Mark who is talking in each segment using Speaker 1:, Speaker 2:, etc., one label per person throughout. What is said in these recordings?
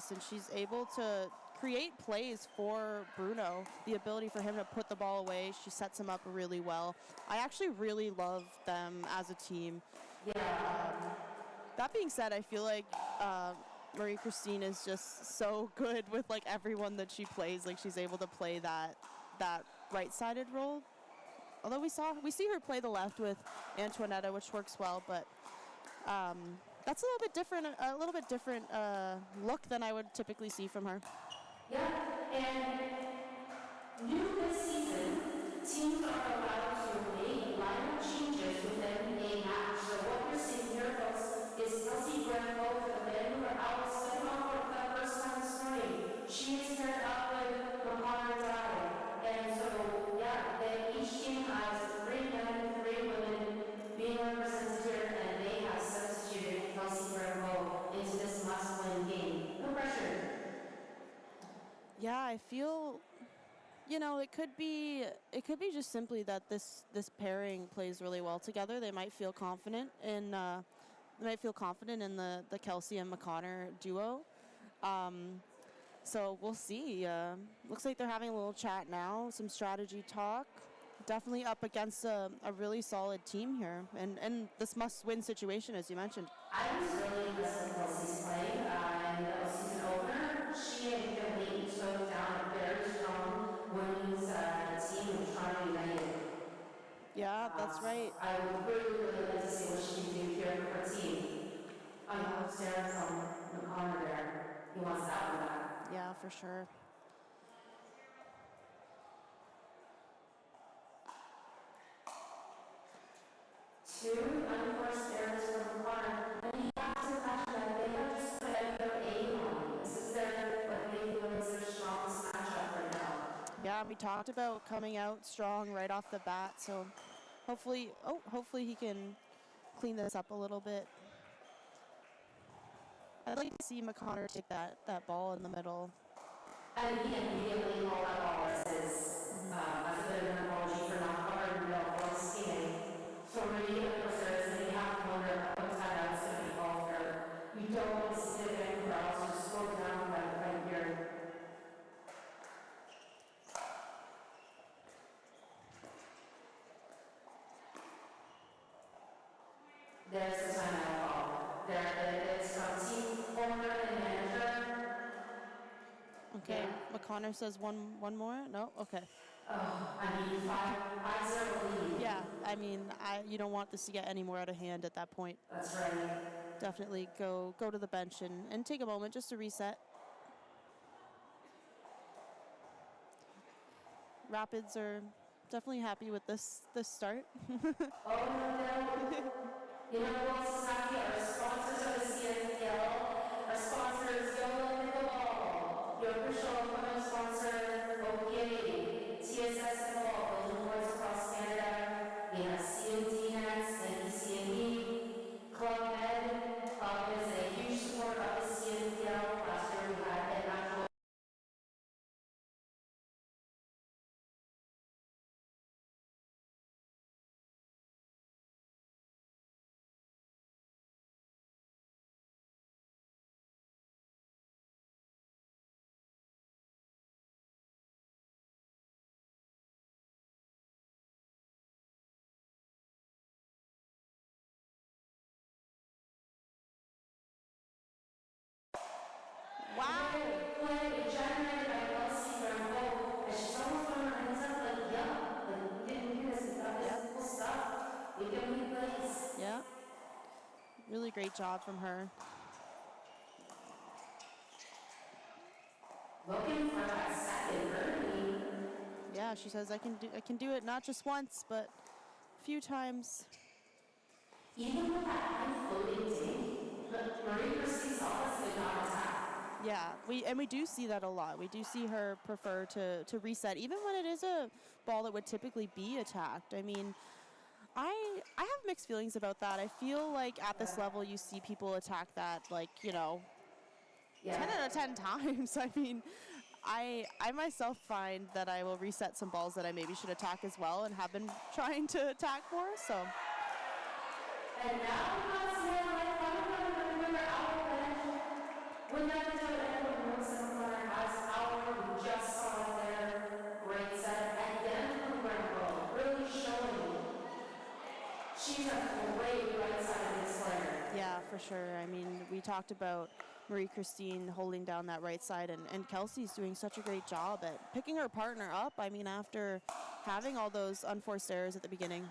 Speaker 1: ice, and she's able to create plays for Bruno, the ability for him to put the ball away. She sets him up really well. I actually really love them as a team. That being said, I feel like Marie-Christine is just so good with like everyone that she plays. Like she's able to play that right-sided role. Although we see her play the left with Antoinetta, which works well, but that's a little bit different look than I would typically see from her.
Speaker 2: Yeah, and new this season, teams are allowed to make lineup changes within a match. So what you're seeing here, folks, is Kelsey Granville for the Vancouver Owls stepping on court for the first time this morning. She is paired up with Mahara Dye. And so, yeah, each team has 3 men, 3 women being represented here, and they have substituted Kelsey Granville into this must-win game. No pressure.
Speaker 1: Yeah, I feel, it could be just simply that this pairing plays really well together. They might feel confident in the Kelsey and McConnor duo. So we'll see. Looks like they're having a little chat now, some strategy talk. Definitely up against a really solid team here, and this must-win situation, as you mentioned.
Speaker 2: I was really impressed with Kelsey's play in the season opener. She and Billy took down a very strong women's team in Toronto United.
Speaker 1: Yeah, that's right.
Speaker 2: I would really like to see what she can do here for her team. Upstairs from McConnor there. He wants that one back.
Speaker 1: Yeah, for sure.
Speaker 2: Two unforced errors from McConnor. And he has to catch that. They have just put their A on. This is what they feel is their strongest matchup right now.
Speaker 1: Yeah, we talked about coming out strong right off the bat, so hopefully he can clean this up a little bit. I'd like to see McConnor take that ball in the middle.
Speaker 2: And he immediately rolled that ball as a bit of an apology for not covering the middle while skating. So really, of course, you have to wonder what timeout's going to be called for. You don't want to sit in for else just slow down right here. There's the timeout call. There is from team owner and manager.
Speaker 1: Okay, yeah. McConnor says one more? No? Okay.
Speaker 2: Oh, I mean, 5-0 lead.
Speaker 1: Yeah, I mean, you don't want this to get any more out of hand at that point.
Speaker 2: That's right.
Speaker 1: Definitely go to the bench and take a moment just to reset. Rapids are definitely happy with this start.
Speaker 2: Oh, no. You know what, Saki, our sponsors are the CFPL. Our sponsors, Pickleball. Your official equipment sponsor, OPA, TSS Ball, building boards across Canada. We have CMD Nets and ECME. Club Med is a huge support of the CFPL. Last year we had a national.
Speaker 1: Wow.
Speaker 2: Play generated by Kelsey Granville, and she's almost throwing her hands up like, we didn't do this, cool stuff. We can win plays.
Speaker 1: Yeah. Really great job from her.
Speaker 2: Looking for that second birdie.
Speaker 1: Yeah, she says I can do it not just once, but a few times.
Speaker 2: Even with that high floating dink, Marie-Christine's offense did not attack.
Speaker 1: Yeah, we do see that a lot. We do see her prefer to reset, even when it is a ball that would typically be attacked. I mean, I have mixed feelings about that. I feel like at this level you see people attack that 10 out of 10 times. I mean, I myself find that I will reset some balls that I maybe should attack as well and have been trying to attack more, so.
Speaker 2: And now we must know like remember our bench. We're not to do it
Speaker 1: talked about Marie-Christine holding down that right side, and Kelsey's doing such a great job at picking her partner up, I mean, after having all those unforced errors at the beginning.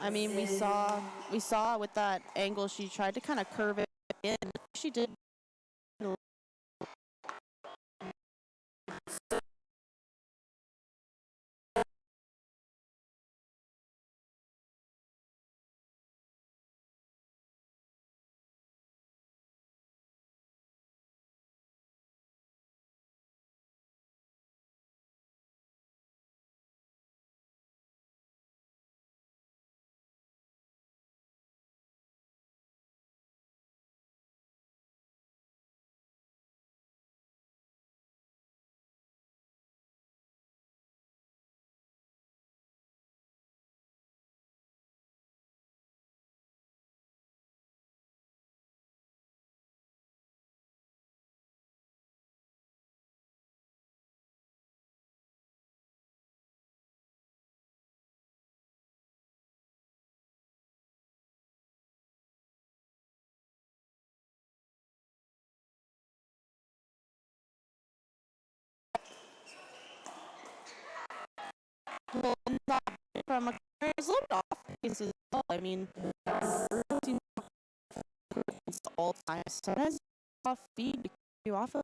Speaker 1: I mean, we saw with that angle she tried to kind of curve it in. She did. Well, not from a it's a little bit off base as well. I mean, it's all time. Sometimes off feed you off of.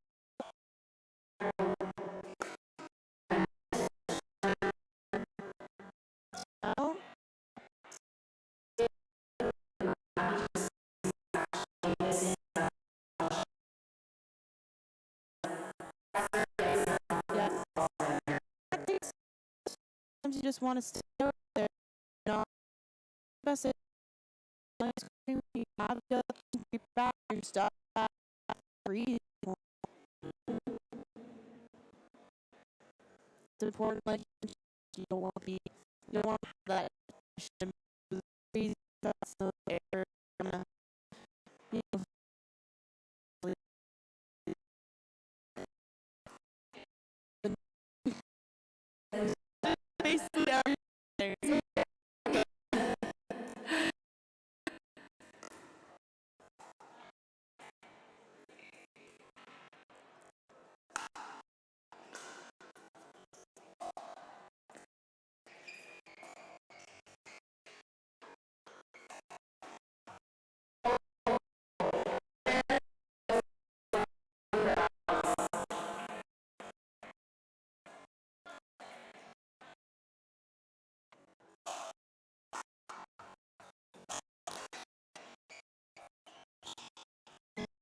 Speaker 1: Oh, yeah. I think sometimes you just want to stay out there. You know, best you have to keep back your stuff. Breathe. It's important. Like you don't want to be. You don't want that crazy that's the air. You know, basically everything there.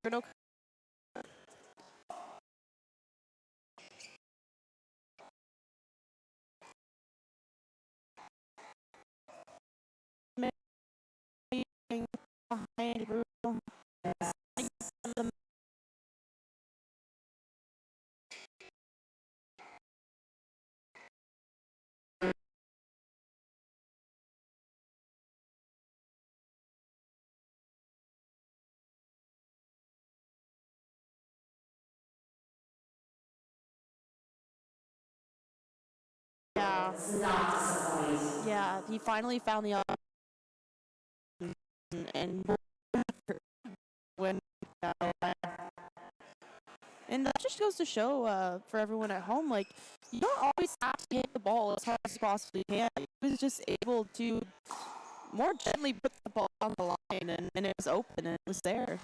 Speaker 1: So behind Bruno. Yeah. Yeah, he finally found the option and when and that just goes to show for everyone at home, like you don't always have to hit the ball as hard as you possibly can. He was just able to more gently put the ball on the line, and it was open and it was there.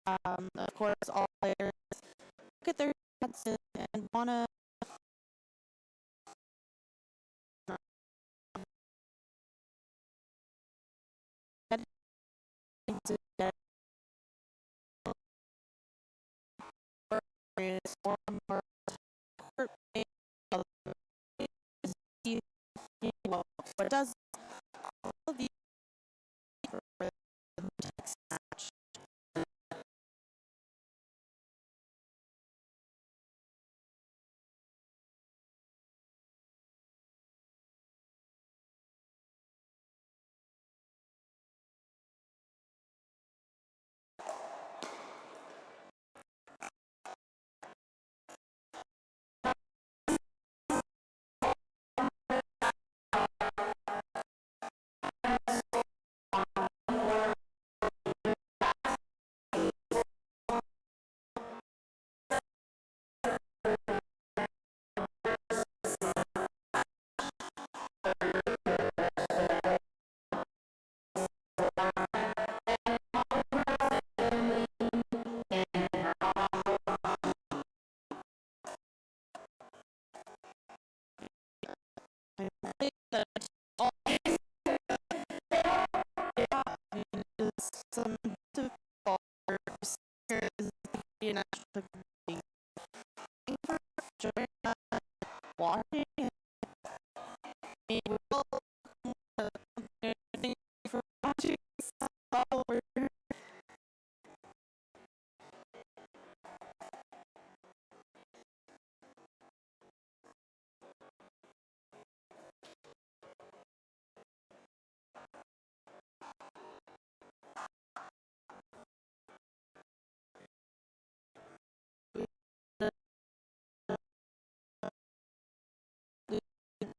Speaker 1: I mean, of course, all players look at their stats and want to get into that experience more and more. But it does all of these match. all some to followers is the national team. Thank you for joining us, watching. We will thank you for watching.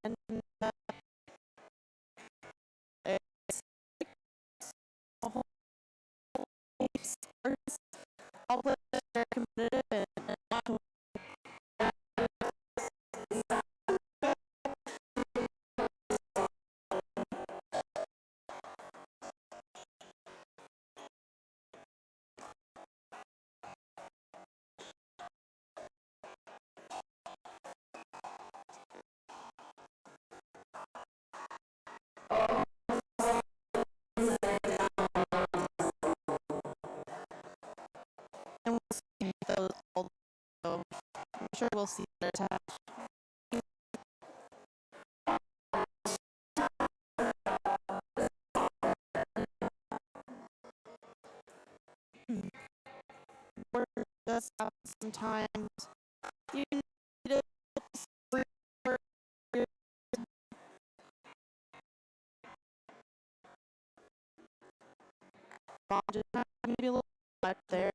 Speaker 1: And it's a whole sports, all players are competitive and not and we'll see those all. So I'm sure we'll see that attached. We're just have sometimes you need to just maybe a little bit there.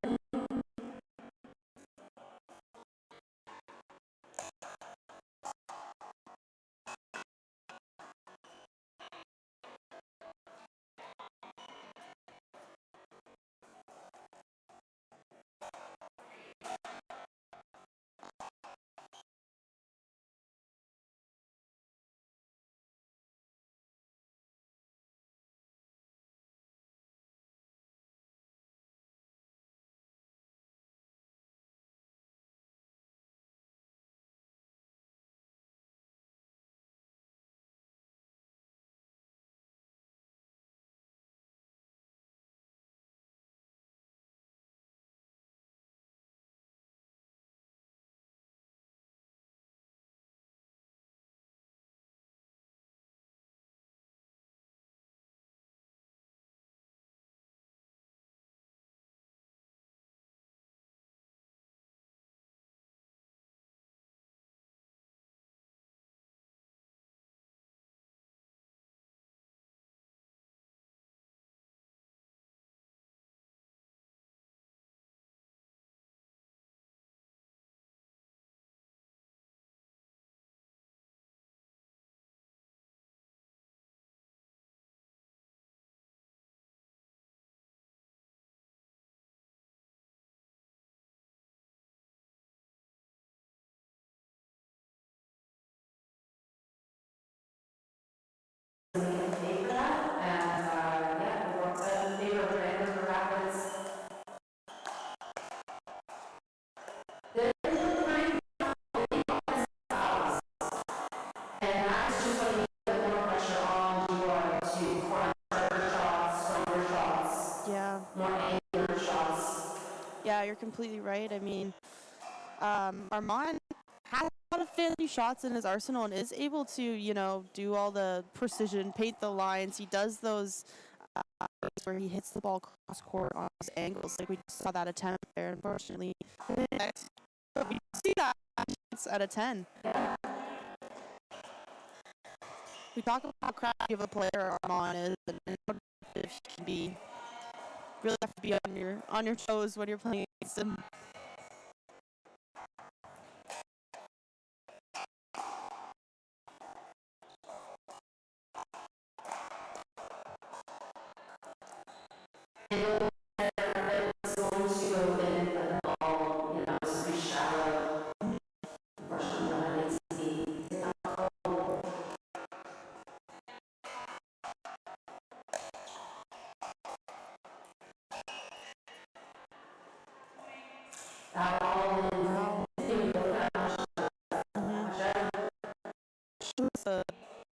Speaker 1: Yeah. Yeah, you're completely right. I mean, Armand has a lot of fancy shots in his arsenal and is able to, do all the precision, paint the lines. He does those where he hits the ball cross court on those angles, like we saw that attempt there. Unfortunately, we see that out of 10. We talk about how crafty of a player Armand is, and how if he can be. Really have to be on your toes when you're playing against him.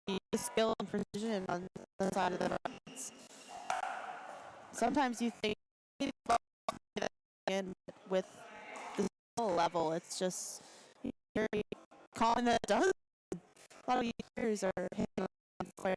Speaker 1: the skill and precision on the side of the rockets. Sometimes you think in with the skill level, it's just you're calling that it does. A lot of users are hitting on fire.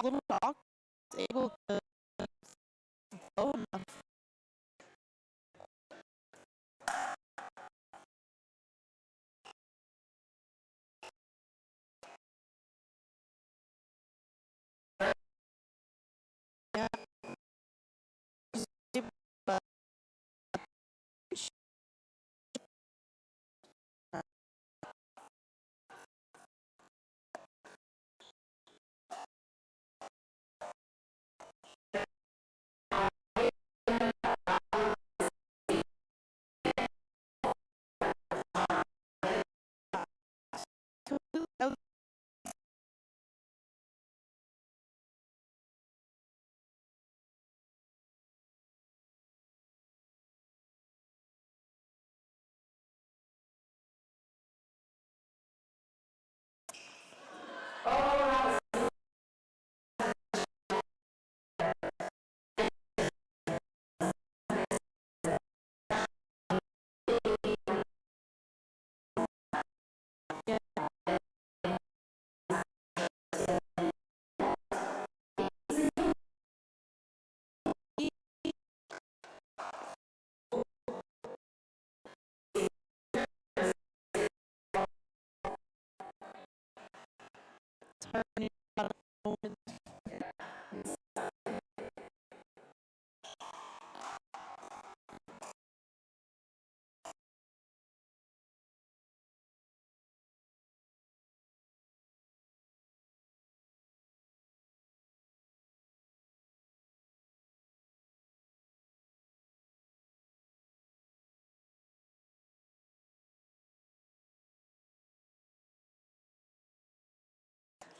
Speaker 1: Little dog is able to go enough. Yeah. But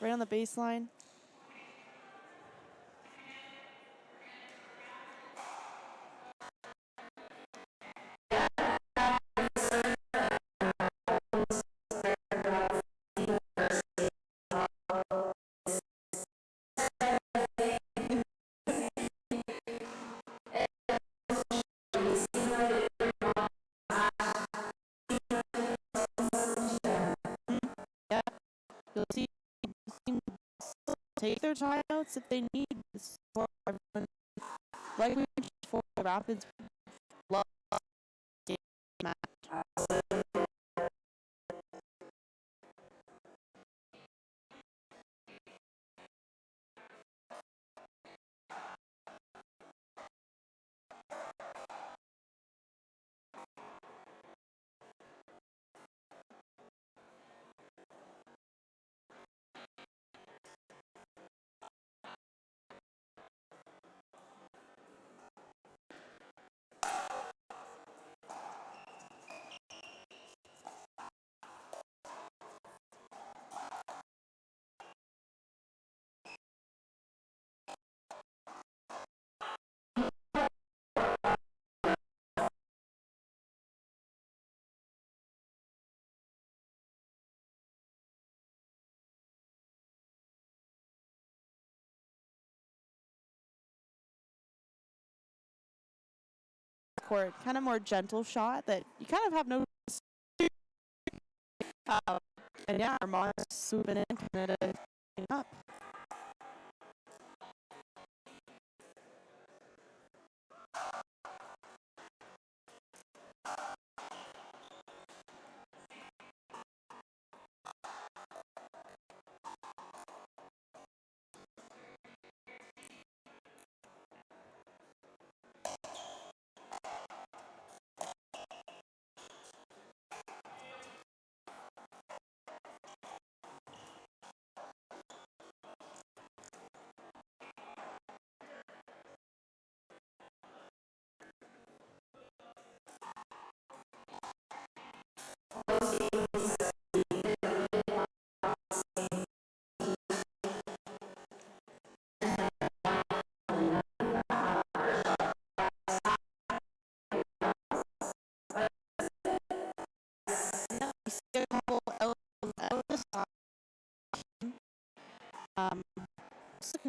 Speaker 1: right on the baseline. Yeah, you'll see teams take their timeouts if they need. For everyone. Like we mentioned before, Rapids love game match. Court, kind of more gentle shot that you kind of have no. And yeah, Armand swooping in, kind of up.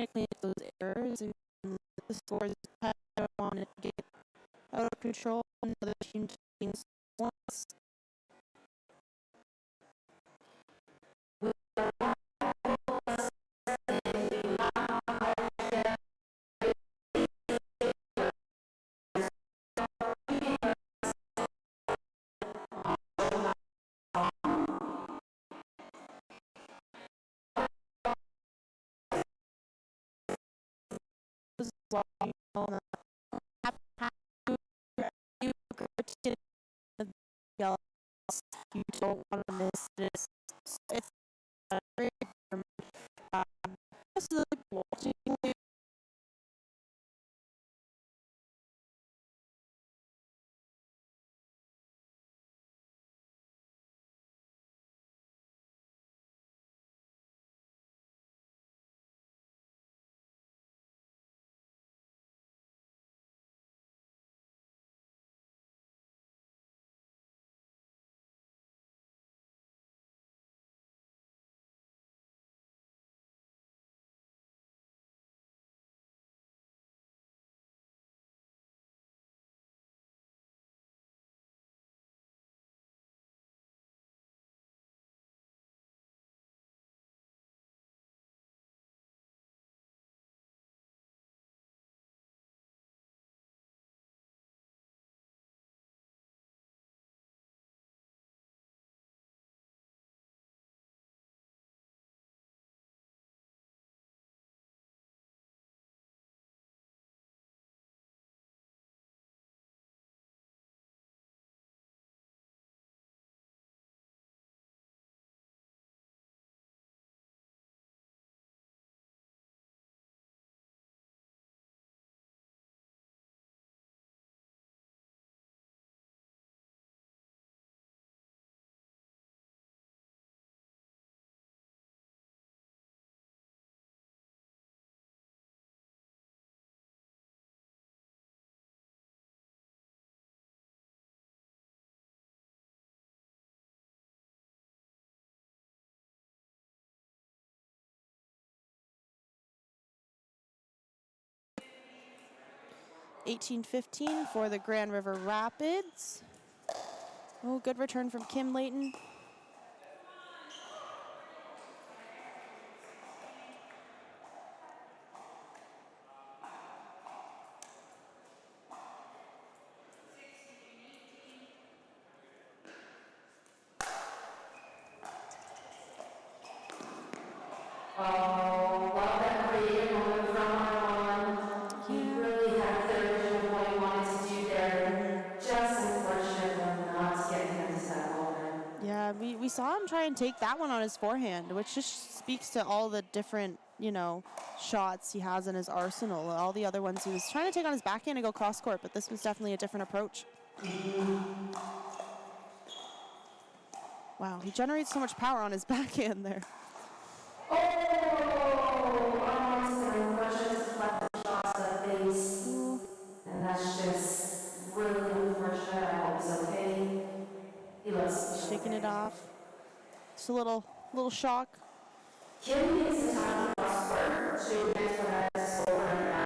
Speaker 1: clean up those errors. And the scores kind of wanted to get out of control, and the other team just once. You don't want to miss this. It's very just like watching 18-15 for the Grand River Rapids. Oh, good return from Kim Layton.
Speaker 2: Oh, love that creative moment from Armand. He really had a clear vision of what he wanted to do there. Just unfortunate for not to get him to that moment.
Speaker 1: Yeah, we saw him try and take that one on his forehand, which just speaks to all the different, shots he has in his arsenal. All the other ones he was trying to take on his backhand and go cross court, but this was definitely a different approach. Wow, he generates so much power on his backhand there.
Speaker 2: Oh, Armand's going to unfortunately deflect the shots to the face. And that's just really unfortunate. I hope he's okay. He looks
Speaker 1: Shaking it
Speaker 2: okay.
Speaker 1: off. Just a little shock.
Speaker 2: Kim takes the time to cross court to advance for that score.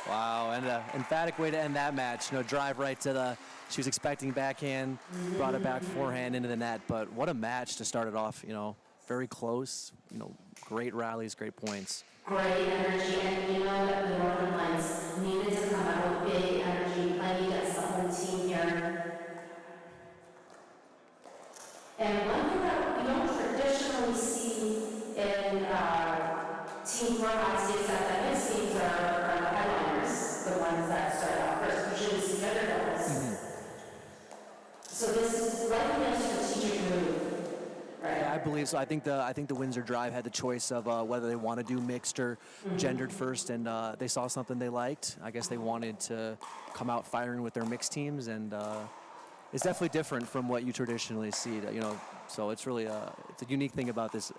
Speaker 3: Wow, and an emphatic way to end that match. You know, drive right to the, she was expecting backhand, brought it back forehand into the net, but what a match to start it off, you know, very close, you know, great rallies, great points.
Speaker 2: Great energy, and you know that the Northern Lights needed to come out with big energy, playing against the home team here. And one thing that we don't traditionally see in team formats is that the mixed teams are the headliners, the ones that start out first. Usually see the underdogs. So this is likely a strategic move, right?
Speaker 3: Yeah, I believe so. I think the Windsor Drive had the choice of whether they want to do mixed or gendered first, and they saw something they liked. I guess they wanted to come out firing with their mixed teams, and it's definitely different from what you traditionally see. You know, so it's really it's a unique thing about this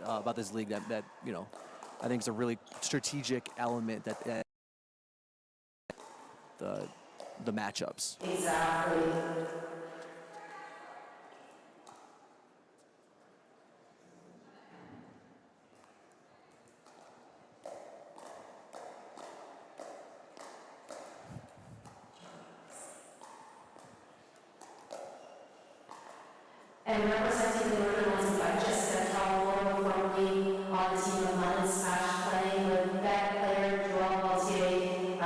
Speaker 3: league that you know, I think is a really strategic element that the matchups.
Speaker 2: Exactly. And representing the Northern Lights, we got Jessica Calvo formerly on the team of London Smash, playing with that player, Joel Gaultier,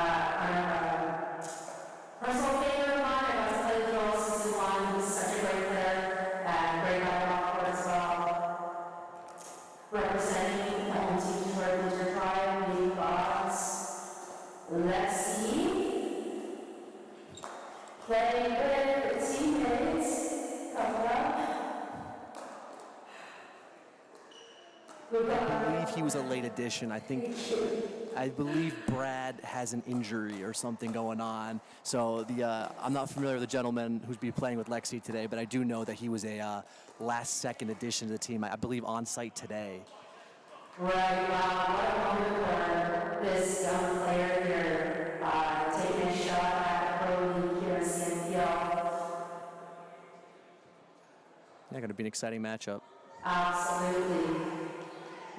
Speaker 2: personal favorite of mine. I got to play with Joel season one. He's such a great player, great back off court as well. Representing the home team for Winter Tribe, we've got Lexi, playing with teammates.
Speaker 3: I believe he was a late addition. I believe Brad has an injury or something going on. So I'm not familiar with the gentleman who's be playing with Lexi today, but I do know that he was a last-second addition to the team. I believe on site today.
Speaker 2: Right. Wow. What a moment for this young player here, taking a shot at the pro league here in CNPL.
Speaker 3: Yeah, going to be an exciting matchup.
Speaker 2: Absolutely.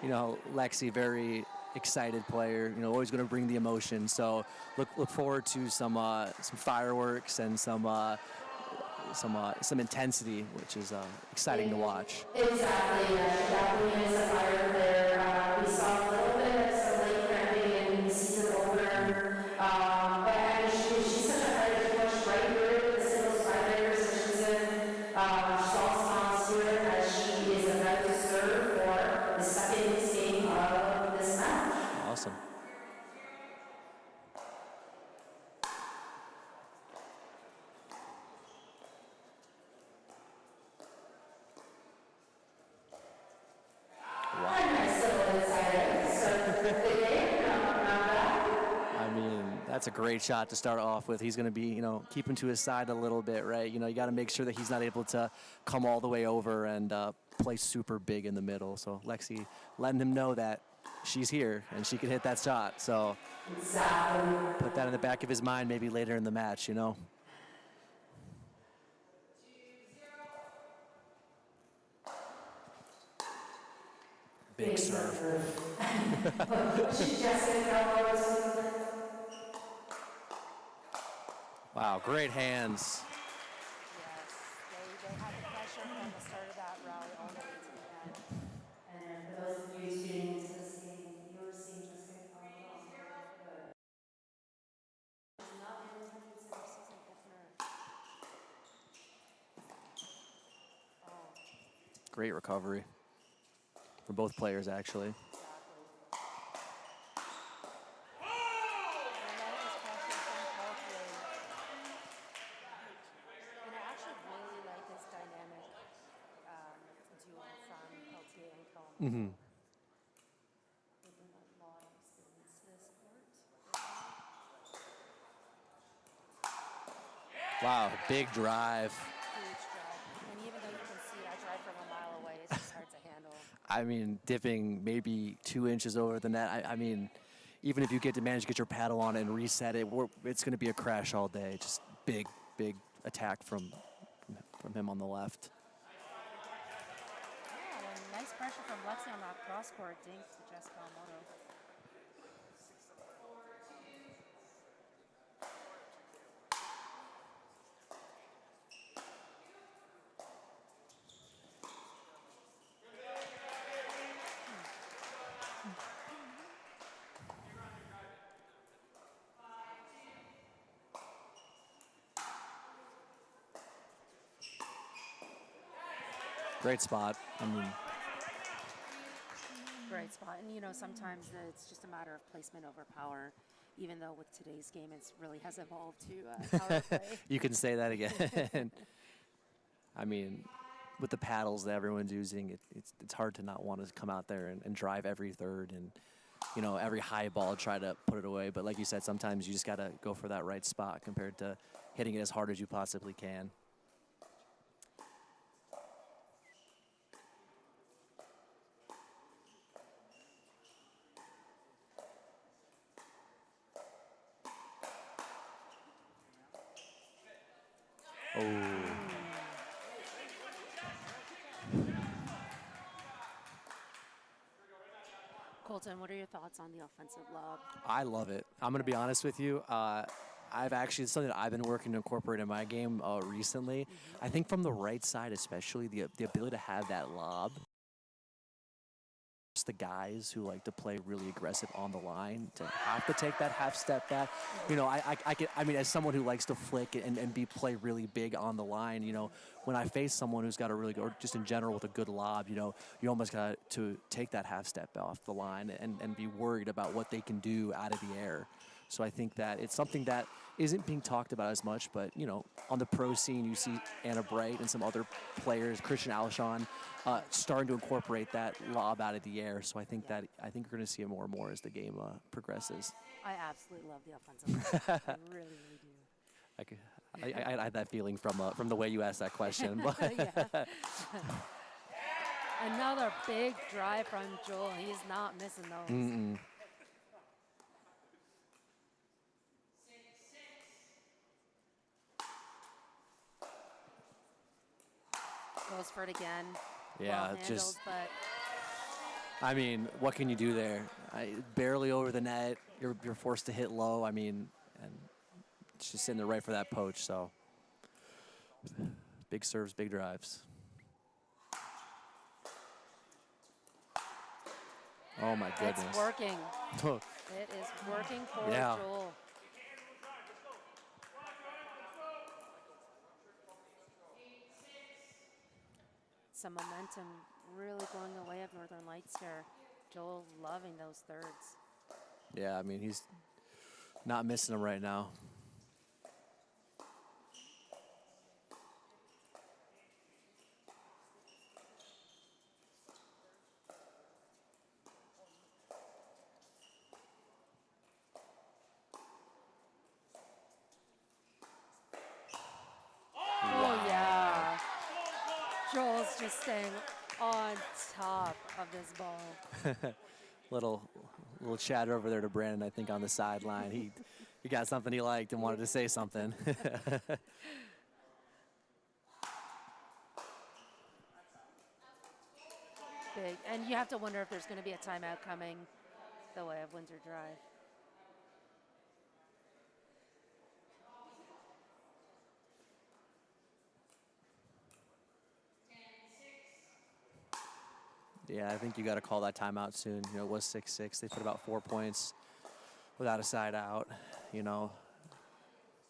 Speaker 3: You know, Lexi, very excited player. You know, always going to bring the emotion. So look forward to some fireworks and some intensity, which is exciting to watch.
Speaker 2: Exactly. She definitely is a fire player. We saw a little bit of some late cramping in the season opener, but I mean, she's such a fighter. She pushed right through the singles tiebreakers that she's in. She's all smiles here as she is about to serve for the second game of this match.
Speaker 3: Awesome. That's a great shot to start off with. He's going to be, you know, keeping to his side a little bit, right? You know, you got to make sure that he's not able to come all the way over and play super big in the middle. So Lexi letting him know that she's here and she can hit that shot. So put that in the back of his mind maybe later in the match, you know. Big serve. Wow, great hands.
Speaker 1: Yes, they had the pressure from the start of that rally all the way to the end.
Speaker 2: And for those of you tuning into this game, you were seeing Jessica Calvo.
Speaker 1: Not been in touch with since season opener. Oh.
Speaker 3: Great recovery for both players, actually. Mm-hmm. Wow, big drive.
Speaker 1: Huge drive. And even though you can see it, I drive from a mile away, it's just hard to handle.
Speaker 3: I mean, dipping maybe 2 inches over the net. I mean, even if you get to manage to get your paddle on and reset it, it's going to be a crash all day. Just big attack from him on the left.
Speaker 1: Yeah, and nice pressure from Lexi on that cross-court dink to Jessica Almoto.
Speaker 3: Great spot. I mean,
Speaker 2: Great spot. And, you know, sometimes it's just a matter of placement over power, even though with today's game it really has evolved to power play.
Speaker 3: you can say that again. I mean, with the paddles that everyone's using, it's hard to not want to come out there and drive every third and, you know, every high ball, try to put it away. But like you said, sometimes you just got to go for that right spot compared to hitting it as hard as you possibly can. Oh.
Speaker 2: Colton, what are your thoughts on the offensive lob?
Speaker 3: I love it. I'm going to be honest with you. I've actually, it's something that I've been working to incorporate in my game recently. I think from the right side especially, the ability to have that lob. The guys who like to play really aggressive on the line to have to take that half step back. You know, I mean, as someone who likes to flick and play really big on the line, you know, when I face someone who's got a really good, or just in general with a good lob, you know, you almost got to take that half step off the line and be worried about what they can do out of the air. So I think that it's something that isn't being talked about as much, but, you know, on the pro scene, you see Anna Bright and some other players, Christian Alshon, starting to incorporate that lob out of the air. So I think that we're going to see it more and more as the game progresses.
Speaker 2: I absolutely love the offensive lob. I really, really do.
Speaker 3: I had that feeling from the way you asked that question.
Speaker 2: Yeah. Another big drive from Joel. He's not missing those.
Speaker 3: Mm-mm.
Speaker 2: Goes for it again.
Speaker 3: Yeah,
Speaker 2: well handled, but
Speaker 3: I mean, what can you do there? Barely over the net. You're forced to hit low. I mean, and it's just in there right for that poach. So big serves, big drives. Oh my goodness.
Speaker 2: It's working. It is working for Joel. Some momentum really going the way of Northern Lights here. Joel loving those thirds.
Speaker 3: Yeah, I mean, he's not missing them right now.
Speaker 2: Oh, yeah. Joel's just staying on top of this ball.
Speaker 3: little chatter over there to Brandon, I think, on the sideline. He got something he liked and wanted to say something.
Speaker 2: Big. And you have to wonder if there's going to be a timeout coming the way of Windsor Drive.
Speaker 3: Yeah, I think you got to call that timeout soon. You know, it was 6-6. They put about 4 points without a side out, you know.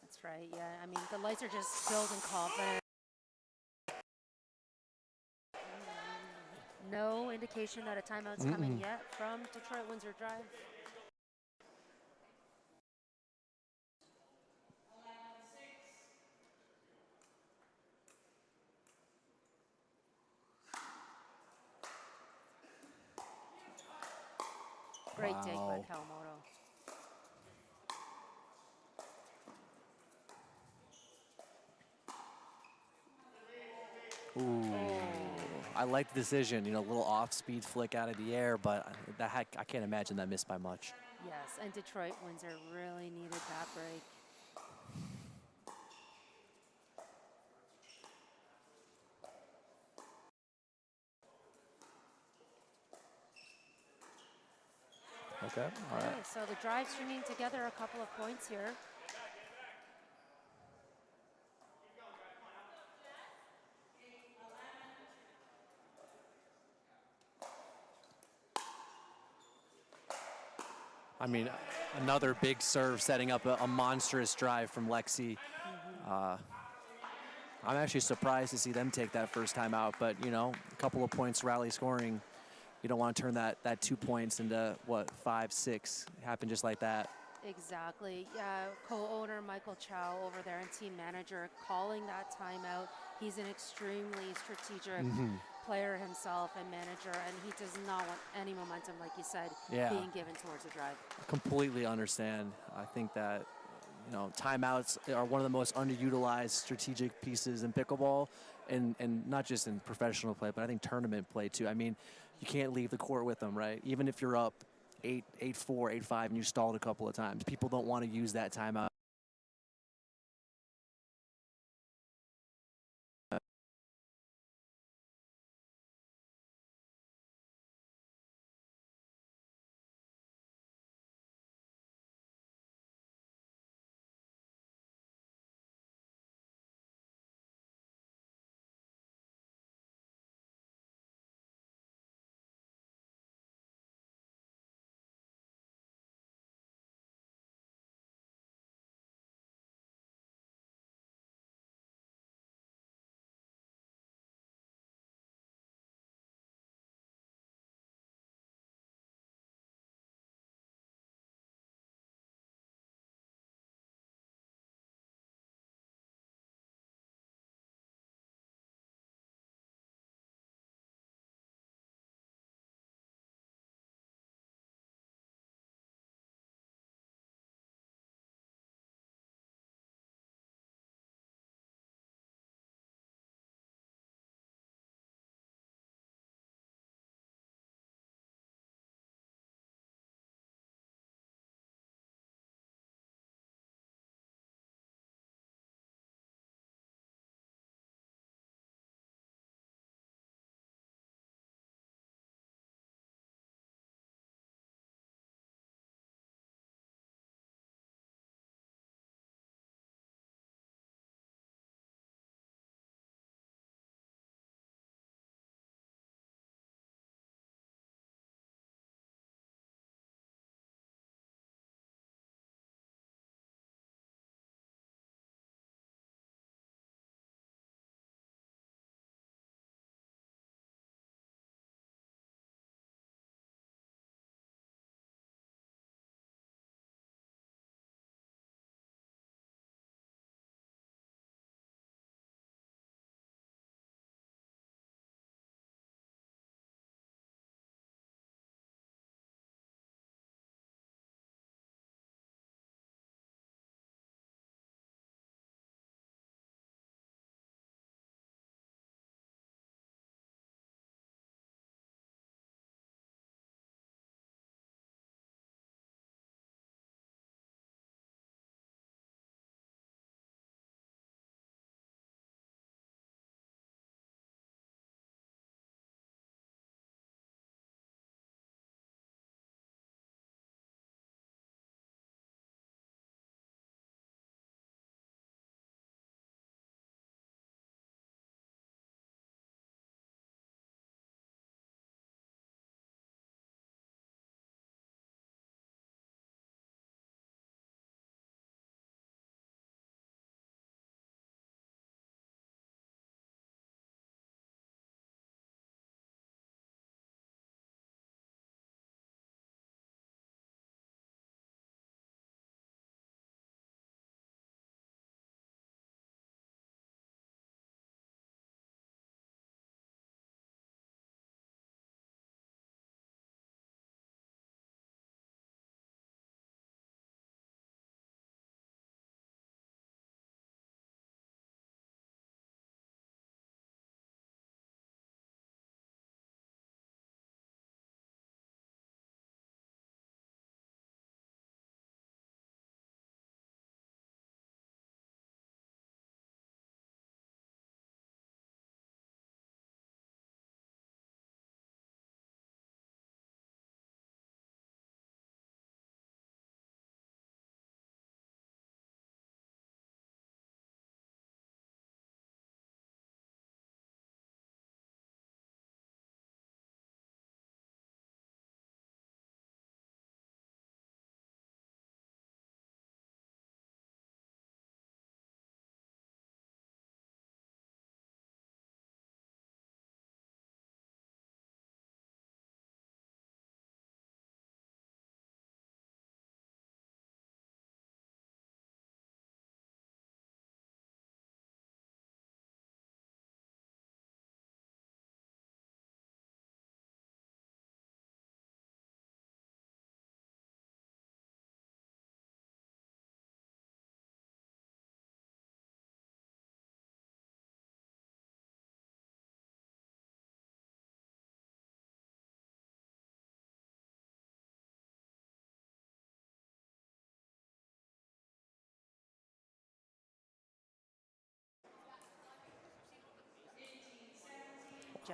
Speaker 2: That's right, yeah. I mean, the Lights are just building confidence. No indication that a timeout's coming yet from Detroit Windsor Drive. Great take by Kawamoto.
Speaker 3: Ooh, I like the decision. You know, a little off-speed flick out of the air, but I can't imagine that missed by much.
Speaker 2: Yes, and Detroit Windsor really needed that break.
Speaker 3: Okay, all right.
Speaker 2: So the Drive stringing together a couple of points here.
Speaker 3: I mean, another big serve setting up a monstrous drive from Lexi. I'm actually surprised to see them take that first time out, but you know, a couple of points rally scoring. You don't want to turn that 2 points into what, 5, 6. It happened just like that.
Speaker 4: Exactly. Yeah, co-owner Michael Chow over there and team manager calling that timeout. He's an extremely strategic player himself and manager, and he does not want any momentum, like you said,
Speaker 3: Yeah.
Speaker 4: being given towards the drive.
Speaker 3: Completely understand. I think that, you know, timeouts are one of the most underutilized strategic pieces in pickleball, and not just in professional play, but I think tournament play too. I mean, you can't leave the court with them, right? Even if you're up 8-4, 8-5, and you stalled a couple of times, people don't want to use that timeout.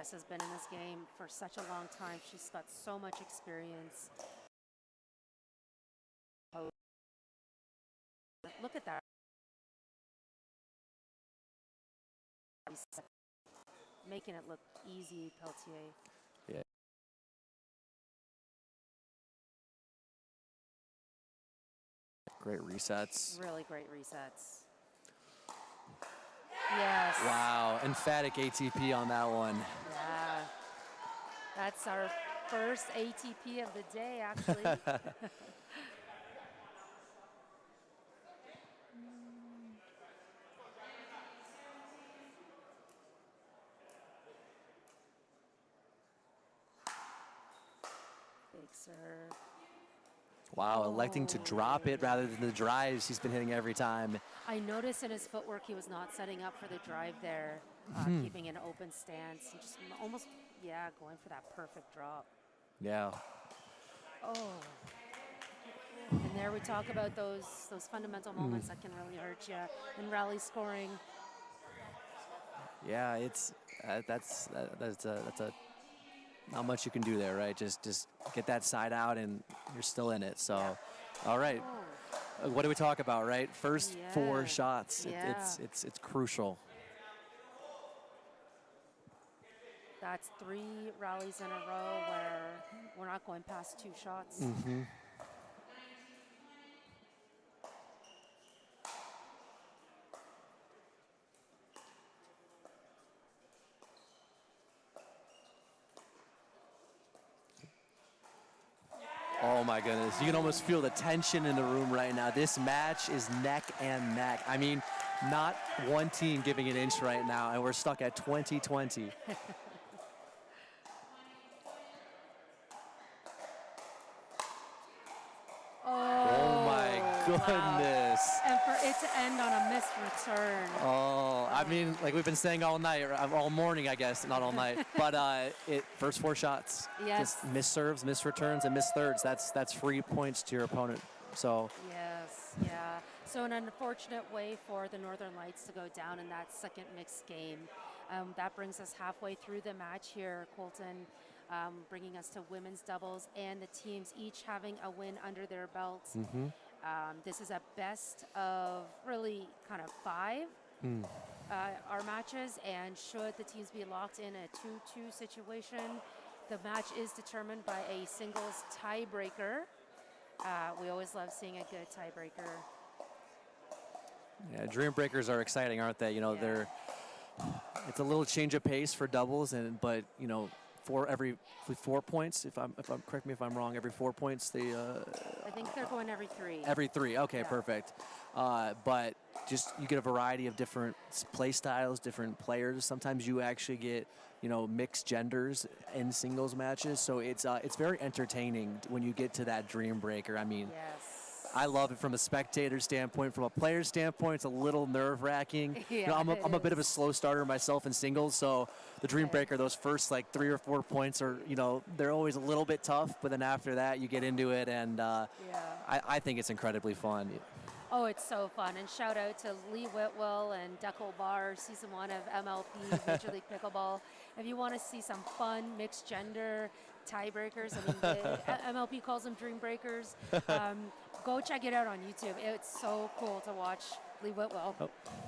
Speaker 4: Jess has been in this game for such a long time. She's got so much experience. Oh, look at that. Making it look easy, Peltier.
Speaker 3: Yeah. Great resets.
Speaker 4: Really great resets. Yes.
Speaker 3: Wow, emphatic ATP on that one.
Speaker 4: Yeah. That's our first ATP of the day, actually. Big serve.
Speaker 3: Wow, electing to drop it rather than the drives he's been hitting every time.
Speaker 4: I noticed in his footwork he was not setting up for the drive there, keeping an open stance. He just almost, going for that perfect drop.
Speaker 3: Yeah.
Speaker 4: Oh. And there we talk about those fundamental moments that can really hurt you in rally scoring.
Speaker 3: Yeah, it's that's not much you can do there, right? Just get that side out and you're still in it. So, all right.
Speaker 4: Oh.
Speaker 3: What do we talk about, right? First 4 shots.
Speaker 4: Yeah.
Speaker 3: It's crucial.
Speaker 4: That's 3 rallies in a row where we're not going past 2 shots.
Speaker 3: Mm-hmm. Oh my goodness, you can almost feel the tension in the room right now. This match is neck and neck. I mean, not one team giving an inch right now, and we're stuck at 20-20. Oh my goodness.
Speaker 4: Wow. And for it to end on a missed return.
Speaker 3: Oh, I mean, like we've been saying all night, or all morning, I guess, not all night. But first 4 shots, just missed serves, missed returns, and missed thirds. That's free points to your opponent. So.
Speaker 4: Yes, yeah. So an unfortunate way for the Northern Lights to go down in that second mixed game. That brings us halfway through the match here, Colton, bringing us to women's doubles and the teams each having a win under their belts.
Speaker 3: Mm-hmm.
Speaker 4: This is a best of really kind of 5 our matches, and should the teams be locked in a 2-2 situation, the match is determined by a singles tiebreaker. We always love seeing a good tiebreaker.
Speaker 3: Yeah, Dream Breakers are exciting, aren't they? You know, it's a little change of pace for doubles, but you know, every 4 points. If I'm correct me if I'm wrong. Every 4 points, they.
Speaker 4: I think they're going every 3.
Speaker 3: Every 3. Okay, perfect. But just you get a variety of different play styles, different players. Sometimes you actually get, you know, mixed genders in singles matches. So it's very entertaining when you get to that Dream Breaker. I mean.
Speaker 4: Yes.
Speaker 3: I love it from a spectator standpoint. From a player standpoint, it's a little nerve-wracking.
Speaker 4: Yeah,
Speaker 3: you know, I'm a bit of a slow starter myself in singles, so the Dream Breaker, those first like 3 or 4 points are, you know, they're always a little bit tough, but then after that you get into it, and I think it's incredibly fun.
Speaker 4: Oh, it's so fun. And shout out to Lee Whitwell and Deco Barr, season 1 of MLP, Major League Pickleball. If you want to see some fun mixed gender tiebreakers, I mean, the MLP calls them Dream Breakers. Go check it out on YouTube. It's so cool to watch Lee Whitwell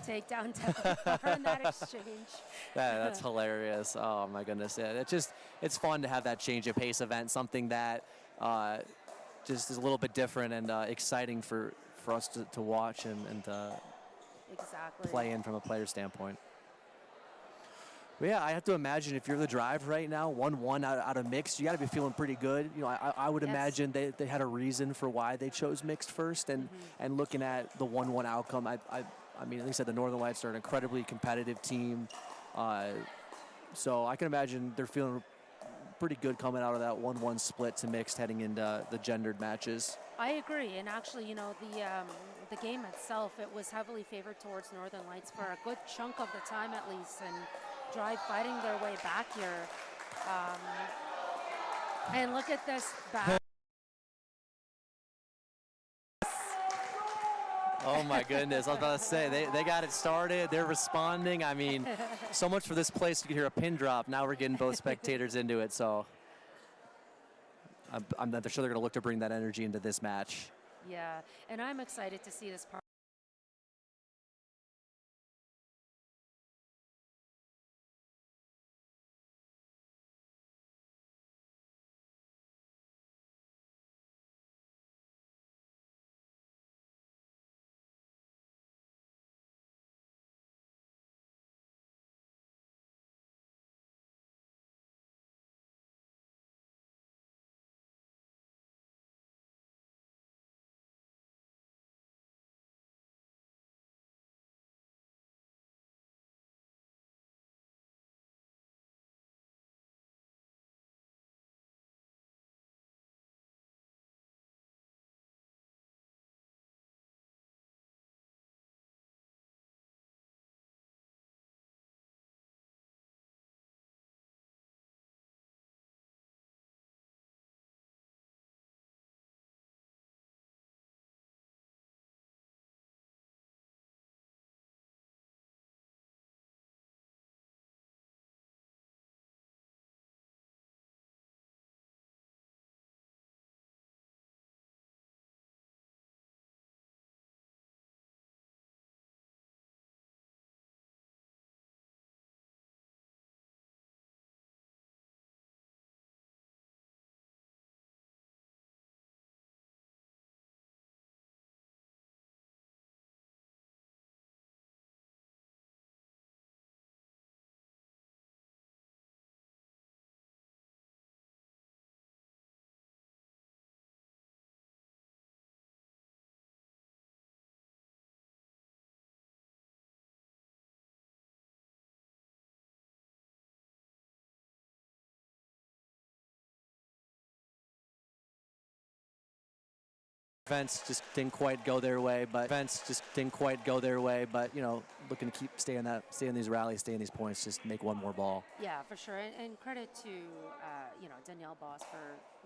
Speaker 4: take down Deco Barr in that exchange.
Speaker 3: That's hilarious. Oh my goodness. Yeah, it's fun to have that change of pace event, something that just is a little bit different and exciting for us to watch and
Speaker 4: exactly.
Speaker 3: play in from a player standpoint. But yeah, I have to imagine if you're the drive right now, 1-1 out of mixed, you got to be feeling pretty good. You know, I would imagine they had a reason for why they chose mixed first, and looking at the 1-1 outcome, I mean, like I said, the Northern Lights are an incredibly competitive team, so I can imagine they're feeling pretty good coming out of that 1-1 split to mixed heading into the gendered matches.
Speaker 4: I agree, and actually, you know, the game itself, it was heavily favored towards Northern Lights for a good chunk of the time at least, and Drive fighting their way back here. And look at this back.
Speaker 3: Oh my goodness, I was about to say, they got it started, they're responding. I mean, so much for this place, you can hear a pin drop. Now we're getting both spectators into it, so I'm sure they're gonna look to bring that energy into this match.
Speaker 4: Yeah, and I'm excited to see this part.
Speaker 3: Events just didn't quite go their way, but you know, looking to stay in these rallies, stay in these points, just make one more ball.
Speaker 4: Yeah, for sure. And credit to, you know, Danielle Boss for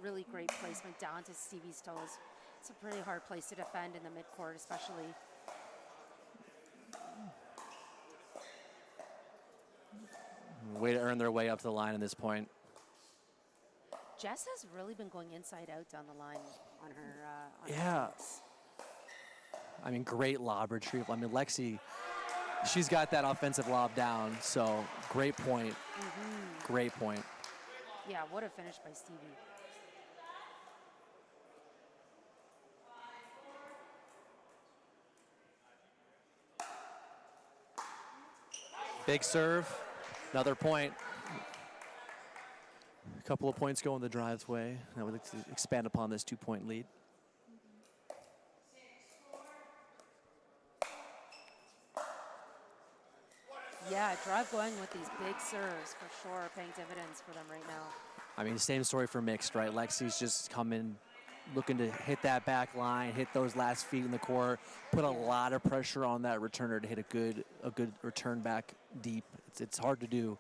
Speaker 4: really great placement down to Stevie's toes. It's a pretty hard place to defend in the midcourt, especially.
Speaker 3: Way to earn their way up to the line at this point.
Speaker 4: Jess has really been going inside out down the line on her.
Speaker 3: Yeah. I mean, great lob retrieval. I mean, Lexi, she's got that offensive lob down, so great point. Great point.
Speaker 4: Yeah, what a finish by Stevie.
Speaker 3: Big serve, another point. A couple of points go in the drive's way. I would like to expand upon this 2-point lead.
Speaker 4: Yeah, drive going with these big serves for sure, paying dividends for them right now.
Speaker 3: I mean, same story for mixed, right? Lexi's just coming, looking to hit that back line, hit those last feet in the court, put a lot of pressure on that returner to hit a good return back deep. It's hard to do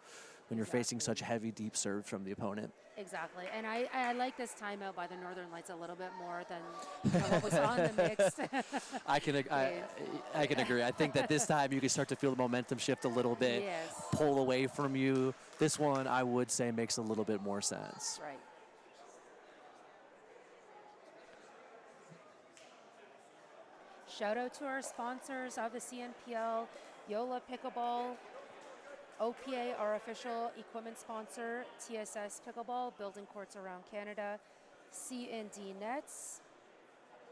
Speaker 3: when you're facing such heavy, deep serve from the opponent.
Speaker 4: Exactly, and I like this timeout by the Northern Lights a little bit more than what was on the mixed.
Speaker 3: I can agree. I think that this time you can start to feel the momentum shift a little bit,
Speaker 4: Yes.
Speaker 3: pull away from you. This one, I would say, makes a little bit more sense.
Speaker 4: Right. Shout out to our sponsors of the CNPL, Yola Pickleball, OPA, our official equipment sponsor, TSS Pickleball, building courts around Canada, C&D Nets.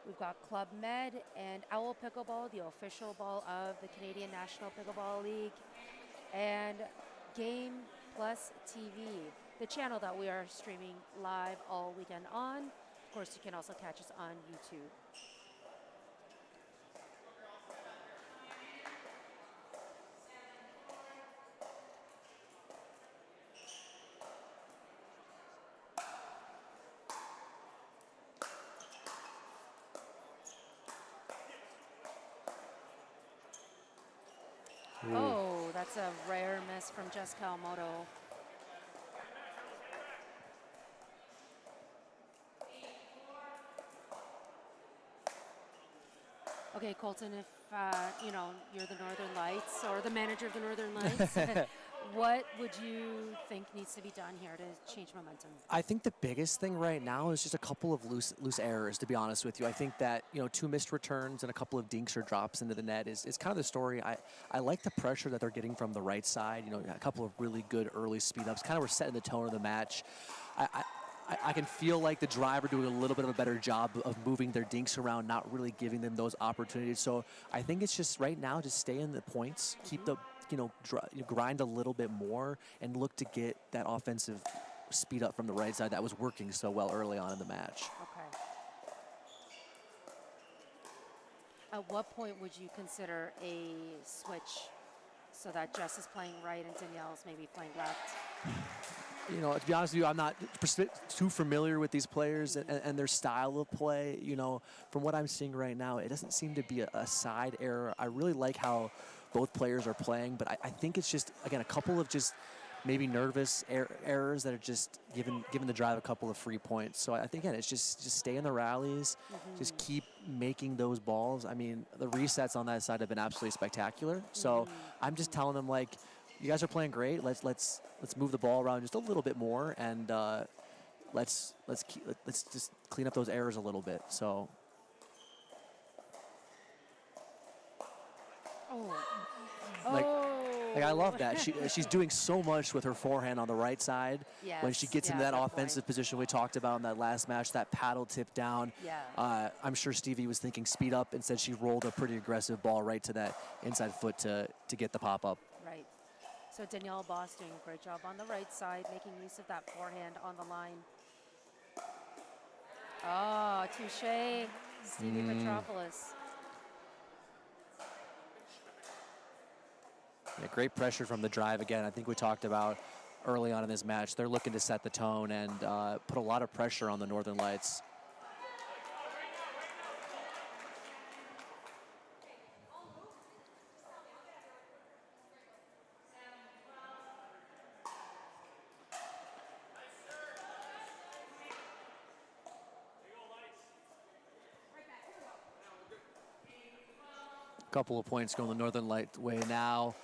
Speaker 4: We've got Club Med and Owl Pickleball, the official ball of the Canadian National Pickleball League, and Game Plus TV, the channel that we are streaming live all weekend on. Of course, you can also catch us on YouTube. Oh, that's a rare miss from Jess Kawamoto. Okay, Colton, if you know you're the Northern Lights or the manager of the Northern Lights, what would you think needs to be done here to change momentum?
Speaker 3: I think the biggest thing right now is just a couple of loose errors, to be honest with you. I think that, 2 missed returns and a couple of dinks or drops into the net is kind of the story. I like the pressure that they're getting from the right side. A couple of really good early speed ups, kind of were setting the tone of the match. I can feel like the Drive are doing a little bit of a better job of moving their dinks around, not really giving them those opportunities. So I think it's just right now, just stay in the points, keep the, grind a little bit more, and look to get that offensive speed up from the right side that was working so well early on in the match.
Speaker 4: Okay. At what point would you consider a switch so that Jess is playing right and Danielle's maybe playing left?
Speaker 3: To be honest with you, I'm not too familiar with these players and their style of play. From what I'm seeing right now, it doesn't seem to be a side error. I really like how both players are playing, but I think it's just, again, a couple of just maybe nervous errors that are just giving the Drive a couple of free points. So I think, again, it's just stay in the rallies, just keep making those balls. I mean, the resets on that side have been absolutely spectacular. So I'm just telling them, like, you guys are playing great. Let's move the ball around just a little bit more, and let's just clean up those errors a little bit. So. Like I love that. She's doing so much with her forehand on the right side.
Speaker 4: Yes,
Speaker 3: When she gets into that offensive position we talked about in that last match, that paddle tip down.
Speaker 4: Yeah.
Speaker 3: I'm sure Stevie was thinking speed up. Instead, she rolled a pretty aggressive ball right to that inside foot to get the pop up.
Speaker 4: Right. So Danielle Boss doing a great job on the right side, making use of that forehand on the line. Oh, touche, Stevie Petropoulos.
Speaker 3: Yeah, great pressure from the Drive again. I think we talked about early on in this match. They're looking to set the tone and put a lot of pressure on the Northern Lights. Couple of points going the Northern Light way now.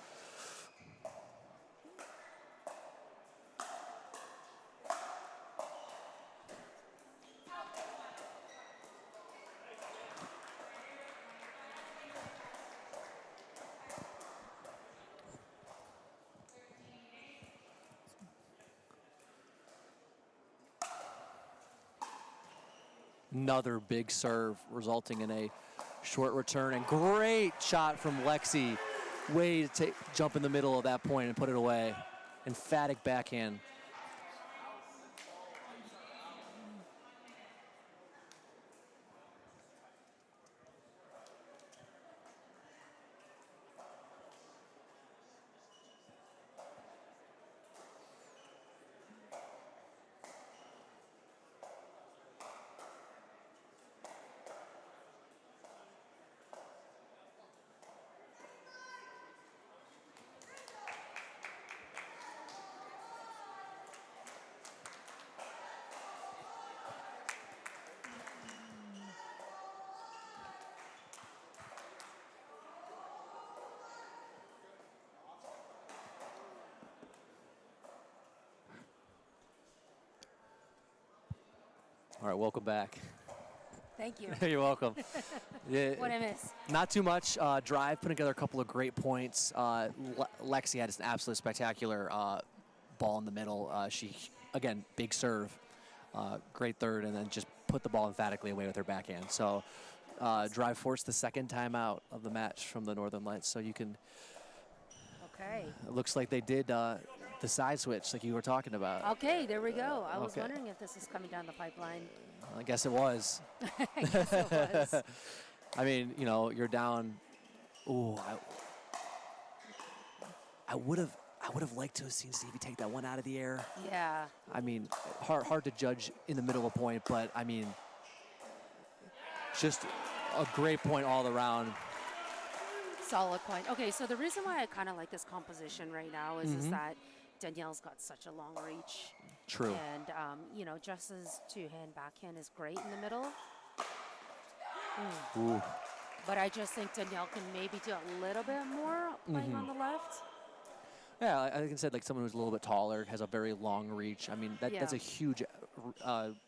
Speaker 3: Another big serve resulting in a short return, and great shot from Lexi. Way to jump in the middle of that point and put it away. Emphatic backhand. All right, welcome back.
Speaker 4: Thank you.
Speaker 3: You're welcome. Yeah,
Speaker 4: What I miss?
Speaker 3: not too much. Drive putting together a couple of great points. Lexi had just an absolute spectacular ball in the middle. She, again, big serve, great third, and then just put the ball emphatically away with her backhand. So Drive forced the second timeout of the match from the Northern Lights. So you can,
Speaker 4: Okay.
Speaker 3: it looks like they did the side switch like you were talking about.
Speaker 4: Okay, there we go. I was
Speaker 3: Okay.
Speaker 4: wondering if this is coming down the pipeline.
Speaker 3: I guess it was.
Speaker 4: I guess it was.
Speaker 3: I mean, you're down. Ooh, I would have liked to have seen Stevie take that one out of the air.
Speaker 4: Yeah.
Speaker 3: I mean, hard to judge in the middle of a point, but I mean, just a great point all around.
Speaker 4: Solid point. Okay, so the reason why I kind of like this composition right now is that Danielle's got such a long reach.
Speaker 3: True.
Speaker 4: And, Jess's two-hand backhand is great in the middle.
Speaker 3: Ooh.
Speaker 4: But I just think Danielle can maybe do a little bit more playing on the left.
Speaker 3: Yeah, like I said, like someone who's a little bit taller, has a very long reach. I mean, that's a huge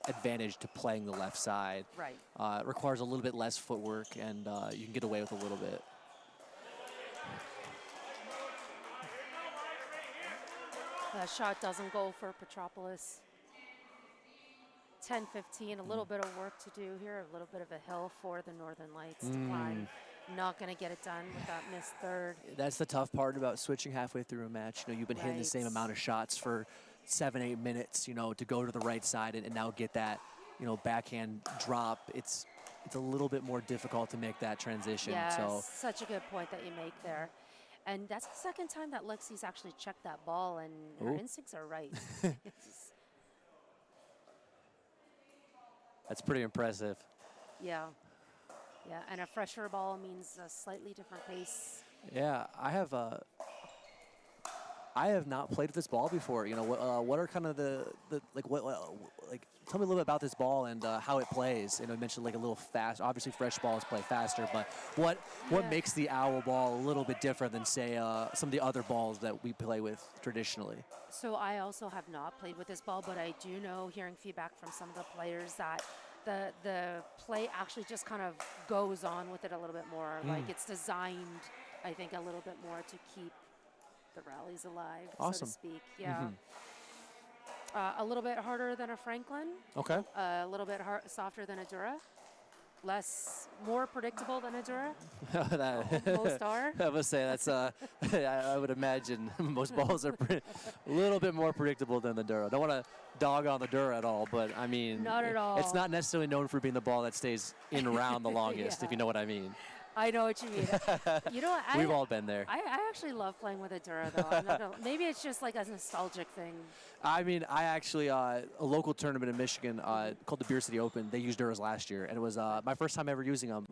Speaker 3: advantage to playing the left side.
Speaker 4: Right.
Speaker 3: It requires a little bit less footwork, and you can get away with a little bit.
Speaker 4: That shot doesn't go for Petropolis. 10-15, a little bit of work to do here, a little bit of a hill for the Northern Lights to climb. Not going to get it done with that missed third.
Speaker 3: That's the tough part about switching halfway through a match. You know, you've been hitting the same amount of shots for 7-8 minutes, you know, to go to the right side and now get that, you know, backhand drop. It's a little bit more difficult to make that transition.
Speaker 4: Yes,
Speaker 3: So
Speaker 4: such a good point that you make there. And that's the second time that Lexi's actually checked that ball, and her instincts are right.
Speaker 3: that's pretty impressive.
Speaker 4: Yeah. Yeah, and a fresher ball means a slightly different pace.
Speaker 3: Yeah, I have not played with this ball before. You know, what are kind of the like? Tell me a little bit about this ball and how it plays. You know, you mentioned like a little fast. Obviously, fresh balls play faster, but what makes the owl ball a little bit different than say some of the other balls that we play with traditionally?
Speaker 4: So I also have not played with this ball, but I do know, hearing feedback from some of the players, that the play actually just kind of goes on with it a little bit more. Like it's designed, I think, a little bit more to keep the rallies alive, so to speak. Yeah. A little bit harder than a Franklin.
Speaker 3: Okay.
Speaker 4: A little bit softer than a Dura. More predictable than a Dura. Most are.
Speaker 3: I would say that's, I would imagine most balls are a little bit more predictable than the Dura. Don't want to dog on the Dura at all, but I mean,
Speaker 4: not at all.
Speaker 3: It's not necessarily known for being the ball that stays in around the longest, if you know what I mean.
Speaker 4: I know what you mean. You know,
Speaker 3: we've all been there.
Speaker 4: I actually love playing with a Dura, though. Maybe it's just like a nostalgic thing.
Speaker 3: I mean, I actually, a local tournament in Michigan called the Beer City Open, they used Duras last year, and it was my first time ever using them.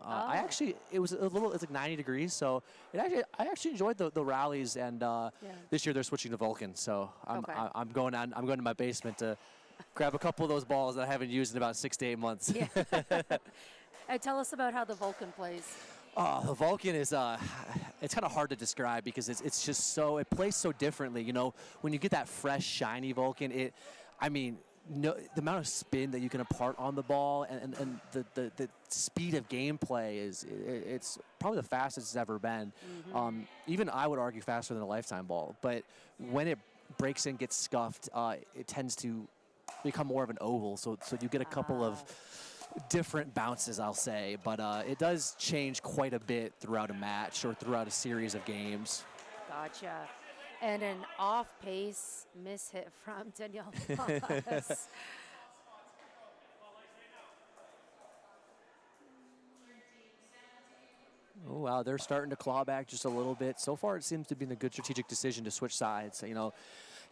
Speaker 3: It was it's like 90 degrees, so I actually enjoyed the rallies, and this year they're switching to Vulcan, so I'm going to my basement to grab a couple of those balls that I haven't used in about 6 to 8 months.
Speaker 4: Yeah. And tell us about how the Vulcan plays.
Speaker 3: The Vulcan is, it's kind of hard to describe because it's just so, it plays so differently. You know, when you get that fresh, shiny Vulcan, the amount of spin that you can impart on the ball and the speed of gameplay it's probably the fastest it's ever been. Even I would argue faster than a Lifetime ball. But when it breaks in, gets scuffed, it tends to become more of an oval. So you get a couple of different bounces, I'll say, but it does change quite a bit throughout a match or throughout a series of games.
Speaker 4: Gotcha. And an off-pace miss hit from Danielle Voss.
Speaker 3: Oh, wow, they're starting to claw back just a little bit. So far, it seems to be a good strategic decision to switch sides. You know,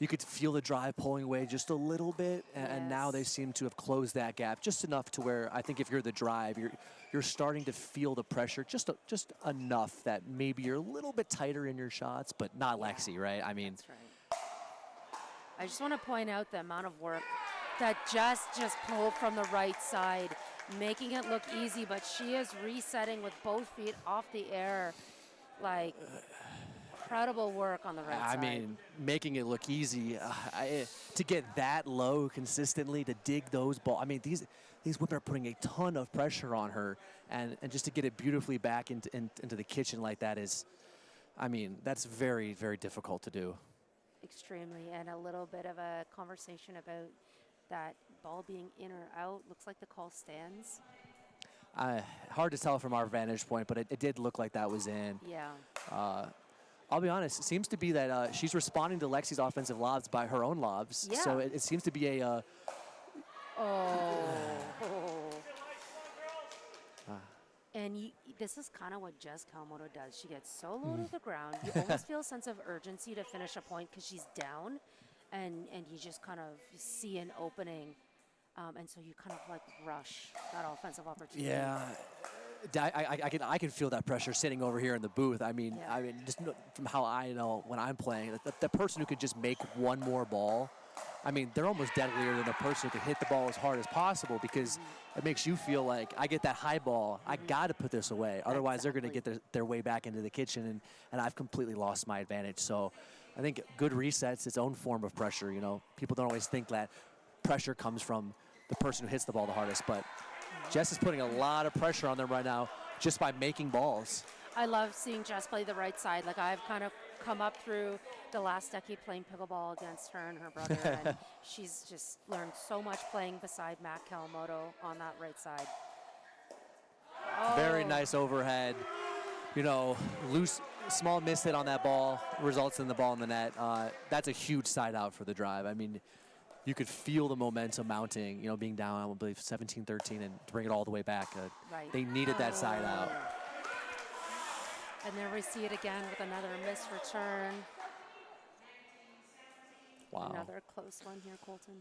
Speaker 3: you could feel the drive pulling away just a little bit, and now they seem to have closed that gap just enough to where I think if you're the drive, you're starting to feel the pressure just enough that maybe you're a little bit tighter in your shots, but not Lexi, right? I mean,
Speaker 4: that's right. I just want to point out the amount of work that just pulled from the right side, making it look easy, but she is resetting with both feet off the air, like incredible work on the right side.
Speaker 3: I mean, making it look easy to get that low consistently, to dig those balls. I mean, these women are putting a ton of pressure on her, and just to get it beautifully back into the kitchen like that is, I mean, that's very, very difficult to do.
Speaker 4: Extremely, and a little bit of a conversation about that ball being in or out. Looks like the call stands.
Speaker 3: Hard to tell from our vantage point, but it did look like that was in.
Speaker 4: Yeah.
Speaker 3: I'll be honest, it seems to be that she's responding to Lexi's offensive lobs by her own lobs.
Speaker 4: Yeah.
Speaker 3: So it seems to be a...
Speaker 4: And this is kind of what Jess Kawamoto does. She gets so low to the ground. You always feel a sense of urgency to finish a point because she's down, and you just kind of see an opening. And so you kind of like rush that offensive opportunity.
Speaker 3: Yeah. I can feel that pressure sitting over here in the booth. I mean, just from how I know when I'm playing, the person who could just make one more ball I mean, they're almost deadlier than the person who can hit the ball as hard as possible, because it makes you feel like, I get that high ball, I got to put this away. Otherwise, they're going to get their way back into the kitchen, and I've completely lost my advantage. So I think good resets its own form of pressure. You know, people don't always think that pressure comes from the person who hits the ball the hardest, but Jess is putting a lot of pressure on them right now just by making balls.
Speaker 4: I love seeing Jess play the right side. Like, I've kind of come up through the last decade playing pickleball against her and her brother, and she's just learned so much playing beside Matt Kawamoto on that right side.
Speaker 3: Very nice overhead. You know, loose, small miss hit on that ball results in the ball in the net. That's a huge side out for the drive. I mean, you could feel the momentum mounting, you know, being down, I believe, 17-13, and to bring it all the way back.
Speaker 4: Right.
Speaker 3: They needed that side out.
Speaker 4: And there we see it again with another missed return.
Speaker 3: Wow.
Speaker 4: Another close one here, Colton.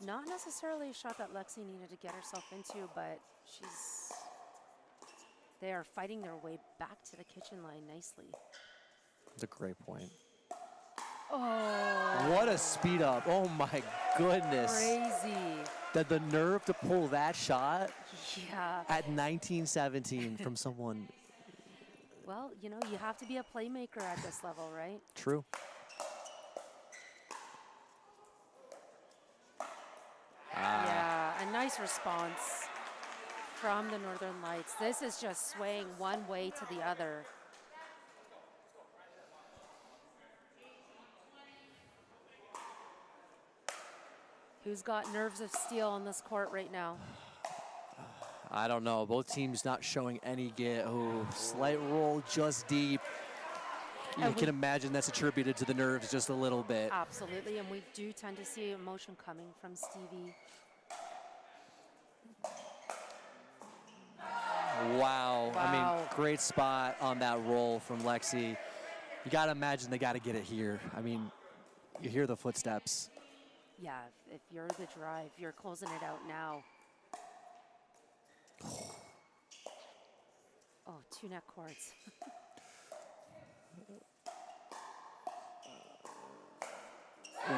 Speaker 4: Not necessarily a shot that Lexi needed to get herself into, but they are fighting their way back to the kitchen line nicely.
Speaker 3: That's a great point.
Speaker 4: Oh.
Speaker 3: What a speed up. Oh my goodness.
Speaker 4: Crazy.
Speaker 3: The nerve to pull that shot
Speaker 4: Yeah.
Speaker 3: at 19-17 from someone.
Speaker 4: Well, you know, you have to be a playmaker at this level, right?
Speaker 3: True.
Speaker 4: Yeah, a nice response from the Northern Lights. This is just swaying one way to the other. Who's got nerves of steel on this court right now?
Speaker 3: I don't know. Both teams not showing any get. Oh, slight roll just deep. You can imagine that's attributed to the nerves just a little bit.
Speaker 4: Absolutely, and we do tend to see emotion coming from Stevie.
Speaker 3: Wow. I mean, great spot on that roll from Lexi. You got to imagine they got to get it here. I mean, you hear the footsteps.
Speaker 4: Yeah, if you're the drive, you're closing it out now. Oh, two net cords.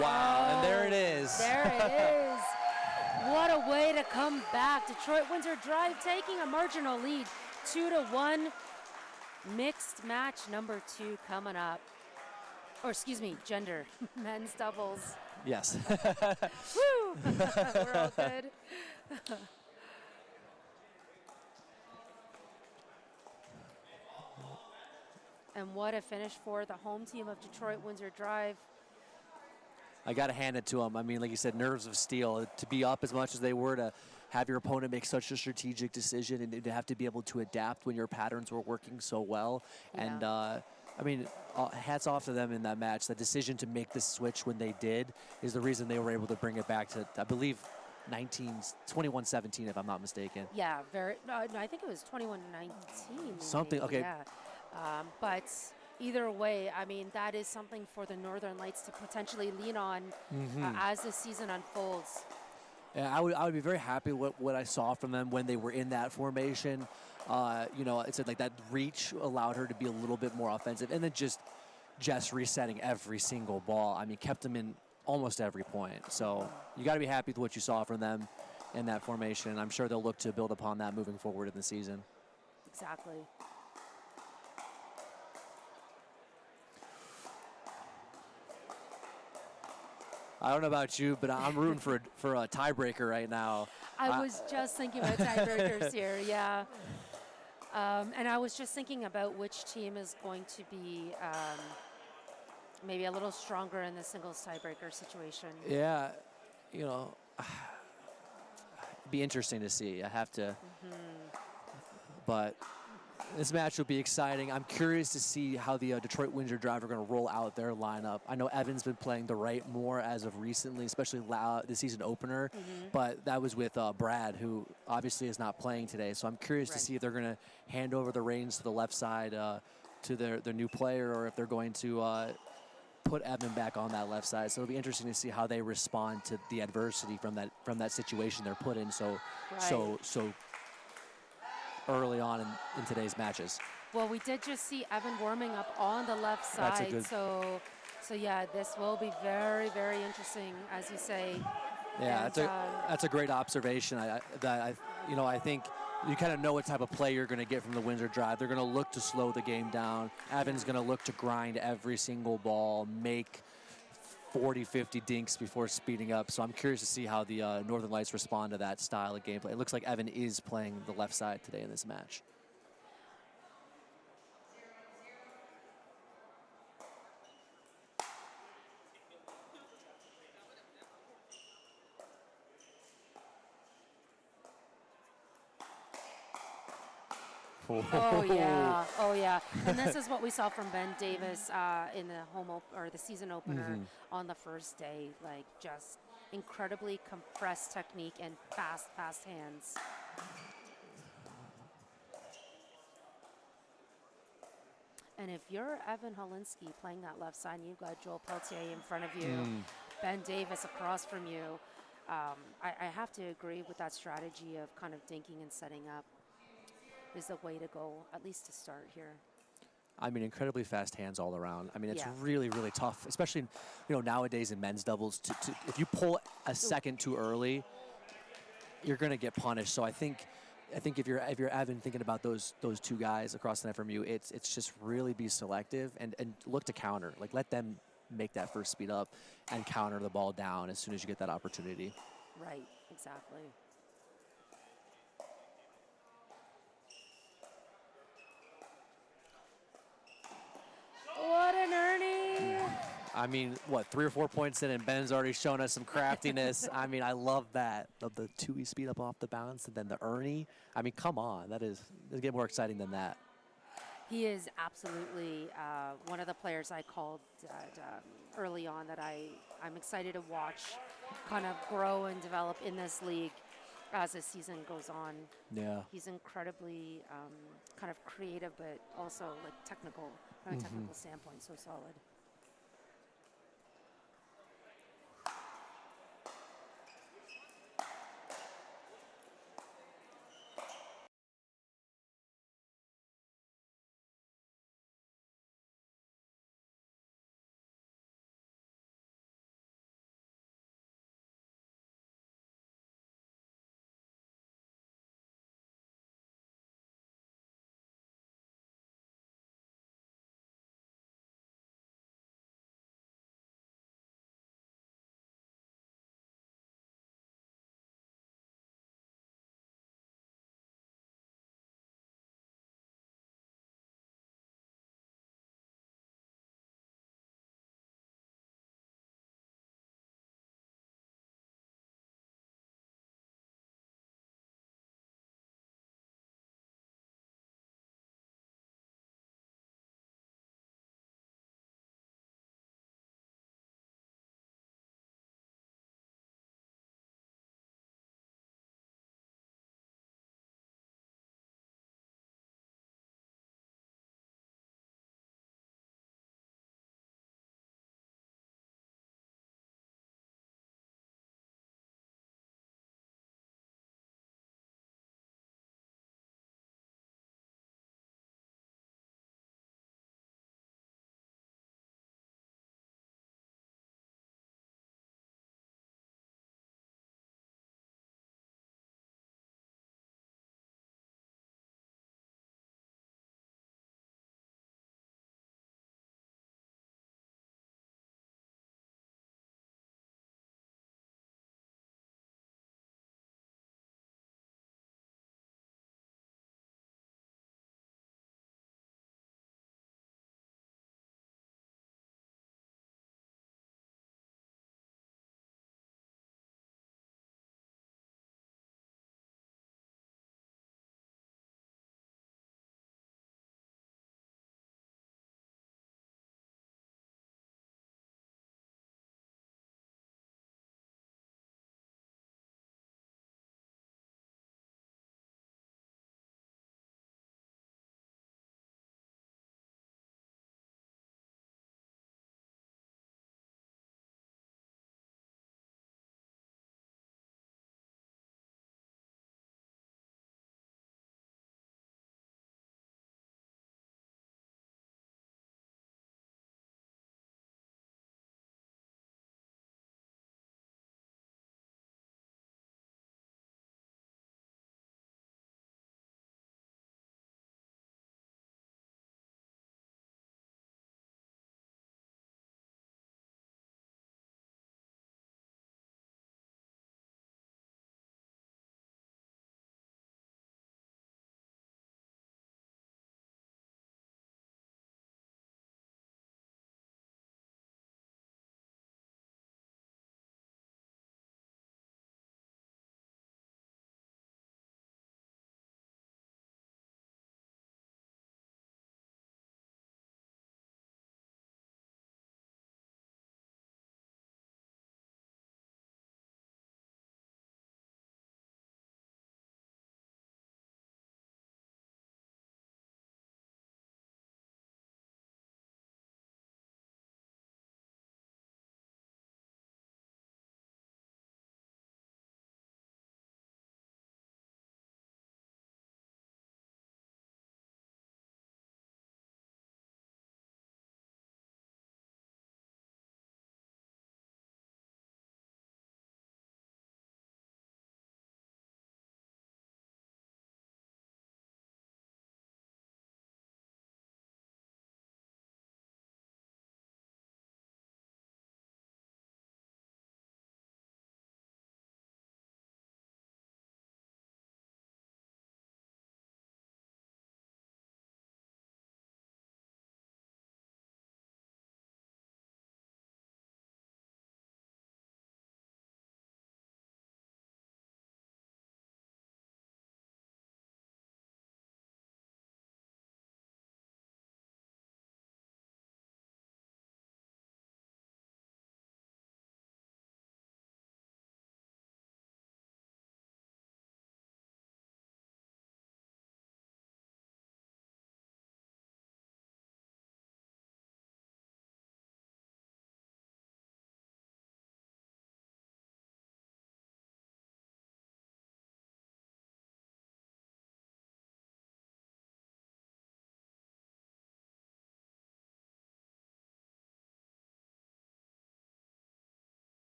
Speaker 3: Wow, and there it is.
Speaker 4: There it is. What a way to come back. Detroit Windsor Drive taking a marginal lead, 2-1. Mixed match number 2 coming up. Or excuse me, gender, men's doubles.
Speaker 3: Yes.
Speaker 4: Woo! We're all good. And what a finish for the home team of Detroit Windsor Drive.
Speaker 3: I got to hand it to them. I mean, like you said, nerves of steel. To be up as much as they were, to have your opponent make such a strategic decision, and to have to be able to adapt when your patterns were working so well.
Speaker 4: Yeah.
Speaker 3: And, I mean, hats off to them in that match. The decision to make the switch when they did is the reason they were able to bring it back to, I believe, 21-17, if I'm not mistaken.
Speaker 4: Yeah, no, I think it was 21-19.
Speaker 3: Something, okay.
Speaker 4: Yeah. But either way, I mean, that is something for the Northern Lights to potentially lean on as the season unfolds.
Speaker 3: Yeah, I would be very happy with what I saw from them when they were in that formation. You know, it's like that reach allowed her to be a little bit more offensive, and then just resetting every single ball. I mean, kept them in almost every point. So you got to be happy with what you saw from them in that formation. I'm sure they'll look to build upon that moving forward in the season.
Speaker 4: Exactly.
Speaker 3: I don't know about you, but I'm rooting for a tiebreaker right now.
Speaker 4: I was just thinking about tiebreakers here, yeah. And I was just thinking about which team is going to be maybe a little stronger in the singles tiebreaker situation.
Speaker 3: Yeah, you know, it'd be interesting to see. I have to, but this match will be exciting. I'm curious to see how the Detroit Windsor Drive are going to roll out their lineup. I know Evan's been playing the right more as of recently, especially the season opener, but that was with Brad, who obviously is not playing today. So I'm curious to see if they're going to hand over the reins to the left side to their new player, or if they're going to put Evan back on that left side. So it'll be interesting to see how they respond to the adversity from that situation they're put in so early on in today's matches.
Speaker 4: Well, we did just see Evan warming up on the left
Speaker 3: That's a
Speaker 4: side,
Speaker 3: good-
Speaker 4: so yeah, this will be very, very interesting, as you say.
Speaker 3: Yeah,
Speaker 4: And,
Speaker 3: that's a great observation. I think you kind of know what type of play you're going to get from the Windsor drive. They're going to look to slow the game down. Evan's going to look to grind every single ball, make 40, 50 dinks before speeding up. So I'm curious to see how the Northern Lights respond to that style of gameplay. It looks like Evan is playing the left side today in this match.
Speaker 4: Oh yeah, oh yeah. And this is what we saw from Ben Davis in the or the season opener on the first day. Like, just incredibly compressed technique and fast hands. And if you're Evan Holinsky playing that left side, and you've got Joel Peltier in front of you, Ben Davis across from you, I have to agree with that strategy of kind of dinking and setting up is the way to go, at least to start here.
Speaker 3: I mean, incredibly fast hands all around. I mean, it's
Speaker 4: Yeah.
Speaker 3: really, really tough, especially nowadays in men's doubles. If you pull a second too early, you're going to get punished. So I think if you're Evan thinking about those two guys across the net from you, it's just really be selective and look to counter. Like, let them make that first speed up and counter the ball down as soon as you get that opportunity.
Speaker 4: Right, exactly. What an Ernie!
Speaker 3: I mean, what, 3 or 4 points in, and Ben's already shown us some craftiness. I mean, I love that. The 2E speed up off the bounce, and then the Ernie. I mean, come on. Doesn't get more exciting than that.
Speaker 4: He is absolutely one of the players I called early on that I'm excited to watch kind of grow and develop in this league as the season goes on.
Speaker 3: Yeah.
Speaker 4: He's incredibly kind of creative, but also like technical, from a technical standpoint, so solid.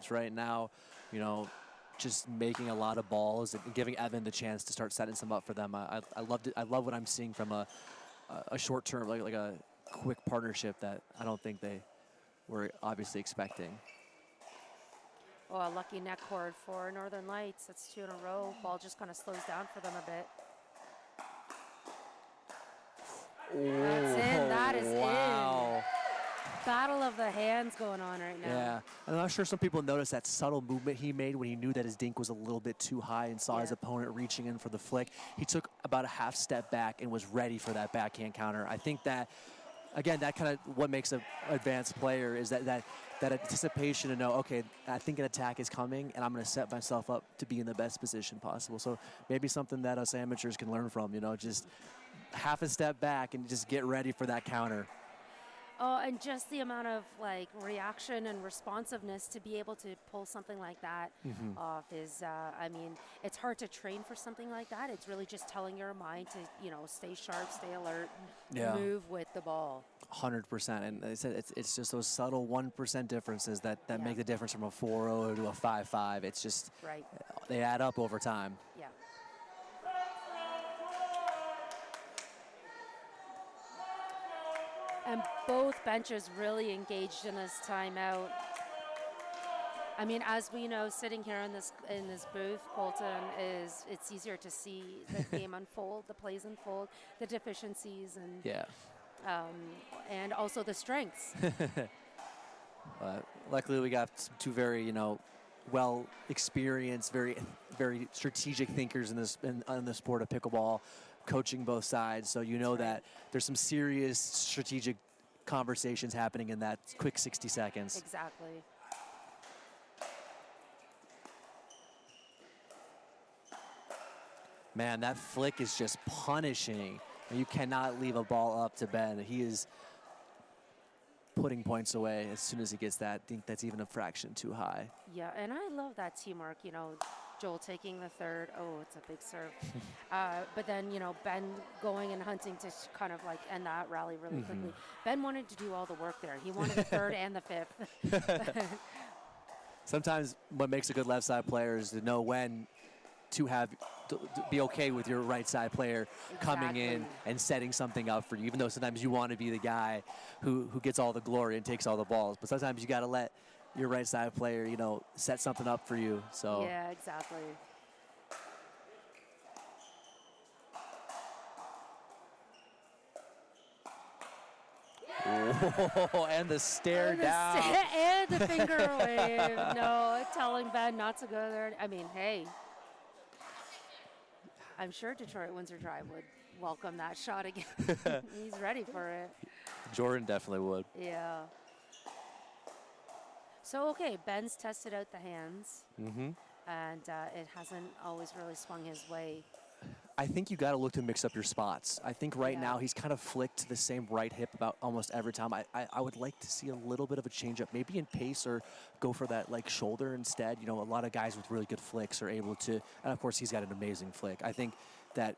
Speaker 3: Phillips right now, you know, just making a lot of balls and giving Evan the chance to start setting some up for them. I loved it. I love what I'm seeing from a short term, like a quick partnership that I don't think they were obviously expecting.
Speaker 4: Oh, a lucky net cord for Northern Lights. That's 2 in a row. Ball just kind of slows down for them a bit. That's in. That is
Speaker 3: wow.
Speaker 4: in. Battle of the hands going on right now.
Speaker 3: Yeah, and I'm sure some people noticed that subtle movement he made when he knew that his dink was a little bit too high and saw his opponent reaching in for the flick. He took about a half step back and was ready for that backhand counter. I think that, again, that kind of what makes an advanced player is that anticipation to know, okay, I think an attack is coming and I'm going to set myself up to be in the best position possible. So maybe something that us amateurs can learn from, you know, just half a step back and just get ready for that counter.
Speaker 4: Oh, and just the amount of like reaction and responsiveness to be able to pull something like that off is, I mean, it's hard to train for something like that. It's really just telling your mind to, you know, stay sharp, stay alert, move with the ball.
Speaker 3: 100%. And I said it's just those subtle 1% differences that make the difference from a 4-0 to a 5-5. It's just, they add up over time.
Speaker 4: Yeah. And both benches really engaged in this timeout. I mean, as we know, sitting here in this booth, Colton, it's easier to see the game unfold, the plays unfold, the deficiencies, and and also the strengths.
Speaker 3: Luckily, we got two very, you know, well experienced, very strategic thinkers in the sport of pickleball, coaching both sides. So you know that there's some serious strategic conversations happening in that quick 60 seconds.
Speaker 4: Exactly.
Speaker 3: Man, that flick is just punishing. You cannot leave a ball up to Ben. He is putting points away as soon as he gets that. I think that's even a fraction too high.
Speaker 4: Yeah, and I love that teamwork. You know, Joel taking the third. Oh, it's a big serve. But then, you know, Ben going and hunting to kind of like end that rally really quickly. Ben wanted to do all the work there. He wanted the third and the fifth.
Speaker 3: Sometimes what makes a good left side player is to know when to be okay with your right side player coming in and setting something up for you, even though sometimes you want to be the guy who gets all the glory and takes all the balls. But sometimes you got to let your right side player, you know, set something up for you. So
Speaker 4: yeah, exactly.
Speaker 3: Whoa, and the stare down.
Speaker 4: And the finger wave. No, telling Ben not to go there. I mean, hey, I'm sure Detroit Windsor Drive would welcome that shot again. He's ready for it.
Speaker 3: Jordan definitely would.
Speaker 4: Yeah. So, okay, Ben's tested out the hands, and it hasn't always really swung his way.
Speaker 3: I think you got to look to mix up your spots. I think right now he's kind of flicked to the same right hip about almost every time. I would like to see a little bit of a change up, maybe in pace, or go for that like shoulder instead. You know, a lot of guys with really good flicks are able to, and of course he's got an amazing flick. I think that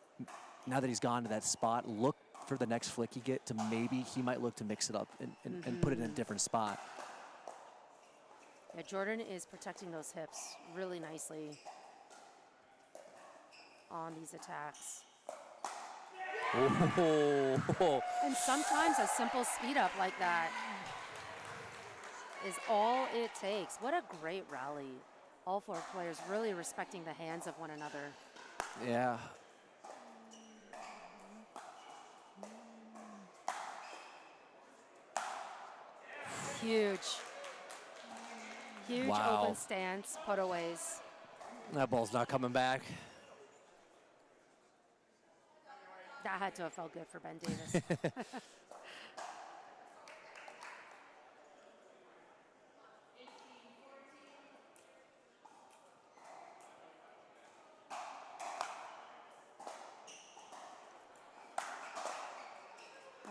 Speaker 3: now that he's gone to that spot, look for the next flick you get to maybe he might look to mix it up and put it in a different spot.
Speaker 4: Yeah, Jordan is protecting those hips really nicely on these attacks.
Speaker 3: Oh.
Speaker 4: And sometimes a simple speed up like that is all it takes. What a great rally. All four players really respecting the hands of one another.
Speaker 3: Yeah.
Speaker 4: Huge. Huge
Speaker 3: Wow.
Speaker 4: open stance putaways.
Speaker 3: That ball's not coming back.
Speaker 4: That had to have felt good for Ben Davis.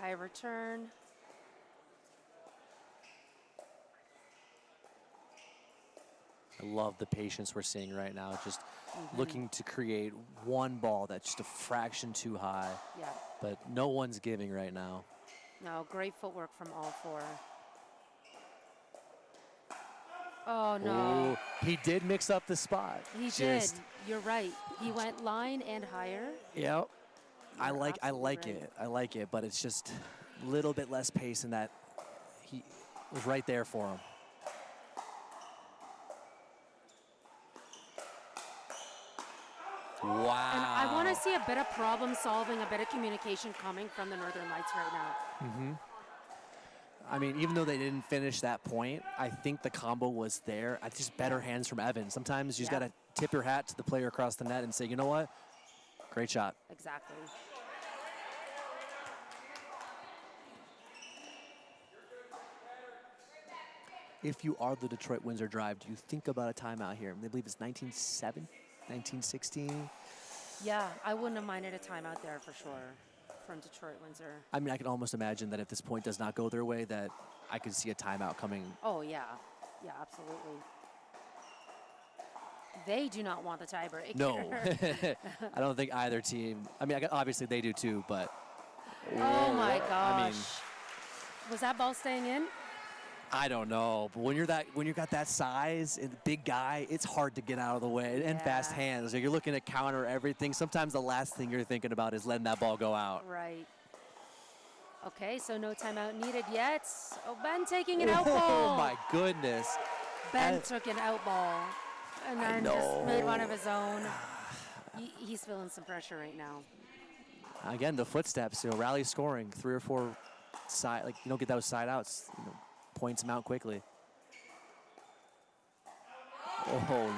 Speaker 4: High return.
Speaker 3: I love the patience we're seeing right now. Just looking to create one ball that's just a fraction too high.
Speaker 4: Yeah.
Speaker 3: But no one's giving right now.
Speaker 4: No, great footwork from all four. Oh, no.
Speaker 3: Ooh, he did mix up the spot.
Speaker 4: He did. You're right. He went line and higher.
Speaker 3: Yep. I
Speaker 4: You're
Speaker 3: like
Speaker 4: absolutely right.
Speaker 3: it. I like it, but it's just a little bit less pace in that he was right there for him. Wow.
Speaker 4: And I want to see a bit of problem solving, a bit of communication coming from the Northern Lights right now.
Speaker 3: I mean, even though they didn't finish that point, I think the combo was there. I just better hands from Evan. Sometimes you just
Speaker 4: Yeah.
Speaker 3: got to tip your hat to the player across the net and say, you know what? Great shot.
Speaker 4: Exactly.
Speaker 3: If you are the Detroit Windsor Drive, do you think about a timeout here? I believe it's 1907, 1916.
Speaker 4: Yeah, I wouldn't have minded a timeout there for sure from Detroit Windsor.
Speaker 3: I mean, I can almost imagine that if this point does not go their way, that I could see a timeout coming.
Speaker 4: Oh, yeah. Yeah, absolutely. They do not want the tiebreak.
Speaker 3: No. I don't think either team. I mean, obviously they do too, but.
Speaker 4: Oh, my gosh.
Speaker 3: I mean,
Speaker 4: was that ball staying in?
Speaker 3: I don't know, but when you got that size and big guy, it's hard to get out of the way and fast
Speaker 4: Yeah.
Speaker 3: hands. Like, you're looking to counter everything. Sometimes the last thing you're thinking about is letting that ball go out.
Speaker 4: Right. Okay, so no timeout needed yet. Oh, Ben taking an out ball.
Speaker 3: Oh my goodness!
Speaker 4: Ben took an out ball and then just made one of his own. He's feeling some pressure right now.
Speaker 3: Again, the footsteps. Rally scoring 3 or 4 side. Like, you don't get those side outs. Points them out quickly. Oh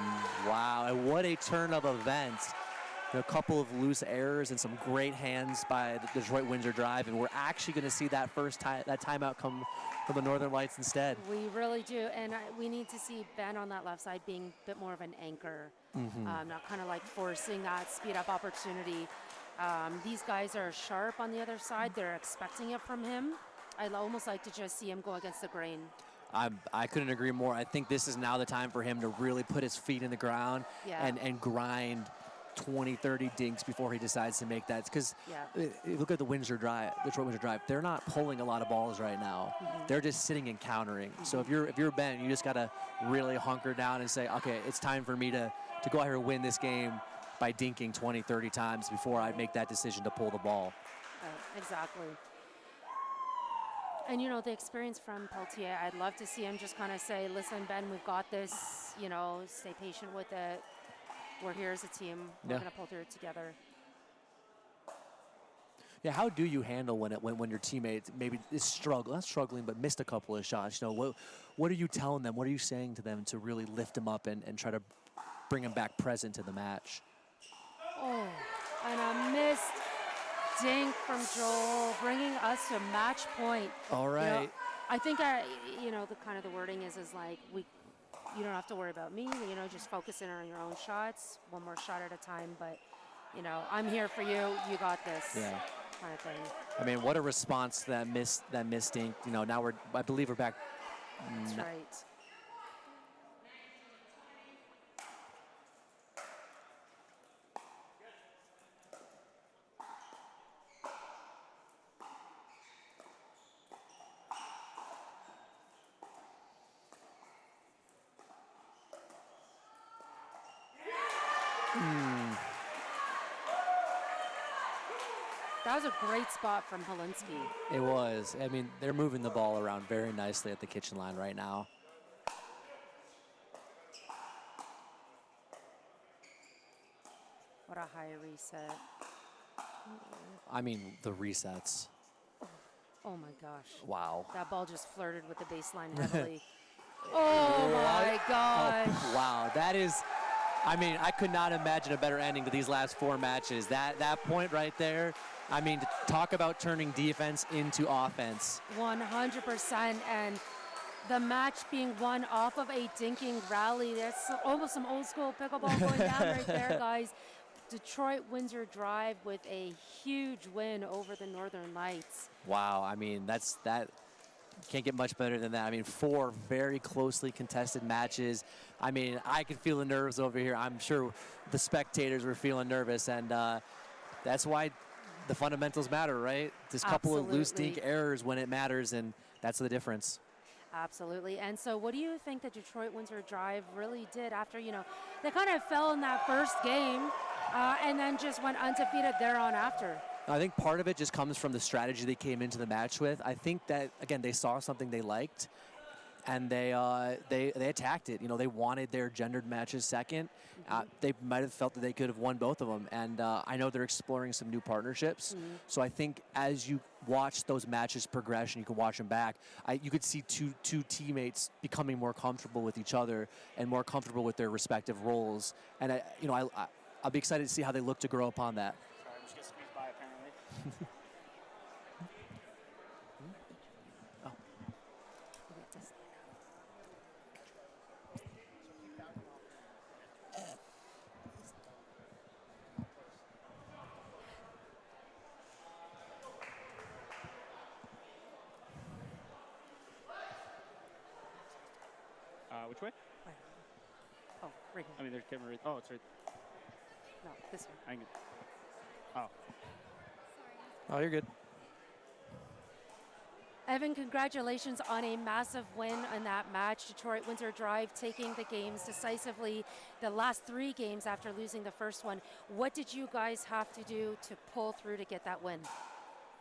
Speaker 3: wow! And what a turn of events. A couple of loose errors and some great hands by the Detroit Windsor Drive, and we're actually going to see that that timeout come from the Northern Lights instead.
Speaker 4: We really do, and we need to see Ben on that left side being a bit more of an anchor, not kind of like forcing that speed-up opportunity. These guys are sharp on the other side. They're expecting it from him. I'd almost like to just see him go against the grain.
Speaker 3: I couldn't agree more. I think this is now the time for him to really put his feet in the ground and grind 20, 30 dinks before he decides to make that. Because look at the Windsor Drive, Detroit Windsor Drive. They're not pulling a lot of balls right now. They're just sitting and countering. So if you're Ben, you just got to really hunker down and say, okay, it's time for me to go out here and win this game by dinking 20, 30 times before I make that decision to pull the ball.
Speaker 4: Exactly. And, the experience from Peltier, I'd love to see him just kind of say, listen, Ben, we've got this, stay patient with it. We're here as a team. We're going to pull through it together.
Speaker 3: Yeah, how do you handle when your teammate maybe is not struggling, but missed a couple of shots? What are you telling them? What are you saying to them to really lift them up and try to bring them back present to the match?
Speaker 4: Oh, and a missed dink from Joel, bringing us to match point.
Speaker 3: All right.
Speaker 4: I think the wording is like you don't have to worry about me. Just focus in on your own shots, one more shot at a time. But I'm here for you. You got this.
Speaker 3: Yeah.
Speaker 4: Kind of thing.
Speaker 3: I mean, what a response to that missed dink. Now I believe we're back.
Speaker 4: That's right. That was a great spot from Helinski.
Speaker 3: It was. I mean, they're moving the ball around very nicely at the kitchen line right now.
Speaker 4: What a high reset.
Speaker 3: I mean, the resets.
Speaker 4: Oh my gosh.
Speaker 3: Wow.
Speaker 4: That ball just flirted with the baseline heavily. Oh my gosh.
Speaker 3: Oh, wow. That is, I mean, I could not imagine a better ending to these last 4 matches. That point right there, I mean, to talk about turning defense into offense.
Speaker 4: 100%. And the match being won off of a dinking rally. That's almost some old school pickleball going down right there, guys. Detroit Windsor Drive with a huge win over the Northern Lights.
Speaker 3: Wow. I mean, that can't get much better than that. I mean, 4 very closely contested matches. I mean, I could feel the nerves over here. I'm sure the spectators were feeling nervous, and that's why the fundamentals matter, right? This couple of loose dink errors when it matters, and that's the difference.
Speaker 4: Absolutely. And so, what do you think the Detroit Windsor Drive really did after, they kind of fell in that first game and then just went undefeated there on after?
Speaker 3: I think part of it just comes from the strategy they came into the match with. I think that, again, they saw something they liked, and they attacked it. They wanted their gendered matches second. They might have felt that they could have won both of them, and I know they're exploring some new partnerships. So I think as you watch those matches progress, and you can watch them back, you could see two teammates becoming more comfortable with each other and more comfortable with their respective roles. And I'll be excited to see how they look to grow upon that.
Speaker 5: Sorry, I'm just getting squeezed by apparently. Which way?
Speaker 4: Oh, right here.
Speaker 5: I mean, there's camera right. Oh, it's right.
Speaker 4: No, this one.
Speaker 5: I can. Oh.
Speaker 3: Oh, you're good.
Speaker 4: Evan, congratulations on a massive win in that match. Detroit Windsor Drive taking the games decisively the last 3 games after losing the first one. What did you guys have to do to pull through to get that win?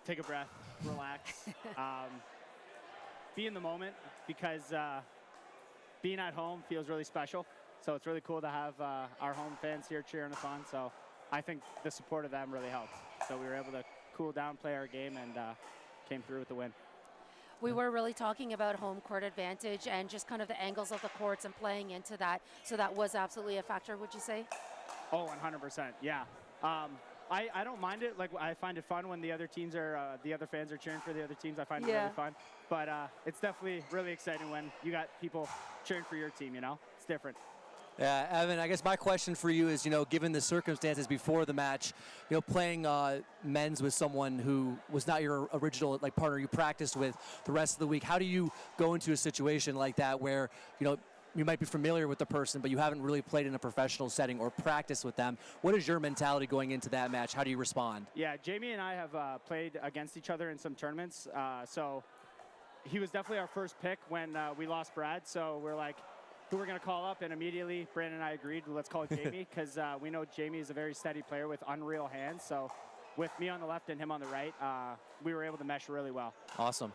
Speaker 5: Take a breath, relax, be in the moment, because being at home feels really special. So it's really cool to have our home fans here cheering us on. So I think the support of them really helped. So we were able to cool down, play our game, and came through with the win.
Speaker 4: We were really talking about home court advantage and just kind of the angles of the courts and playing into that. So that was absolutely a factor, would you say?
Speaker 5: Oh, 100%, yeah. I don't mind it. Like, I find it fun when the other teams are, the other fans are cheering for the other teams. I find it really fun. But it's definitely really exciting when you got people cheering for your team, It's different.
Speaker 3: Yeah, Evan, I guess my question for you is, given the circumstances before the match, playing men's with someone who was not your original partner you practiced with the rest of the week, how do you go into a situation like that where, you might be familiar with the person, but you haven't really played in a professional setting or practiced with them? What is your mentality going into that match? How do you respond?
Speaker 5: Yeah, Jamie and I have played against each other in some tournaments. So he was definitely our first pick when we lost Brad. So we're like, who we're going to call up? And immediately, Brandon and I agreed, let's call it Jamie, because we know Jamie is a very steady player with unreal hands. So with me on the left and him on the right, we were able to mesh really well.
Speaker 3: Awesome.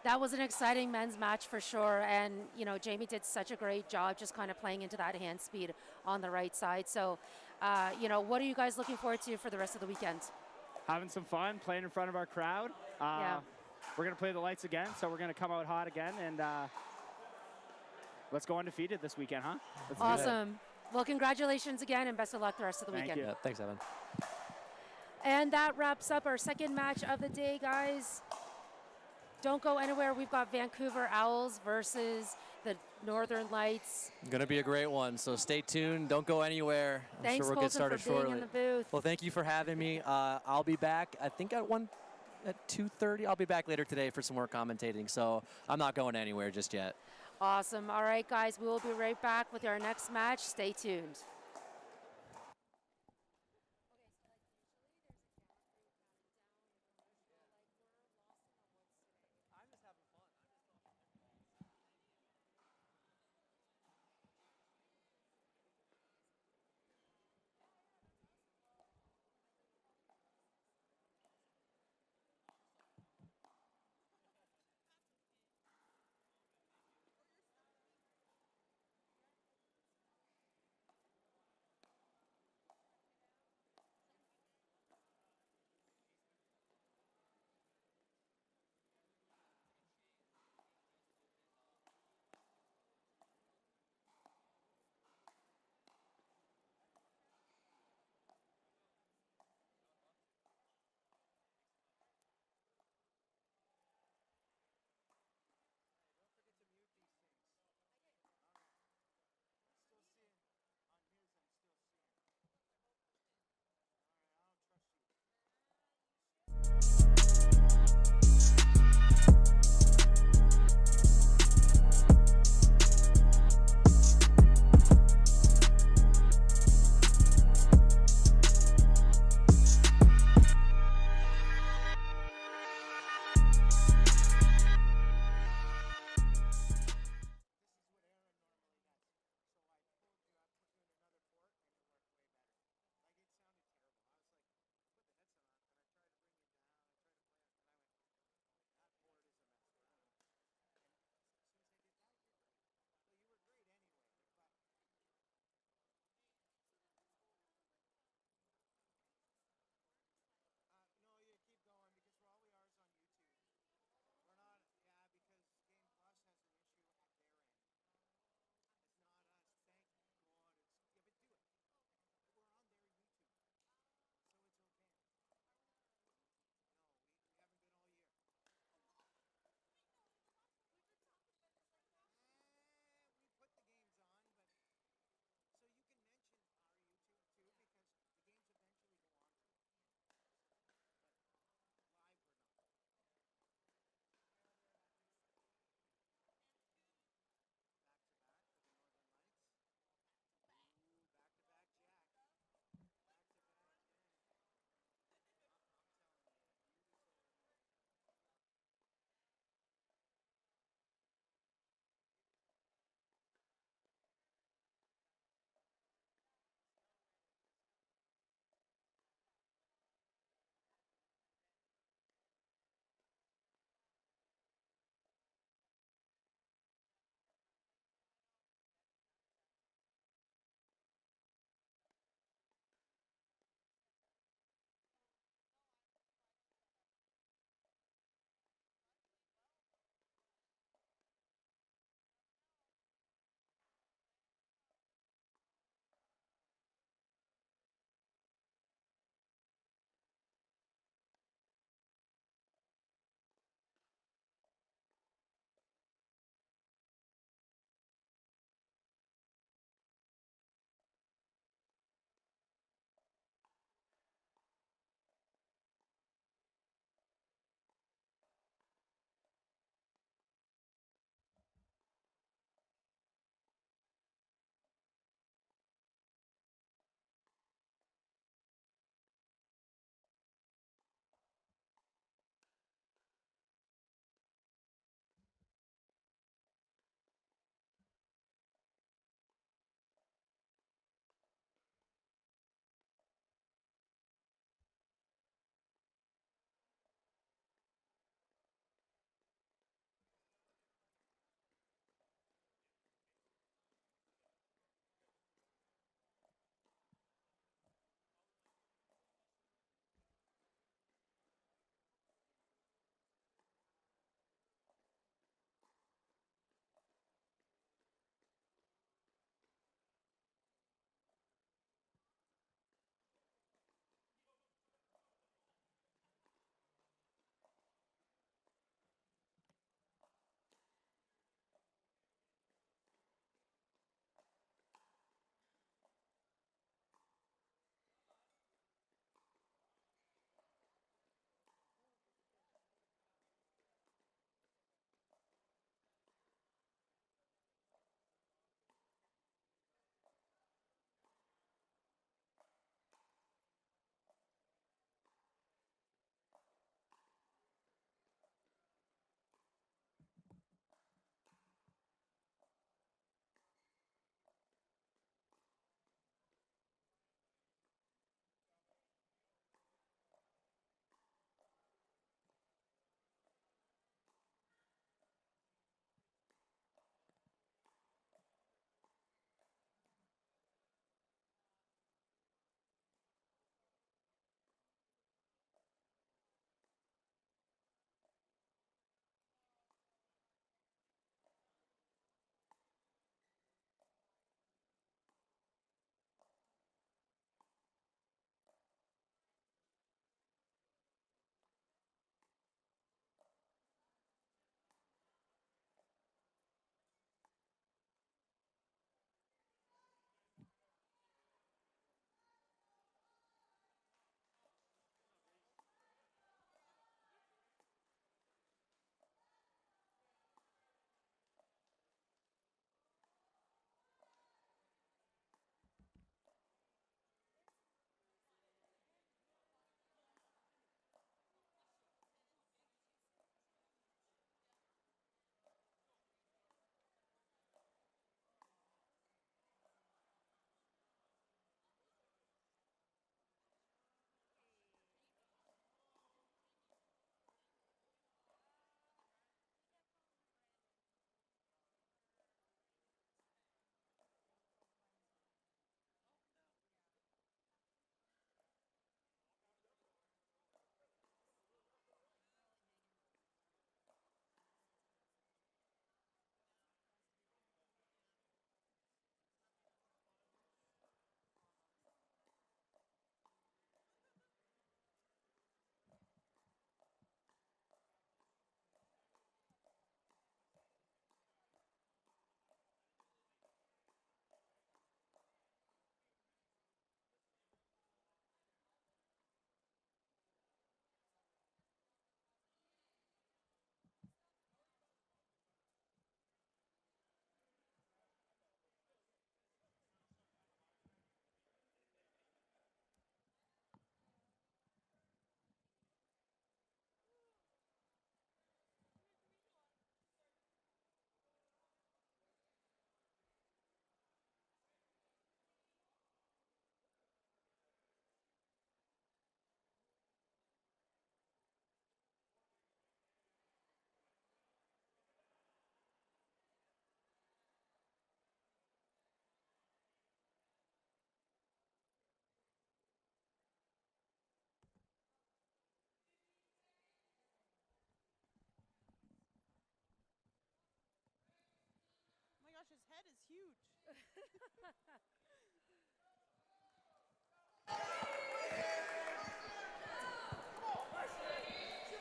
Speaker 4: That was an exciting men's match for sure. And, Jamie did such a great job just kind of playing into that hand speed on the right side. So, what are you guys looking forward to for the rest of the weekend?
Speaker 5: Having some fun, playing in front of our crowd. We're going to play the lights again, so we're going to come out hot again. And let's go undefeated this weekend, huh?
Speaker 4: Awesome. Well, congratulations again, and best of luck the rest of the weekend.
Speaker 5: Thank you.
Speaker 3: Yeah, thanks, Evan.
Speaker 4: And that wraps up our second match of the day, guys. Don't go anywhere. We've got Vancouver Owls versus the Northern Lights.
Speaker 3: Going to be a great one, so stay tuned. Don't go anywhere.
Speaker 4: Thanks,
Speaker 3: sure we'll get
Speaker 4: Colton,
Speaker 3: started
Speaker 4: for being
Speaker 3: shortly.
Speaker 4: in the booth.
Speaker 3: Well, thank you for having me. I'll be back, I think, at 2:30. I'll be back later today for some more commentating, so I'm not going anywhere just yet.
Speaker 4: Awesome. All right, guys, we will be right back with our next match. Stay tuned.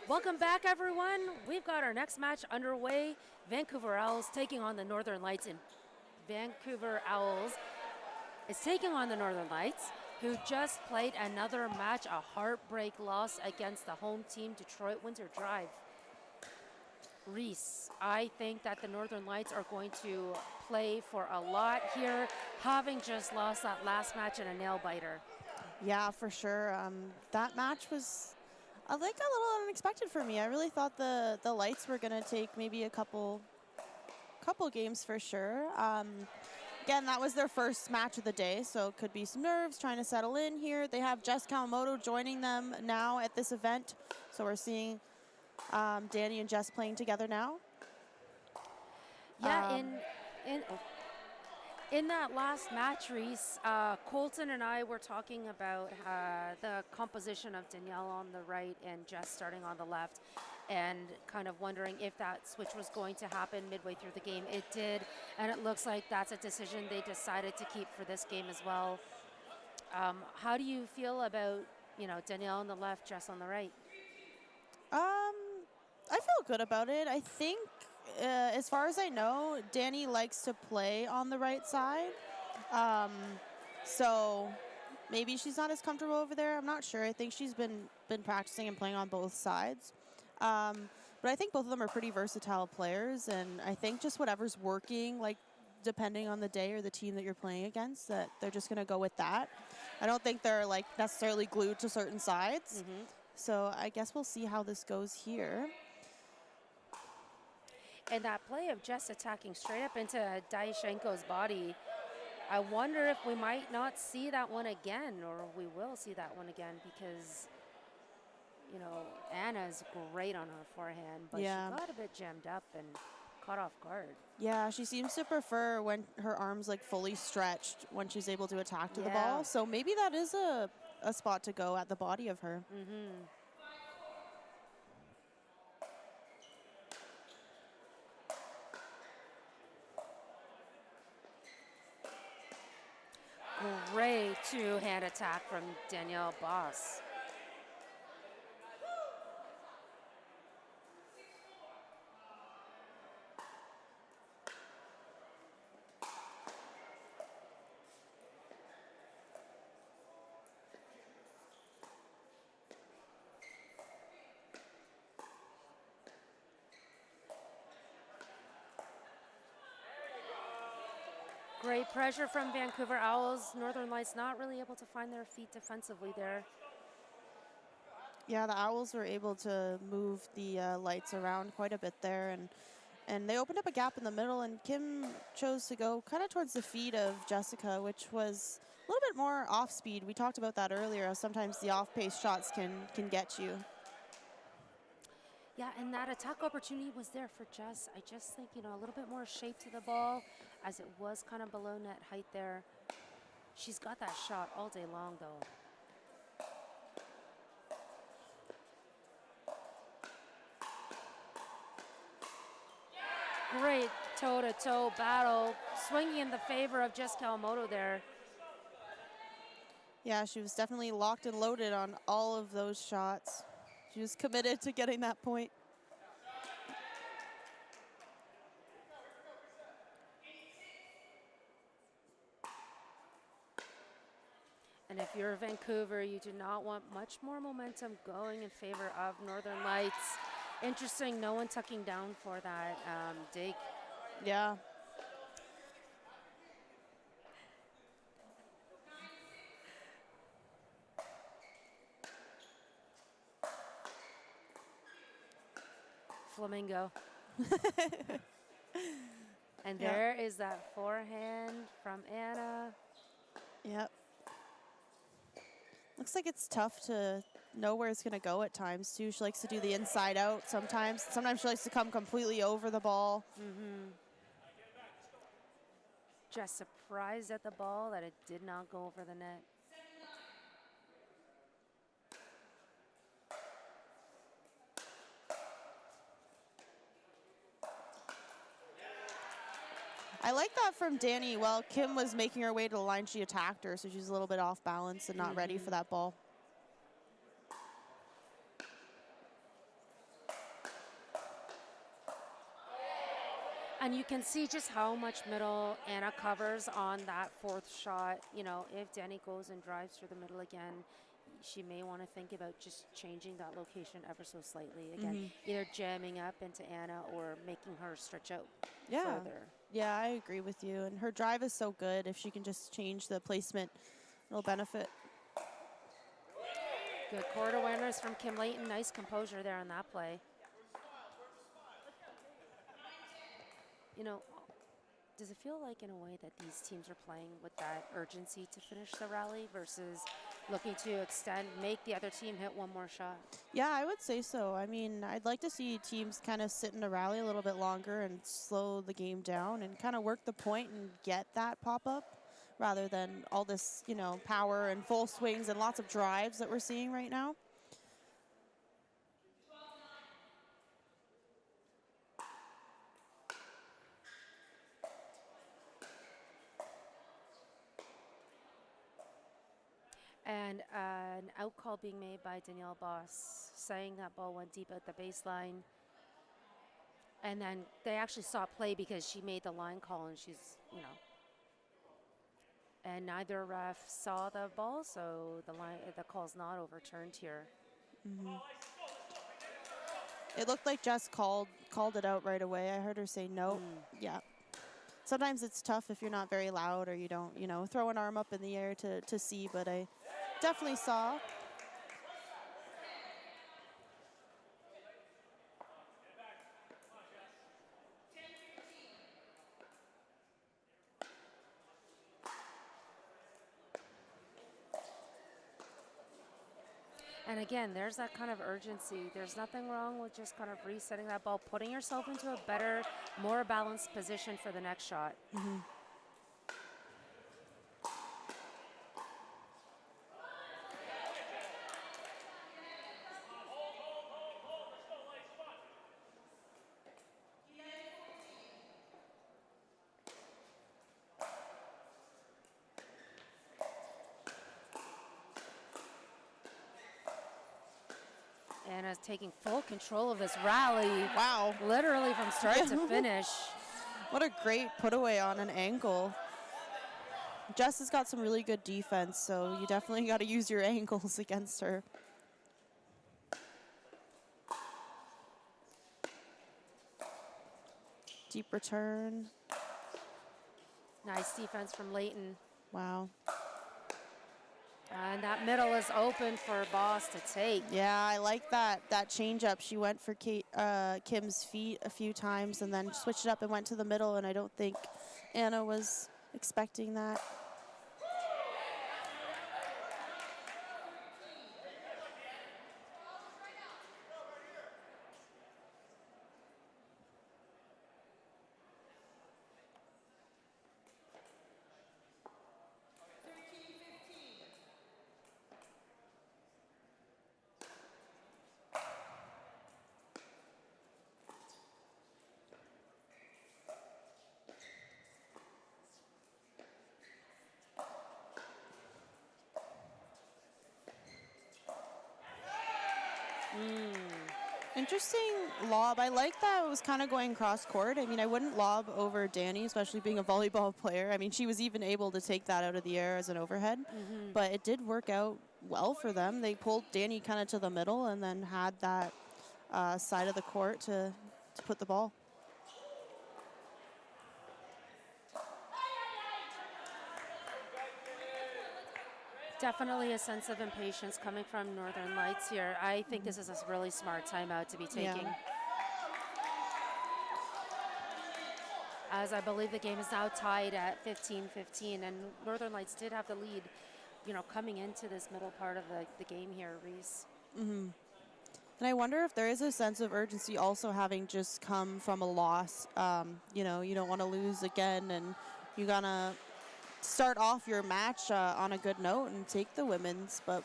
Speaker 4: Welcome back, everyone. We've got our next match underway. Vancouver Owls taking on the Northern Lights. And Vancouver Owls is taking on the Northern Lights, who just played another match, a heartbreak loss against the home team, Detroit Windsor Drive. Reese, I think that the Northern Lights are going to play for a lot here, having just lost that last match in a nail biter.
Speaker 1: Yeah, for sure. That match was, I think, a little unexpected for me. I really thought the Lights were going to take maybe a couple games for sure. Again, that was their first match of the day, so it could be some nerves trying to settle in here. They have Jess Kawamoto joining them now at this event, so we're seeing Danny and Jess playing together now.
Speaker 4: Yeah, in that last match, Reese, Colton and I were talking about the composition of Danielle on the right and Jess starting on the left, and kind of wondering if that switch was going to happen midway through the game. It did, and it looks like that's a decision they decided to keep for this game as well. How do you feel about, Danielle on the left, Jess on the right?
Speaker 1: I feel good about it. I think, as far as I know, Danny likes to play on the right side. So maybe she's not as comfortable over there. I'm not sure. I think she's been practicing and playing on both sides. But I think both of them are pretty versatile players, and I think just whatever's working, like depending on the day or the team that you're playing against, that they're just going to go with that. I don't think they're like necessarily glued to certain sides.
Speaker 4: Mm-hmm.
Speaker 1: So I guess we'll see how this goes here.
Speaker 4: And that play of Jess attacking straight up into Daishenko's body, I wonder if we might not see that one again, or we will see that one again, because, Anna's great on her forehand, but
Speaker 1: Yeah.
Speaker 4: she got a bit jammed up and caught off guard.
Speaker 1: Yeah, she seems to prefer when her arm's like fully stretched when she's able to attack to the
Speaker 4: Yeah.
Speaker 1: ball. So maybe that is a spot to go at the body of her.
Speaker 4: Mm-hmm. Great two-hand attack from Danielle Boss. Great pressure from Vancouver Owls. Northern Lights not really able to find their feet defensively there.
Speaker 1: Yeah, the Owls were able to move the Lights around quite a bit there, and they opened up a gap in the middle, and Kim chose to go kind of towards the feet of Jessica, which was a little bit more off speed. We talked about that earlier, how sometimes the off-pace shots can get you.
Speaker 4: Yeah, and that attack opportunity was there for Jess. I just think, a little bit more shape to the ball, as it was kind of below net height there. She's got that shot all day long, though. Great toe-to-toe battle, swinging in the favor of Jess Kawamoto there.
Speaker 1: Yeah, she was definitely locked and loaded on all of those shots. She was committed to getting that point.
Speaker 4: And if you're Vancouver, you do not want much more momentum going in favor of Northern Lights. Interesting, no one tucking down for that dig.
Speaker 1: Yeah.
Speaker 4: Flamingo. And
Speaker 1: Yeah.
Speaker 4: there is that forehand from Anna.
Speaker 1: Yep. Looks like it's tough to know where it's going to go at times, too. She likes to do the inside out sometimes. Sometimes she likes to come completely over the ball.
Speaker 4: Mm-hmm. Just surprised at the ball that it did not go over the net.
Speaker 1: I like that from Danny. While Kim was making her way to the line, she attacked her, so she's a little bit off balance and not ready for that ball.
Speaker 4: And you can see just how much middle Anna covers on that fourth shot. You know, if Danny goes and drives through the middle again, she may want to think about just changing that location ever so slightly. Again, either jamming up into Anna or making her stretch out further.
Speaker 1: Yeah, I agree with you. And her drive is so good. If she can just change the placement, it'll benefit.
Speaker 4: Good court awareness from Kim Layton. Nice composure there on that play. You know, does it feel like in a way that these teams are playing with that urgency to finish the rally versus looking to extend, make the other team hit one more shot?
Speaker 1: Yeah, I would say so. I mean, I'd like to see teams kind of sit in a rally a little bit longer and slow the game down and kind of work the point and get that pop-up rather than all this, you know, power and full swings and lots of drives that we're seeing right now.
Speaker 4: And an out call being made by Danielle Boss, saying that ball went deep at the baseline. And then they actually saw play because she made the line call, and she's, you know. And neither ref saw the ball, so the call's not overturned here.
Speaker 1: It looked like Jess called it out right away. I heard her say no. Yeah. Sometimes it's tough if you're not very loud or you don't, you know, throw an arm up in the air to see, but I definitely saw.
Speaker 4: And again, there's that kind of urgency. There's nothing wrong with just kind of resetting that ball, putting yourself into a better, more balanced position for the next shot. Anna's taking full control of this rally.
Speaker 1: Wow.
Speaker 4: Literally from start to finish.
Speaker 1: What a great put away on an ankle. Jess has got some really good defense, so you definitely got to use your ankles against her. Deep return.
Speaker 4: Nice defense from Layton.
Speaker 1: Wow.
Speaker 4: And that middle is open for Boss to take.
Speaker 1: Yeah, I like that change up. She went for Kim's feet a few times and then switched it up and went to the middle, and I don't think Anna was expecting that. Interesting lob. I like that it was kind of going cross court. I mean, I wouldn't lob over Danny, especially being a volleyball player. I mean, she was even able to take that out of the air as an overhead, but it did work out well for them. They pulled Danny kind of to the middle and then had that side of the court to put the ball.
Speaker 4: Definitely a sense of impatience coming from Northern Lights here. I think this is a really smart timeout to be taking.
Speaker 1: Yeah.
Speaker 4: As I believe the game is now tied at 15-15, and Northern Lights did have the lead, you know, coming into this middle part of the game here, Reese.
Speaker 1: And I wonder if there is a sense of urgency also having just come from a loss. You know, you don't want to lose again, and you gotta start off your match on a good note and take the women's, but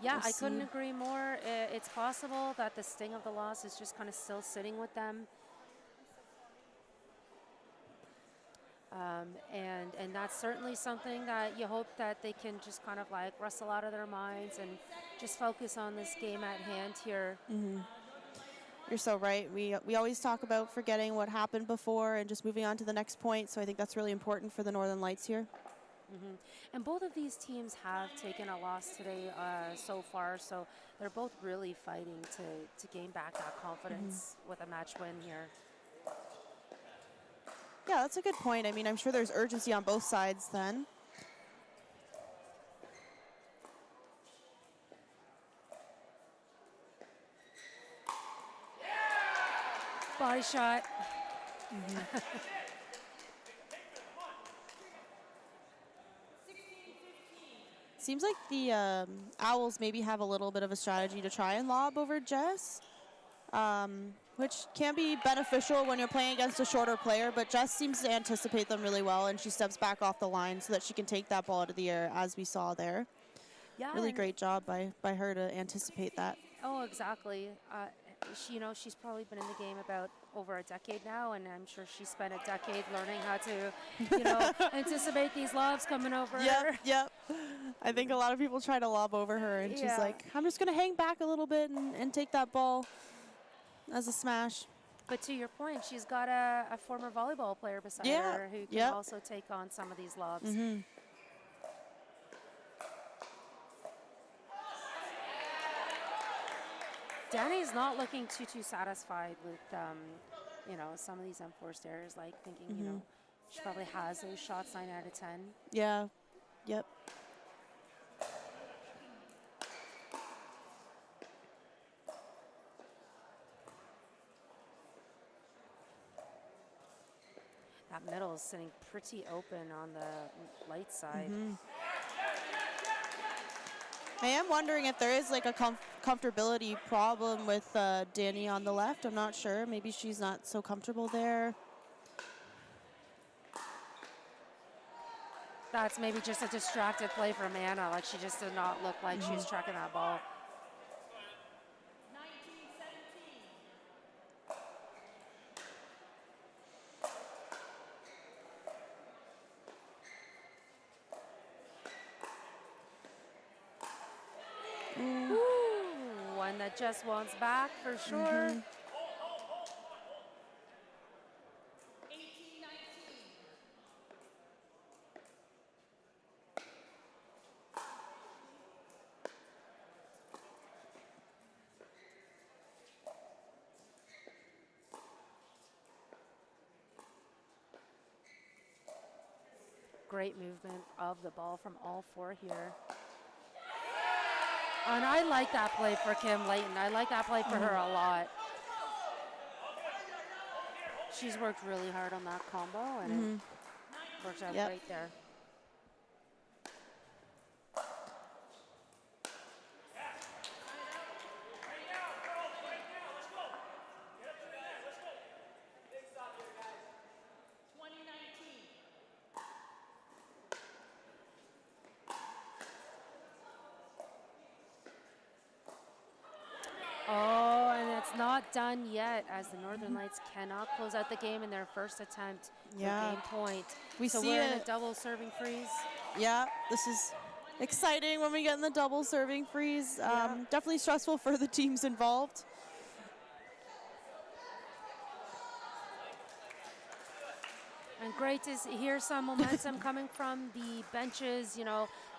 Speaker 4: yeah,
Speaker 1: we'll
Speaker 4: I couldn't
Speaker 1: see.
Speaker 4: agree more. It's possible that the sting of the loss is just kind of still sitting with them. And that's certainly something that you hope that they can just kind of like wrestle out of their minds and just focus on this game at hand here.
Speaker 1: You're so right. We always talk about forgetting what happened before and just moving on to the next point. So I think that's really important for the Northern Lights here.
Speaker 4: And both of these teams have taken a loss today so far, so they're both really fighting to gain back that confidence with a match win here.
Speaker 1: Yeah, that's a good point. I mean, I'm sure there's urgency on both sides then.
Speaker 4: Body shot.
Speaker 1: Seems like the Owls maybe have a little bit of a strategy to try and lob over Jess, which can be beneficial when you're playing against a shorter player, but Jess seems to anticipate them really well, and she steps back off the line so that she can take that ball out of the air, as we saw there.
Speaker 4: Yeah,
Speaker 1: Really great job by her to anticipate that.
Speaker 4: Oh, exactly. She's probably been in the game about over a decade now, and I'm sure she spent a decade learning how to, anticipate these lobs coming over her.
Speaker 1: Yep. I think a lot of people try to lob over her, and she's like, I'm just going to hang back a little bit and take that ball as a smash.
Speaker 4: But to your point, she's got a former volleyball player beside her who can also take on some of these lobs. Danny's not looking too satisfied with, some of these unforced errors, like thinking, she probably has those shots 9 out of 10.
Speaker 1: Yeah. Yep.
Speaker 4: That middle is sitting pretty open on the light side.
Speaker 1: I am wondering if there is like a comfortability problem with Danny on the left. I'm not sure. Maybe she's not so comfortable there.
Speaker 4: That's maybe just a distracted play from Anna. Like, she just did not look like she was tracking that ball. Ooh, one that just wants back for sure. Great movement of the ball from all four here. And I like that play for Kim Layton. I like that play for her a lot. She's worked really hard on that combo, and it worked out great there. Oh, and it's not done yet, as the Northern Lights cannot close out the game in their first attempt for game point. So we're in a double serving freeze.
Speaker 1: Yeah, this is exciting when we get in the double serving freeze. Definitely stressful for the teams involved.
Speaker 4: And great to hear some momentum coming from the benches.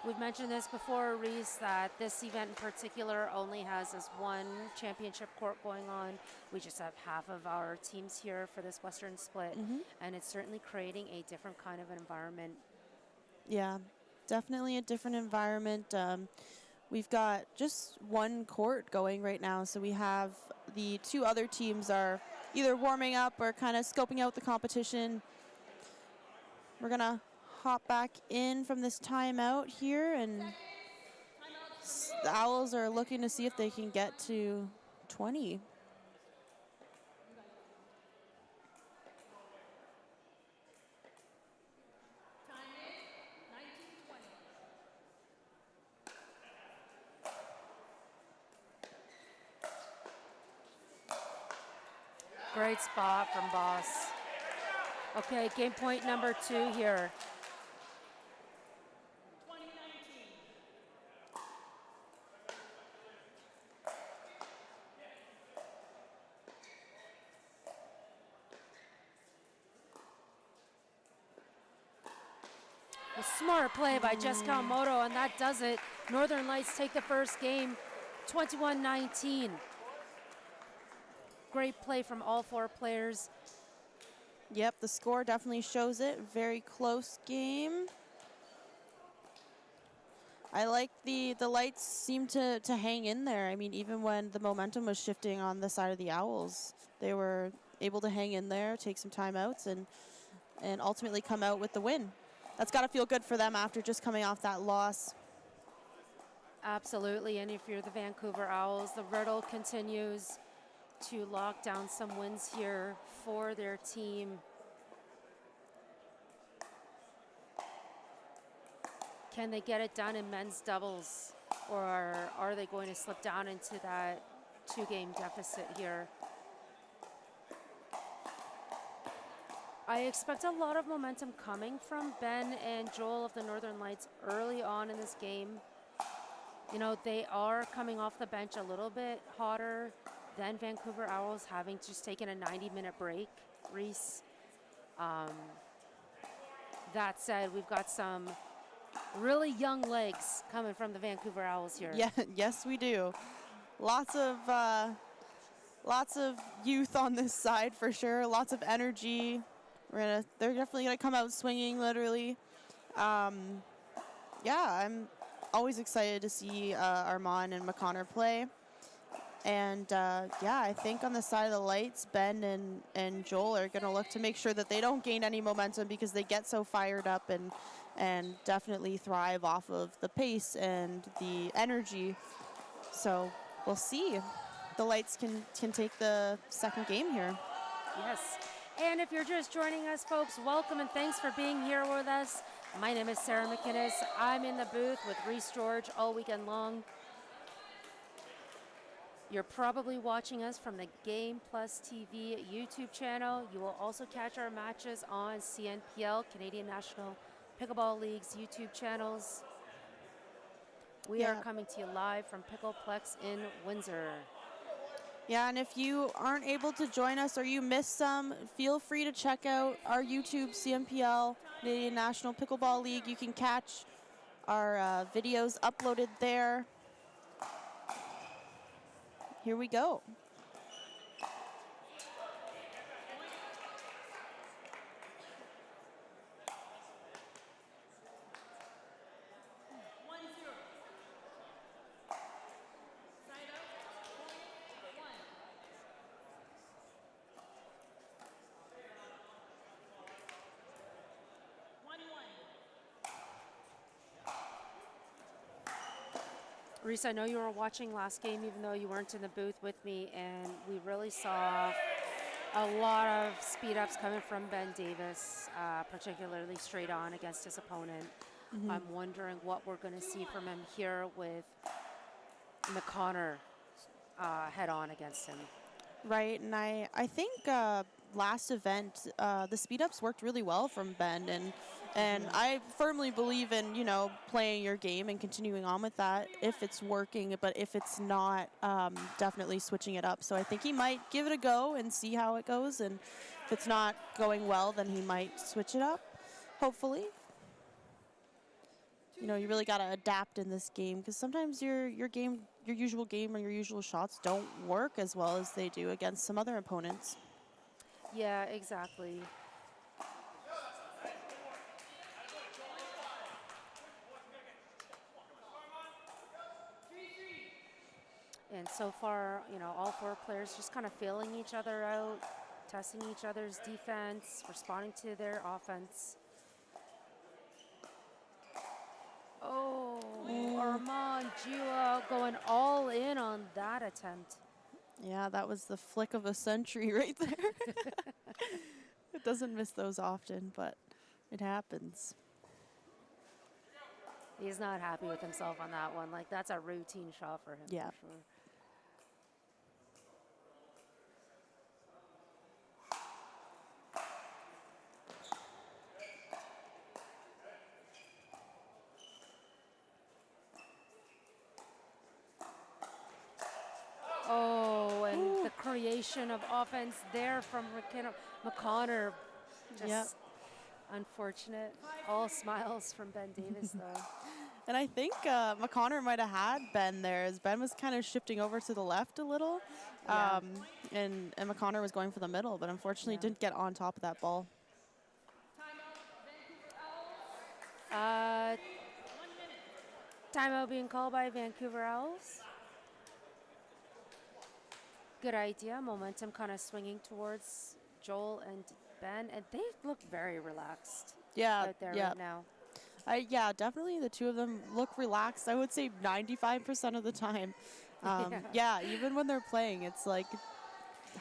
Speaker 4: We've mentioned this before, Reese, that this event in particular only has this one championship court going on. We just have half of our teams here for this Western split, and it's certainly creating a different kind of an environment.
Speaker 1: Yeah, definitely a different environment. We've got just one court going right now, so we have the two other teams are either warming up or kind of scoping out the competition. We're going to hop back in from this timeout here, and the Owls are looking to see if they can get to 20.
Speaker 4: Great spot from Boss. Okay, game point number 2 here. A smart play by Jessica Moto, and that does it. Northern Lights take the first game, 21-19. Great play from all 4 players.
Speaker 1: Yep, the score definitely shows it. Very close game. I like the Lights seem to hang in there. I mean, even when the momentum was shifting on the side of the Owls, they were able to hang in there, take some timeouts, and ultimately come out with the win. That's got to feel good for them after just coming off that loss.
Speaker 4: Absolutely, and if you're the Vancouver Owls, the riddle continues to lock down some wins here for their team. Can they get it done in men's doubles, or are they going to slip down into that 2-game deficit here? I expect a lot of momentum coming from Ben and Joel of the Northern Lights early on in this game. You know, they are coming off the bench a little bit hotter than Vancouver Owls, having just taken a 90-minute break, Reese. That said, we've got some really young legs coming from the Vancouver Owls here.
Speaker 1: Yeah, yes, we do. Lots of youth on this side for sure. Lots of energy. They're definitely gonna come out swinging, literally. Yeah, I'm always excited to see Armand and McConnor play. And yeah, I think on the side of the Lights, Ben and Joel are gonna look to make sure that they don't gain any momentum, because they get so fired up and definitely thrive off of the pace and the energy. So we'll see. The Lights can take the second game here.
Speaker 4: Yes. And if you're just joining us, folks, welcome and thanks for being here with us. My name is Sarah McInnes. I'm in the booth with Reese George all weekend long. You're probably watching us from the Game Plus TV YouTube channel. You will also catch our matches on CNPL, Canadian National Pickleball League's YouTube channels. We are coming to you live from Pickleplex in Windsor.
Speaker 1: Yeah, and if you aren't able to join us or you missed some, feel free to check out our YouTube CNPL, Canadian National Pickleball League. You can catch our videos uploaded there. Here we go.
Speaker 4: Reese, I know you were watching last game, even though you weren't in the booth with me, and we really saw a lot of speed-ups coming from Ben Davis, particularly straight on against his opponent. I'm wondering what we're going to see from him here with McConnor head-on against him.
Speaker 1: Right, and I think last event, the speed-ups worked really well from Ben, and I firmly believe in, you know, playing your game and continuing on with that if it's working, but if it's not, definitely switching it up. So I think he might give it a go and see how it goes, and if it's not going well, then he might switch it up, hopefully. You know, you really got to adapt in this game, because sometimes your usual game or your usual shots don't work as well as they do against some other opponents.
Speaker 4: Yeah, exactly. And so far, you know, all 4 players just kind of feeling each other out, testing each other's defense, responding to their offense. Oh, Armand Gila going all in on that attempt.
Speaker 1: Yeah, that was the flick of a century right there. It doesn't miss those often, but it happens.
Speaker 4: He's not happy with himself on that one. Like, that's a routine shot for him,
Speaker 1: Yeah.
Speaker 4: for sure. creation of offense there from McConnor. Just
Speaker 1: Yep.
Speaker 4: unfortunate. All smiles from Ben Davis, though.
Speaker 1: And I think McConnor might have had Ben there, as Ben was kind of shifting over to the left a little.
Speaker 4: Yeah.
Speaker 1: And McConnor was going for the middle, but unfortunately
Speaker 4: Yeah.
Speaker 1: didn't get on top of that ball.
Speaker 4: Timeout being called by Vancouver Owls. Good idea. Momentum kind of swinging towards Joel and Ben, and they look very relaxed
Speaker 1: Yeah,
Speaker 4: out there
Speaker 1: yeah.
Speaker 4: right now.
Speaker 1: Yeah, definitely the two of them look relaxed. I would say 95% of the time. Yeah, even when they're playing, it's like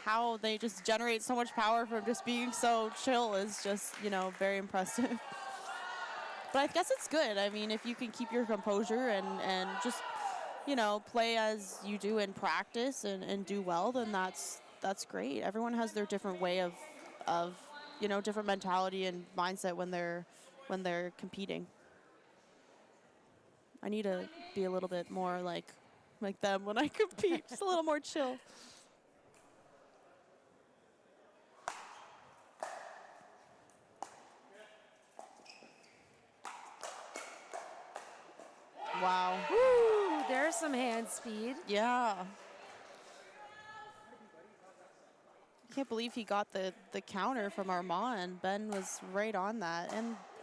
Speaker 1: how they just generate so much power from just being so chill is just, you know, very impressive. But I guess it's good. I mean, if you can keep your composure and just, you know, play as you do in practice and do well, then that's great. Everyone has their different way of you know, different mentality and mindset when they're competing. I need to be a little bit more like them when I compete, just a little more chill. Wow.
Speaker 4: Woo! There's some hand speed.
Speaker 1: Yeah. Can't believe he got the counter from Armand. Ben was right on that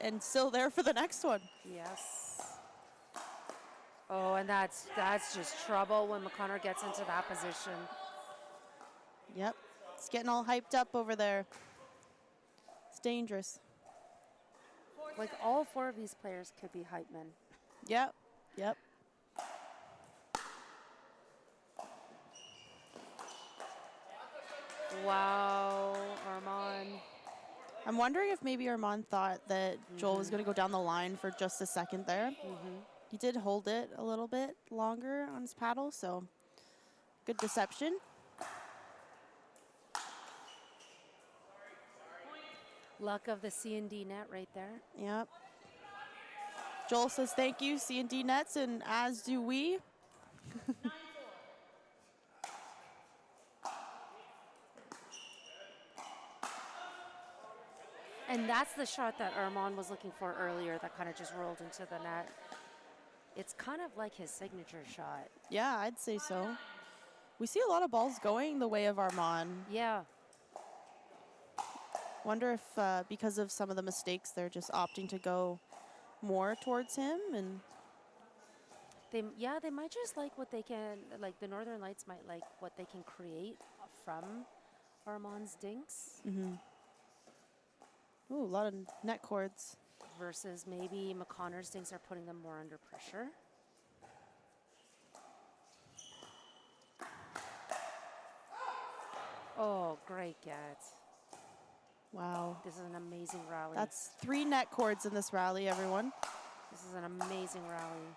Speaker 1: and still there for the next one.
Speaker 4: Yes. Oh, and that's just trouble when McConnor gets into that position.
Speaker 1: Yep. It's getting all hyped up over there. It's dangerous.
Speaker 4: Like all four of these players could be hype men.
Speaker 1: Yep. Yep.
Speaker 4: Wow, Armand.
Speaker 1: I'm wondering if maybe Armand thought that Joel was going to go down the line for just a second there. He did hold it a little bit longer on his paddle, so good deception.
Speaker 4: Luck of the C&D net right there.
Speaker 1: Yep. Joel says thank you, C&D Nets, and as do we.
Speaker 4: And that's the shot that Armand was looking for earlier that kind of just rolled into the net. It's kind of like his signature shot.
Speaker 1: Yeah, I'd say so. We see a lot of balls going the way of Armand.
Speaker 4: Yeah.
Speaker 1: Wonder if because of some of the mistakes, they're just opting to go more towards him. And
Speaker 4: They might just like what they can, like the Northern Lights might like what they can create from Armand's dinks
Speaker 1: ooh, a lot of net cords.
Speaker 4: versus maybe McConnor's dinks are putting them more under pressure. Oh, great get.
Speaker 1: Wow.
Speaker 4: This is an amazing rally.
Speaker 1: That's 3 net cords in this rally, everyone.
Speaker 4: This is an amazing rally.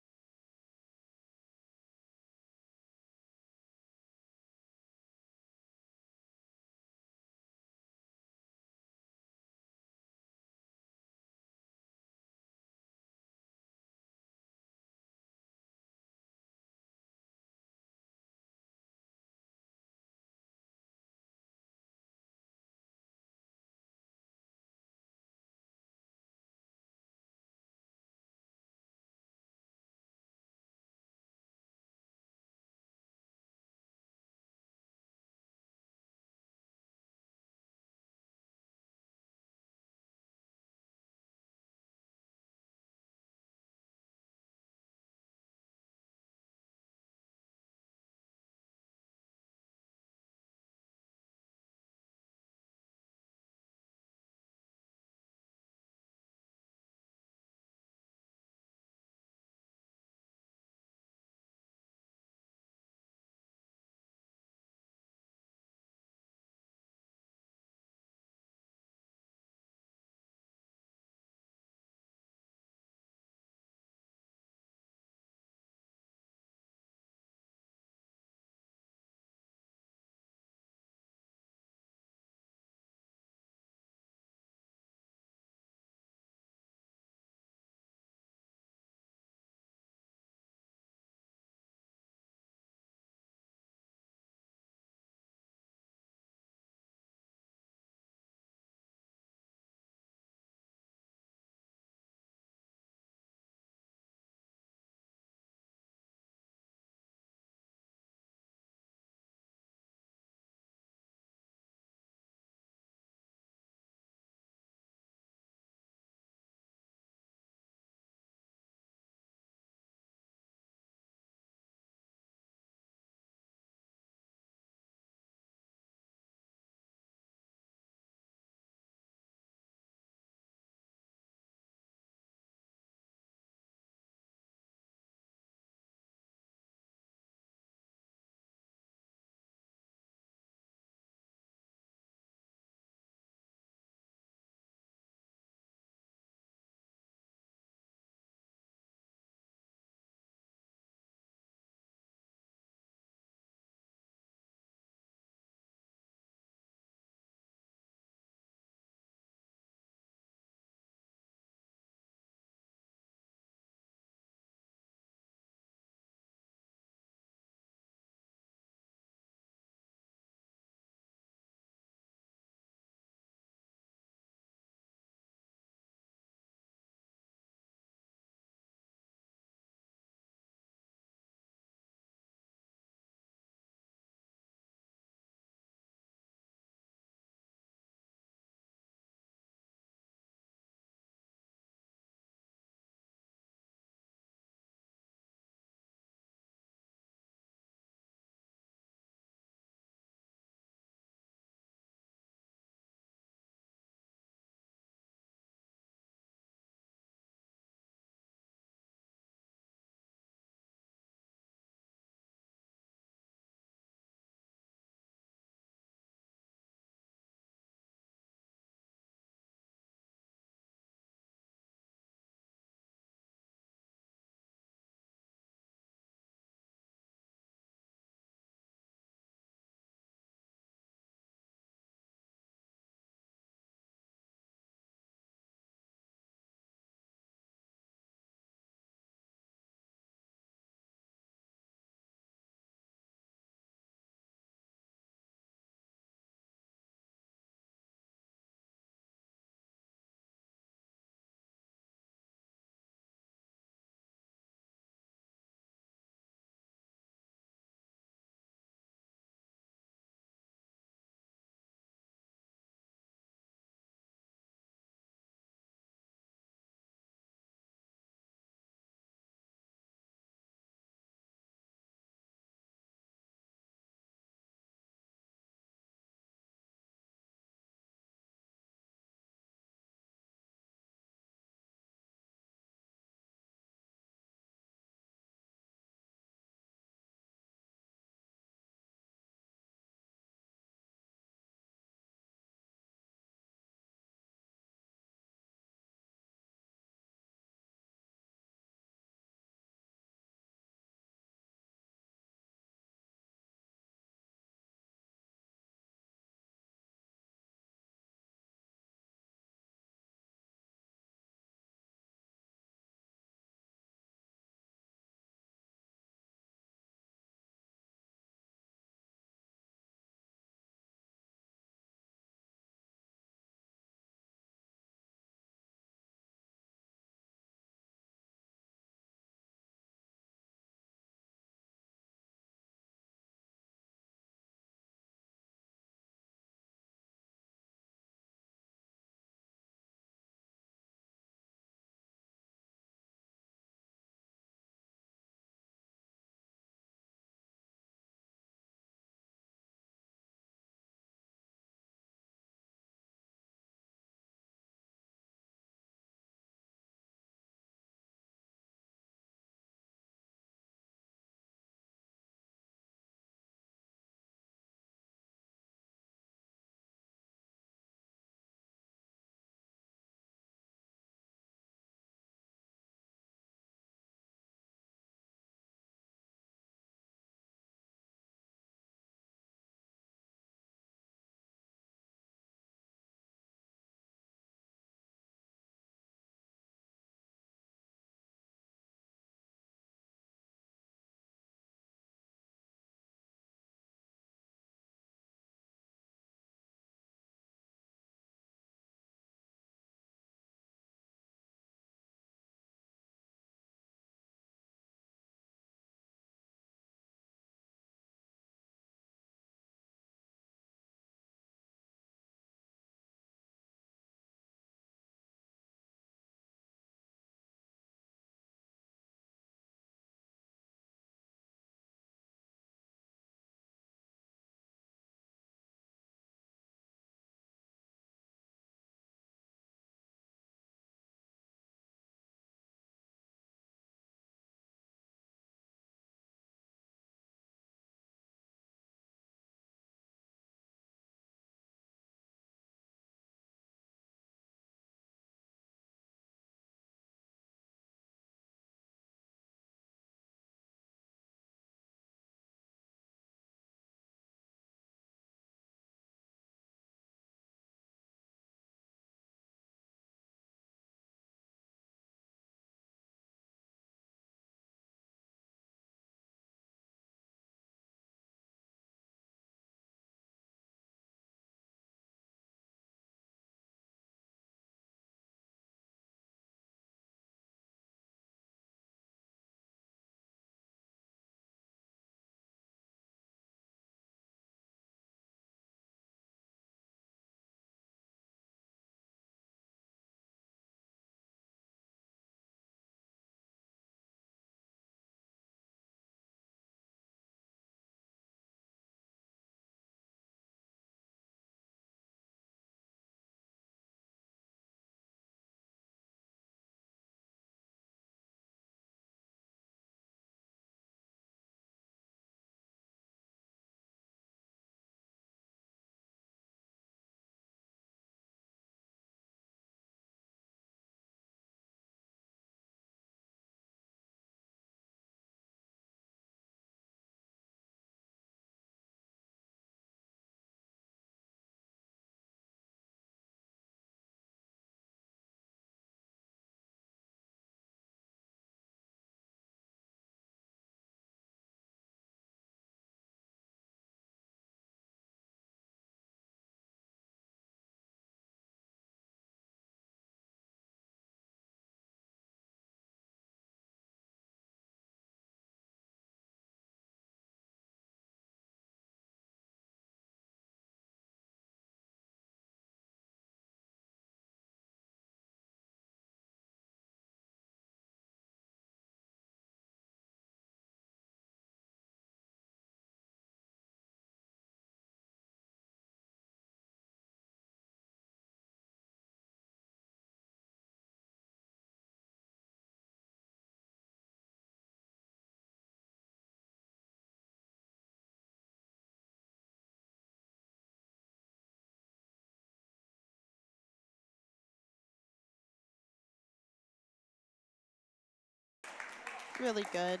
Speaker 1: Really good.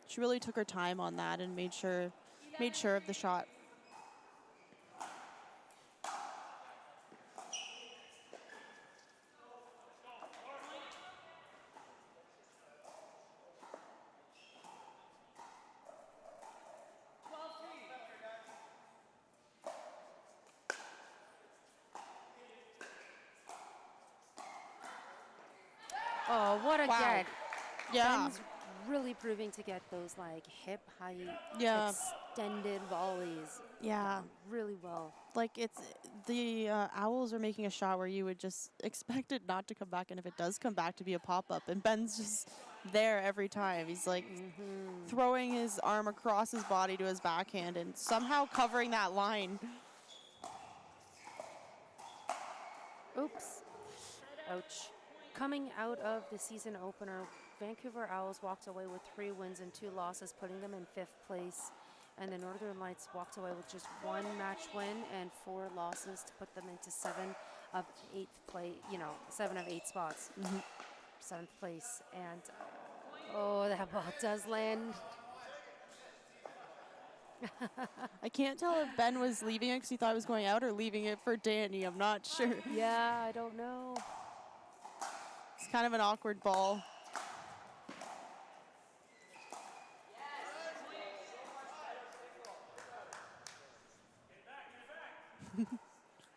Speaker 1: She really took her time on that and made sure of the shot.
Speaker 4: Oh, what a
Speaker 1: Wow.
Speaker 4: get.
Speaker 1: Yeah.
Speaker 4: Ben's really proving to get those like hip height
Speaker 1: Yeah.
Speaker 4: extended volleys.
Speaker 1: Yeah.
Speaker 4: Really well.
Speaker 1: Like it's the Owls are making a shot where you would just expect it not to come back, and if it does come back, to be a pop-up, and Ben's just there every time. He's like throwing his arm across his body to his backhand and somehow covering that line.
Speaker 4: Oops. Ouch. Coming out of the season opener, Vancouver Owls walked away with 3 wins and 2 losses, putting them in 5th place. And the Northern Lights walked away with just 1 match win and 4 losses to put them into 7 of 8th place, 7 of 8 spots. 7th place. And, oh, that ball does land.
Speaker 1: I can't tell if Ben was leaving it because he thought it was going out or leaving it for Danny. I'm not sure.
Speaker 4: Yeah, I don't know.
Speaker 1: It's kind of an awkward ball.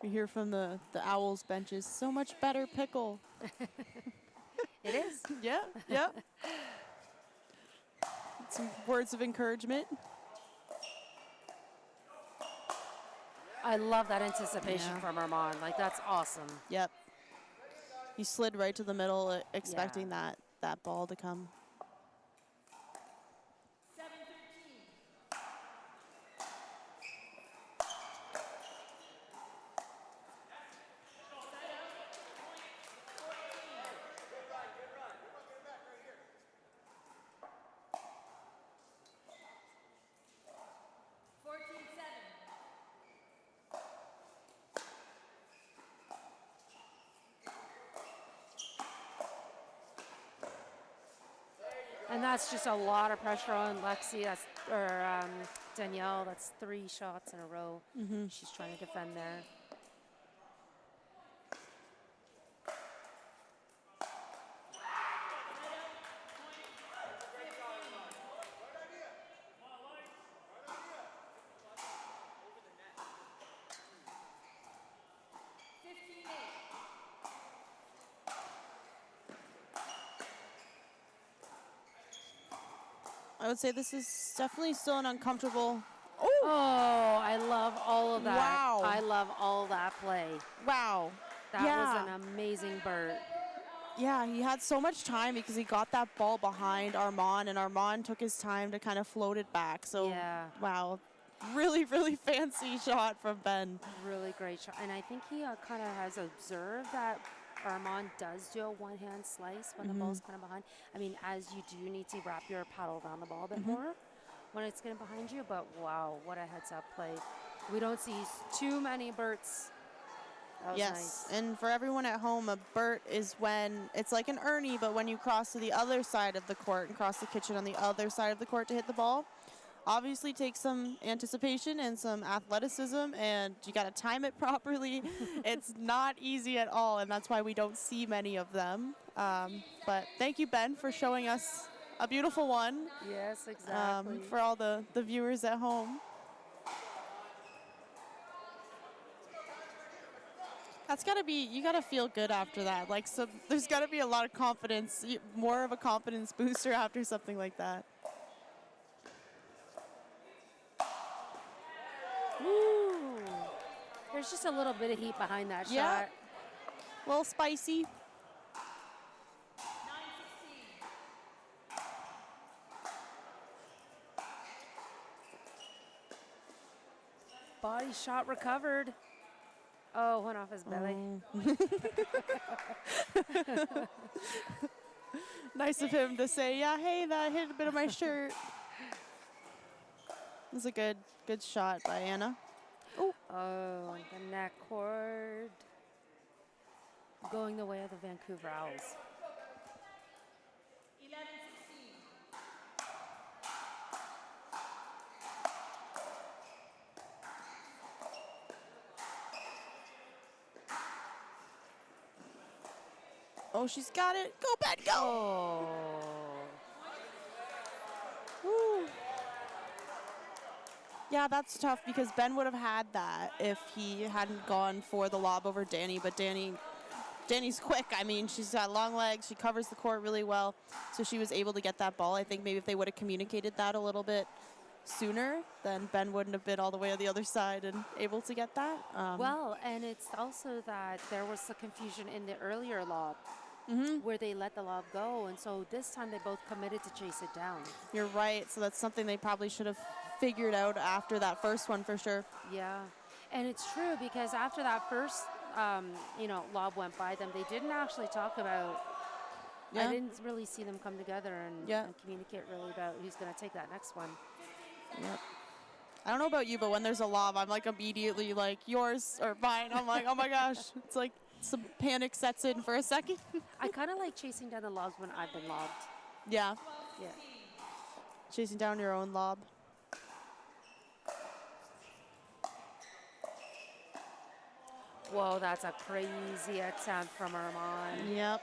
Speaker 1: We hear from the Owls benches, so much better pickle.
Speaker 4: It is.
Speaker 1: Yeah, yeah. Some words of encouragement.
Speaker 4: I love that anticipation from Armand. Like, that's awesome.
Speaker 1: Yep. He slid right to the middle, expecting that ball to come.
Speaker 4: And that's just a lot of pressure on Lexi, or Danielle. That's 3 shots in a row. She's trying to defend there.
Speaker 1: I would say this is definitely still an uncomfortable.
Speaker 4: Oh, I love all of that.
Speaker 1: Wow.
Speaker 4: I love all that play.
Speaker 1: Wow.
Speaker 4: That was an amazing Bert.
Speaker 1: Yeah, he had so much time because he got that ball behind Armand, and Armand took his time to kind of float it back. So, wow, really, really fancy shot from Ben.
Speaker 4: Really great shot. And I think he kind of has observed that Armand does do a one-hand slice when the ball's kind of behind. I mean, as you do need to wrap your paddle around the ball a bit more when it's getting behind you. But, wow, what a heads-up play. We don't see too many Berts. That was nice.
Speaker 1: And for everyone at home, a Bert is when it's like an Ernie, but when you cross to the other side of the court and cross the kitchen on the other side of the court to hit the ball. Obviously takes some anticipation and some athleticism, and you got to time it properly. It's not easy at all, and that's why we don't see many of them. But thank you, Ben, for showing us a beautiful one.
Speaker 4: Yes, exactly.
Speaker 1: For all the viewers at home. That's got to be, you got to feel good after that. Like, so there's got to be a lot of confidence, more of a confidence booster after something like that.
Speaker 4: Ooh. There's just a little bit of heat behind that shot.
Speaker 1: A little spicy.
Speaker 4: Body shot recovered. Oh, went off his belly.
Speaker 1: Nice of him to say, yeah, hey, that hit a bit of my shirt. It was a good shot by Anna.
Speaker 4: Oh, the neck cord. Going the way of the Vancouver Owls.
Speaker 1: Oh, she's got it. Go, Ben, go!
Speaker 4: Oh.
Speaker 1: Woo. Yeah, that's tough because Ben would have had that if he hadn't gone for the lob over Danny. But Danny's quick. I mean, she's got long legs. She covers the court really well. So she was able to get that ball. I think maybe if they would have communicated that a little bit sooner, then Ben wouldn't have been all the way on the other side and able to get that.
Speaker 4: Well, and it's also that there was a confusion in the earlier lob where they let the lob go. And so this time they both committed to chase it down.
Speaker 1: You're right. So that's something they probably should have figured out after that first one for sure.
Speaker 4: Yeah. And it's true because after that first, lob went by them, they didn't actually talk about,
Speaker 1: Yeah.
Speaker 4: I didn't really see them come together and,
Speaker 1: Yeah.
Speaker 4: and communicate really about who's going to take that next one.
Speaker 1: Yep. I don't know about you, but when there's a lob, I'm like immediately like yours or mine. I'm like, oh my gosh. It's like some panic sets in for a second.
Speaker 4: I kind of like chasing down the lobs when I've been lobbed.
Speaker 1: Yeah.
Speaker 4: Yeah.
Speaker 1: Chasing down your own lob.
Speaker 4: Whoa, that's a crazy attempt from Armand.
Speaker 1: Yep.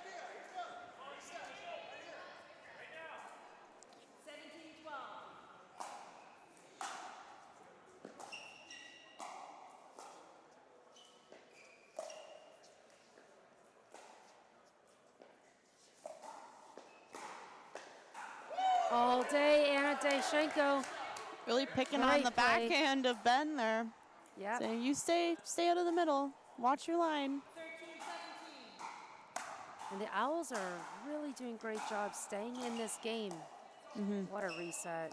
Speaker 4: All day, Anna Dayshenko.
Speaker 1: Really picking on
Speaker 4: Great
Speaker 1: the
Speaker 4: play.
Speaker 1: backhand of Ben there.
Speaker 4: Yeah.
Speaker 1: Saying, you stay out of the middle. Watch your line.
Speaker 4: And the Owls are really doing a great job staying in this game. What a reset.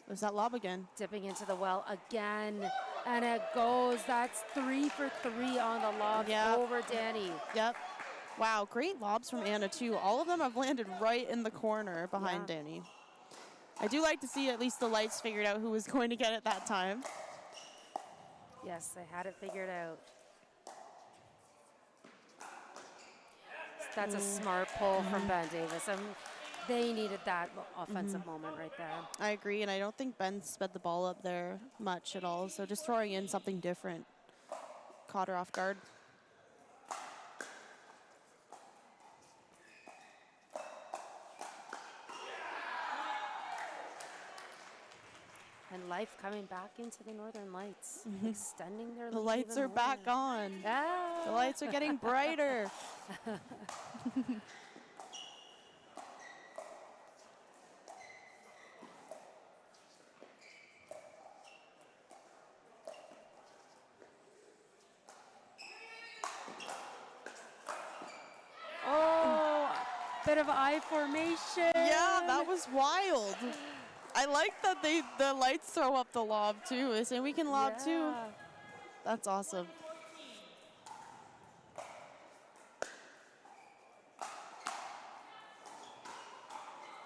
Speaker 1: There's that lob again.
Speaker 4: Dipping into the well again. And it goes. That's 3 for 3 on the lob
Speaker 1: Yep.
Speaker 4: over Danny.
Speaker 1: Yep. Wow, great lobs from Anna too. All of them have landed right in the corner behind
Speaker 4: Yeah.
Speaker 1: Danny. I do like to see at least the lights figured out who was going to get it that time.
Speaker 4: Yes, they had it figured out. That's a smart pull from Ben Davis. They needed that offensive moment right there.
Speaker 1: I agree, and I don't think Ben sped the ball up there much at all, so just throwing in something different caught her off guard.
Speaker 4: And life coming back into the Northern Lights, extending their
Speaker 1: The
Speaker 4: lead
Speaker 1: lights
Speaker 4: even
Speaker 1: are back
Speaker 4: more.
Speaker 1: on.
Speaker 4: Ah.
Speaker 1: The lights are getting brighter.
Speaker 4: Oh, bit of eye formation.
Speaker 1: Yeah, that was wild. I like that the lights throw up the lob too. They say we can lob too.
Speaker 4: Yeah.
Speaker 1: That's awesome.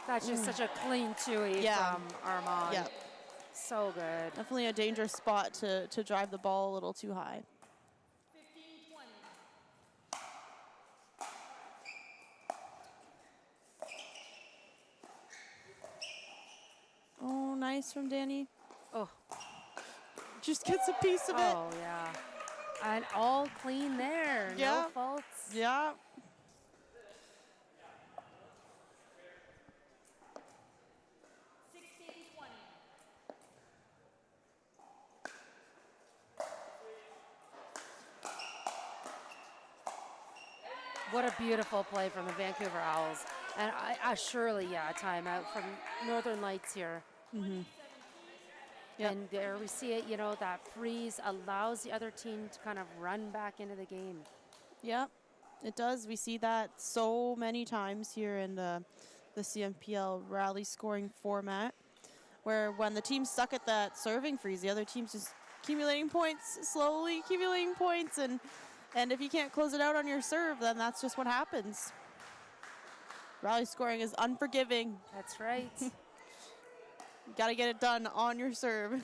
Speaker 4: That's just such a clean two-way
Speaker 1: Yeah.
Speaker 4: from Armand.
Speaker 1: Yeah,
Speaker 4: So good.
Speaker 1: definitely a dangerous spot to drive the ball a little too high. Oh, nice from Danny.
Speaker 4: Oh,
Speaker 1: Just gets a piece of it.
Speaker 4: oh yeah. And all clean there.
Speaker 1: Yeah.
Speaker 4: No faults.
Speaker 1: Yeah.
Speaker 4: What a beautiful play from the Vancouver Owls. And surely, yeah, a timeout from Northern Lights here.
Speaker 1: Yep.
Speaker 4: And there we see it, that freeze allows the other team to kind of run back into the game.
Speaker 1: Yep, it does. We see that so many times here in the CMPL rally scoring format, where when the team's stuck at that serving freeze, the other team's just accumulating points, slowly accumulating points, and if you can't close it out on your serve, then that's just what happens. Rally scoring is unforgiving.
Speaker 4: That's right.
Speaker 1: You gotta get it done on your serve.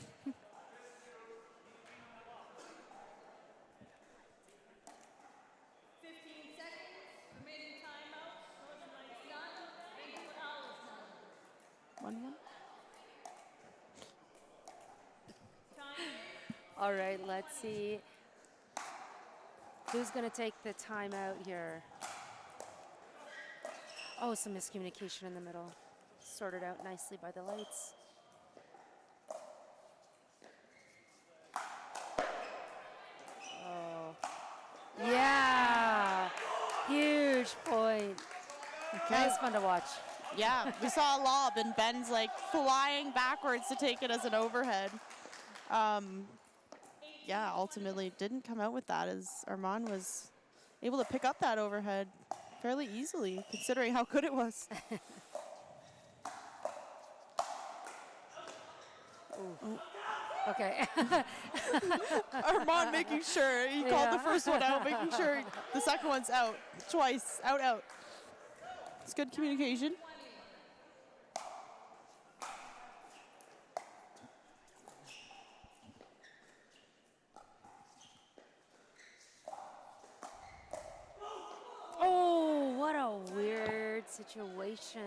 Speaker 1: One.
Speaker 4: All right, let's see. Who's going to take the timeout here? Oh, some miscommunication in the middle. Sorted out nicely by the lights. Oh, yeah. Huge point. That was fun to watch.
Speaker 1: Yeah, we saw a lob, and Ben's like flying backwards to take it as an overhead. Yeah, ultimately didn't come out with that, as Armand was able to pick up that overhead fairly easily, considering how good it was.
Speaker 4: Okay.
Speaker 1: Armand making sure he called the first one out, making sure the second one's out twice, out, out. It's good communication.
Speaker 4: Oh, what a weird situation.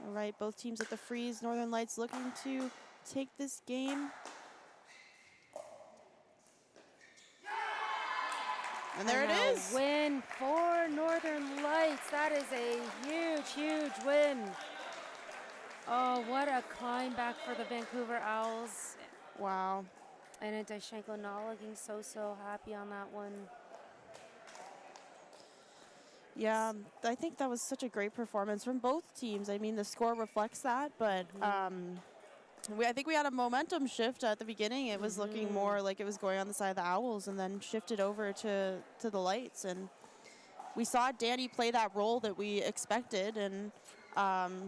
Speaker 1: All right, both teams at the freeze. Northern Lights looking to take this game. And there it is.
Speaker 4: Win for Northern Lights. That is a huge, huge win. Oh, what a climb back for the Vancouver Owls.
Speaker 1: Wow.
Speaker 4: And Dashenko not looking so happy on that one.
Speaker 1: Yeah, I think that was such a great performance from both teams. I mean, the score reflects that, but I think we had a momentum shift at the beginning. It was looking more like it was going on the side of the Owls, and then shifted over to the Lights. And we saw Danny play that role that we expected, and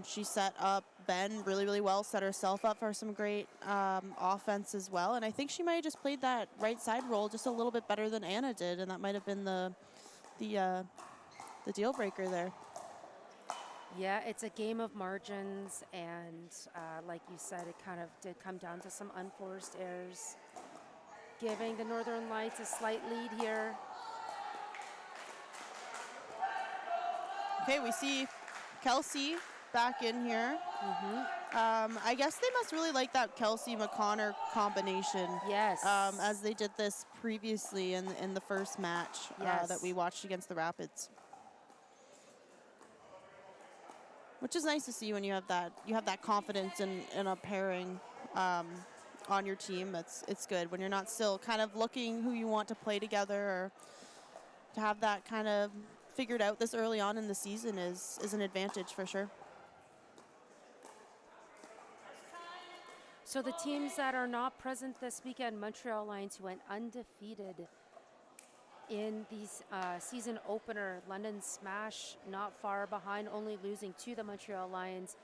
Speaker 1: she set up Ben really, really well, set herself up for some great offense as well. And I think she might have just played that right side role just a little bit better than Anna did, and that might have been the deal breaker there.
Speaker 4: Yeah, it's a game of margins, and like you said, it kind of did come down to some unforced errors, giving the Northern Lights a slight lead here.
Speaker 1: Okay, we see Kelsey back in here. I guess they must really like that Kelsey-McConnor combination.
Speaker 4: Yes.
Speaker 1: As they did this previously in the first match that we watched against the Rapids. Which is nice to see when you have that confidence in a pairing on your team. It's good when you're not still kind of looking who you want to play together, or to have that kind of figured out this early on in the season is an advantage for sure.
Speaker 4: So the teams that are not present this weekend, Montreal Lions, who went undefeated in the season opener. London Smash not far behind, only losing to the Montreal Lions.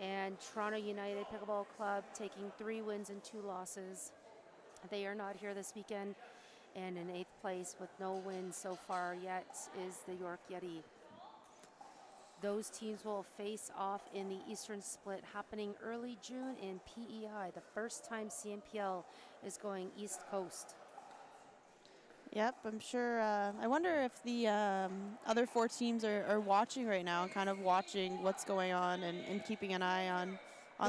Speaker 4: And Toronto United Pickleball Club taking 3 wins and 2 losses. They are not here this weekend. And in 8th place with no wins so far yet is the York Yeti. Those teams will face off in the Eastern Split happening early June in PEI, the first time CNPL is going East Coast.
Speaker 1: Yep, I'm sure. I wonder if the other 4 teams are watching right now, kind of watching what's going on and keeping an eye on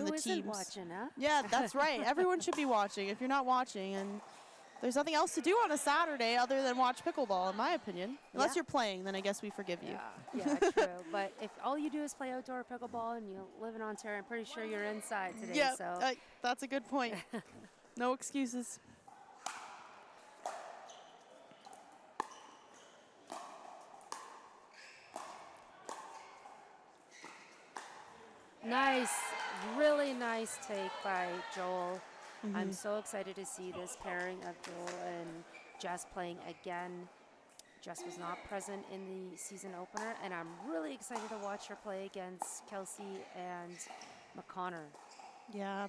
Speaker 1: the teams.
Speaker 4: Who isn't watching, huh?
Speaker 1: Yeah, that's right. Everyone should be watching. If you're not watching, and there's nothing else to do on a Saturday other than watch pickleball, in my opinion. Unless you're playing, then I guess we forgive you.
Speaker 4: Yeah, true. But if all you do is play outdoor pickleball and you live in Ontario, I'm pretty sure you're inside today.
Speaker 1: Yeah,
Speaker 4: so
Speaker 1: that's a good point. No excuses.
Speaker 4: nice, really nice take by Joel. I'm so excited to see this pairing of Joel and Jess playing again. Jess was not present in the season opener, and I'm really excited to watch her play against Kelsey and McConnor.
Speaker 1: Yeah,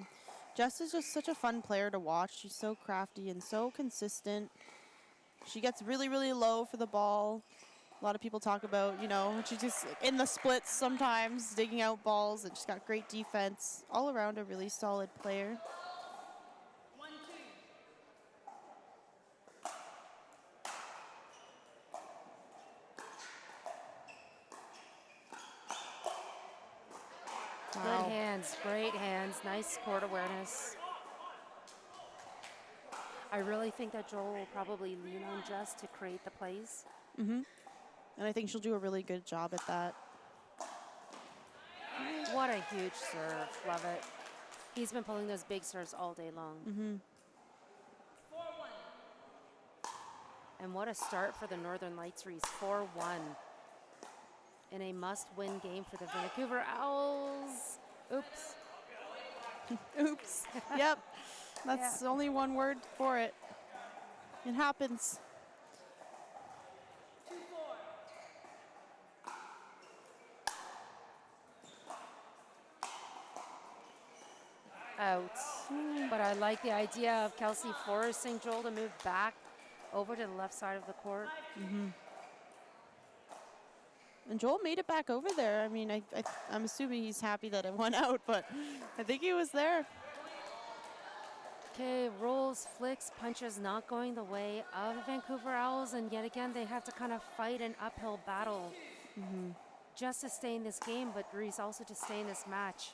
Speaker 1: Jess is just such a fun player to watch. She's so crafty and so consistent. She gets really, really low for the ball. A lot of people talk about, she's just in the splits sometimes, digging out balls, and she's got great defense. All around a really solid player. Wow.
Speaker 4: Good hands, great hands, nice court awareness. I really think that Joel will probably lean on Jess to create the plays.
Speaker 1: And I think she'll do a really good job at that.
Speaker 4: What a huge serve, love it. He's been pulling those big serves all day long. And what a start for the Northern Lights, Reese, 4-1. In a must-win game for the Vancouver Owls. Oops.
Speaker 1: Oops. Yep. That's only one word for it. It happens.
Speaker 4: Out. But I like the idea of Kelsey forcing Joel to move back over to the left side of the court.
Speaker 1: And Joel made it back over there. I mean, I'm assuming he's happy that it went out, but I think he was there.
Speaker 4: Okay, rolls, flicks, punches not going the way of the Vancouver Owls, and yet again they have to kind of fight an uphill battle just to stay in this game, but Reese also to stay in this match.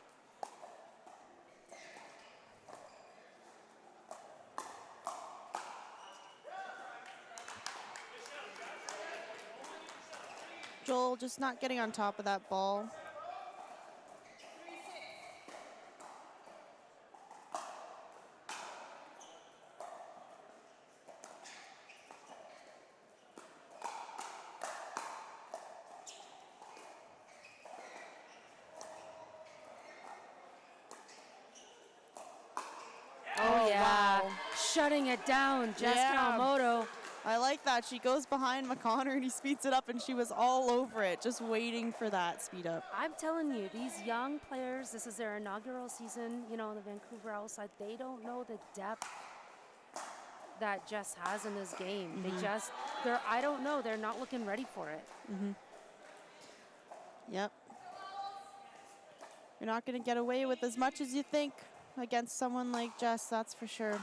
Speaker 1: Joel just not getting on top of that ball.
Speaker 4: Oh yeah,
Speaker 1: wow.
Speaker 4: shutting it down, Jess
Speaker 1: Yeah.
Speaker 4: Kawamoto.
Speaker 1: I like that. She goes behind McConnor and he speeds it up, and she was all over it, just waiting for that speed up.
Speaker 4: I'm telling you, these young players, this is their inaugural season, you know, on the Vancouver Owls side, they don't know the depth that Jess has in this game. I don't know, they're not looking ready for it.
Speaker 1: Yep. You're not going to get away with as much as you think against someone like Jess, that's for sure.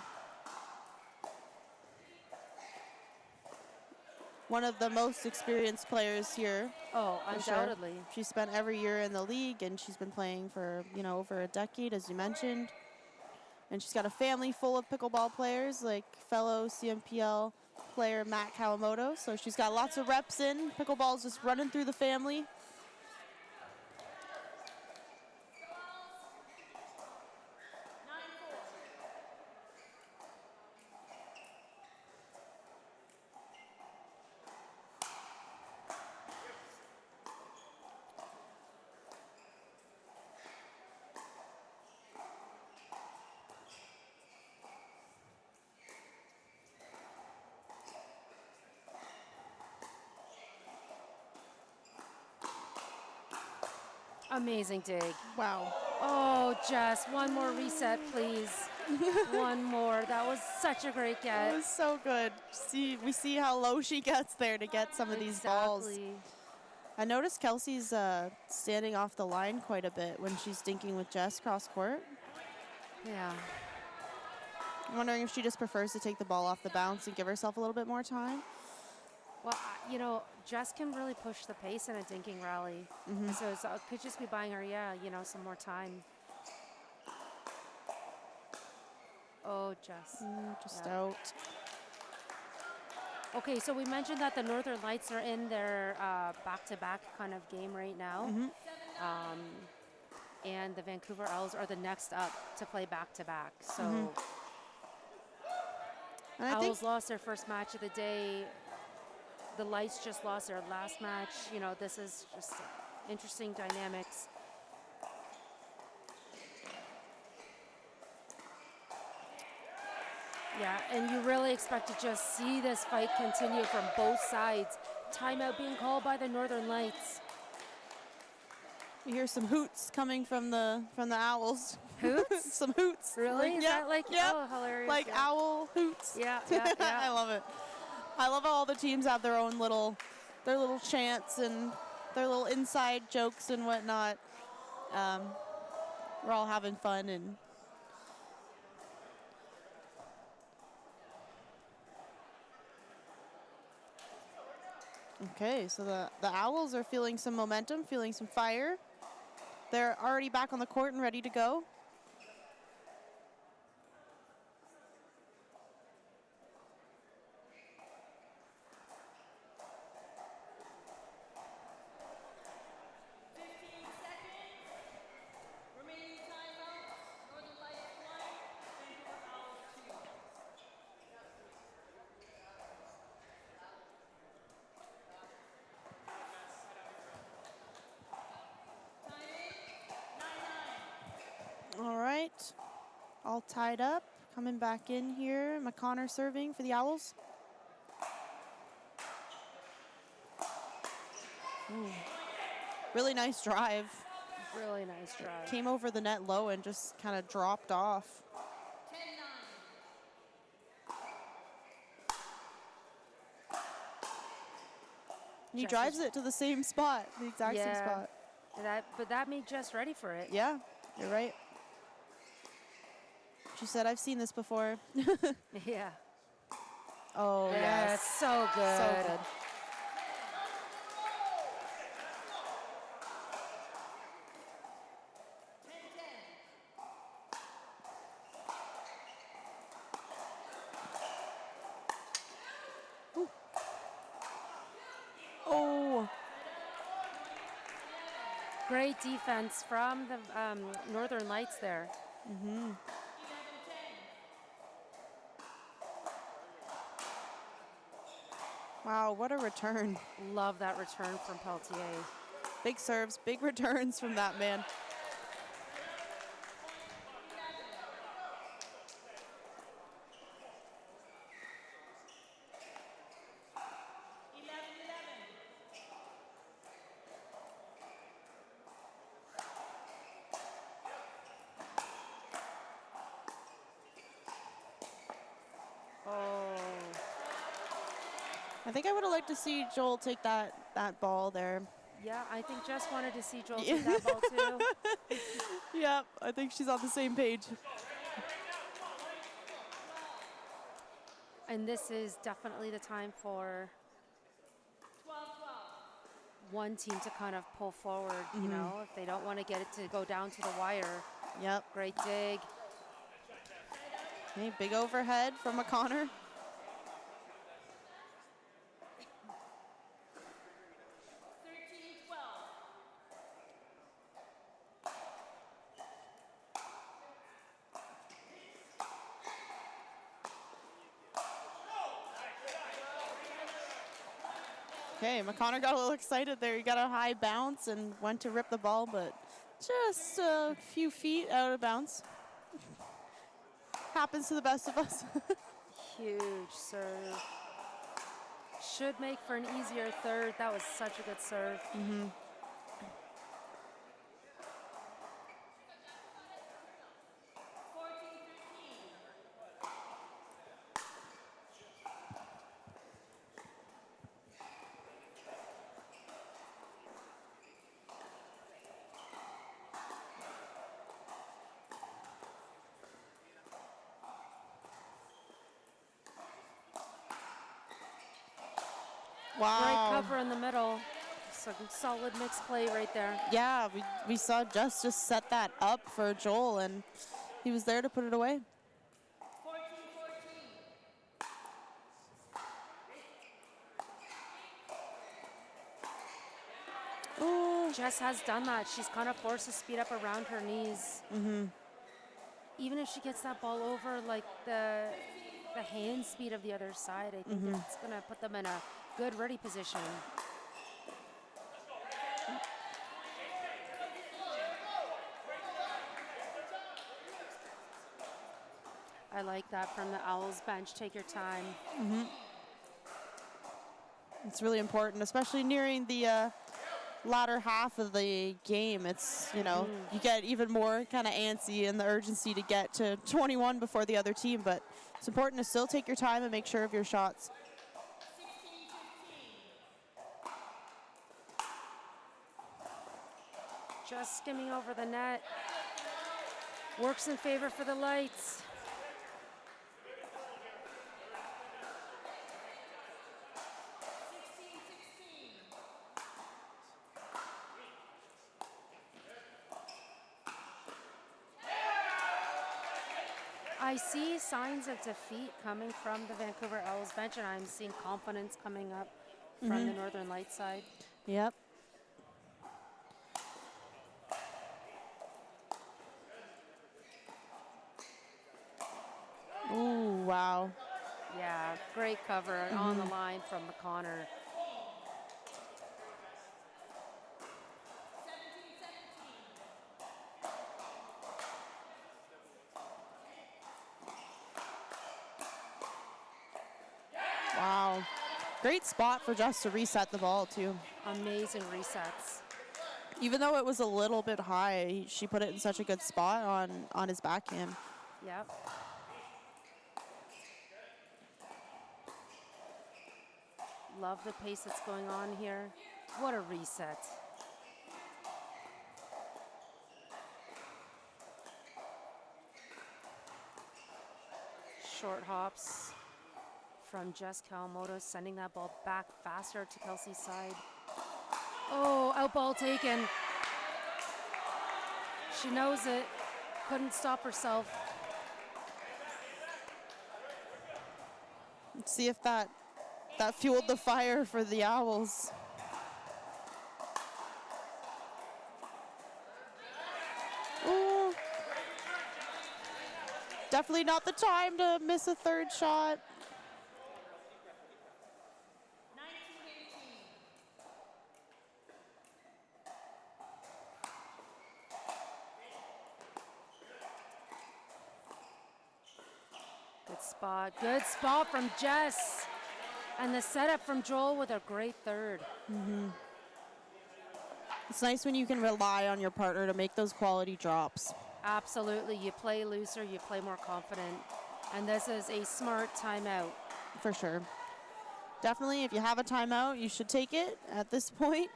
Speaker 1: One of the most experienced players here.
Speaker 4: Oh,
Speaker 1: for sure.
Speaker 4: undoubtedly.
Speaker 1: She spent every year in the league, and she's been playing for, over a decade, as you mentioned. And she's got a family full of pickleball players, like fellow CMPL player Matt Kawamoto. So she's got lots of reps in. Pickleball's just running through the family.
Speaker 4: Amazing dig.
Speaker 1: Wow.
Speaker 4: Oh, Jess, one more reset, please. One more. That was such a great
Speaker 1: That
Speaker 4: get.
Speaker 1: was so good. We see how low she gets there to get some of these balls.
Speaker 4: Exactly.
Speaker 1: I noticed Kelsey's standing off the line quite a bit when she's dinking with Jess cross court.
Speaker 4: Yeah.
Speaker 1: I'm wondering if she just prefers to take the ball off the bounce and give herself a little bit more time.
Speaker 4: Well, Jess can really push the pace in a dinking rally. So it could just be buying her, some more time. Oh, Jess.
Speaker 1: Just
Speaker 4: Yeah.
Speaker 1: out.
Speaker 4: Okay, so we mentioned that the Northern Lights are in their back-to-back kind of game right now. And the Vancouver Owls are the next up to play back-to-back. So
Speaker 1: And I
Speaker 4: Owls
Speaker 1: think
Speaker 4: lost their first match of the day. The Lights just lost their last match. This is just interesting dynamics. Yeah, and you really expect to just see this fight continue from both sides. Timeout being called by the Northern Lights.
Speaker 1: you hear some hoots coming from the Owls.
Speaker 4: Hoots?
Speaker 1: Some hoots.
Speaker 4: Really? Is that
Speaker 1: yeah.
Speaker 4: hilarious.
Speaker 1: Like
Speaker 4: yeah.
Speaker 1: owl hoots.
Speaker 4: Yeah.
Speaker 1: I love it. I love how all the teams have their own little chants and their little inside jokes and whatnot. We're all having fun and okay, so the Owls are feeling some momentum, feeling some fire. they're already back on the court and ready to go. All right, all tied up. Coming back in here, McConnor serving for the Owls. Ooh. Really nice drive.
Speaker 4: Really nice drive.
Speaker 1: Came over the net low and just kind of dropped off. He
Speaker 4: Jess
Speaker 1: drives it to the same spot, the exact same spot.
Speaker 4: But that made Jess ready for it.
Speaker 1: Yeah, you're right. She said, I've seen this before.
Speaker 4: Yeah.
Speaker 1: Oh,
Speaker 4: Yeah,
Speaker 1: yes.
Speaker 4: so good.
Speaker 1: So good. Ooh. Oh.
Speaker 4: Great defense from the Northern Lights there.
Speaker 1: Mm-hmm. Wow, what a return.
Speaker 4: Love that return from Peltier.
Speaker 1: Big serves, big returns from that man. I think I would have liked to see Joel take that ball there.
Speaker 4: Yeah, I think Jess wanted to see Joel take that ball too.
Speaker 1: Yep, I think she's on the same page.
Speaker 4: And this is definitely the time for one team to kind of pull forward, you know, if they don't want to get it to go down to the wire.
Speaker 1: Yep.
Speaker 4: Great dig.
Speaker 1: Okay, big overhead from McConnor. Okay, McConnor got a little excited there. He got a high bounce and went to rip the ball, but just a few feet out of bounds. Happens to the best of us.
Speaker 4: Huge serve. Should make for an easier third. That was such a good serve.
Speaker 1: Mm-hmm. Wow.
Speaker 4: Great cover in the middle. Some solid mixed play right there.
Speaker 1: Yeah, we saw Jess just set that up for Joel, and he was there to put it away. Ooh.
Speaker 4: Jess has done that. She's kind of forced to speed up around her knees.
Speaker 1: Mm-hmm.
Speaker 4: Even if she gets that ball over like the hand speed of the other side, I think it's going to put them in a good ready position. I like that from the Owls bench. Take your time.
Speaker 1: Mm-hmm. It's really important, especially nearing the latter half of the game. It's, you know, you get even more kind of antsy and the urgency to get to 21 before the other team, but it's important to still take your time and make sure of your shots.
Speaker 4: Just skimming over the net. Works in favor for the Lights. I see signs of defeat coming from the Vancouver Owls bench, and I'm seeing confidence coming up from the Northern Lights side.
Speaker 1: Yep. Ooh, wow.
Speaker 4: Yeah, great cover on the line from McConnor.
Speaker 1: Wow. Great spot for Jess to reset the ball, too.
Speaker 4: Amazing resets.
Speaker 1: Even though it was a little bit high, she put it in such a good spot on his backhand.
Speaker 4: Yep. Love the pace that's going on here. What a reset. Short hops from Jess Kawamoto, sending that ball back faster to Kelsey's side. Oh, out ball taken. She knows it. Couldn't stop herself.
Speaker 1: Let's see if that fueled the fire for the Owls. Ooh. Definitely not the time to miss a third shot.
Speaker 4: Good spot. Good spot from Jess. And the setup from Joel with a great third.
Speaker 1: It's nice when you can rely on your partner to make those quality drops.
Speaker 4: Absolutely. You play looser, you play more confident. And this is a smart timeout.
Speaker 1: For sure. Definitely, if you have a timeout, you should take it at this point.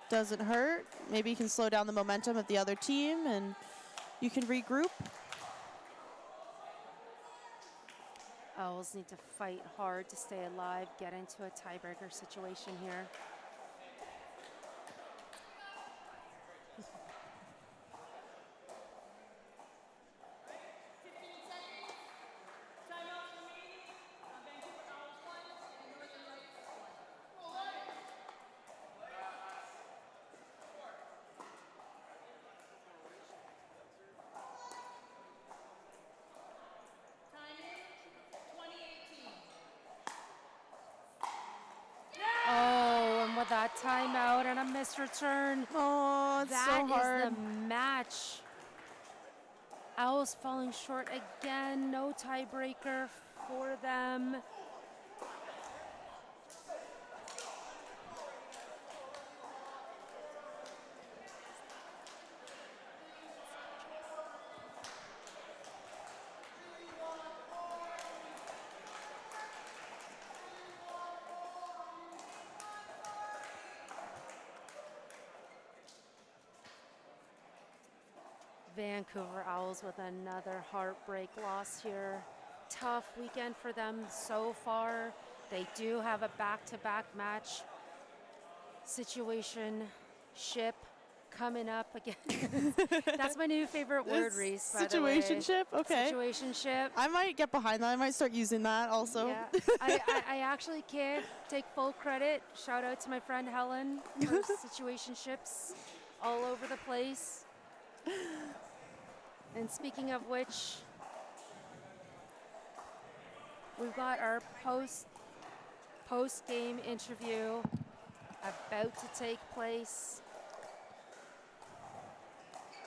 Speaker 1: Doesn't hurt. Maybe you can slow down the momentum of the other team and you can regroup.
Speaker 4: Owls need to fight hard to stay alive, get into a tiebreaker situation here. Oh, and with that timeout and a missed return,
Speaker 1: Oh, it's
Speaker 4: that
Speaker 1: so hard.
Speaker 4: is the match. Owls falling short again. No tiebreaker for them. Vancouver Owls with another heartbreak loss here. Tough weekend for them so far. They do have a back-to-back match situation ship coming up again. That's my new favorite word, Reese, by the way.
Speaker 1: Situationship? Okay.
Speaker 4: Situationship.
Speaker 1: I might get behind that. I might start using that also.
Speaker 4: Yeah, I actually can't take full credit. Shout out to my friend Helen for situationships all over the place. And speaking of which, we've got our post-game interview about to take place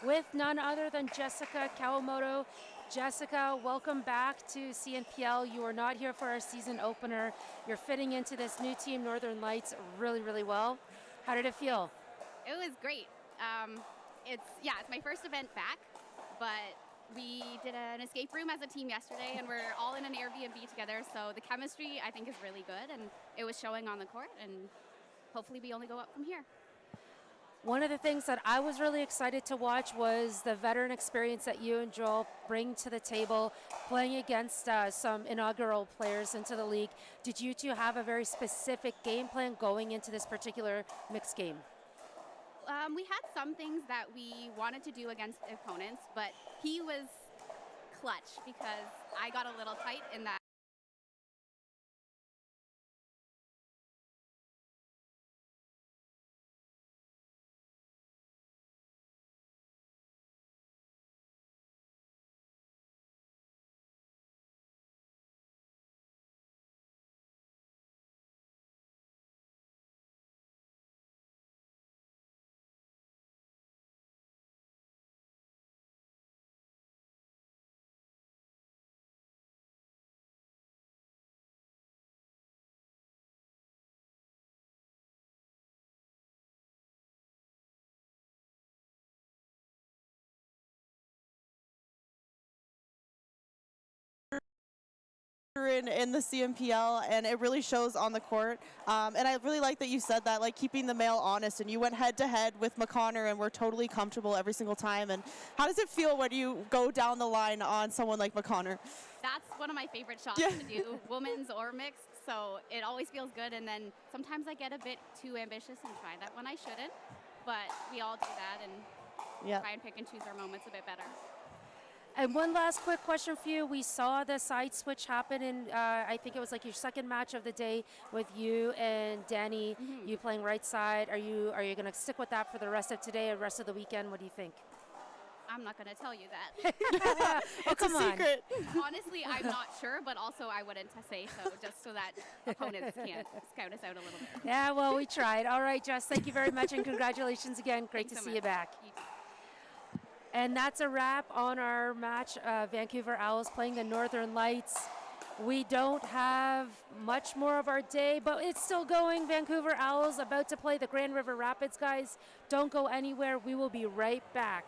Speaker 4: with none other than Jessica Kawamoto. Jessica, welcome back to CNPL. You are not here for our season opener. You're fitting into this new team, Northern Lights, really, really well. How did it feel?
Speaker 6: It was great. It's my first event back, but we did an escape room as a team yesterday, and we're all in an Airbnb together, so the chemistry, I think, is really good, and it was showing on the court, and hopefully we only go up from here.
Speaker 4: One of the things that I was really excited to watch was the veteran experience that you and Joel bring to the table, playing against some inaugural players into the league. Did you two have a very specific game plan going into this particular mixed game?
Speaker 6: We had some things that we wanted to do against opponents, but he was clutch because I got a little tight in that.
Speaker 1: In the CMPL, and it really shows on the court. And I really like that you said that, like keeping the male honest, and you went head to head with McConnor and were totally comfortable every single time. And how does it feel when you go down the line on someone like McConnor?
Speaker 6: That's one of my favorite shots
Speaker 1: Yeah.
Speaker 6: to do, women's or mixed. So it always feels good. And then sometimes I get a bit too ambitious and try that when I shouldn't. But we all do that and
Speaker 1: Yeah.
Speaker 6: try and pick and choose our moments a bit better.
Speaker 4: And one last quick question for you. We saw the side switch happen in, I think it was like your second match of the day with you and Danny, you playing right side. Are you going to stick with that for the rest of today or rest of the weekend? What do you think?
Speaker 6: I'm not going to tell you that.
Speaker 4: Oh,
Speaker 1: It's a
Speaker 4: come on.
Speaker 1: secret.
Speaker 6: Honestly, I'm not sure, but also I wouldn't say so just so that opponents can't scout us out a little bit.
Speaker 4: Yeah, well, we tried. All right, Jess, thank you very much and congratulations again. Great
Speaker 6: Thanks
Speaker 4: to
Speaker 6: so
Speaker 4: see
Speaker 6: much.
Speaker 4: you back.
Speaker 6: You too.
Speaker 4: And that's a wrap on our match. Vancouver Owls playing the Northern Lights. We don't have much more of our day, but it's still going. Vancouver Owls about to play the Grand River Rapids, guys. Don't go anywhere. We will be right back.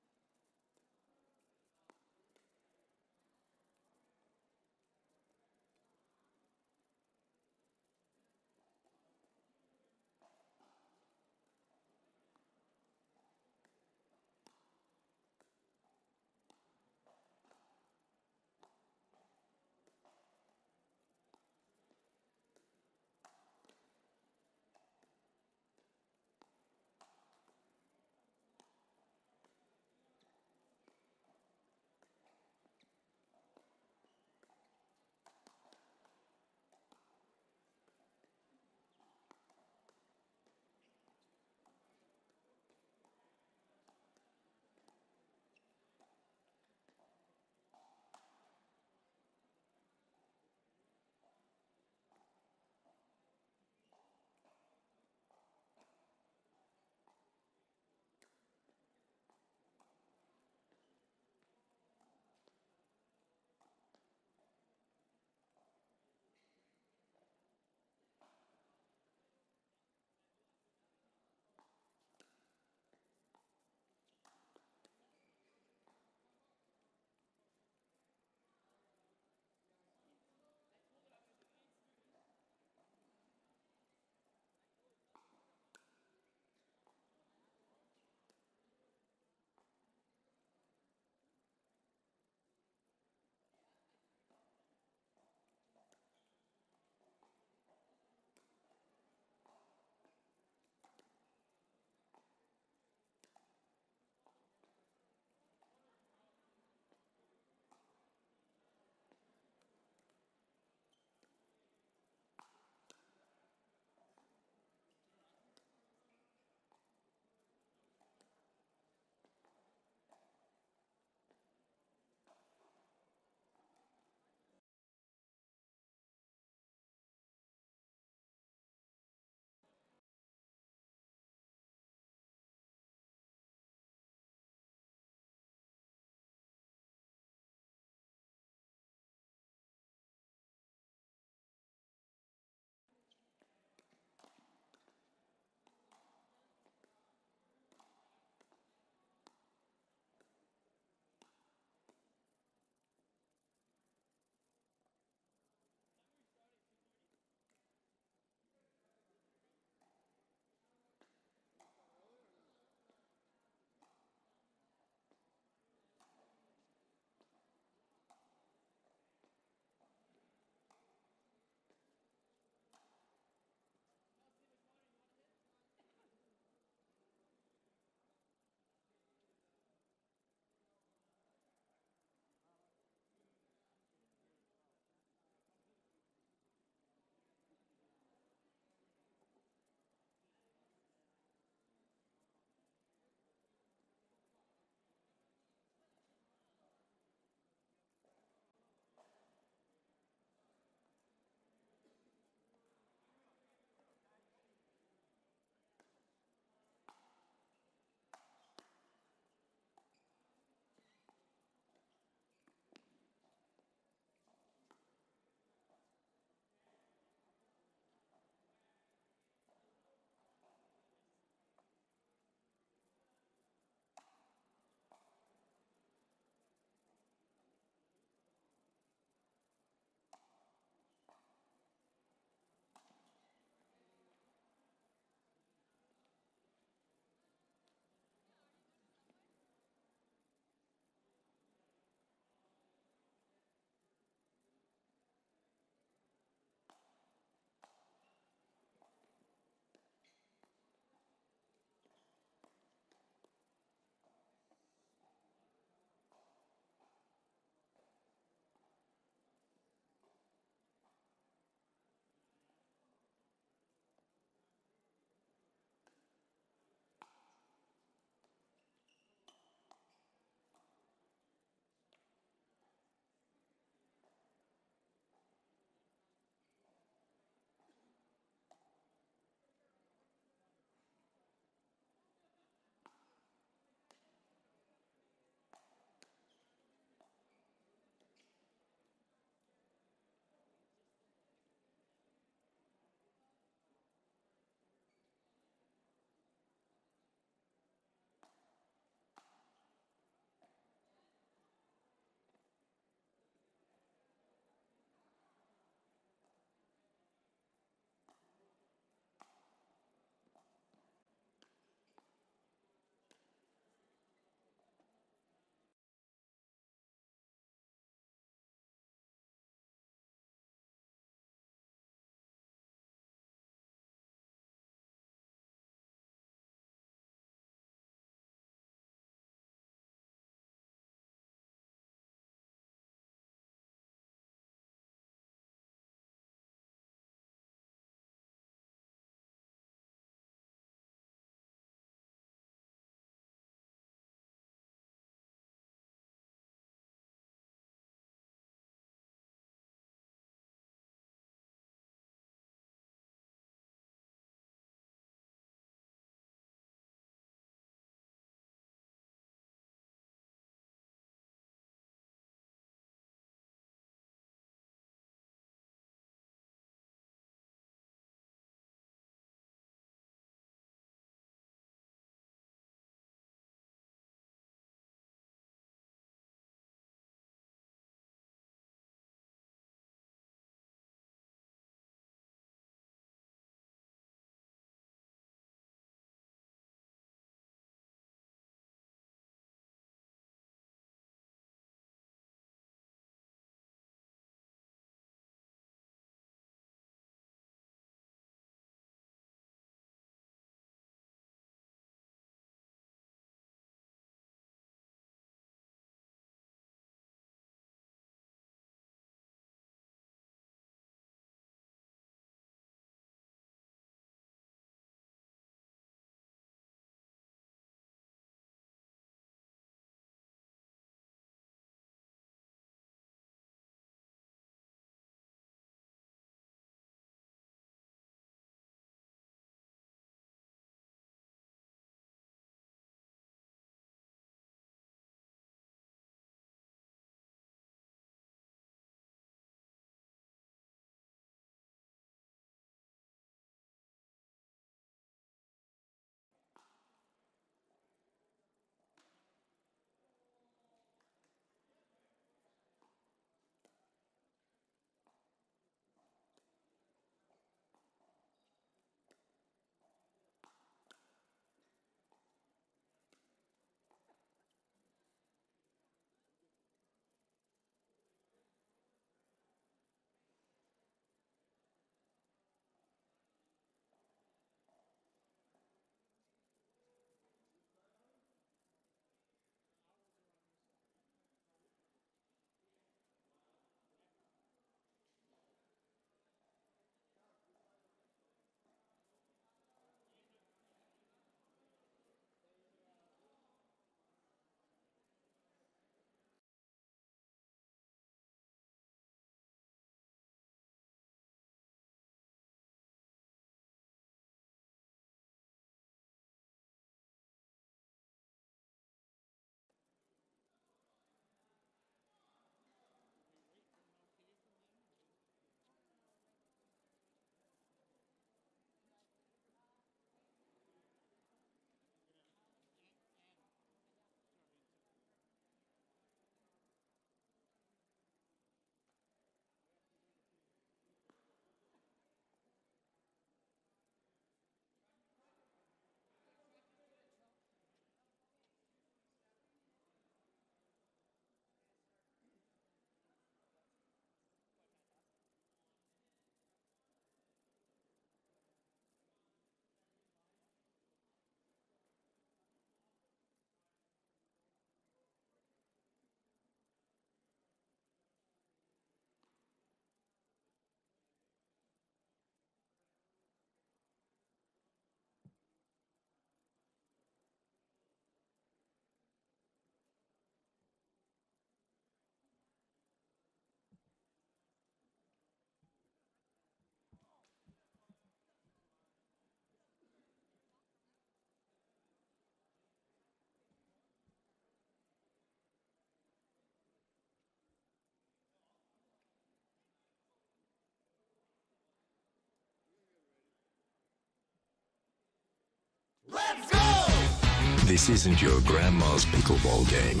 Speaker 7: This isn't your grandma's pickleball game.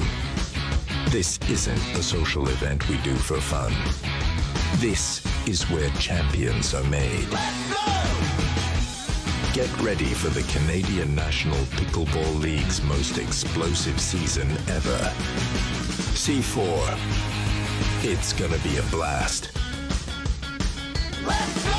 Speaker 7: This isn't a social event we do for fun. This is where champions are made. Get ready for the Canadian National Pickleball League's most explosive season ever. C4. It's gonna be a blast. Let's go!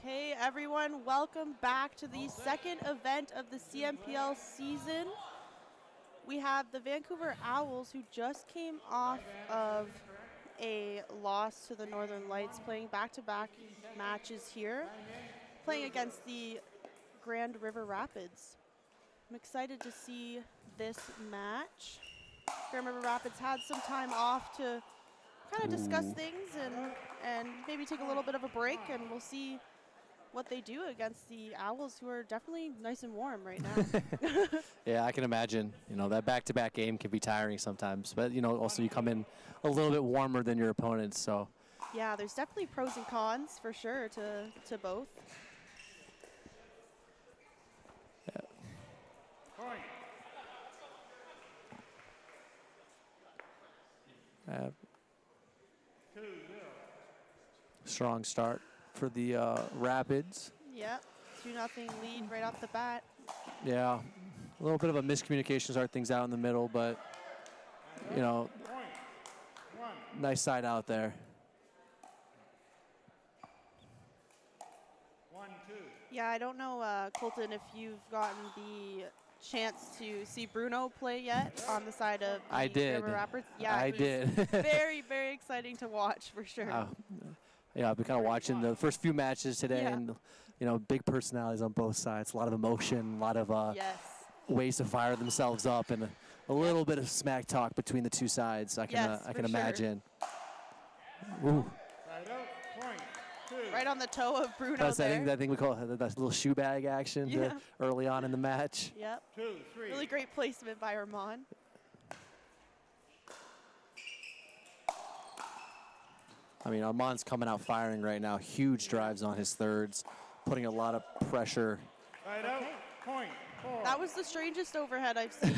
Speaker 1: Okay, everyone, welcome back to the second event of the CNPL season. We have the Vancouver Owls, who just came off of a loss to the Northern Lights, playing back-to-back matches here, playing against the Grand River Rapids. I'm excited to see this match. Grand River Rapids had some time off to kind of discuss things and maybe take a little bit of a break, and we'll see what they do against the Owls, who are definitely nice and warm right now.
Speaker 3: Yeah, I can imagine. You know, that back-to-back game can be tiring sometimes, but you know, also you come in a little bit warmer than your opponents, so.
Speaker 1: Yeah, there's definitely pros and cons for sure to both.
Speaker 3: Strong start for the Rapids.
Speaker 1: Yep, 2-0 lead right off the bat.
Speaker 3: Yeah, a little bit of a miscommunication start things out in the middle, but you know, nice side out there.
Speaker 8: 1-2.
Speaker 1: Yeah, I don't know, Colton, if you've gotten the chance to see Bruno play yet on the side of the
Speaker 3: I did.
Speaker 1: River Rapids. Yeah,
Speaker 3: I did.
Speaker 1: very, very exciting to watch for sure.
Speaker 3: Yeah, I've been kind of watching the first few matches today,
Speaker 1: Yeah.
Speaker 3: and you know, big personalities on both sides. A lot of emotion, a lot of
Speaker 1: Yes.
Speaker 3: ways to fire themselves up, and a little bit of smack talk between the two sides. I can
Speaker 1: Yes,
Speaker 3: I
Speaker 1: for
Speaker 3: can
Speaker 1: sure.
Speaker 3: imagine. Ooh.
Speaker 1: Right on the toe of Bruno
Speaker 3: That's,
Speaker 1: there.
Speaker 3: I think we call it that little shoe bag action
Speaker 1: Yeah.
Speaker 3: early on in the match.
Speaker 1: Yep.
Speaker 8: 2-3.
Speaker 1: Really great placement by Armand.
Speaker 3: I mean, Armand's coming out firing right now. Huge drives on his thirds, putting a lot of pressure.
Speaker 8: Right out. Point. 4.
Speaker 1: That was the strangest overhead I've seen.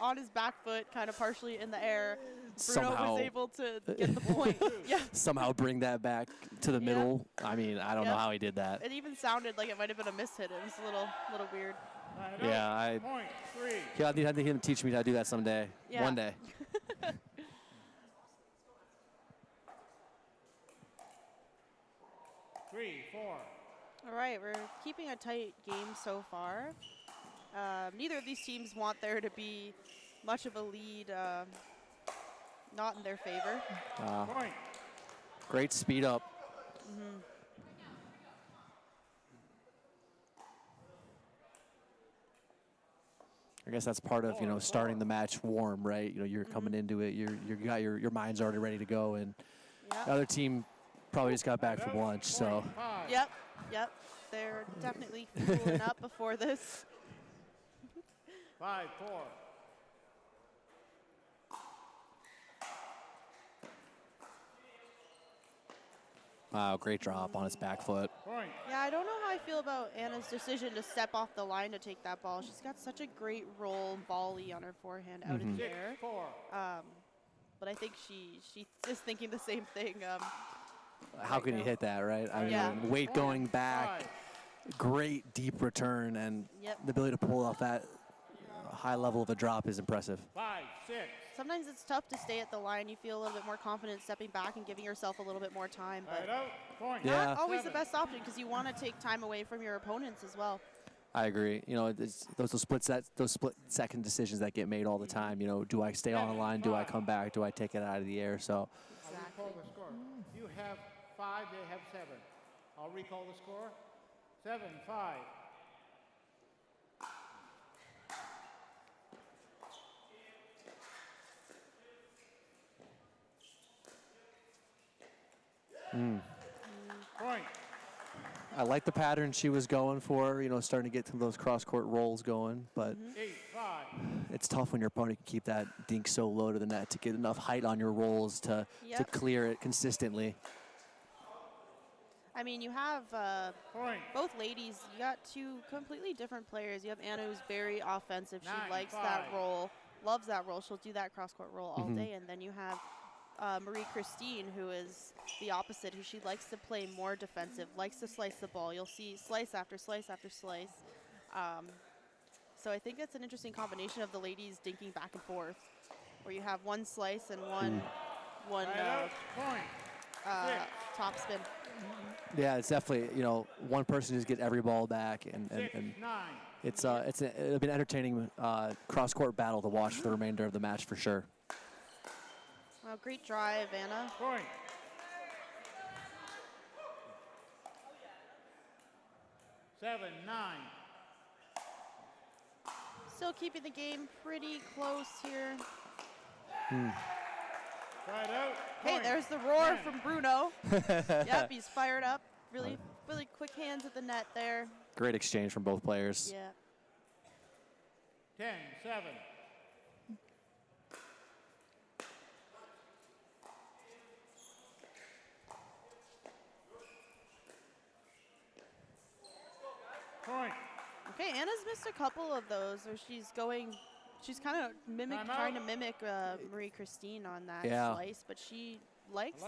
Speaker 1: On his back foot, kind of partially in the air. Bruno
Speaker 3: Somehow.
Speaker 1: was able to get the point. Yeah.
Speaker 3: Somehow bring that back to the
Speaker 1: Yeah.
Speaker 3: middle. I mean, I don't know
Speaker 1: Yep.
Speaker 3: how he did that.
Speaker 1: It even sounded like it might have been a miss hit. It was a little weird.
Speaker 8: Right
Speaker 3: Yeah,
Speaker 8: out. Point. 3.
Speaker 3: Yeah, I need him to teach me how to do that someday.
Speaker 1: Yeah.
Speaker 3: One day.
Speaker 8: 3-4.
Speaker 1: All right, we're keeping a tight game so far. Neither of these teams want there to be much of a lead, not in their favor.
Speaker 8: Point.
Speaker 3: Great speed up. I guess that's part of, you know, starting the match warm, right? You know, you're coming into it, you got your mind's already ready to go, and the
Speaker 1: Yep.
Speaker 3: other team probably just got back from lunch, so.
Speaker 8: 5.
Speaker 1: Yep. They're definitely fueling up before this.
Speaker 8: 5-4.
Speaker 3: Wow, great drop on his back foot.
Speaker 8: Point.
Speaker 1: Yeah, I don't know how I feel about Anna's decision to step off the line to take that ball. She's got such a great roll volley on her forehand out in the air.
Speaker 8: 6-4.
Speaker 1: But I think she is thinking the same thing.
Speaker 3: How can you hit that, right? I mean,
Speaker 1: Yeah.
Speaker 3: weight going back,
Speaker 8: 5.
Speaker 3: great deep return, and
Speaker 1: Yep.
Speaker 3: the ability to pull off that high level of a drop is impressive.
Speaker 8: 5-6.
Speaker 1: Sometimes it's tough to stay at the line. You feel a little bit more confident stepping back and giving yourself a little bit more time. But
Speaker 8: Right out. Point.
Speaker 3: Yeah.
Speaker 1: not always the
Speaker 8: 7.
Speaker 1: best option because you want to take time away from your opponents as well.
Speaker 3: I agree. You know, it's those split second decisions that get made all the time. You know, do I stay on the line? Do I come back? Do I take it out of the air? So,
Speaker 8: I'll recall the score. You have 5, they have 7. I'll recall the score. 7-5. Point.
Speaker 3: I like the pattern she was going for, you know, starting to get to those cross-court rolls going, but
Speaker 8: 8-5.
Speaker 3: it's tough when your opponent can keep that dink so low to the net to get enough height on your rolls to clear it consistently.
Speaker 1: I mean, you have
Speaker 8: Point.
Speaker 1: both ladies. You got two completely different players. You have Anna, who's very offensive. She
Speaker 8: 9-5.
Speaker 1: likes that roll, loves that roll. She'll do that cross-court roll all day. And then you have Marie-Christine, who is the opposite, who she likes to play more defensive, likes to slice the ball. You'll see slice after slice after slice. So I think it's an interesting combination of the ladies dinking back and forth, where you have one slice and one
Speaker 8: Point.
Speaker 1: top spin.
Speaker 3: Yeah, it's definitely, you know, one person just get every ball back, and
Speaker 8: 6-9.
Speaker 3: it'll be an entertaining cross-court battle to watch for the remainder of the match for sure.
Speaker 1: Well, great drive, Anna.
Speaker 8: Point. Seven, 9.
Speaker 1: Still keeping the game pretty close here.
Speaker 8: Right out.
Speaker 1: Hey,
Speaker 8: Point.
Speaker 1: there's the roar
Speaker 8: 10.
Speaker 1: from Bruno. Yep, he's fired up. Really, really quick hands at the net there.
Speaker 3: Great exchange from both players.
Speaker 1: Yeah.
Speaker 8: 10-7. Point.
Speaker 1: Okay, Anna's missed a couple of those where she's kind of trying to mimic Marie-Christine on that slice, but she likes the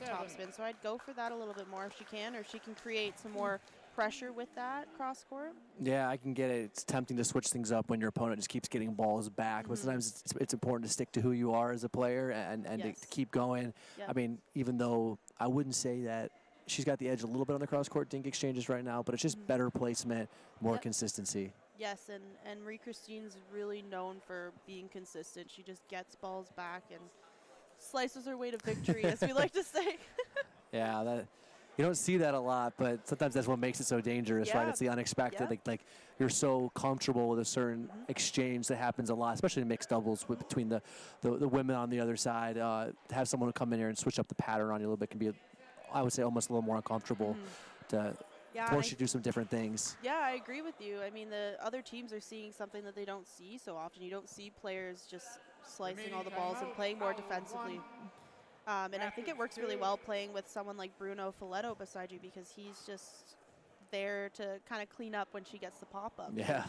Speaker 1: top
Speaker 8: 11-7.
Speaker 1: spin, so I'd go for that a little bit more if she can, or if she can create some more pressure with that cross court.
Speaker 3: Yeah, I can get it. It's tempting to switch things up when your opponent just keeps getting balls back, but sometimes it's important to stick to who you are as a player and to keep going.
Speaker 1: Yep.
Speaker 3: I mean, even though I wouldn't say that she's got the edge a little bit on the cross-court dink exchanges right now, but it's just better placement, more consistency.
Speaker 1: Yes, and Marie-Christine's really known for being consistent. She just gets balls back and slices her way to victory, as we like to say.
Speaker 3: Yeah, that you don't see that a lot, but sometimes that's what makes it so dangerous, right? It's the unexpected. Like you're so comfortable with a certain exchange that happens a lot, especially in mixed doubles between the women on the other side. To have someone come in here and switch up the pattern on you a little bit can be, I would say, almost a little more uncomfortable to force you to do some different things.
Speaker 1: Yeah, I agree with you. I mean, the other teams are seeing something that they don't see so often. You don't see players just slicing all the balls and playing more defensively. And I think it works really well playing with someone like Bruno Folletto beside you, because he's just there to kind of clean up when she gets the pop-up.
Speaker 3: Yeah.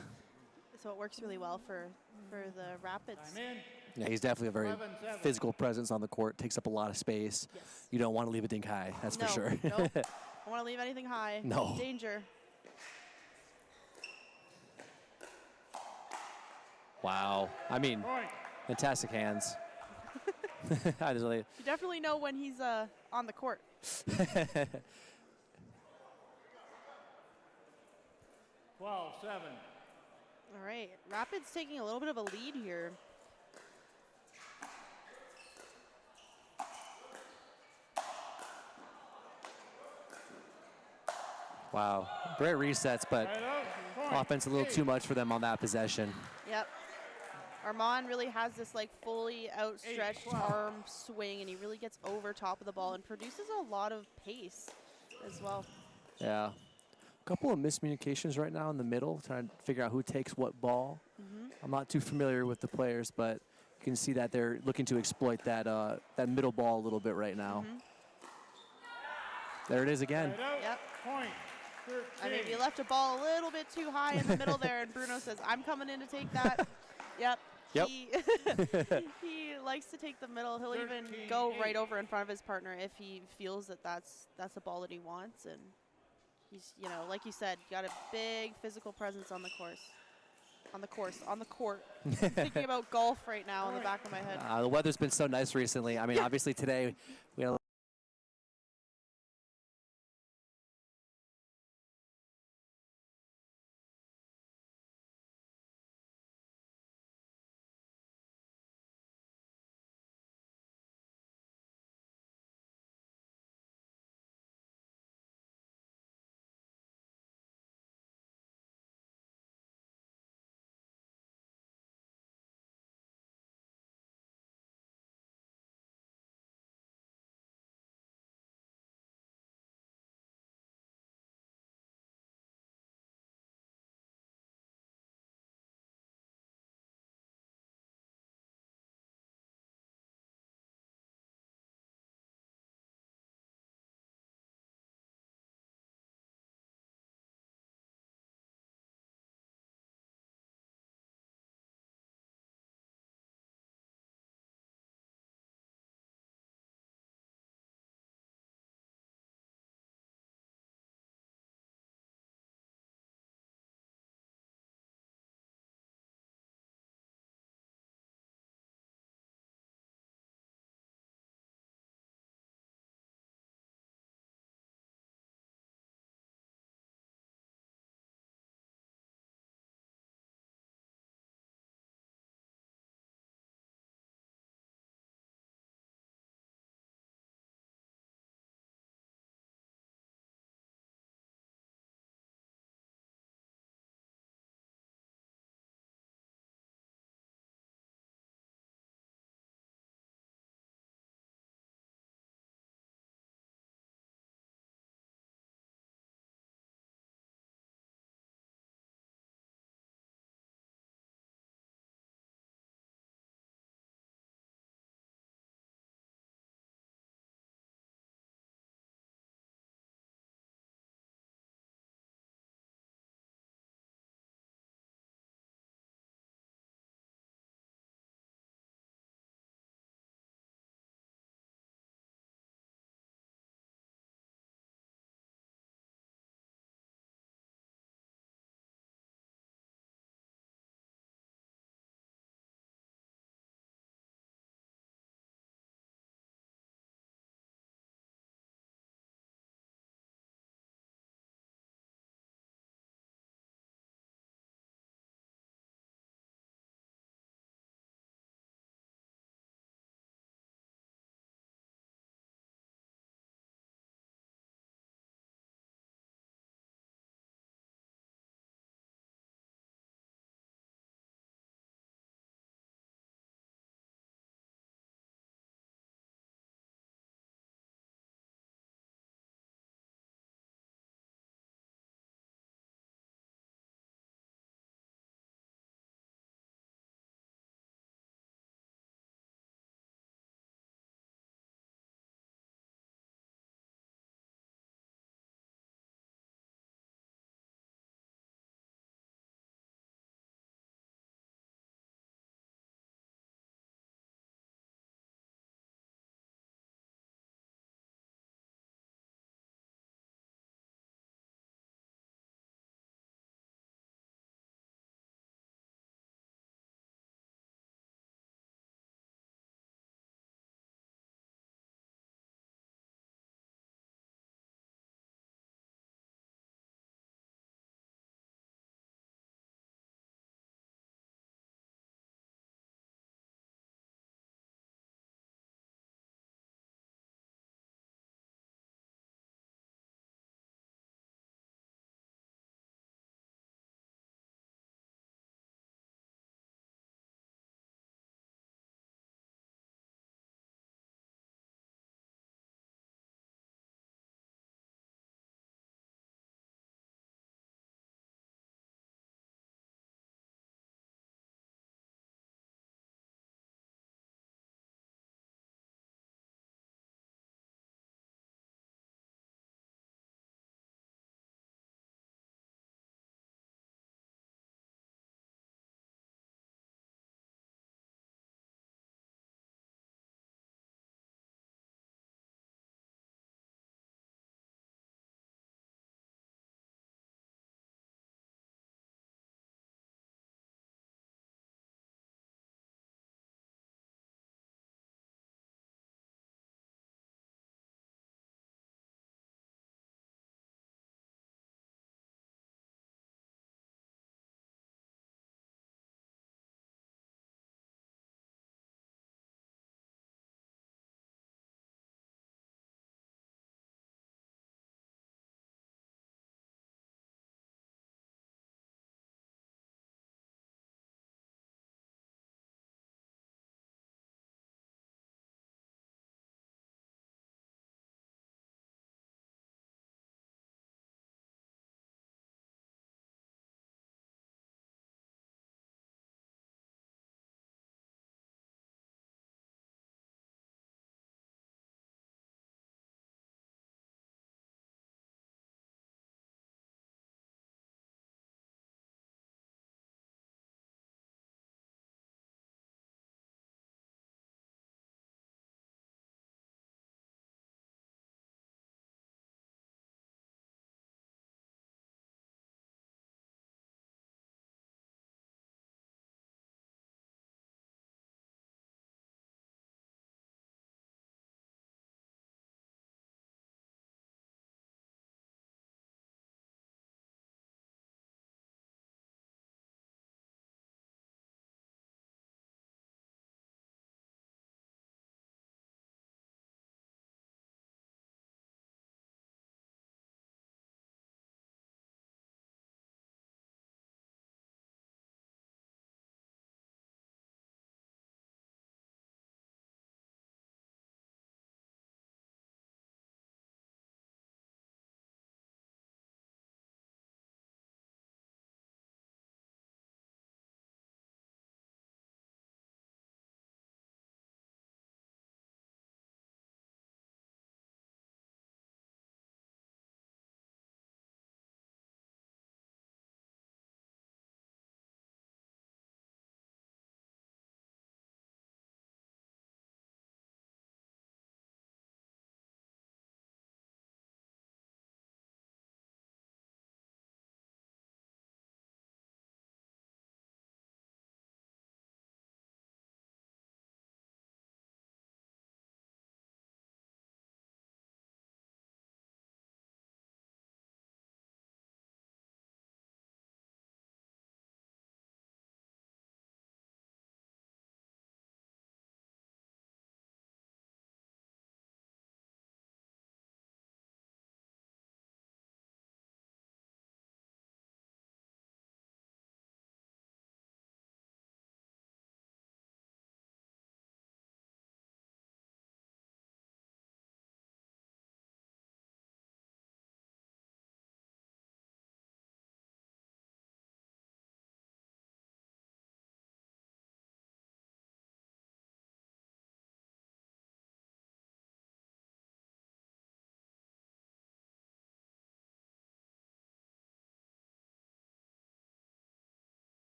Speaker 1: So it works really well for the Rapids.
Speaker 3: Yeah, he's definitely a very physical presence on the court, takes up a lot of space.
Speaker 1: Yes.
Speaker 3: You don't want to leave a dink high, that's for sure.
Speaker 1: Nope. Don't want to leave anything high.
Speaker 3: No.
Speaker 1: Danger.
Speaker 3: Wow. I mean, fantastic hands.
Speaker 1: You definitely know when he's on the court.
Speaker 8: 12-7.
Speaker 1: All right, Rapids taking a little bit of a lead here.
Speaker 3: Wow, great resets, but offense a little too much for them on that possession.
Speaker 1: Yep. Armand really has this like fully outstretched arm swing, and he really gets over top of the ball and produces a lot of pace as well.
Speaker 3: Yeah. A couple of miscommunications right now in the middle, trying to figure out who takes what ball. I'm not too familiar with the players, but you can see that they're looking to exploit that that middle ball a little bit right now. There it is again.
Speaker 1: Yep.
Speaker 8: Point.
Speaker 1: I mean, you left a ball a little bit too high in the middle there, and Bruno says, "I'm coming in to take that." Yep. He likes to take the middle. He'll even go right over in front of his partner if he feels that that's a ball that he wants. And he's, you know, like you said, got a big physical presence on the court. I'm thinking about golf right now in the back of my head.
Speaker 3: The weather's been so nice recently. I mean, obviously today we had a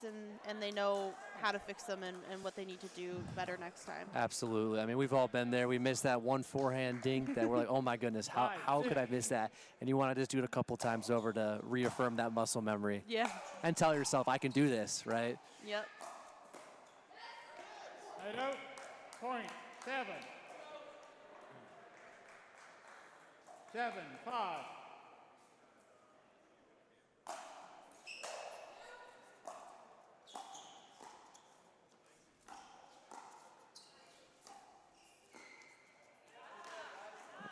Speaker 1: and they know how to fix them and what they need to do better next time.
Speaker 3: Absolutely. I mean, we've all been there. We missed that one forehand dink that we're like, oh my goodness, how could I miss that? And you want to just do it a couple times over to reaffirm that muscle memory.
Speaker 1: Yeah.
Speaker 3: And tell yourself, I can do this, right?
Speaker 1: Yep.
Speaker 8: Side out, point, 7. 7, 5.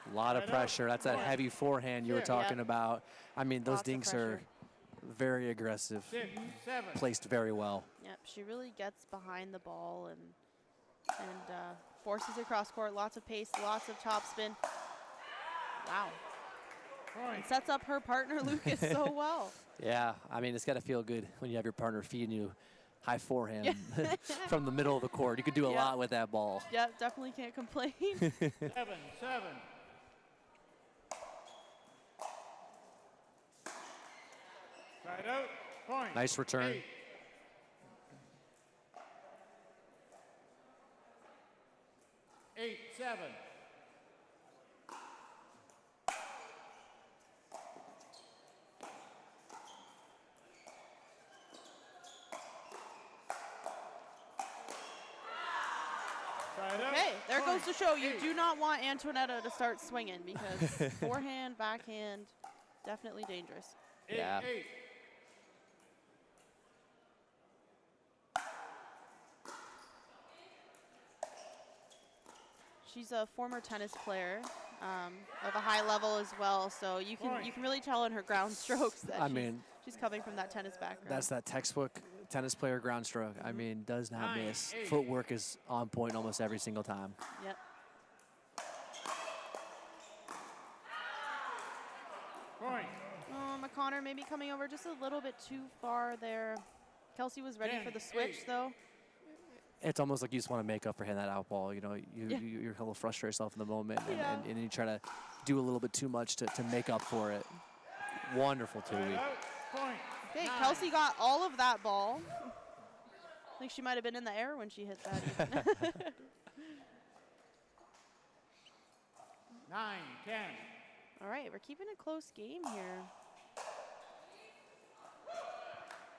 Speaker 3: A lot of pressure. That's that heavy forehand you were talking about. I mean, those
Speaker 1: Lots of
Speaker 3: dinks are very aggressive,
Speaker 8: 6, 7.
Speaker 3: placed very well.
Speaker 1: Yep. She really gets behind the ball and forces it across court. Lots of pace, lots of topspin. Wow. And sets up her partner Lucas so well.
Speaker 3: Yeah, I mean, it's got to feel good when you have your partner feeding you high forehand from the middle of the court. You could do a lot with that ball.
Speaker 1: Yep, definitely can't complain.
Speaker 8: 7, 7. Side out, point.
Speaker 3: Nice return.
Speaker 8: 8, 7.
Speaker 1: Okay, there goes to show you do not want Antoinetta to start swinging because forehand, backhand, definitely dangerous.
Speaker 8: 8,
Speaker 3: Yeah.
Speaker 8: 8.
Speaker 1: She's a former tennis player of a high level as well, so you can really tell in her ground strokes that she's coming from that tennis background.
Speaker 3: That's that textbook tennis player ground stroke. I mean, does not miss. Footwork is on point almost every single time.
Speaker 1: Yep.
Speaker 8: Point.
Speaker 1: McConnor maybe coming over just a little bit too far there. Kelsey was ready for the switch, though.
Speaker 3: It's almost like you just want to make up for hitting that out ball. You know, you're a little frustrated yourself in the moment, and you try to do a little bit too much to make up for it. Wonderful, Tui.
Speaker 1: Okay, Kelsey got all of that ball. I think she might have been in the air when she hit that.
Speaker 8: 9, 10.
Speaker 1: All right, we're keeping a close game here.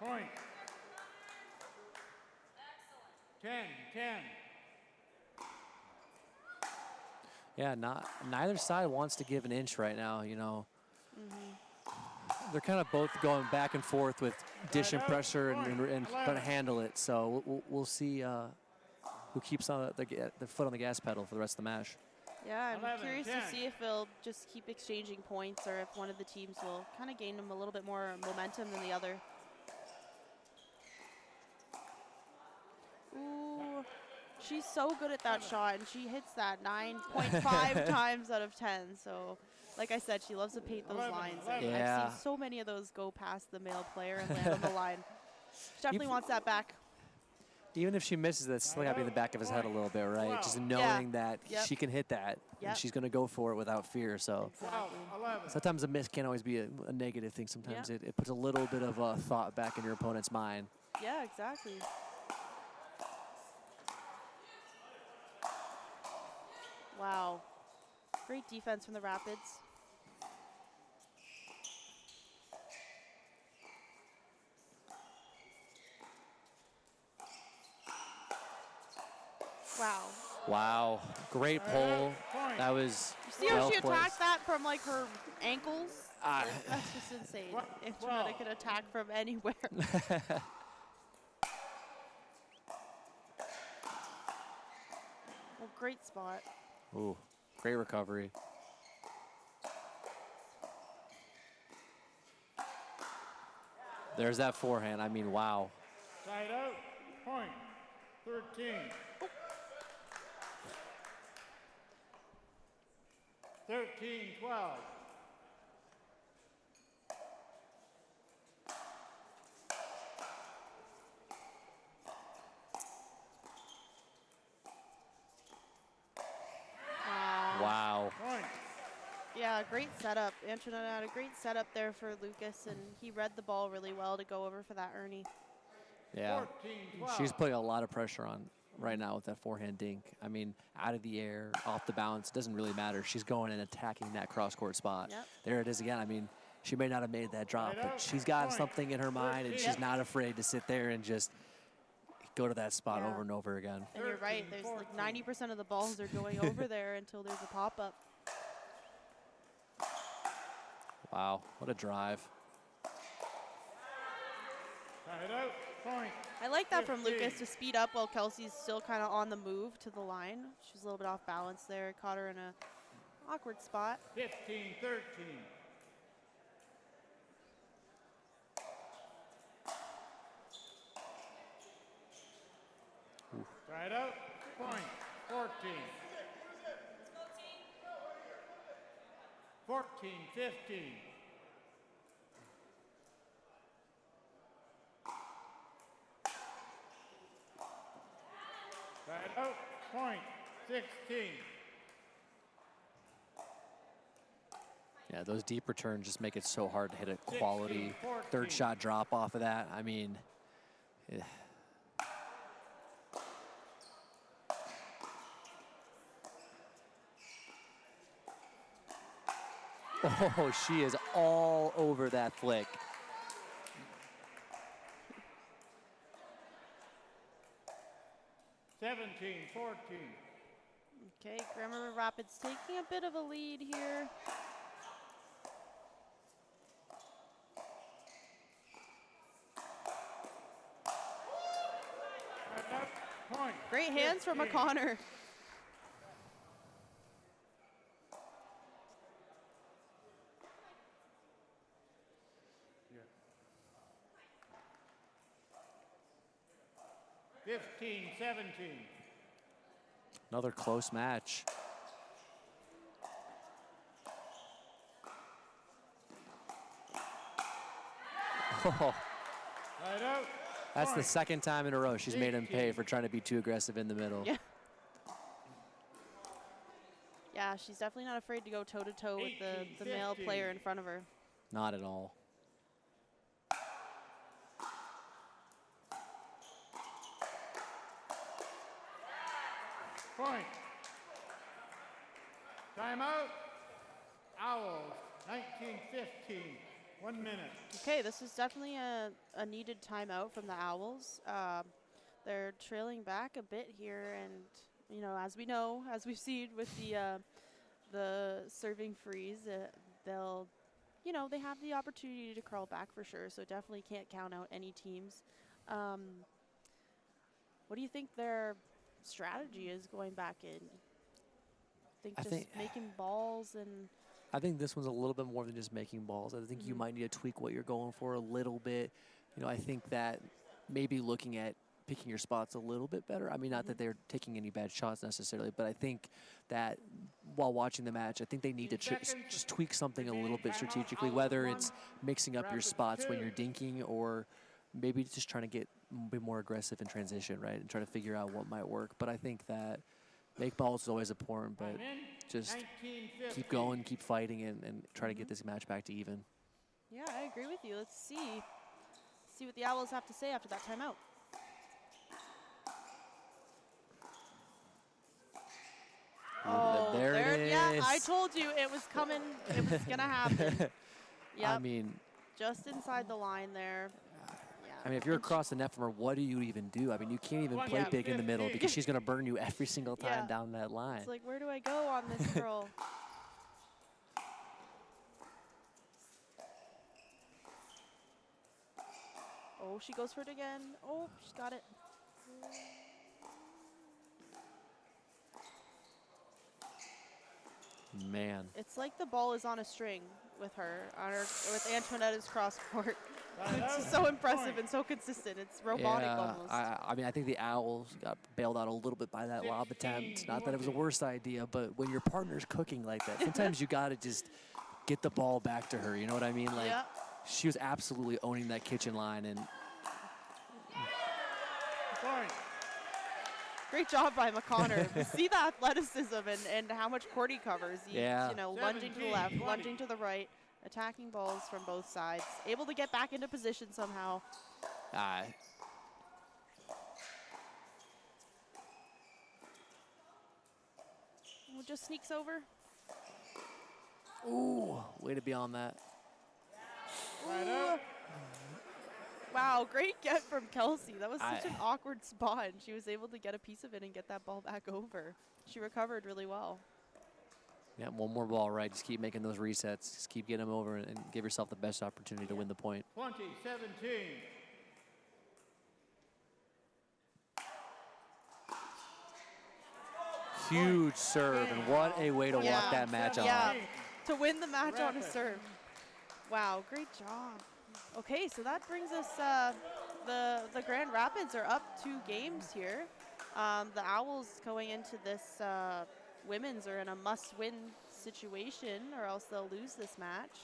Speaker 8: Point. 10, 10.
Speaker 3: Yeah, neither side wants to give an inch right now, you know. They're kind of both going back and forth with dishing pressure and trying to handle it. So we'll see who keeps on the foot on the gas pedal for the rest of the match.
Speaker 1: Yeah, I'm
Speaker 8: 11,
Speaker 1: curious
Speaker 8: 10.
Speaker 1: to see if they'll just keep exchanging points or if one of the teams will kind of gain them a little bit more momentum than the other. Ooh, she's so good at that shot, and she hits that 9.5 times out of 10. So, like I said, she loves to paint those lines. And I've seen so many of those go past the male player and land on the line. She definitely wants that back.
Speaker 3: Even if she misses, that's still got to be in the back of his head a little bit, right? Just knowing that she can hit that, and she's going to go for it without fear. So sometimes a miss can't always be a negative thing. Sometimes it puts a little bit of thought back in your opponent's mind.
Speaker 1: Yeah, exactly. Wow. Great defense from the Rapids. Wow.
Speaker 3: Wow. Great pull. That was
Speaker 1: You see how she attacked that from like her ankles? That's just insane. Antoinetta could attack from anywhere. Well, great spot.
Speaker 3: Ooh, great recovery. There's that forehand. I mean, wow.
Speaker 8: Side out, point. 13. 13, 12.
Speaker 3: Wow.
Speaker 8: Point.
Speaker 1: Yeah, great setup. Antoinetta had a great setup there for Lucas, and he read the ball really well to go over for that Ernie.
Speaker 3: Yeah,
Speaker 8: 14-12.
Speaker 3: she's putting a lot of pressure on right now with that forehand dink. I mean, out of the air, off the bounce, doesn't really matter. She's going and attacking that cross-court spot.
Speaker 1: Yep.
Speaker 3: There it is again. I mean, she may not have made that drop, but she's got something in her mind, and she's not afraid to sit there and just go to that spot over and over again.
Speaker 1: And you're right. There's like 90% of the balls are going over there until there's a pop-up.
Speaker 3: Wow, what a drive.
Speaker 8: Tied out, point.
Speaker 1: I like that from Lucas to speed up while Kelsey's still kind of on the move to the line. She's a little bit off balance there. Caught her in a awkward spot.
Speaker 8: 15-13. Tied out, point. 14. 14-15. Tied out, point. 16.
Speaker 3: Yeah, those deep returns just make it so hard to hit a quality
Speaker 8: 16-14.
Speaker 3: third shot drop off of that. I mean, oh, she is all over that flick.
Speaker 8: Seventeen, 14.
Speaker 1: Okay, Grand River Rapids taking a bit of a lead here.
Speaker 8: Point.
Speaker 1: Great hands from O'Connor.
Speaker 8: Yeah. 15-17.
Speaker 3: Another close match. Oh,
Speaker 8: Tied out.
Speaker 3: that's the
Speaker 8: Point.
Speaker 3: second time in a row she's made him pay for trying to be too aggressive in the middle.
Speaker 1: Yeah. Yeah, she's definitely not afraid to go toe-to-toe with the male
Speaker 8: 18-15.
Speaker 1: player in front of her.
Speaker 3: Not at all.
Speaker 8: Point. Timeout. Owls. 19-15. 1 minute.
Speaker 1: Okay, this is definitely a needed timeout from the Owls. They're trailing back a bit here, and you know, as we've seen with the serving freeze, they'll, they have the opportunity to crawl back for sure. So definitely can't count out any teams. What do you think their strategy is going back in? I think making balls and.
Speaker 3: I think this one's a little bit more than just making balls. I think you might need to tweak what you're going for a little bit. I think that maybe looking at picking your spots a little bit better. I mean, not that they're taking any bad shots necessarily, but I think that while watching the match, I think they need to just tweak something a little bit strategically, whether it's mixing up your spots when you're dinking or maybe just trying to get a bit more aggressive in transition, right, and try to figure out what might work. But I think that make balls is always important, but just keep going, keep fighting, and try to get this match back to even.
Speaker 1: Yeah, I agree with you. Let's see what the Owls have to say after that timeout. Oh,
Speaker 3: there it is.
Speaker 1: Yeah, I told you it was coming. It was gonna happen. Yeah.
Speaker 3: I mean,
Speaker 1: just inside the line there.
Speaker 3: I mean, if you're across the net from her, what do you even do? I mean, you can't even play big in the middle because she's going to burn you every single time down that line.
Speaker 1: It's like, where do I go on this girl? Oh, she goes for it again. Oh, she's got it.
Speaker 3: Man.
Speaker 1: It's like the ball is on a string with her, with Antoinetta's cross court. It's just so impressive and so consistent. It's robotic almost.
Speaker 3: I mean, I think the Owls got bailed out a little bit by that lob attempt. Not that it was the worst idea, but when your partner's cooking like that, sometimes you got to just get the ball back to her. You know what I mean? Like, she was absolutely owning that kitchen line. And
Speaker 1: great job by McConnor. See the athleticism and how much court he covers. He's, lunging to the left, lunging to the right, attacking balls from both sides. Able to get back into position somehow. just sneaks over.
Speaker 3: Ooh, way to be on that.
Speaker 8: Right up.
Speaker 1: Wow, great get from Kelsey. That was such an awkward spot, and she was able to get a piece of it and get that ball back over. She recovered really well.
Speaker 3: Yeah, one more ball, right? Just keep making those resets. Just keep getting them over and give yourself the best opportunity to win the point.
Speaker 8: 20-17.
Speaker 3: Huge serve, and what a way to walk that match off.
Speaker 1: Yeah, to win the match on a
Speaker 8: Rapid.
Speaker 1: serve. Wow, great job. Okay, so that brings us, the Grand Rapids are up 2 games here. The Owls going into this women's are in a must-win situation, or else they'll lose this match.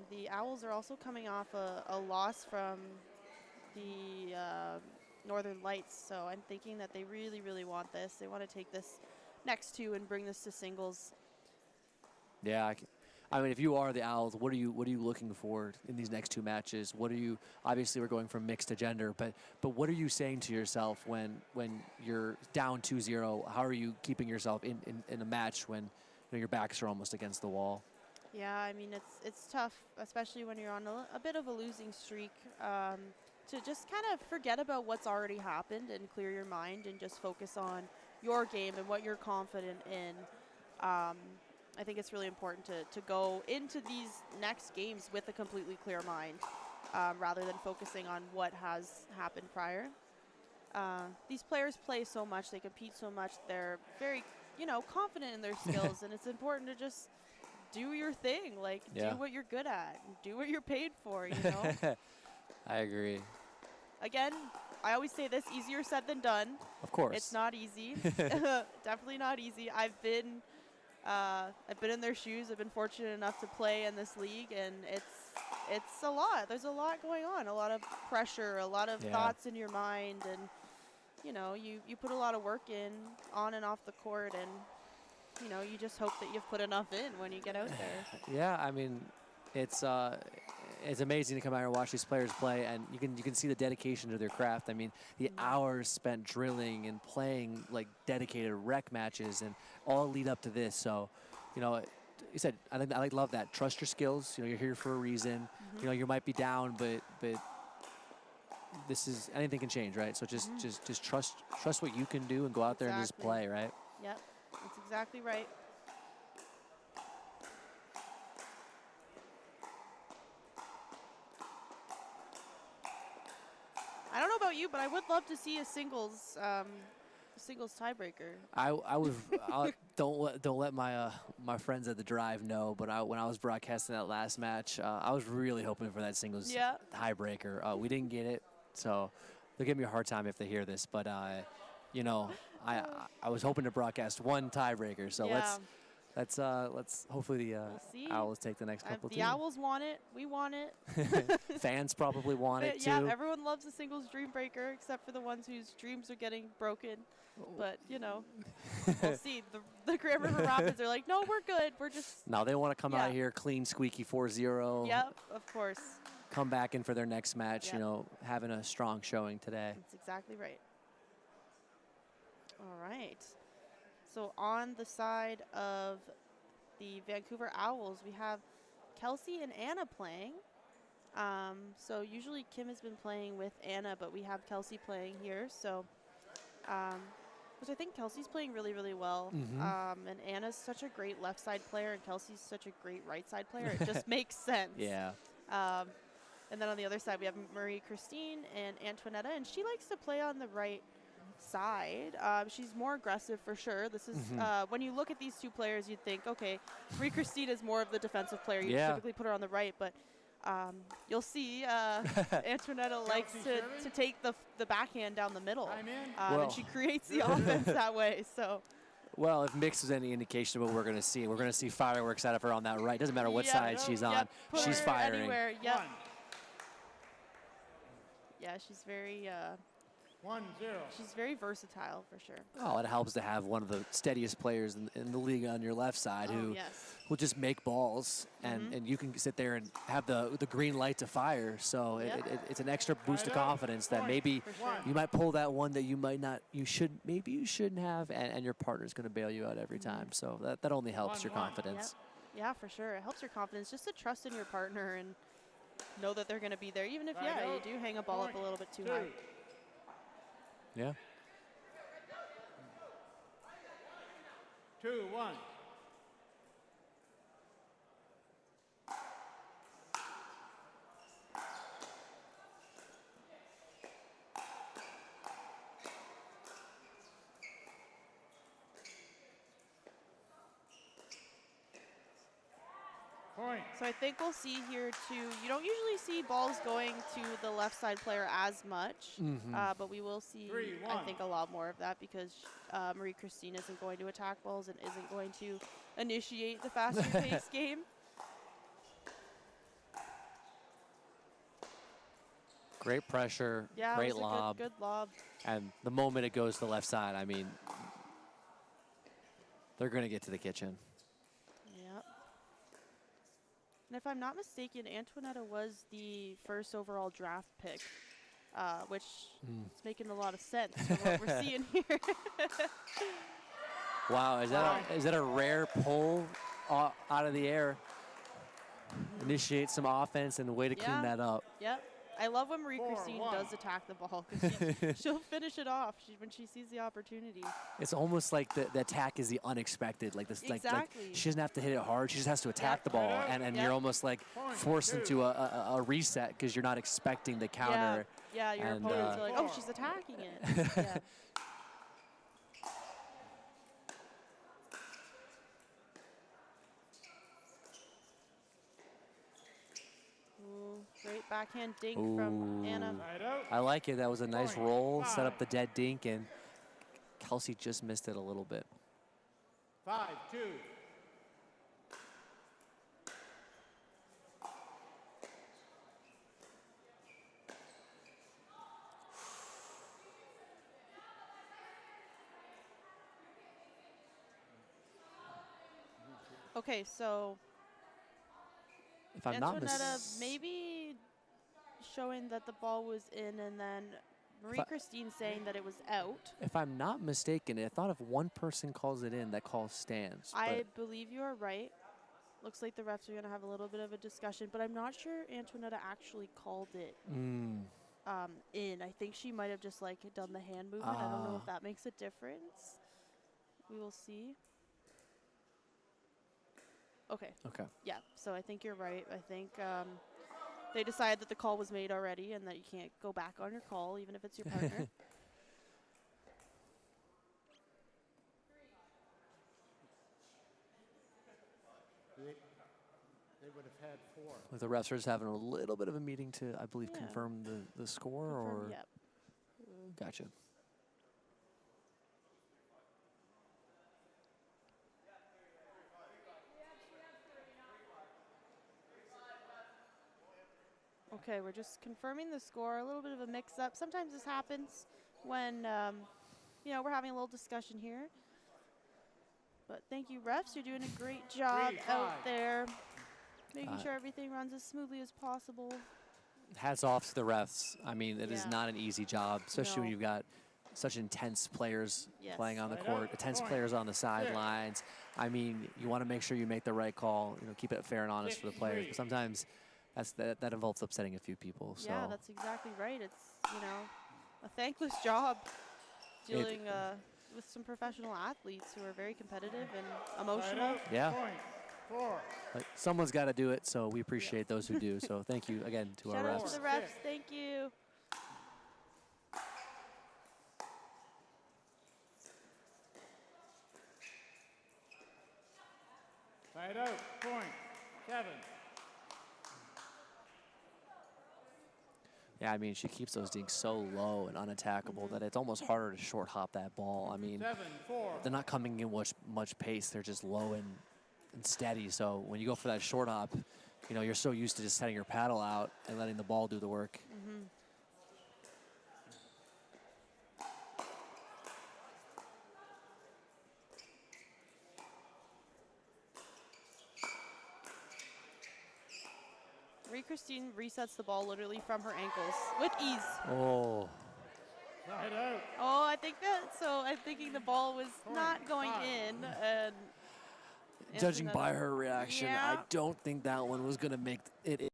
Speaker 1: The Owls are also coming off a loss from the Northern Lights, so I'm thinking that they really, really want this. They want to take this next 2 and bring this to singles.
Speaker 3: Yeah, I mean, if you are the Owls, what are you looking for in these next 2 matches? What are you? Obviously, we're going from mixed to gender, but what are you saying to yourself when you're down 2-0? How are you keeping yourself in a match when your backs are almost against the wall?
Speaker 1: Yeah, I mean, it's tough, especially when you're on a bit of a losing streak, to just kind of forget about what's already happened and clear your mind and just focus on your game and what you're confident in. I think it's really important to go into these next games with a completely clear mind, rather than focusing on what has happened prior. These players play so much, they compete so much, they're very, confident in their skills, and it's important to just do your thing, do what you're good at, do what you're paid for,
Speaker 3: I agree.
Speaker 1: Again, I always say this, easier said than done.
Speaker 3: Of course.
Speaker 1: It's not easy. Definitely not easy. I've been in their shoes. I've been fortunate enough to play in this league, and it's a lot. There's a lot going on, a lot of pressure, a lot of thoughts in your mind, and you put a lot of work in on and off the court, and you just hope that you've put enough in when you get out there.
Speaker 3: Yeah, I mean, it's amazing to come out here and watch these players play, and you can see the dedication to their craft. I mean, the hours spent drilling and playing like dedicated rec matches, and all lead up to this. So, you said I love that. Trust your skills. You're here for a reason. You might be down, but this is anything can change, right? So just trust what you can do and go out there and just play, right?
Speaker 1: Yep, that's exactly right. I don't know about you, but I would love to see a singles tiebreaker.
Speaker 3: Don't let my friends at the Drive know, but when I was broadcasting that last match, I was really hoping for that singles tiebreaker. We didn't get it, so they'll give me a hard time if they hear this. But I was hoping to broadcast one tiebreaker. So let's hopefully the Owls take the next couple.
Speaker 1: The Owls want it. We want it.
Speaker 3: Fans probably want it too.
Speaker 1: Yeah, everyone loves a singles dream breaker, except for the ones whose dreams are getting broken. But we'll see. The Grand River Rapids are like, no, we're good. We're just.
Speaker 3: No, they want to come out here clean, squeaky 4-0.
Speaker 1: Yep, of course.
Speaker 3: Come back in for their next match. Having a strong showing today.
Speaker 1: That's exactly right. All right. So on the side of the Vancouver Owls, we have Kelsey and Anna playing. So usually Kim has been playing with Anna, but we have Kelsey playing here. So, which I think Kelsey's playing really, really well. And Anna's such a great left side player, and Kelsey's such a great right side player. It just makes sense.
Speaker 3: Yeah.
Speaker 1: And then on the other side, we have Marie Christine and Antoinetta, and she likes to play on the right side. She's more aggressive for sure. This is when you look at these two players, you'd think, okay, Marie Christine is more of the defensive player. You typically put her on the right, but you'll see Antoinetta likes to take the backhand down the middle, and she creates the offense that way. So.
Speaker 3: Well, if mix is any indication of what we're going to see fireworks out of her on that right. Doesn't matter what side she's on. She's firing.
Speaker 1: Anywhere. Yep. Yeah, she's very
Speaker 8: 1-0.
Speaker 1: She's very versatile for sure.
Speaker 3: Oh, it helps to have one of the steadiest players in the league on your left side who
Speaker 1: Yes.
Speaker 3: will just make balls, and you can sit there and have the green light to fire. So it's an extra boost of confidence that maybe you might pull that one that maybe you shouldn't have, and your partner's going to bail you out every time. So that only helps your confidence.
Speaker 1: Yep. Yeah, for sure. It helps your confidence just to trust in your partner and know that they're going to be there, even if, you do hang a ball up a little bit too high.
Speaker 3: Yeah.
Speaker 8: 2-1. Point.
Speaker 1: So I think we'll see here too. You don't usually see balls going to the left side player as much, but we will see,
Speaker 8: 3-1.
Speaker 1: I think, a lot more of that because Marie Christine isn't going to attack balls and isn't going to initiate the faster paced game.
Speaker 3: Great pressure,
Speaker 1: Yeah,
Speaker 3: great
Speaker 1: it was
Speaker 3: lob.
Speaker 1: a good lob.
Speaker 3: And the moment it goes to the left side, I mean, they're going to get to the kitchen.
Speaker 1: Yep. And if I'm not mistaken, Antoinetta was the first overall draft pick, which is making a lot of sense from what we're seeing here.
Speaker 3: Wow, is that a rare pull out of the air? Initiate some offense and a way to clean that up.
Speaker 1: Yep. I love when Marie Christine does attack the ball because she'll finish it off when she sees the opportunity.
Speaker 3: It's almost like the attack is the unexpected. Like this, like she doesn't have to hit it hard. She just has to attack the ball, and you're almost like forced into a reset because you're not expecting the counter.
Speaker 1: Yeah, your opponents are like, oh, she's attacking it. Yeah. Great backhand dink from Anna.
Speaker 3: I like it. That was a nice roll. Set up the dead dink, and Kelsey just missed it a little bit.
Speaker 8: 5-2.
Speaker 1: Okay, so
Speaker 3: if I'm not
Speaker 1: Antoinetta maybe showing that the ball was in, and then Marie Christine saying that it was out.
Speaker 3: If I'm not mistaken, I thought if one person calls it in, that call stands.
Speaker 1: I believe you are right. Looks like the refs are going to have a little bit of a discussion, but I'm not sure Antoinetta actually called it in. I think she might have just like done the hand movement. I don't know if that makes a difference. We will see. Okay.
Speaker 3: Okay.
Speaker 1: Yeah, so I think you're right. I think they decided that the call was made already and that you can't go back on your call, even if it's your partner.
Speaker 8: They would have had 4.
Speaker 3: With the refs are just having a little bit of a meeting to, I believe, confirm the score, or?
Speaker 1: Yep.
Speaker 3: Gotcha.
Speaker 1: Okay, we're just confirming the score. A little bit of a mix-up. Sometimes this happens when, we're having a little discussion here. But thank you, refs. You're doing a great job out there, making sure everything runs as smoothly as possible.
Speaker 3: Hats off to the refs. I mean, it is not an easy job, especially when you've got such intense players playing on the court, intense players on the sidelines. I mean, you want to make sure you make the right call, keep it fair and honest for the players. But sometimes that involves upsetting a few people. So.
Speaker 1: Yeah, that's exactly right. It's, a thankless job dealing with some professional athletes who are very competitive and emotional.
Speaker 3: Yeah. But someone's got to do it, so we appreciate those who do. So thank you again to our refs.
Speaker 1: Shout out to the refs. Thank you.
Speaker 8: Side out, point, 7.
Speaker 3: Yeah, I mean, she keeps those dinks so low and unattackable that it's almost harder to short hop that ball. I mean,
Speaker 8: 7-4.
Speaker 3: they're not coming in much pace. They're just low and steady. So when you go for that short hop, you're so used to just setting your paddle out and letting the ball do the work.
Speaker 1: Marie-Christine resets the ball literally from her ankles with ease.
Speaker 3: Oh.
Speaker 8: Side out.
Speaker 1: Oh, I think that, so I'm thinking the ball was not going in. And
Speaker 3: Judging by her reaction, I
Speaker 1: Yeah.
Speaker 3: don't think that one was going to make it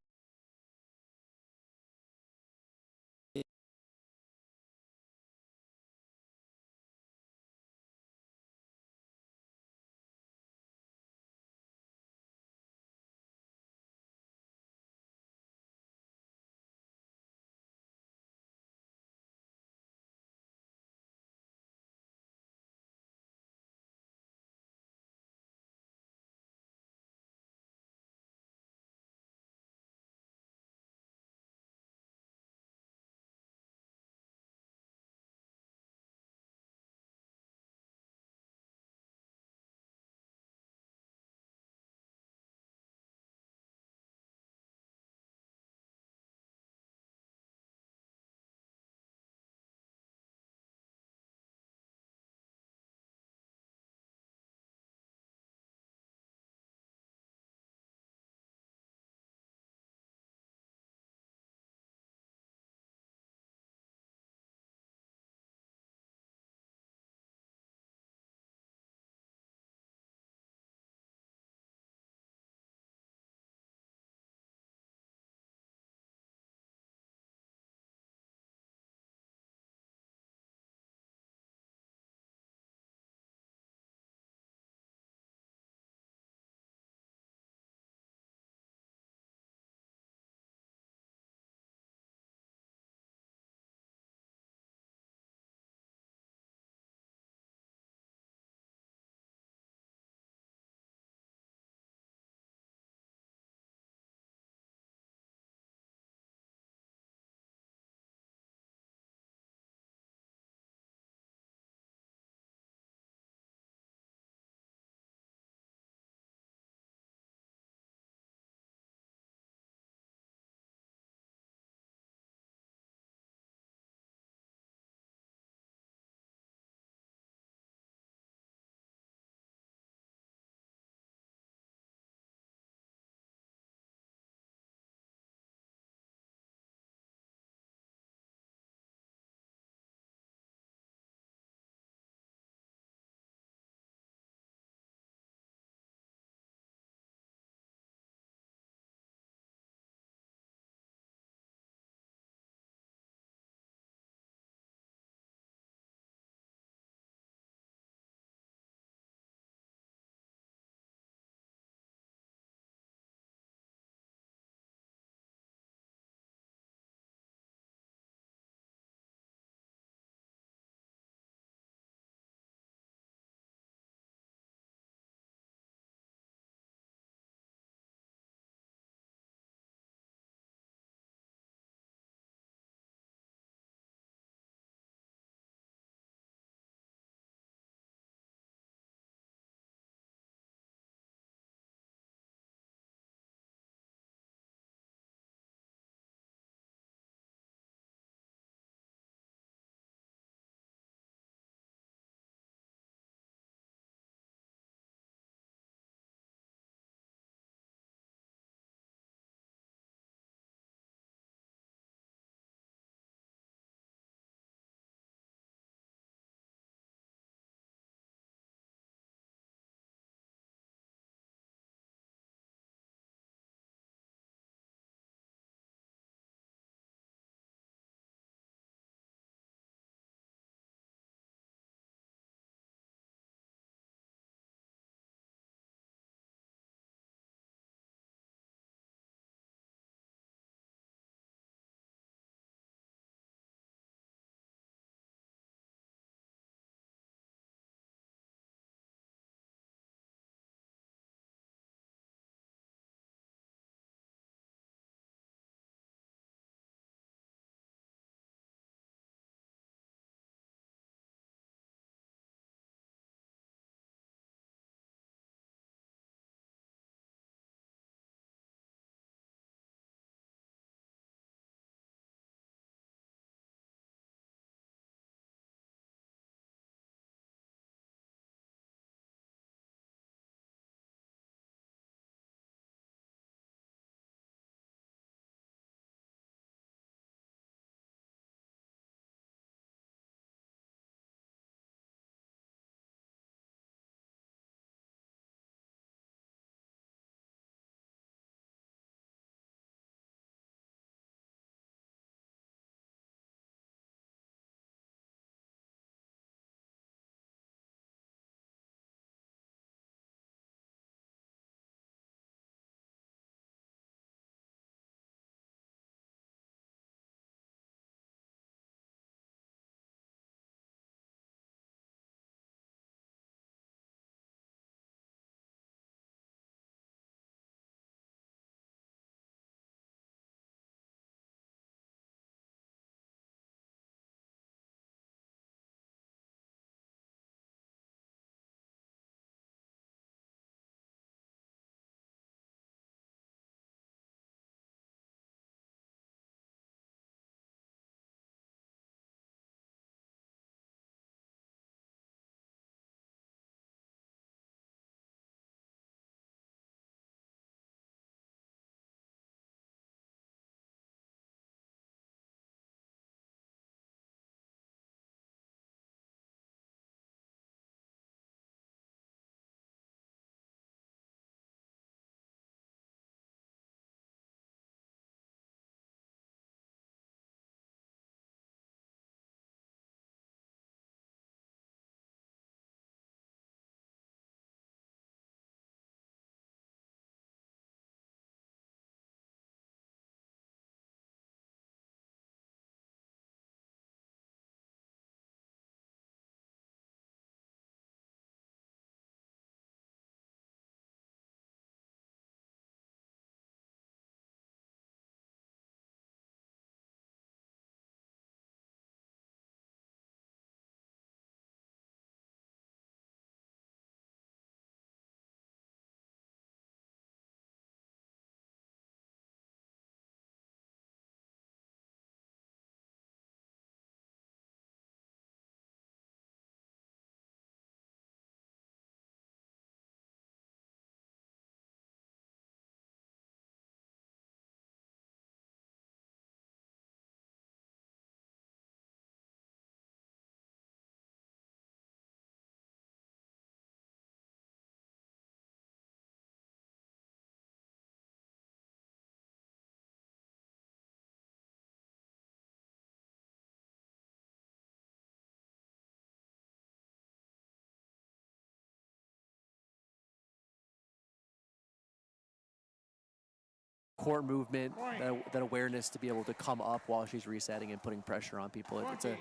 Speaker 3: court movement,
Speaker 8: Point.
Speaker 3: that awareness to be able to come up while she's resetting and putting pressure on people. It's
Speaker 8: 29.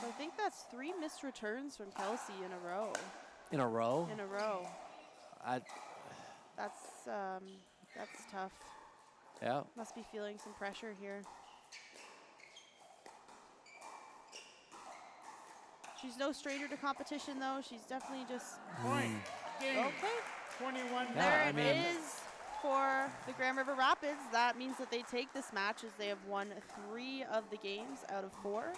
Speaker 1: So I think that's 3 missed returns from Kelsey in a row.
Speaker 3: in a row.
Speaker 1: In a row.
Speaker 3: I,
Speaker 1: That's tough.
Speaker 3: yeah.
Speaker 1: Must be feeling some pressure here. She's no stranger to competition, though. She's definitely just
Speaker 8: Point. Game.
Speaker 1: okay.
Speaker 8: 21.
Speaker 3: Yeah,
Speaker 1: There
Speaker 3: I
Speaker 1: it
Speaker 3: mean-
Speaker 1: is for the Grand River Rapids. That means that they take this match as they have won 3 of the games out of 4.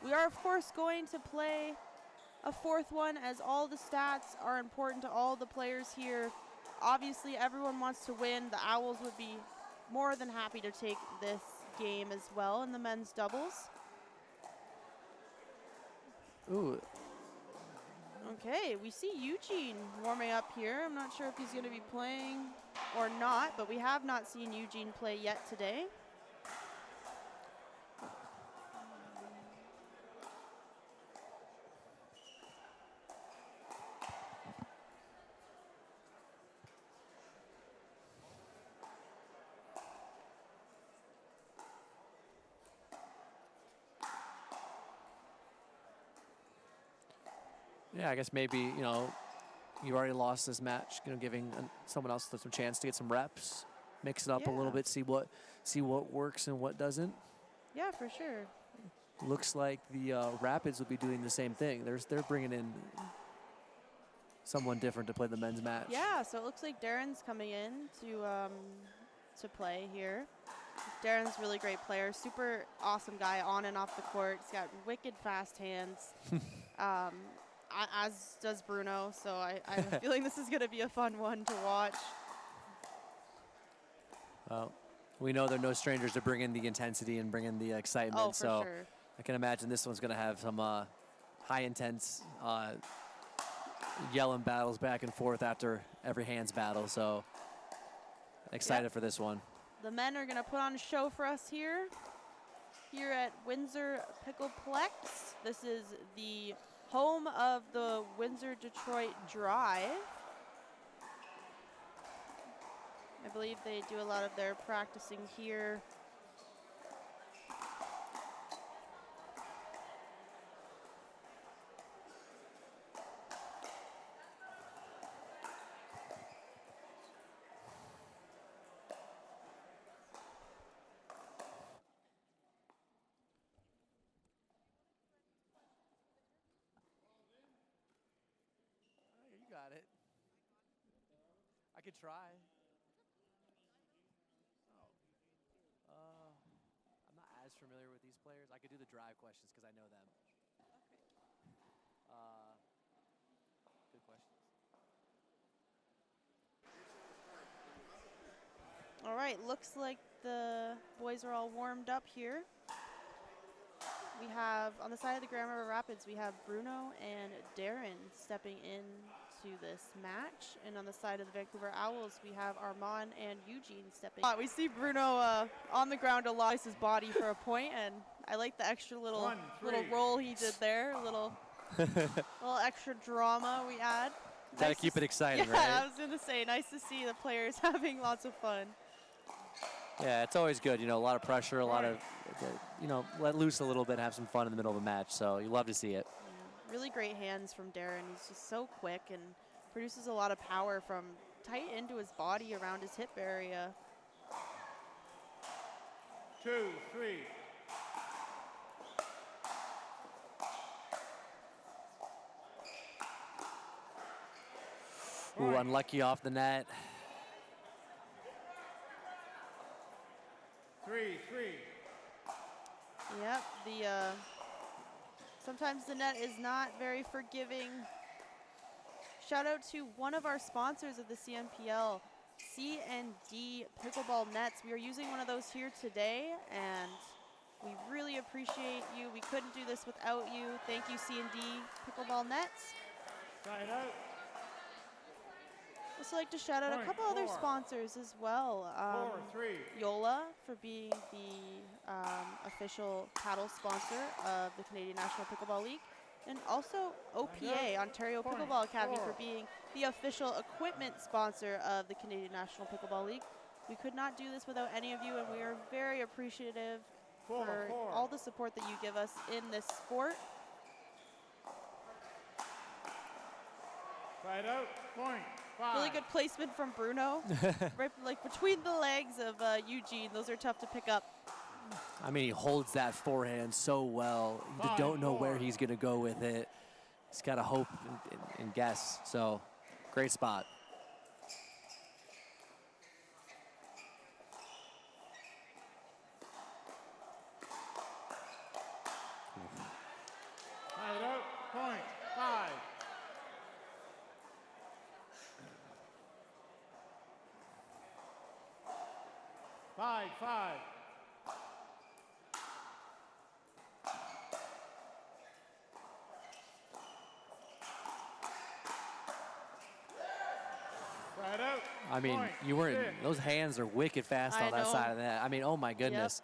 Speaker 1: We are, of course, going to play a 4th one, as all the stats are important to all the players here. Obviously, everyone wants to win. The Owls would be more than happy to take this game as well in the men's doubles.
Speaker 3: Ooh,
Speaker 1: Okay, we see Eugene warming up here. I'm not sure if he's going to be playing or not, but we have not seen Eugene play yet today.
Speaker 3: yeah, I guess maybe, you know, you already lost this match, you know, giving someone else some chance to get some reps, mix it up a little
Speaker 1: Yeah.
Speaker 3: bit, see what works and what doesn't.
Speaker 1: Yeah, for sure.
Speaker 3: Looks like the Rapids will be doing the same thing. They're bringing in someone different to play the men's match.
Speaker 1: Yeah, so it looks like Darren's coming in to play here. Darren's a really great player, super awesome guy on and off the court. He's got wicked fast hands, as does Bruno. So I have a feeling this is going to be a fun one to watch.
Speaker 3: Well, we know they're no strangers to bring in the intensity and bring in the excitement.
Speaker 1: Oh, for
Speaker 3: so
Speaker 1: sure.
Speaker 3: I can imagine this one's going to have some high intense yelling battles back and forth after every hands battle. So excited for this one.
Speaker 1: The men are going to put on a show for us here at Windsor Pickleplex. This is the home of the Windsor Detroit Drive. I believe they do a lot of their practicing here.
Speaker 3: You got it. I could try. I'm not as familiar with these players. I could do the drive questions because I know them. Good questions.
Speaker 1: All right, looks like the boys are all warmed up here. We have, on the side of the Grand River Rapids, we have Bruno and Darren stepping in to this match. And on the side of the Vancouver Owls, we have Armand and Eugene stepping. We see Bruno on the ground alive his body for a point, and I like the extra little roll he did there, a little extra drama we add.
Speaker 3: Gotta
Speaker 1: Nice
Speaker 3: keep
Speaker 1: to
Speaker 3: it exciting,
Speaker 1: yeah,
Speaker 3: right?
Speaker 1: I was gonna say, nice to see the players having lots of fun.
Speaker 3: Yeah, it's always good. You know, a lot of pressure, a lot of, you know, let loose a little bit, have some fun in the middle of a match. So you love to see it.
Speaker 1: Really great hands from Darren. He's just so quick and produces a lot of power from tight into his body around his hip area.
Speaker 8: 2, 3.
Speaker 3: Ooh, unlucky off the net.
Speaker 8: 3, 3.
Speaker 1: Yep, sometimes the net is not very forgiving. Shout out to one of our sponsors of the CNPL, C&D Pickleball Nets. We are using one of those here today, and we really appreciate you. We couldn't do this without you. Thank you, C&D Pickleball Nets.
Speaker 8: Side out.
Speaker 1: Also like to shout out a
Speaker 8: Point
Speaker 1: couple other
Speaker 8: 4.
Speaker 1: sponsors as well.
Speaker 8: 4, 3.
Speaker 1: Yola for being the official paddle sponsor of the Canadian National Pickleball League. And also OPA, Ontario
Speaker 8: Point
Speaker 1: Pickleball Academy,
Speaker 8: 4.
Speaker 1: for being the official equipment sponsor of the Canadian National Pickleball League. We could not do this without any of you, and we are very appreciative for all the support that you give us in this sport.
Speaker 8: Right out, point, 5.
Speaker 1: Really good placement from Bruno. Right, like between the legs of Eugene. Those are tough to pick up.
Speaker 3: I mean, he holds that forehand so well. You don't know where he's going to go with it. He's got to hope and guess. So, great spot.
Speaker 8: Right out, point, 5. Five, 5. Right out.
Speaker 3: I mean,
Speaker 8: point,
Speaker 3: you weren't,
Speaker 8: 6.
Speaker 3: those hands are wicked fast
Speaker 1: I
Speaker 3: on that
Speaker 1: know.
Speaker 3: side of that. I mean, oh my goodness.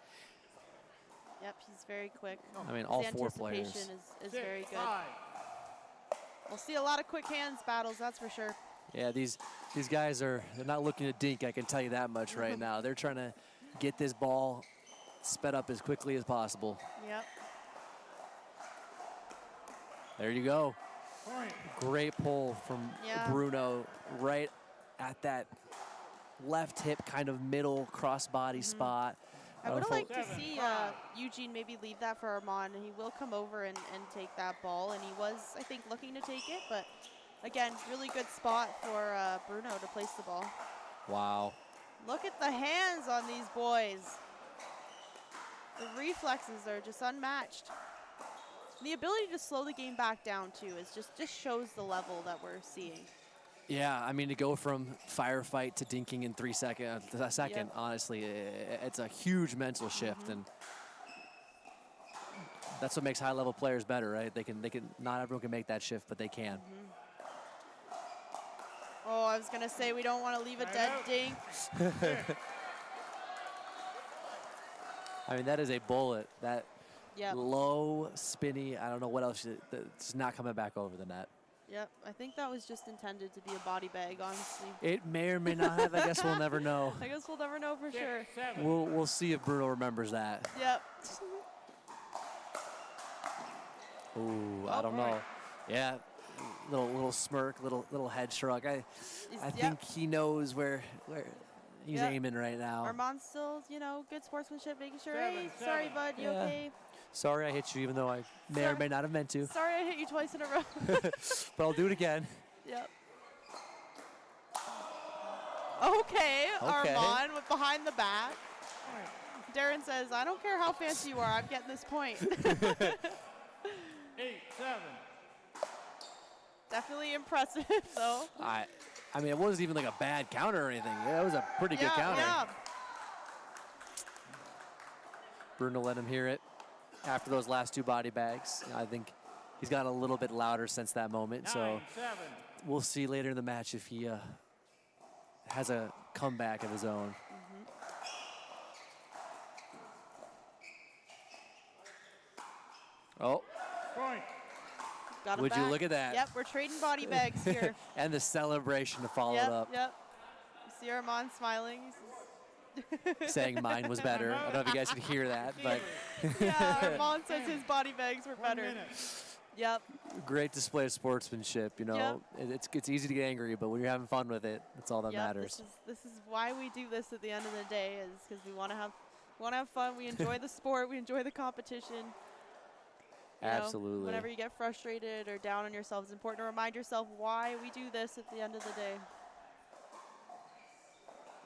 Speaker 1: Yep, he's very quick.
Speaker 3: I mean, all
Speaker 1: His
Speaker 3: 4 players.
Speaker 1: anticipation is
Speaker 8: 6,
Speaker 1: very good.
Speaker 8: 5.
Speaker 1: We'll see a lot of quick hands battles, that's for sure.
Speaker 3: Yeah, these guys they're not looking to dink, I can tell you that much right now. They're trying to get this ball sped up as quickly as possible.
Speaker 1: Yep.
Speaker 3: There you go.
Speaker 8: Point.
Speaker 3: Great pull from Bruno right at that left hip kind of middle crossbody spot.
Speaker 1: I would have liked to see Eugene maybe leave that for Armand, and he will come over and take that ball, and he was, I think, looking to take it, but again, really good spot for Bruno to place the ball.
Speaker 3: Wow.
Speaker 1: Look at the hands on these boys. The reflexes are just unmatched. The ability to slow the game back down, too, is just shows the level that we're seeing.
Speaker 3: Yeah, I mean, to go from firefight to dinking in 3 seconds, honestly, it's a huge mental shift, and that's what makes high-level players better, right? They can. Not everyone can make that shift, but they can.
Speaker 1: Oh, I was gonna say we don't want to leave a dead dink.
Speaker 3: I mean, that is a bullet. That
Speaker 1: Yep.
Speaker 3: low, spinny. I don't know what else. It's not coming back over the net.
Speaker 1: Yep, I think that was just intended to be a body bag, honestly.
Speaker 3: It may or may not have. I guess we'll never know.
Speaker 1: I guess we'll never know for
Speaker 8: 6,
Speaker 1: sure.
Speaker 8: 7.
Speaker 3: We'll see if Bruno remembers that.
Speaker 1: Yep.
Speaker 3: Ooh, I don't know. Yeah, little smirk, little head shrug. I think he knows where he's aiming right now.
Speaker 1: Armand's still, good sportsmanship, making sure,
Speaker 8: 7,
Speaker 1: hey, sorry,
Speaker 8: 7.
Speaker 1: bud, you
Speaker 3: Yeah.
Speaker 1: okay?
Speaker 3: Sorry I hit you, even though I may or may not have meant to.
Speaker 1: Sorry I hit you twice in a row.
Speaker 3: But I'll do it again.
Speaker 1: Yep. Okay, Armand with behind the back. Darren says, I don't care how fancy you are, I'm getting this point.
Speaker 8: 8, 7.
Speaker 1: Definitely impressive, though.
Speaker 3: I mean, it wasn't even like a bad counter or anything. That was a pretty good counter.
Speaker 1: Yeah.
Speaker 3: Bruno let him hear it after those last 2 body bags. I think he's gotten a little bit louder since that moment.
Speaker 8: 9,
Speaker 3: So
Speaker 8: 7.
Speaker 3: we'll see later in the match if he has a comeback of his own. Oh,
Speaker 8: Point.
Speaker 1: Got him
Speaker 3: would you
Speaker 1: back.
Speaker 3: look at that?
Speaker 1: Yep, we're trading body bags here.
Speaker 3: And the celebration to follow it up,
Speaker 1: Yep. You see Armand smiling.
Speaker 3: saying mine was better. I don't know if you guys could hear that, but
Speaker 1: Yeah, Armand says his body bags were
Speaker 8: 1
Speaker 1: better.
Speaker 8: minute.
Speaker 1: Yep.
Speaker 3: great display of sportsmanship. It's easy to get angry, but when you're having fun with it, that's all that
Speaker 1: Yep,
Speaker 3: matters.
Speaker 1: This is why we do this at the end of the day, is because we want to have fun. We enjoy the sport. We enjoy the competition. You know,
Speaker 3: Absolutely.
Speaker 1: whenever you get frustrated or down on yourself, it's important to remind yourself why we do this at the end of the day.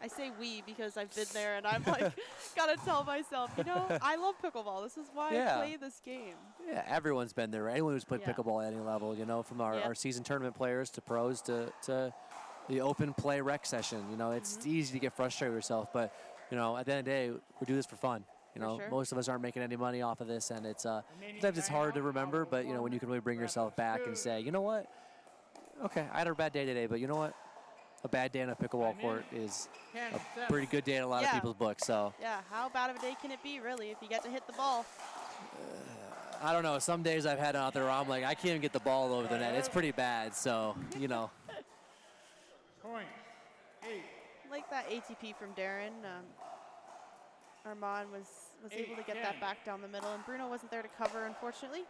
Speaker 1: I say we because I've been there and I'm like, gotta tell myself, I love pickleball. This is why I play this game.
Speaker 3: Yeah, everyone's been there. Anyone who's played pickleball at any level, from our season tournament players to pros to the open play rec session. It's easy to get frustrated with yourself, but at the end of the day, we do this for fun.
Speaker 1: Sure.
Speaker 3: Most of us aren't making any money off of this, and it's sometimes it's hard to remember, but when you can really bring yourself back and say, you know what, okay, I had a bad day today, but you know what, a bad day on a pickleball court is a pretty good day in a lot of people's books. So
Speaker 1: yeah, how bad of a day can it be, really, if you get to hit the ball?
Speaker 3: I don't know. Some days I've had out there where I'm like, I can't even get the ball over the net. It's pretty bad. So
Speaker 8: Point. 8.
Speaker 1: Like that ATP from Darren. Armand was able to get that back down the middle, and Bruno wasn't there to cover, unfortunately.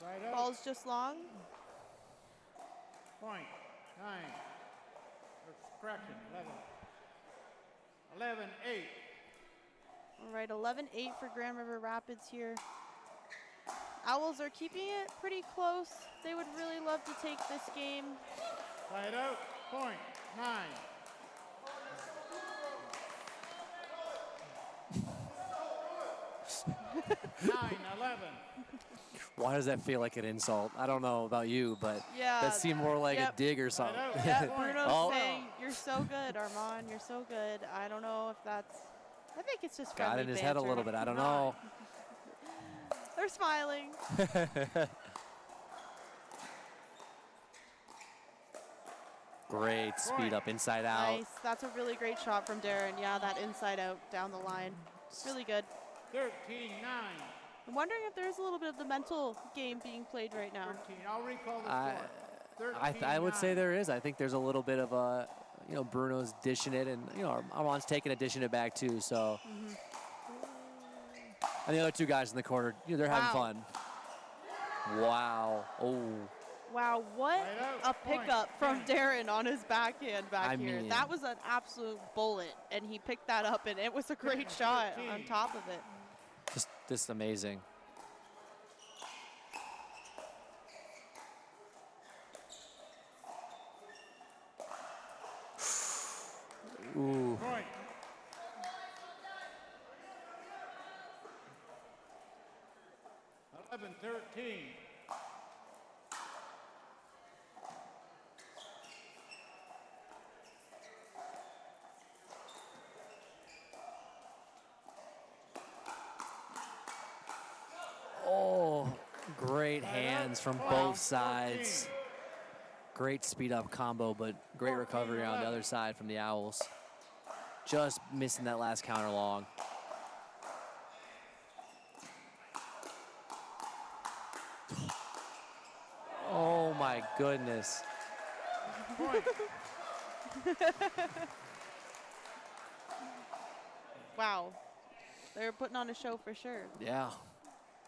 Speaker 8: Right out.
Speaker 1: Ball's just long.
Speaker 8: Point. 9. Correction. 11. 11-8.
Speaker 1: All right, 11-8 for Grand River Rapids here. Owls are keeping it pretty close. They would really love to take this game.
Speaker 8: Right out. Point. 9. Nine, 11.
Speaker 3: Why does that feel like an insult? I don't know about you, but
Speaker 1: Yeah,
Speaker 3: that seemed more like a dig or something.
Speaker 1: Yeah, Bruno's
Speaker 3: Oh.
Speaker 1: saying, "You're so good, Armand. You're so good." I don't know if that's. I think it's just
Speaker 3: Got
Speaker 1: friendly
Speaker 3: in his head a
Speaker 1: banter.
Speaker 3: little bit. I don't know.
Speaker 1: They're smiling.
Speaker 3: Great speed up, inside out.
Speaker 1: Nice. That's a really great shot from Darren. Yeah, that inside out down the line. Really good.
Speaker 8: 13-9.
Speaker 1: I'm wondering if there's a little bit of the mental game being played right now.
Speaker 8: 13. I'll recall the score.
Speaker 3: I would say
Speaker 8: 13-9.
Speaker 3: there is. I think there's a little bit of Bruno's dishing it, and Armand's taking it, dishing it back too. So, and the other two guys in the corner, they're having fun. Wow. Oh.
Speaker 1: Wow, what
Speaker 8: Right
Speaker 1: a
Speaker 8: out, point.
Speaker 1: pickup from Darren on his backhand back here.
Speaker 3: mean-
Speaker 1: That was an absolute bullet, and he picked that up, and it was a great shot on top of it.
Speaker 3: Just amazing. Ooh.
Speaker 8: Point. Eleven, 13.
Speaker 3: Oh, great hands from both sides. Great speed up combo, but great recovery on the other side from the Owls. Just missing that last counter long. Oh my goodness.
Speaker 8: Point.
Speaker 1: Wow. They're putting on a show for sure.
Speaker 3: Yeah,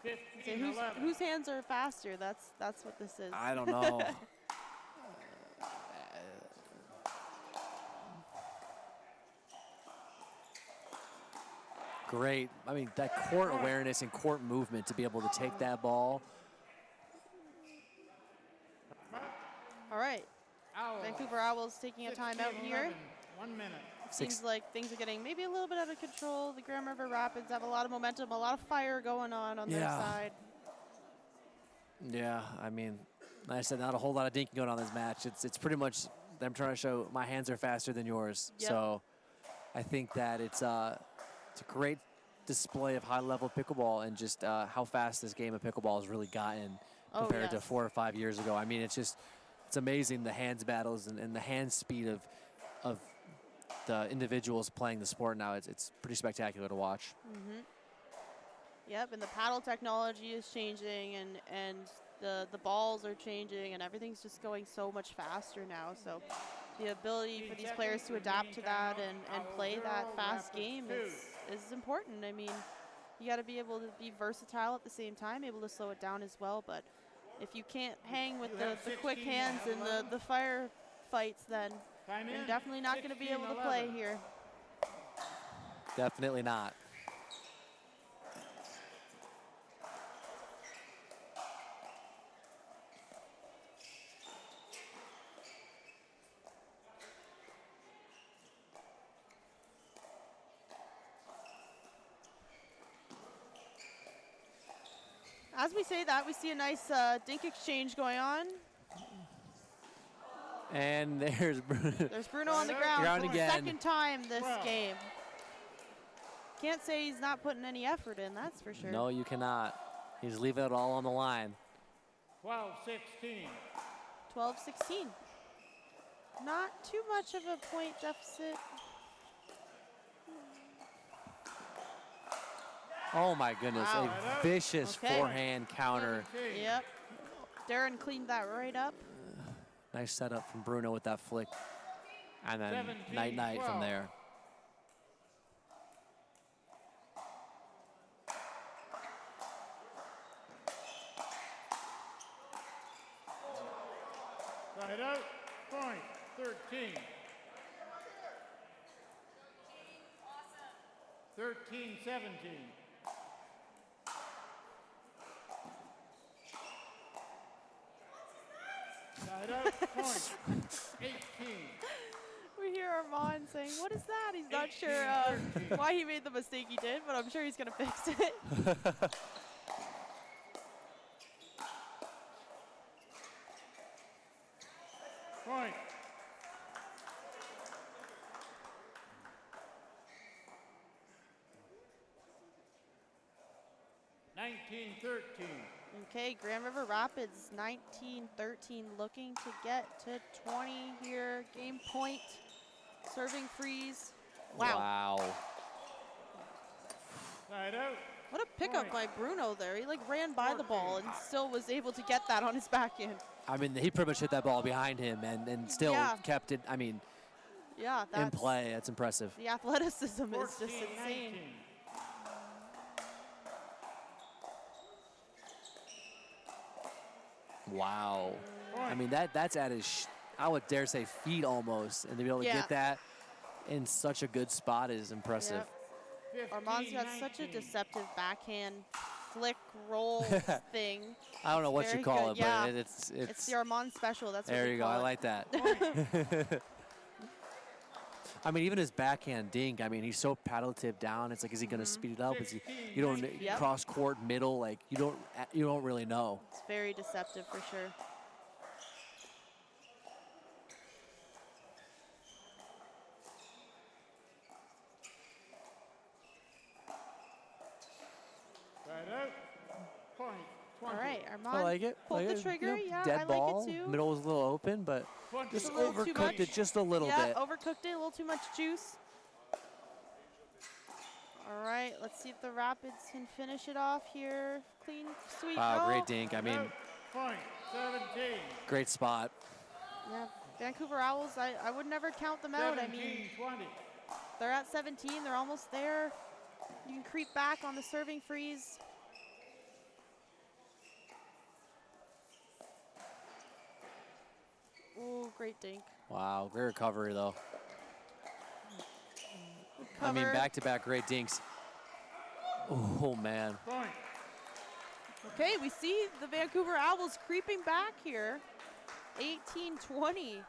Speaker 8: 15, 11.
Speaker 1: Whose hands are faster? That's what this is.
Speaker 3: I don't know. Great. I mean, that court awareness and court movement to be able to take that ball.
Speaker 1: All right.
Speaker 8: Owls.
Speaker 1: Vancouver Owls taking a
Speaker 8: 16,
Speaker 1: timeout here.
Speaker 8: 11. 1 minute.
Speaker 1: Seems like things are getting maybe a little bit out of control. The Grand River Rapids have a lot of momentum, a lot of fire going on their
Speaker 3: Yeah.
Speaker 1: side.
Speaker 3: Yeah, I mean, like I said, not a whole lot of dinking going on this match. It's pretty much them trying to show my hands are faster than yours.
Speaker 1: Yep.
Speaker 3: So I think that it's a great display of high-level pickleball and just how fast this game of pickleball has really gotten compared to
Speaker 1: yes.
Speaker 3: 4 or 5 years ago. I mean, it's amazing the hands battles and the hand speed of the individuals playing the sport now. It's pretty spectacular to watch.
Speaker 1: Yep, and the paddle technology is changing, and the balls are changing, and everything's just going so much faster now. So the ability for these players to adapt to that and play that fast game is important. I mean, you got to be able to be versatile at the same time, able to slow it down as well. But if you can't hang with the quick hands and the fire fights, then
Speaker 8: Time
Speaker 1: you're
Speaker 8: in.
Speaker 1: definitely not going to be able to play
Speaker 8: 16-11.
Speaker 1: here.
Speaker 3: Definitely not.
Speaker 1: As we say that, we see a nice dink exchange going on.
Speaker 3: And there's
Speaker 1: There's Bruno on the ground
Speaker 3: Ground
Speaker 1: for the
Speaker 3: again.
Speaker 1: second time this
Speaker 8: 12.
Speaker 1: game. Can't say he's not putting any effort in, that's for sure.
Speaker 3: No, you cannot. He's leaving it all on the line.
Speaker 8: 12-16.
Speaker 1: 12-16. Not too much of a point deficit.
Speaker 3: Oh my goodness,
Speaker 1: Wow.
Speaker 3: a vicious
Speaker 1: Okay.
Speaker 3: forehand counter.
Speaker 8: 17.
Speaker 1: Yep. Darren cleaned that right up.
Speaker 3: Nice setup from Bruno with that flick. And then
Speaker 8: 17,
Speaker 3: night-night from
Speaker 8: 12.
Speaker 3: there.
Speaker 8: Side out, point, 13. 13-17. Side out, point, 18.
Speaker 1: We hear Armand saying, "What is that?" He's not sure
Speaker 8: 18-13.
Speaker 1: why he made the mistake he did, but I'm sure he's going to fix it.
Speaker 8: Point. $19-13.
Speaker 1: Okay, Grand River Rapids 19-13, looking to get to 20 here. Game point, serving freeze. Wow.
Speaker 8: Side out.
Speaker 1: What a pickup by Bruno there. He like ran by the ball and still was able to get that on his backhand.
Speaker 3: I mean, he pretty much hit that ball behind him and still kept it, I mean,
Speaker 1: Yeah,
Speaker 3: in
Speaker 1: that's
Speaker 3: play. That's impressive.
Speaker 1: the athleticism is just
Speaker 8: 14-19.
Speaker 1: insane.
Speaker 3: Wow. I mean, that's at his, I would dare say, feet almost. And to be able to get that in such a good spot is impressive.
Speaker 1: Yep. Armand's got such a deceptive backhand flick roll thing.
Speaker 3: I don't know what you
Speaker 1: Very
Speaker 3: call
Speaker 1: good,
Speaker 3: it, but it's
Speaker 1: the Armand special. That's
Speaker 3: there
Speaker 1: what we
Speaker 3: you go.
Speaker 1: call
Speaker 3: I
Speaker 1: it.
Speaker 3: like that. I mean, even his backhand dink. I mean, he's so paddle tip down. It's like, is he going to speed it up? Is he? You don't cross court middle. Like you don't really know.
Speaker 1: It's very deceptive for sure.
Speaker 8: Side out. Point, 20.
Speaker 1: All right, Armand
Speaker 3: I like it.
Speaker 1: pulled
Speaker 3: Like
Speaker 1: the
Speaker 3: it.
Speaker 1: trigger.
Speaker 3: You know,
Speaker 1: Yeah,
Speaker 3: dead
Speaker 1: I
Speaker 3: ball.
Speaker 1: like it too.
Speaker 3: Middle was a little open, but just
Speaker 1: a little too
Speaker 3: overcooked
Speaker 1: much.
Speaker 3: it just a little
Speaker 1: Yeah,
Speaker 3: bit.
Speaker 1: overcooked it, a little too much juice. All right, let's see if the Rapids can finish it off here. Clean sweep.
Speaker 3: Wow,
Speaker 1: roll.
Speaker 3: great dink. I mean,
Speaker 8: Point, 17.
Speaker 3: great spot.
Speaker 1: Yeah, Vancouver Owls, I would never count them out. I mean,
Speaker 8: 17-20.
Speaker 1: they're at 17. They're almost there. You can creep back on the serving freeze. Ooh, great dink.
Speaker 3: Wow, great recovery though.
Speaker 1: Cover.
Speaker 3: I mean, back-to-back great dinks. Oh man.
Speaker 8: Point.
Speaker 1: Okay, we see the Vancouver Owls creeping back here. 18-20.
Speaker 8: 18-20.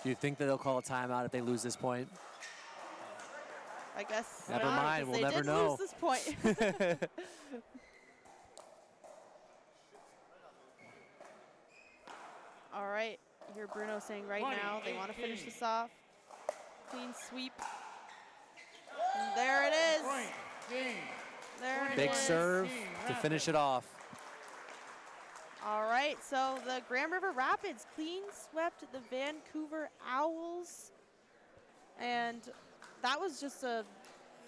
Speaker 3: Do you think that they'll call a timeout if they lose this point?
Speaker 1: I guess.
Speaker 3: Never
Speaker 1: not,
Speaker 3: mind,
Speaker 1: 'cause
Speaker 3: we'll
Speaker 1: they
Speaker 3: never
Speaker 1: did
Speaker 3: know.
Speaker 1: lose this point. All right, you hear Bruno saying right now they want to finish
Speaker 8: 20-18.
Speaker 1: this off. Clean sweep. And there it is.
Speaker 8: Point. Game.
Speaker 1: There it
Speaker 3: Big
Speaker 1: is.
Speaker 3: serve to finish it off.
Speaker 1: All right, so the Grand River Rapids clean swept the Vancouver Owls. And that was just a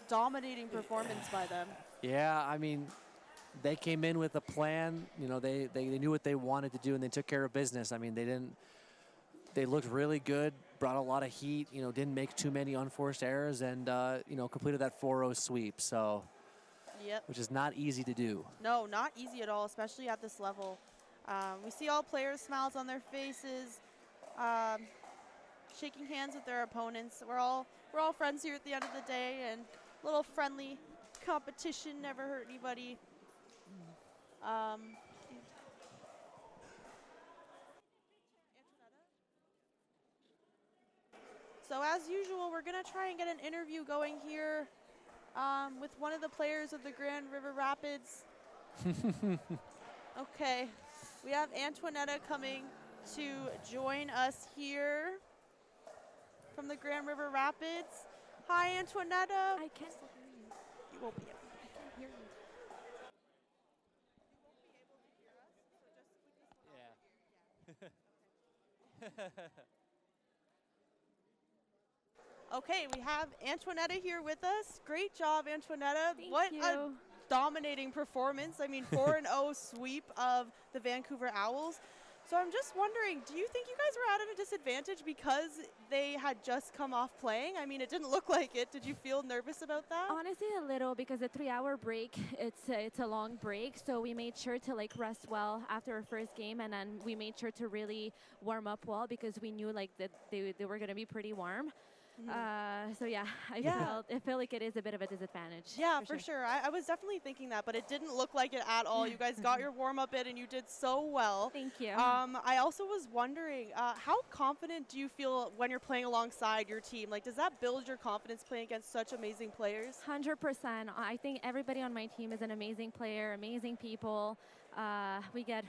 Speaker 1: dominating performance by them.
Speaker 3: Yeah, I mean, they came in with a plan. You know, they knew what they wanted to do, and they took care of business. I mean, they looked really good, brought a lot of heat, you know, didn't make too many unforced errors, and, you know, completed that 4-0 sweep, so,
Speaker 1: Yep.
Speaker 3: which is not easy to do.
Speaker 1: No, not easy at all, especially at this level. We see all players' smiles on their faces, shaking hands with their opponents. We're all friends here at the end of the day, and a little friendly competition never hurt anybody. So as usual, we're gonna try and get an interview going here with one of the players of the Grand River Rapids. Okay, we have Antoinetta coming to join us here from the Grand River Rapids. Hi, Antoinetta.
Speaker 9: I can't still hear you.
Speaker 1: You won't be able
Speaker 9: I can't hear you.
Speaker 1: Okay, we have Antoinetta here with us. Great job, Antoinetta.
Speaker 9: Thank
Speaker 1: What
Speaker 9: you.
Speaker 1: a dominating performance. I mean, 4-0 sweep of the Vancouver Owls. So I'm just wondering, do you think you guys were at a disadvantage because they had just come off playing? I mean, it didn't look like it. Did you feel nervous about that?
Speaker 9: Honestly, a little, because the 3-hour break, it's a long break. So we made sure to like rest well after our first game, and then we made sure to really warm up well because we knew like that they were going to be pretty warm. So yeah, I feel like it is a bit of a disadvantage.
Speaker 1: Yeah, for sure. I was definitely thinking that, but it didn't look like it at all. You guys got your warm-up in, and you did so well.
Speaker 9: Thank you.
Speaker 1: I also was wondering, how confident do you feel when you're playing alongside your team? Like, does that build your confidence playing against such amazing players?
Speaker 9: 100%. I think everybody on my team is an amazing player, amazing people. We get,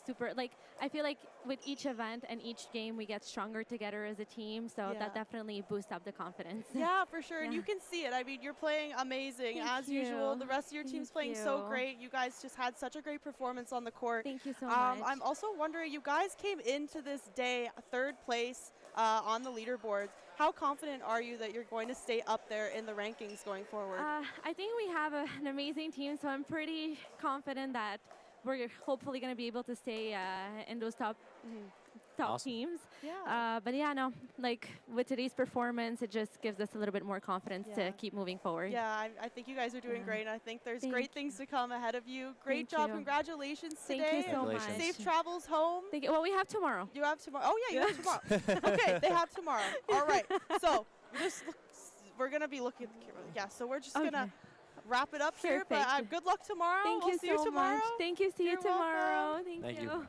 Speaker 9: super, like, I feel like with each event and each game, we get stronger together as a team. So that definitely boosts up the confidence.
Speaker 1: Yeah, for sure. And you can see it. I mean, you're playing amazing as usual. The rest of your team's playing so great. You guys just had such a great performance on the court.
Speaker 9: Thank you so much.
Speaker 1: I'm also wondering, you guys came into this day 3rd place on the leaderboards. How confident are you that you're going to stay up there in the rankings going forward?
Speaker 9: I think we have an amazing team, so I'm pretty confident that we're hopefully going to be able to stay in those top teams.
Speaker 1: Yeah.
Speaker 9: But yeah, no, like with today's performance, it just gives us a little bit more confidence to keep moving forward.
Speaker 1: Yeah, I think you guys are doing great, and I think there's great things to come ahead of you. Great
Speaker 9: Thank
Speaker 1: job.
Speaker 9: you.
Speaker 1: Congratulations
Speaker 9: Thank
Speaker 1: today.
Speaker 9: you so much.
Speaker 1: Safe travels home.
Speaker 9: Thank you. Well, we have tomorrow.
Speaker 1: You have tomorrow. Oh, yeah, you have tomorrow. Okay, they have tomorrow. All right. So we're going to be looking at the camera. Yeah, so we're just going to wrap it up here. But good luck tomorrow.
Speaker 9: Thank
Speaker 1: we'll
Speaker 9: you
Speaker 1: see you
Speaker 9: so
Speaker 1: tomorrow.
Speaker 9: much. Thank you. See you
Speaker 1: You're
Speaker 9: tomorrow.
Speaker 1: welcome.
Speaker 9: Thank you.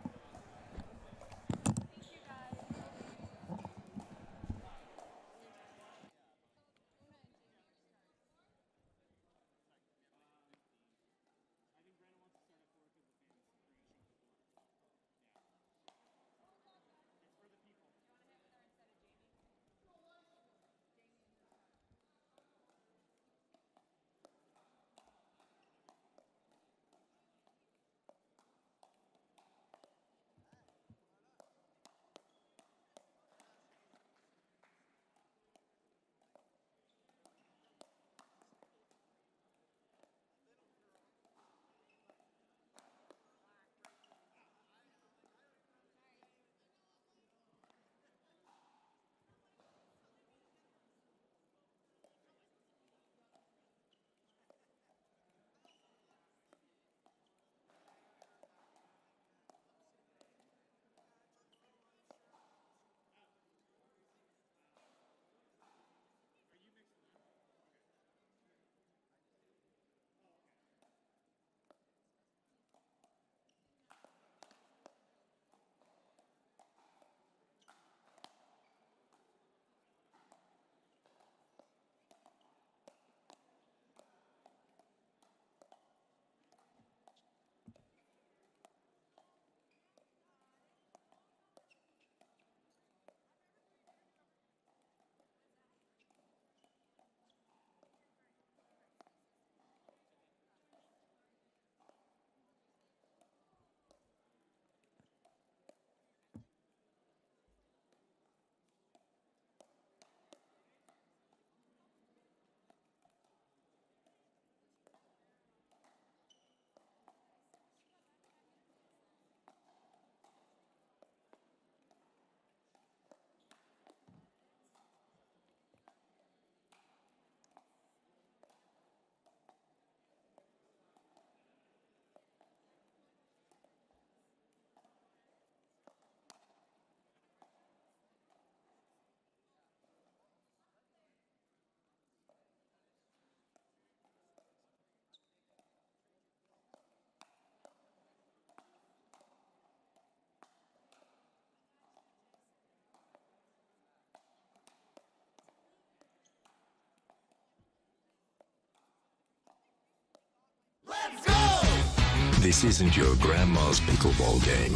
Speaker 7: This isn't your grandma's pickleball game.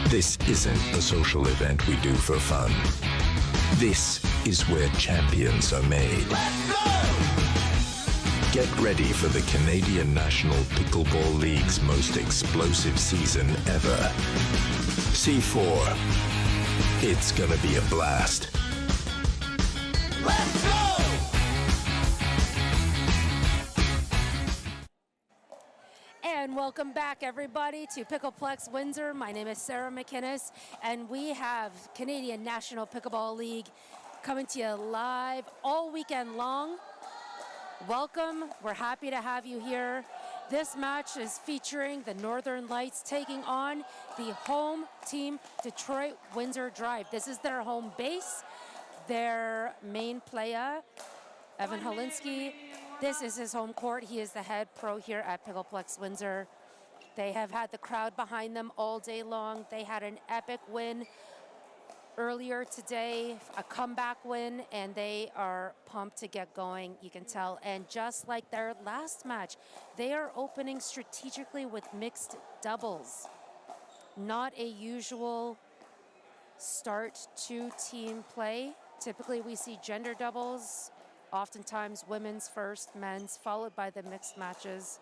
Speaker 7: This isn't a social event we do for fun. This is where champions are made. Get ready for the Canadian National Pickleball League's most explosive season ever. C4. It's gonna be a blast. Let's go!
Speaker 2: And welcome back, everybody, to Pickleplex Windsor. My name is Sarah McInnes, and we have Canadian National Pickleball League coming to you live all weekend long. Welcome. We're happy to have you here. This match is featuring the Northern Lights taking on the home team, Detroit Windsor Drive. This is their home base. Their main player, Evan Holinsky, this is his home court. He is the head pro here at Pickleplex Windsor. They have had the crowd behind them all day long. They had an epic win earlier today, a comeback win, and they are pumped to get going, you can tell. And just like their last match, they are opening strategically with mixed doubles. Not a usual start to team play. Typically we see gender doubles, oftentimes women's first, men's, followed by the mixed matches.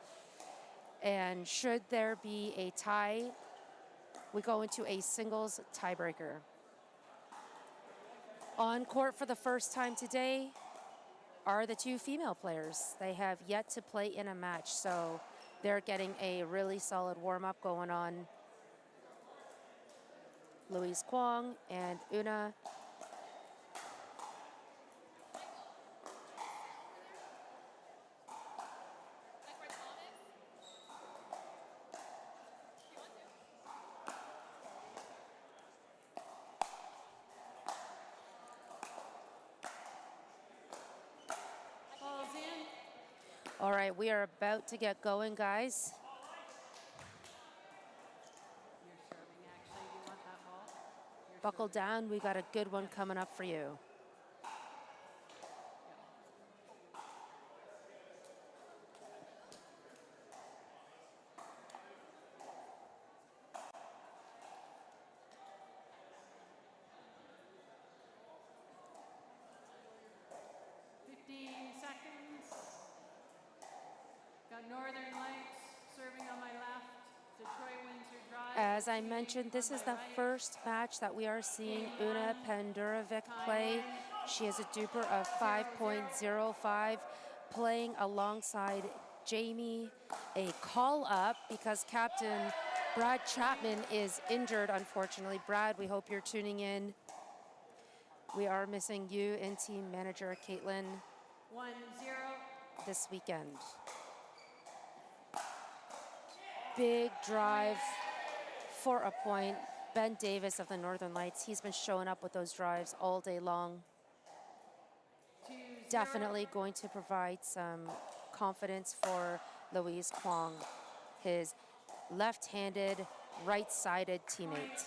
Speaker 2: And should there be a tie, we go into a singles tiebreaker. On court for the first time today are the two female players. They have yet to play in a match, so they're getting a really solid warm-up going on. Louise Kwong and Una. All right, we are about to get going, guys. Buckle down, we got a good one coming up for you.
Speaker 10: Northern Lights serving on my left, Detroit Windsor Drive.
Speaker 2: As I mentioned, this is the first match that we are seeing Una Pendurovic play. She has a duper of 5.05, playing alongside Jamie. A call up because Captain Brad Chapman is injured, unfortunately. Brad, we hope you're tuning in. We are missing you and team manager Caitlin
Speaker 10: 1-0
Speaker 2: this weekend. Big drive for a point. Ben Davis of the Northern Lights, he's been showing up with those drives all day long. Definitely going to provide some confidence for Louise Kwong, his left-handed, right-sided teammate.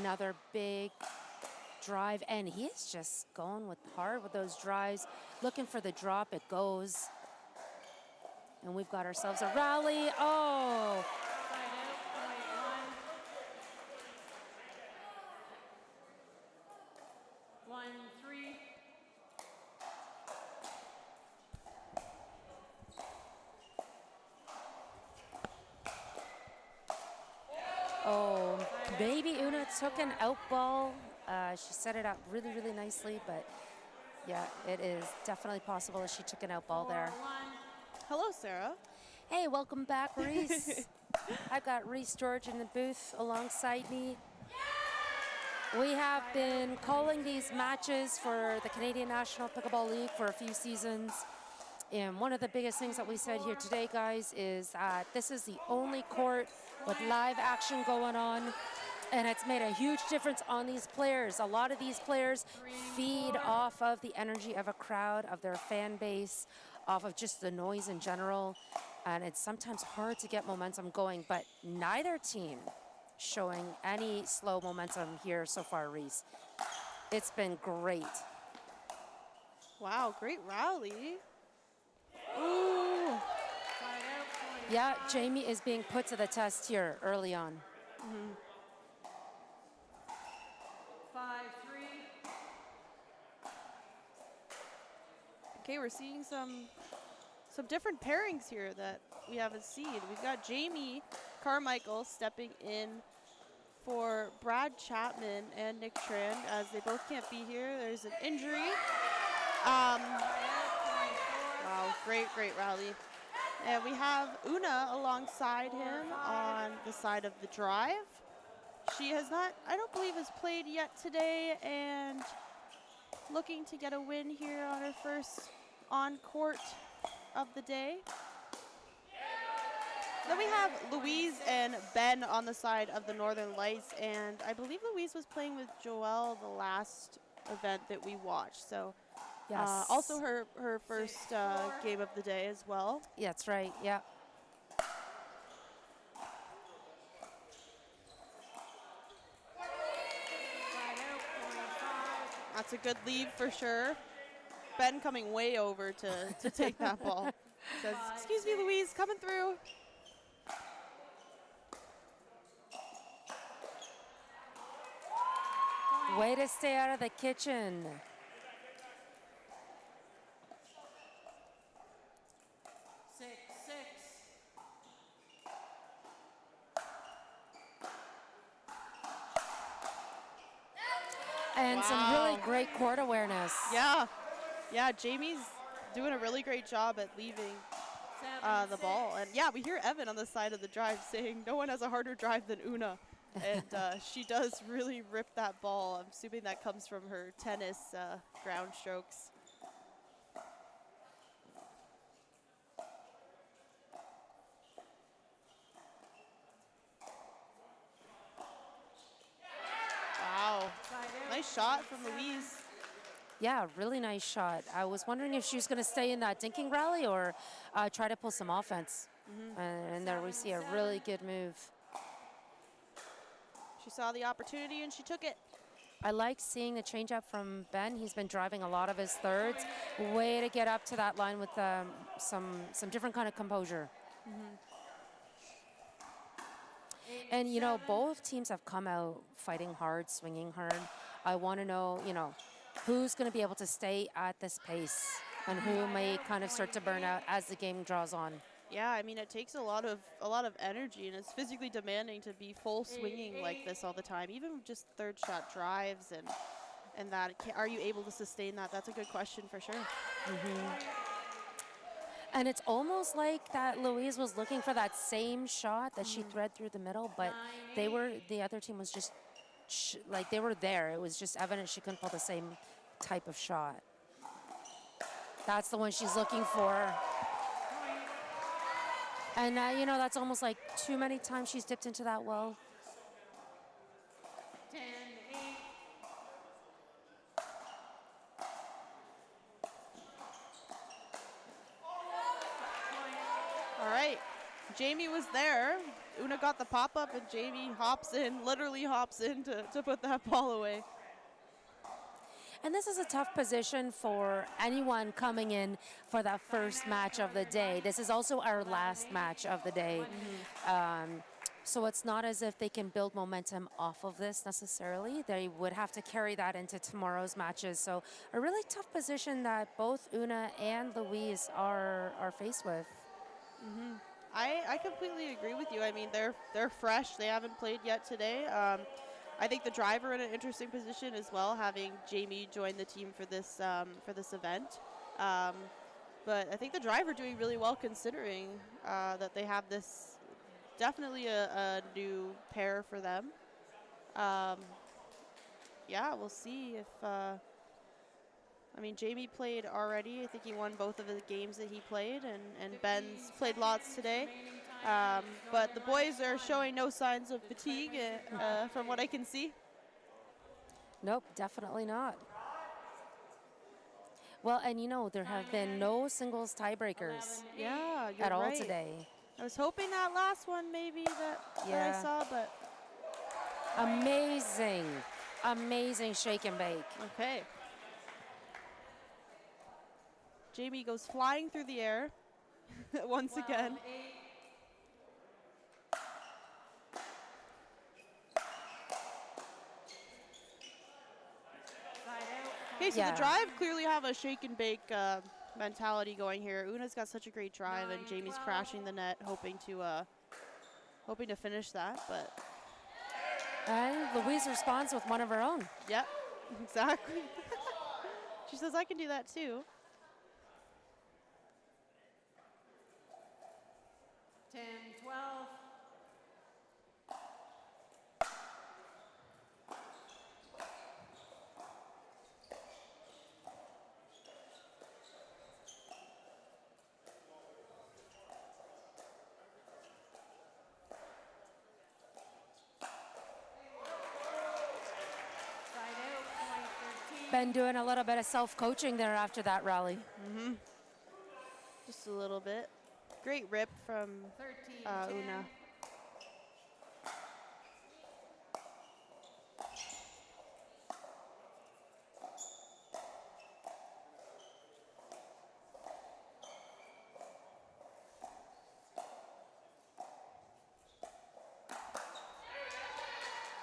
Speaker 2: Another big drive, and he is just going with hard with those drives, looking for the drop. It goes, and we've got ourselves a rally. Oh,
Speaker 10: 1-3.
Speaker 2: oh, maybe Una took an out ball. She set it up really, really nicely, but yeah, it is definitely possible that she took an out ball there.
Speaker 1: Hello, Sarah.
Speaker 2: Hey, welcome back, Reese. I've got Reese George in the booth alongside me. We have been calling these matches for the Canadian National Pickleball League for a few seasons. And one of the biggest things that we said here today, guys, is that this is the only court with live action going on. And it's made a huge difference on these players. A lot of these players feed off of the energy of a crowd, of their fan base, off of just the noise in general. And it's sometimes hard to get momentum going, but neither team showing any slow momentum here so far, Reese. It's been great.
Speaker 1: Wow, great rally. Ooh.
Speaker 2: Yeah, Jamie is being put to the test here early on.
Speaker 10: 5-3.
Speaker 1: Okay, we're seeing some different pairings here that we haven't seen. We've got Jamie Carmichael stepping in for Brad Chapman and Nick Trand, as they both can't be here. There's an injury. Wow, great rally. And we have Una alongside him on the side of the drive. She has not, I don't believe, has played yet today, and looking to get a win here on her first on-court of the day. Then we have Louise and Ben on the side of the Northern Lights, and I believe Louise was playing with Joelle the last event that we watched. So
Speaker 4: Yes.
Speaker 1: also her first game of the day as well.
Speaker 4: Yeah, that's right. Yeah.
Speaker 1: That's a good lead for sure. Ben coming way over to take that ball. Says, excuse me, Louise, coming through.
Speaker 4: Way to stay out of the kitchen. And some really great court awareness.
Speaker 1: Yeah, Jamie's doing a really great job at leaving the ball. And yeah, we hear Evan on the side of the drive saying no one has a harder drive than Una. And she does really rip that ball. I'm assuming that comes from her tennis ground strokes. Wow, nice shot from Louise.
Speaker 4: Yeah, really nice shot. I was wondering if she was going to stay in that dinking rally or try to pull some offense. And there we see a really good move.
Speaker 1: She saw the opportunity and she took it.
Speaker 4: I like seeing the changeup from Ben. He's been driving a lot of his thirds. Way to get up to that line with some different kind of composure. And, you know, both teams have come out fighting hard, swinging hard. I want to know, you know, who's going to be able to stay at this pace and who may kind of start to burn out as the game draws on.
Speaker 1: Yeah, I mean, it takes a lot of energy, and it's physically demanding to be full swinging like this all the time. Even just third shot drives and that, are you able to sustain that? That's a good question for sure.
Speaker 4: And it's almost like that Louise was looking for that same shot that she thread through the middle, but the other team was just like they were there. It was just evident she couldn't pull the same type of shot. That's the one she's looking for. And, you know, that's almost like too many times she's dipped into that well.
Speaker 10: 10-8.
Speaker 1: All right, Jamie was there. Una got the pop-up, and Jamie literally hops in to put that ball away.
Speaker 4: And this is a tough position for anyone coming in for that first match of the day. This is also our last match of the day. So it's not as if they can build momentum off of this necessarily. They would have to carry that into tomorrow's matches. So a really tough position that both Una and Louise are faced with.
Speaker 1: I completely agree with you. I mean, they're fresh. They haven't played yet today. I think the driver in an interesting position as well, having Jamie join the team for this event. But I think the driver doing really well considering that they have this definitely a new pair for them. Yeah, we'll see if. I mean, Jamie played already. I think he won both of the games that he played, and Ben's played lots today. But the boys are showing no signs of fatigue from what I can see.
Speaker 4: Nope, definitely not. Well, and you know, there have been no singles tiebreakers
Speaker 1: You're
Speaker 4: at all
Speaker 1: right.
Speaker 4: today.
Speaker 1: I was hoping that last one maybe that I saw, but.
Speaker 4: Amazing shake and bake.
Speaker 1: Okay. Jamie goes flying through the air once again. Okay, so the drive clearly have a shake and bake mentality going here. Una's got such a great drive, and Jamie's crashing the net, hoping to finish that. But
Speaker 4: And Louise responds with one of her own.
Speaker 1: Yep, exactly. She says, I can do that too.
Speaker 10: 10, 12. Side out, point 13.
Speaker 4: Been doing a little bit of self-coaching there after that rally.
Speaker 1: Just a little bit. Great rip from
Speaker 10: 13,
Speaker 1: Una.
Speaker 10: 10.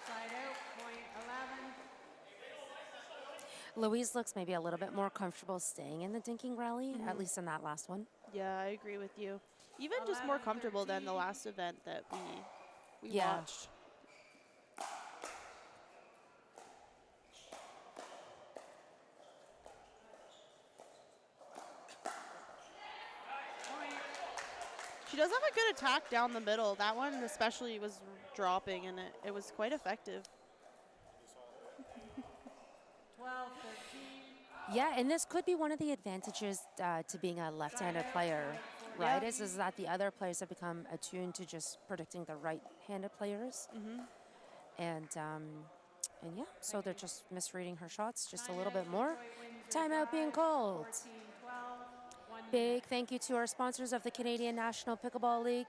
Speaker 10: Side out, point 11.
Speaker 4: Louise looks maybe a little bit more comfortable staying in the dinking rally, at least in that last one.
Speaker 1: Yeah, I agree with you. Even just more
Speaker 10: 11,
Speaker 1: comfortable than the
Speaker 10: 13.
Speaker 1: last event that we
Speaker 4: Yeah.
Speaker 1: watched.
Speaker 10: Point.
Speaker 1: She does have a good attack down the middle. That one especially was dropping, and it was quite effective.
Speaker 10: 12, 13.
Speaker 4: Yeah, and this could be one of the advantages to being a left-handed player, right?
Speaker 1: Yeah.
Speaker 4: Is that the other players have become attuned to just predicting the right-handed players, and yeah, so they're just misreading her shots just a little bit more. Timeout being called.
Speaker 10: 14, 12. 1
Speaker 4: Big thank you to our sponsors of the Canadian National Pickleball League,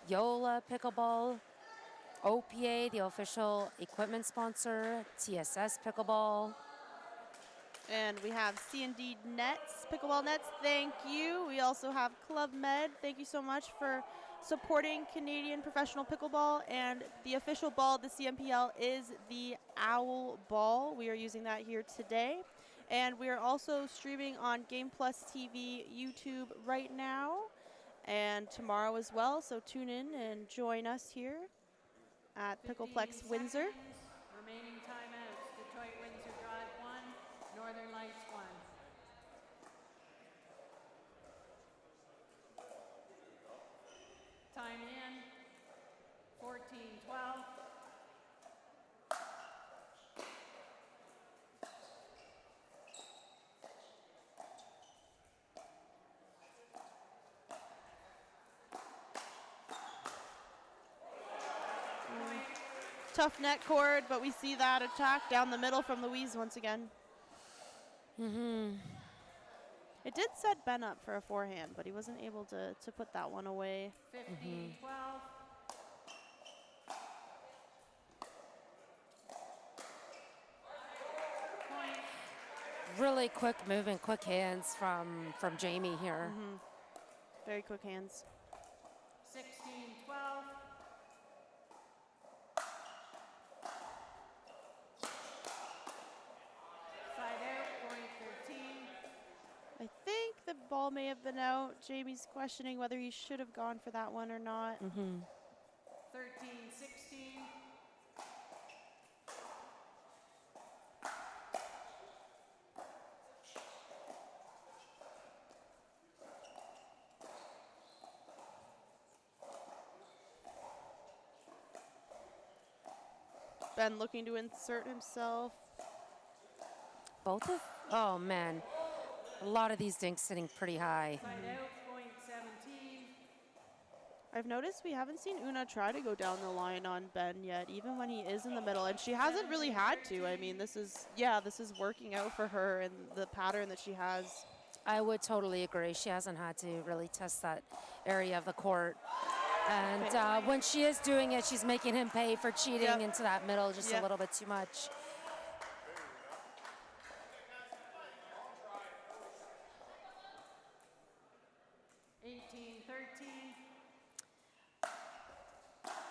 Speaker 4: Yola Pickleball, OPA, the official equipment sponsor, TSS Pickleball.
Speaker 1: And we have C&D Nets, Pickleball Nets, thank you. We also have Club Med, thank you so much for supporting Canadian professional pickleball. And the official ball of the CMPL is the Owl Ball. We are using that here today. And we are also streaming on Game Plus TV YouTube right now and tomorrow as well. So tune in and join us here at
Speaker 10: 15
Speaker 1: Pickleplex Windsor.
Speaker 10: seconds. Remaining timeouts. Detroit Windsor Drive 1, Northern Lights 1. Time in. 14, 12.
Speaker 1: Tough net cord, but we see that attack down the middle from Louise once again. It did set Ben up for a forehand, but he wasn't able to put that one away.
Speaker 10: 15, 12. Point.
Speaker 4: Really quick moving, quick hands from Jamie here.
Speaker 1: Very quick hands.
Speaker 10: 16, 12. Side out, point 13.
Speaker 1: I think the ball may have been out. Jamie's questioning whether he should have gone for that one or not.
Speaker 10: 13, 16.
Speaker 1: Ben looking to insert himself.
Speaker 4: Both of, oh man, a lot of these dinks sitting pretty high.
Speaker 10: Side out, point 17.
Speaker 1: I've noticed we haven't seen Una try to go down the line on Ben yet, even when he is in the middle, and she hasn't really had to. I mean, this is working out for her and the pattern that she has.
Speaker 4: I would totally agree. She hasn't had to really test that area of the court. And when she is doing it, she's making him pay for cheating into that middle just a little bit too much.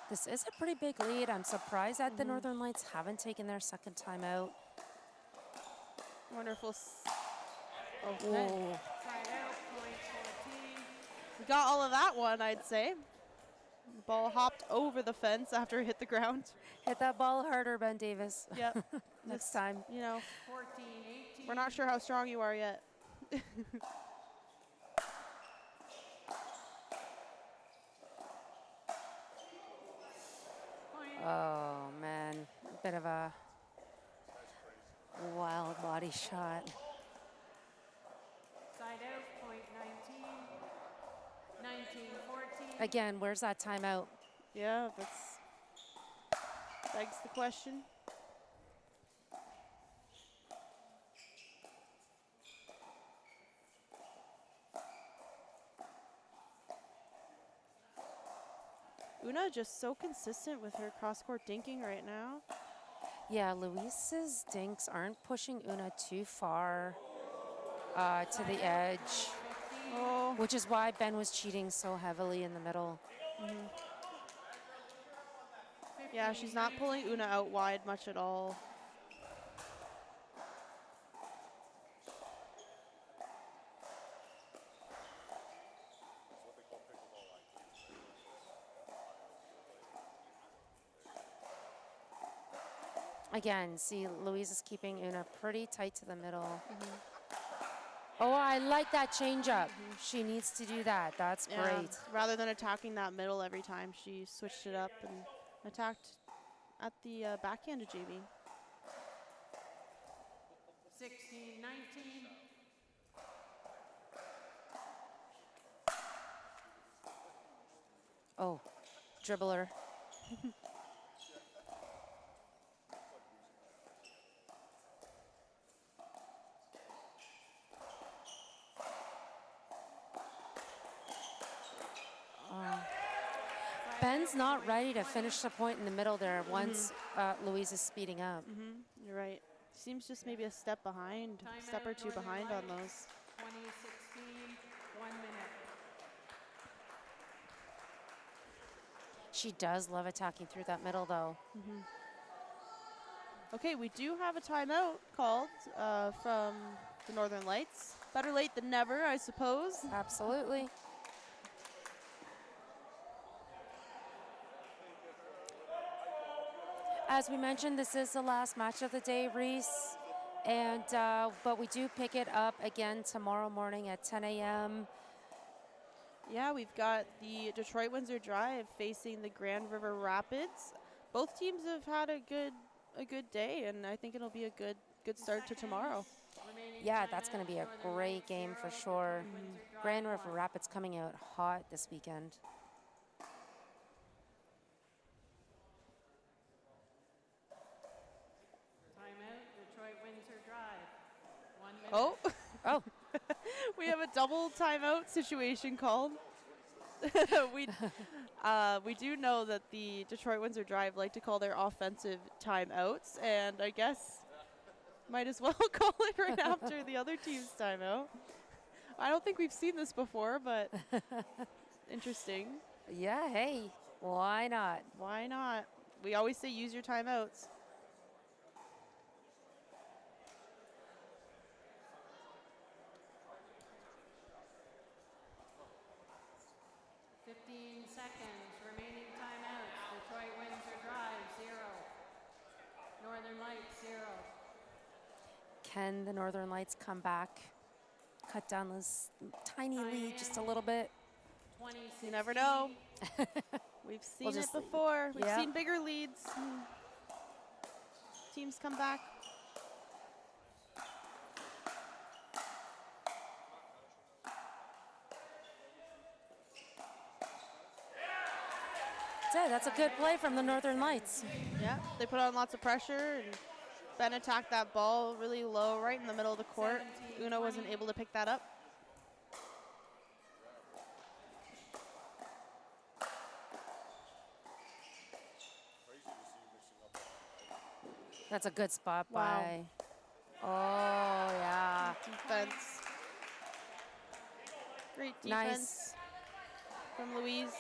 Speaker 4: This is a pretty big lead. I'm surprised that the Northern Lights haven't taken their second timeout.
Speaker 1: Wonderful. Okay.
Speaker 4: Whoa.
Speaker 10: Side out, point 14.
Speaker 1: We got all of that one, I'd say. The ball hopped over the fence after it hit the ground.
Speaker 4: Hit that ball harder, Ben Davis.
Speaker 1: Yep.
Speaker 4: Next
Speaker 1: Just,
Speaker 4: time.
Speaker 1: You know,
Speaker 10: 14, 18.
Speaker 1: we're not sure how strong you are yet.
Speaker 4: Oh, man. A bit of a wild body shot.
Speaker 10: Side out, point 19. 19, 14.
Speaker 4: Again, where's that timeout?
Speaker 1: Yeah, that's begs the question. Una just so consistent with her cross-court dinking right now.
Speaker 4: Yeah, Luis's dinks aren't pushing Una too far to the edge,
Speaker 1: Oh,
Speaker 4: which is why Ben was cheating so heavily in the middle.
Speaker 1: yeah, she's not pulling Una out wide much at all.
Speaker 4: Again, see, Louise is keeping Una pretty tight to the middle. Oh, I like that changeup. She needs to do that. That's
Speaker 1: Yeah,
Speaker 4: great.
Speaker 1: rather than attacking that middle every time, she switched it up and attacked at the backhand of JB.
Speaker 10: 16, 19.
Speaker 4: Oh, dribbler. Ben's not ready to finish the point in the middle there once Louise is speeding up.
Speaker 1: You're right. Seems just maybe a step behind, step or two behind on those.
Speaker 10: 2016, 1 minute.
Speaker 4: She does love attacking through that middle, though.
Speaker 1: Okay, we do have a timeout called from the Northern Lights. Better late than never, I suppose.
Speaker 4: Absolutely. As we mentioned, this is the last match of the day, Reese. And but we do pick it up again tomorrow morning at 10 a.m.
Speaker 1: Yeah, we've got the Detroit Windsor Drive facing the Grand River Rapids. Both teams have had a good day, and I think it'll be a good start to tomorrow.
Speaker 4: Yeah, that's going to be a great game for sure. Grand River Rapids coming out hot this weekend.
Speaker 10: Timeout, Detroit Windsor Drive. 1 minute.
Speaker 1: Oh,
Speaker 4: Oh,
Speaker 1: we have a double timeout situation called. We do know that the Detroit Windsor Drive like to call their offensive timeouts, and I guess might as well call it right after the other team's timeout. I don't think we've seen this before, but interesting.
Speaker 4: yeah, hey, why not?
Speaker 1: Why not? We always say use your timeouts.
Speaker 10: 15 seconds, remaining timeouts. Detroit Windsor Drive, 0. Northern Lights, 0.
Speaker 4: Can the Northern Lights come back, cut down this tiny lead just a little bit?
Speaker 10: 2016.
Speaker 1: You never know. We've seen it
Speaker 4: just-
Speaker 1: before. We've
Speaker 4: yeah.
Speaker 1: seen bigger leads. Teams come back.
Speaker 4: Yeah, that's a good play from the Northern Lights.
Speaker 1: Yeah, they put on lots of pressure, and Ben attacked that ball really low, right in the middle of the court.
Speaker 10: 17,
Speaker 1: Una wasn't
Speaker 10: 20.
Speaker 1: able to pick that up.
Speaker 4: That's a good spot
Speaker 1: Wow.
Speaker 4: by. Oh, yeah.
Speaker 1: Defense. Great
Speaker 4: Nice.
Speaker 1: defense from Louise.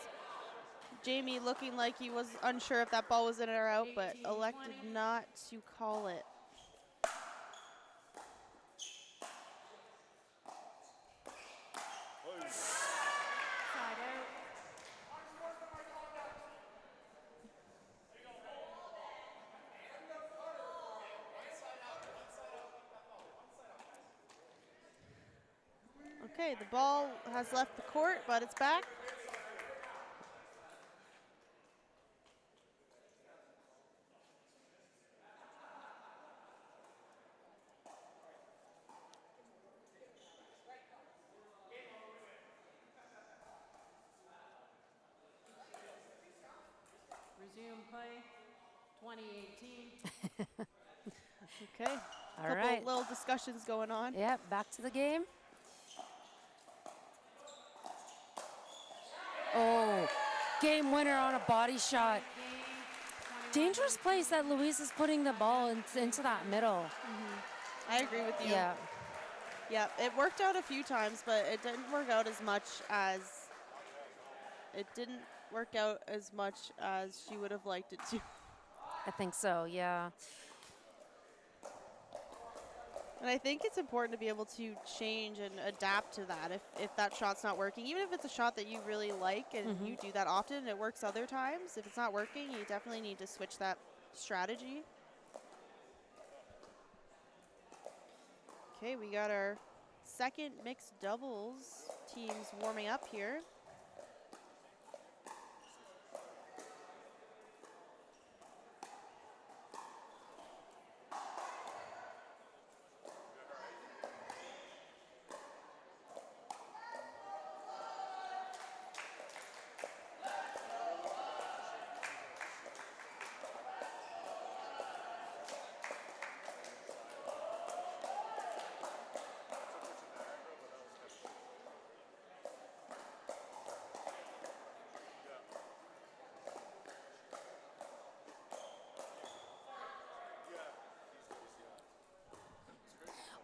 Speaker 1: Jamie looking like he was unsure if that ball was in or out, but
Speaker 10: 18,
Speaker 1: elected
Speaker 10: 20.
Speaker 1: not to call it.
Speaker 10: Side out.
Speaker 1: Okay, the ball has left the court, but it's back.
Speaker 10: Resume play, 2018.
Speaker 1: Okay.
Speaker 4: All
Speaker 1: Couple
Speaker 4: right.
Speaker 1: little discussions going on.
Speaker 4: Yep, back to the game. Oh, game winner on a body shot. Dangerous place that Luis is putting the ball into that middle.
Speaker 1: I agree with you.
Speaker 4: Yeah.
Speaker 1: Yeah, it worked out a few times, but it didn't work out as much as she would have liked it to.
Speaker 4: I think so, yeah.
Speaker 1: And I think it's important to be able to change and adapt to that if that shot's not working. Even if it's a shot that you really like and you do that often and it works other times, if it's not working, you definitely need to switch that strategy. Okay, we got our second mixed doubles teams warming up here.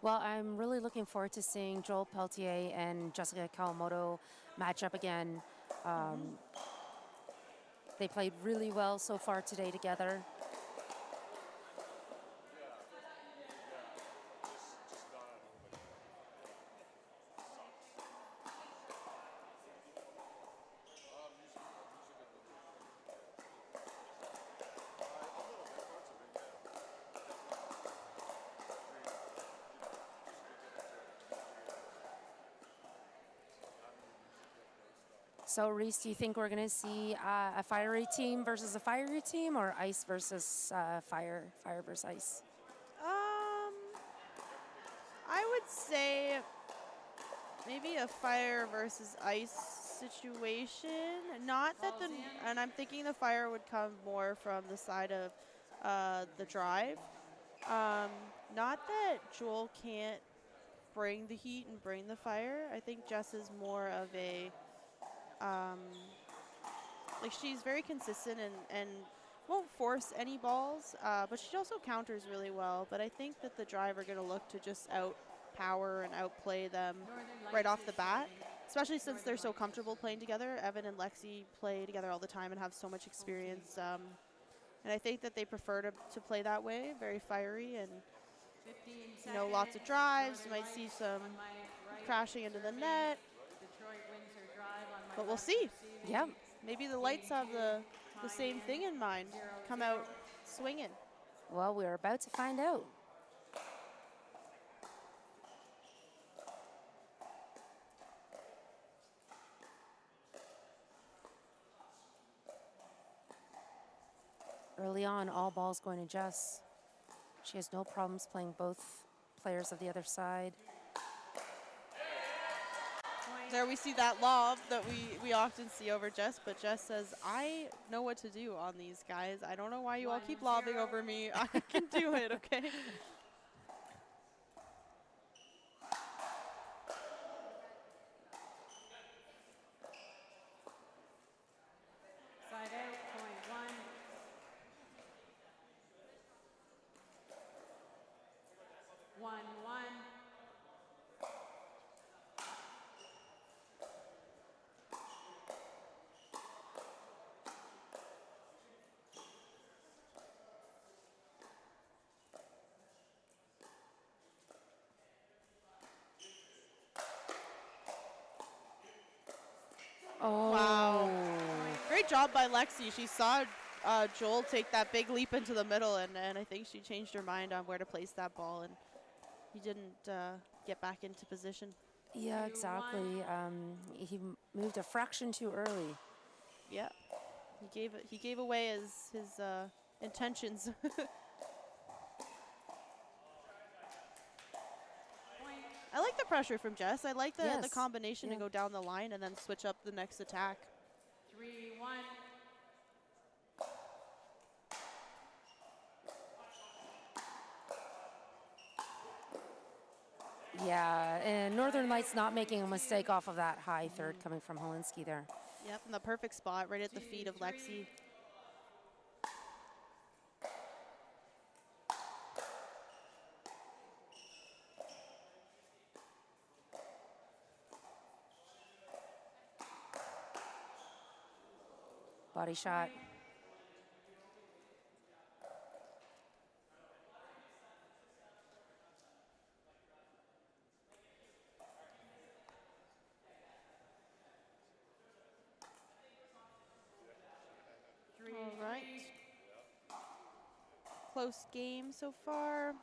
Speaker 4: Well, I'm really looking forward to seeing Joel Peltier and Jessica Kawamoto match up again. They played really well so far today together. So, Reese, do you think we're going to see a fiery team versus a fiery team, or ice versus fire versus ice?
Speaker 1: I would say maybe a fire versus ice situation. Not that and I'm thinking the fire would come more from the side of the drive. Not that Joel can't bring the heat and bring the fire. I think Jess is more of a like she's very consistent and won't force any balls, but she also counters really well. But I think that the drive are going to look to just outpower and outplay them right off the bat, especially since they're so comfortable playing together. Evan and Lexi play together all the time and have so much experience. And I think that they prefer to play that way, very fiery and, you know, lots of drives. You might see some crashing into the net. But we'll see.
Speaker 4: Yeah.
Speaker 1: Maybe the lights have the same thing in mind. Come out swinging.
Speaker 4: Well, we're about to find out. Early on, all balls going to Jess. She has no problems playing both players of the other side.
Speaker 1: There we see that lob that we often see over Jess, but Jess says, I know what to do on these guys. I don't know why you all keep lobbing over me. I can do it, okay?
Speaker 10: Side out, point one. One.
Speaker 4: Oh.
Speaker 1: Wow. Great job by Lexi. She saw Joel take that big leap into the middle, and I think she changed her mind on where to place that ball, and he didn't get back into position.
Speaker 2: Yeah, exactly. He moved a fraction too early.
Speaker 1: Yeah, he gave away his intentions. I like the pressure from Jess. I like the
Speaker 2: Yes.
Speaker 1: combination
Speaker 2: Yeah.
Speaker 1: to go down the line and then switch up the next attack.
Speaker 10: 3-1.
Speaker 2: Yeah, and Northern Lights not making a mistake off of that high third coming from Helinski there.
Speaker 1: Yep, in the perfect spot, right at the feet of Lexi.
Speaker 2: Body shot.
Speaker 1: All right. Close game so far.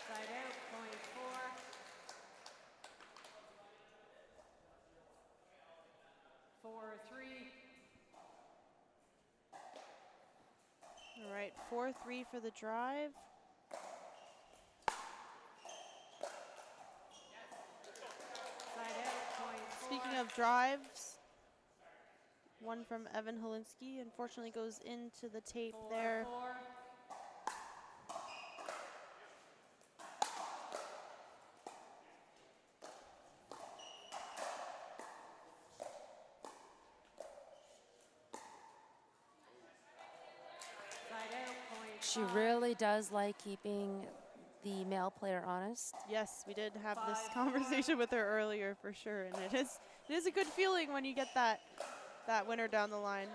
Speaker 10: Side out, point 4. 4-3.
Speaker 1: All right, 4-3 for the drive.
Speaker 10: Side out, point 4.
Speaker 1: Speaking of drives, one from Evan Helinski unfortunately goes into the tape
Speaker 10: 4-4.
Speaker 1: there.
Speaker 10: Side out, point
Speaker 2: She
Speaker 10: 5.
Speaker 2: really does like keeping the male player honest.
Speaker 1: Yes, we did have this
Speaker 10: 5-4.
Speaker 1: conversation with her earlier for sure, and it is a good feeling when you get that winner down the line.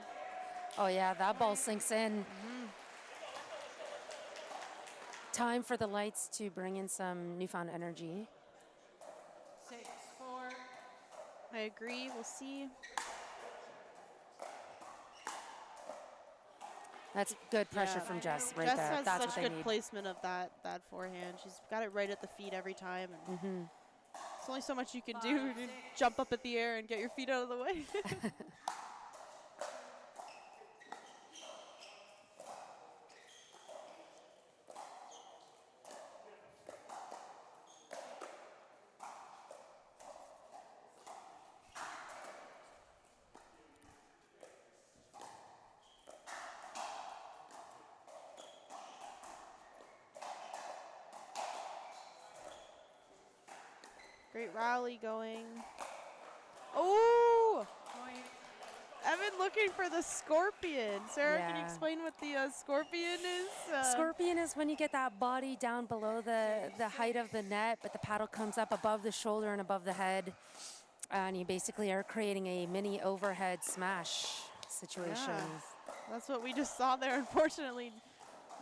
Speaker 2: Oh yeah, that ball sinks in. Time for the Lights to bring in some newfound energy.
Speaker 10: 6-4.
Speaker 1: I agree. We'll see.
Speaker 2: That's good pressure
Speaker 1: Yeah.
Speaker 2: from Jess right
Speaker 1: Jess
Speaker 2: there.
Speaker 1: has
Speaker 2: That's
Speaker 1: such
Speaker 2: what they
Speaker 1: good
Speaker 2: need.
Speaker 1: placement of that forehand. She's got it right at the feet every time. And There's only so much you can do to
Speaker 10: 5-6.
Speaker 1: jump up at the air and get your feet out of the way. Great rally going. Oh!
Speaker 10: Point.
Speaker 1: Evan looking for the scorpion. Sarah, can you
Speaker 2: Yeah.
Speaker 1: explain what the scorpion is?
Speaker 2: Scorpion is when you get that body down below the height of the net, but the paddle comes up above the shoulder and above the head. And you basically are creating a mini overhead smash situation.
Speaker 1: Yeah, that's what we just saw there. Unfortunately,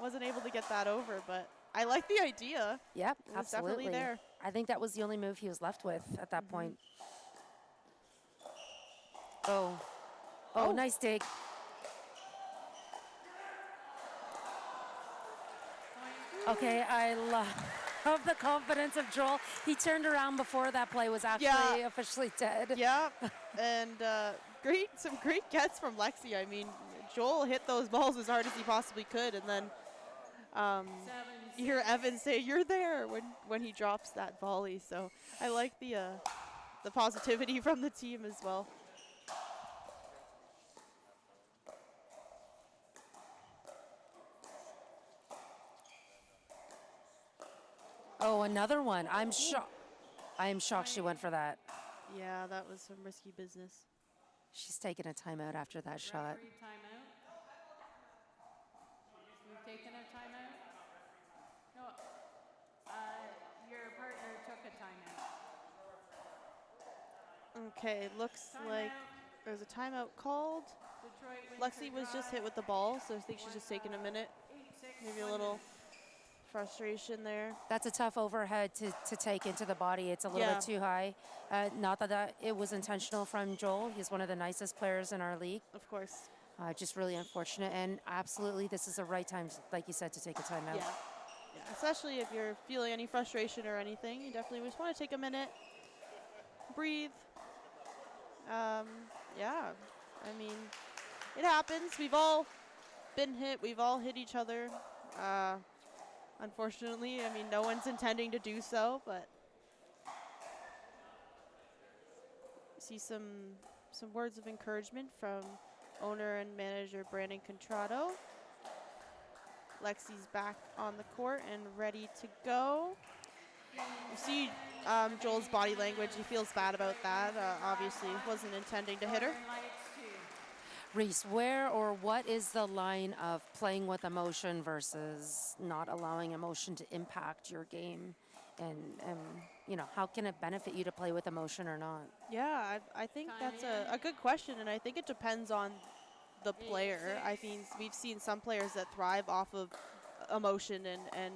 Speaker 1: wasn't able to get that over, but I like the idea.
Speaker 2: Yep,
Speaker 1: It was
Speaker 2: absolutely.
Speaker 1: definitely there.
Speaker 2: I think that was the only move he was left with at that point. Oh,
Speaker 1: Oh.
Speaker 2: nice dig. Okay, I love the confidence of Joel. He turned around before that play was actually officially dead.
Speaker 1: Yeah, and some great gets from Lexi. I mean, Joel hit those balls as hard as he possibly could, and then you hear Evan say, "You're there," when he drops that volley. So I like the positivity from the team as well.
Speaker 2: Oh, another one. I'm shocked. I am shocked she went for that.
Speaker 1: Yeah, that was some risky business.
Speaker 2: She's taking a timeout after that shot.
Speaker 10: Referee timeout. You've taken a timeout? No. Your partner took a timeout.
Speaker 1: Okay, looks like
Speaker 10: Timeout.
Speaker 1: there's a timeout called.
Speaker 10: Detroit wins
Speaker 1: Lexi
Speaker 10: her
Speaker 1: was just
Speaker 10: drive.
Speaker 1: hit with the ball, so I think she's just taking a minute.
Speaker 10: 8-6,
Speaker 1: Maybe a
Speaker 10: 1
Speaker 1: little
Speaker 10: minute.
Speaker 1: frustration there.
Speaker 4: That's a tough overhead to take into the body. It's a little
Speaker 1: Yeah.
Speaker 4: bit too high. Not that it was intentional from Joel. He's one of the nicest players in our league.
Speaker 1: Of course.
Speaker 4: Just really unfortunate. And absolutely, this is the right time, like you said, to take a timeout.
Speaker 1: Yeah. Yeah. Especially if you're feeling any frustration or anything, you definitely just want to take a minute, breathe. Yeah. I mean, it happens. We've all been hit. We've all hit each other. Unfortunately, I mean, no one's intending to do so, but see some words of encouragement from owner and manager Brandon Contrado. Lexi's back on the court and ready to go. You see Joel's body language. He feels bad about that. Obviously, wasn't intending to hit her.
Speaker 4: Reese, where or what is the line of playing with emotion versus not allowing emotion to impact your game? And you know, how can it benefit you to play with emotion or not?
Speaker 1: Yeah, I think that's a good question, and I think it depends on the player. I mean, we've seen some players that thrive off of emotion and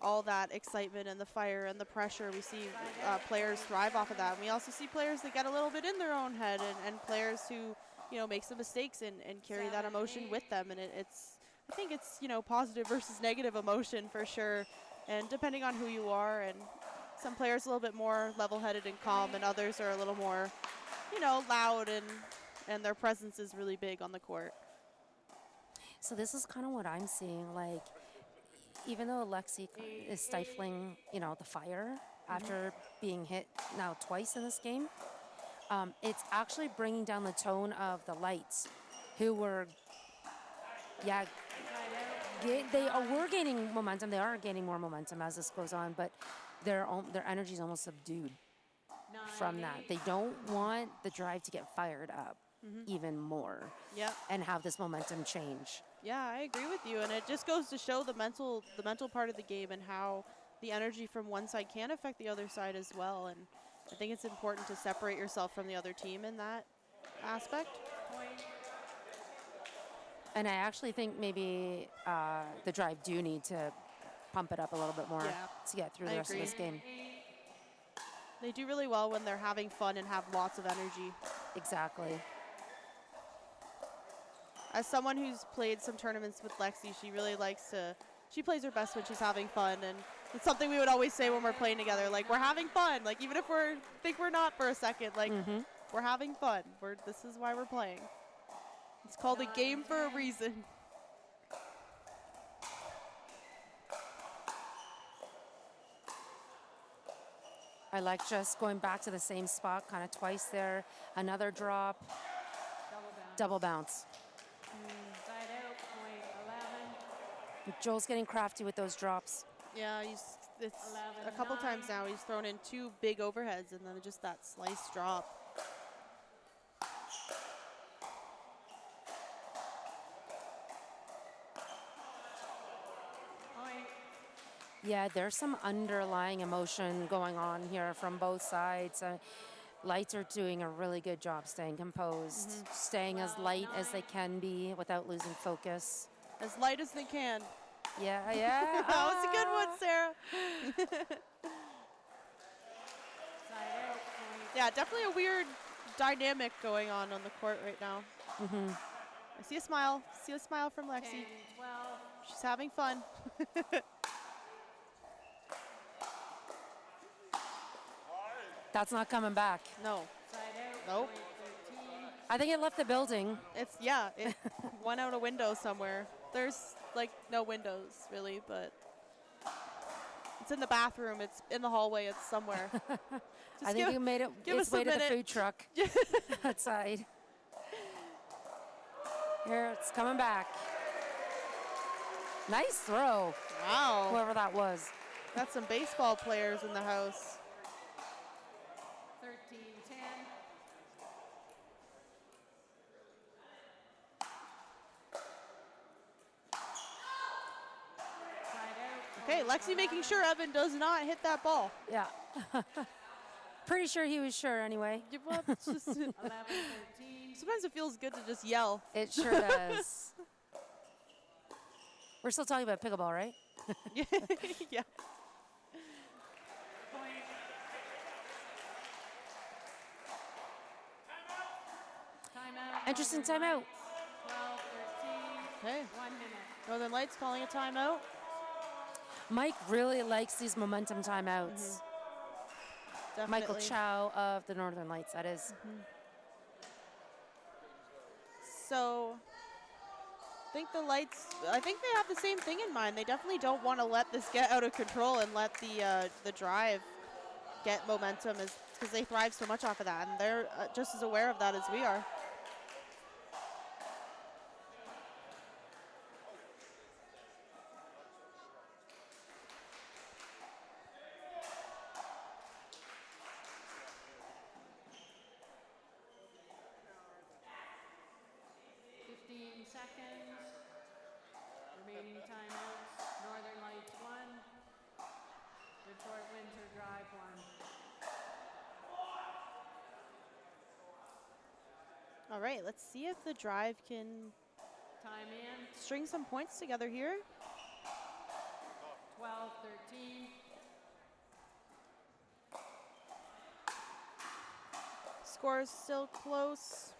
Speaker 1: all that excitement and the fire and the pressure. We see players thrive off of that. And we also see players that get a little bit in their own head and players who, you know, make some mistakes and carry that emotion with them. And I think it's, you know, positive versus negative emotion for sure. And depending on who you are, and some players a little bit more level-headed and calm, and others are a little more, you know, loud and their presence is really big on the court.
Speaker 4: So this is kind of what I'm seeing. Like, even though Lexi is stifling, you know, the fire after being hit now twice in this game, it's actually bringing down the tone of the Lights, who were, we're gaining momentum. They are gaining more momentum as this goes on, but their energy is almost subdued from that. They don't want the drive to get fired up even more and have this momentum change.
Speaker 1: Yeah, I agree with you, and it just goes to show the mental part of the game and how the energy from one side can affect the other side as well. And I think it's important to separate yourself from the other team in that aspect.
Speaker 4: And I actually think maybe the Drive do need to pump it up a little bit more to get through the rest of this game.
Speaker 1: They do really well when they're having fun and have lots of energy.
Speaker 4: Exactly.
Speaker 1: As someone who's played some tournaments with Lexi, she really likes to, she plays her best when she's having fun, and it's something we would always say when we're playing together, like, we're having fun, like, even if think we're not for a second, like, we're having fun. This is why we're playing. It's called a game for a reason.
Speaker 4: I like just going back to the same spot kind of twice there. Another drop. Double bounce.
Speaker 10: Side out, point 11.
Speaker 4: Joel's getting crafty with those drops.
Speaker 1: Yeah, it's a couple times now he's thrown in 2 big overheads and then just that slice drop.
Speaker 4: Yeah, there's some underlying emotion going on here from both sides. Lights are doing a really good job staying composed, staying as light as they can be without losing focus.
Speaker 1: As light as they can.
Speaker 4: Yeah.
Speaker 1: That was a good one, Sarah. Yeah, definitely a weird dynamic going on the court right now. I see a smile. See a smile from Lexi.
Speaker 10: 10, 12.
Speaker 1: She's having fun.
Speaker 4: That's not coming back.
Speaker 1: No.
Speaker 10: Side out,
Speaker 1: Nope.
Speaker 10: point 13.
Speaker 4: I think it left the building.
Speaker 1: It went out a window somewhere. There's like no windows really, but it's in the bathroom. It's in the hallway. It's somewhere.
Speaker 4: I think you made it its way to the food truck outside. Here, it's coming back. Nice throw.
Speaker 1: Wow.
Speaker 4: Whoever that was.
Speaker 1: Got some baseball players in the house.
Speaker 10: 13, 10. Side out.
Speaker 1: Okay, Lexi making sure Evan does not hit that ball.
Speaker 4: Yeah. Pretty sure he was sure anyway.
Speaker 1: Give up. It's just
Speaker 10: 11, 13.
Speaker 1: sometimes it feels good to just yell.
Speaker 4: It sure does.
Speaker 11: We're still talking about pickleball, right?
Speaker 1: Yeah.
Speaker 10: Point. Timeout.
Speaker 11: Interesting
Speaker 10: Northern
Speaker 11: timeout.
Speaker 10: Lights, 12-13.
Speaker 1: Okay.
Speaker 10: 1 minute.
Speaker 1: Northern Lights calling a timeout.
Speaker 11: Mike really likes these momentum timeouts.
Speaker 1: Definitely.
Speaker 11: Michael Chow of the Northern Lights, that is.
Speaker 1: So I think they have the same thing in mind. They definitely don't want to let this get out of control and let the drive get momentum, because they thrive so much off of that, and they're just as aware of that as we are.
Speaker 10: Seconds. Remaining timeouts. Northern Lights 1. Detroit Windsor Drive 1.
Speaker 1: All right, let's see if the drive can
Speaker 10: Time in.
Speaker 1: string some points together here.
Speaker 10: 12-13.
Speaker 1: Score is still close.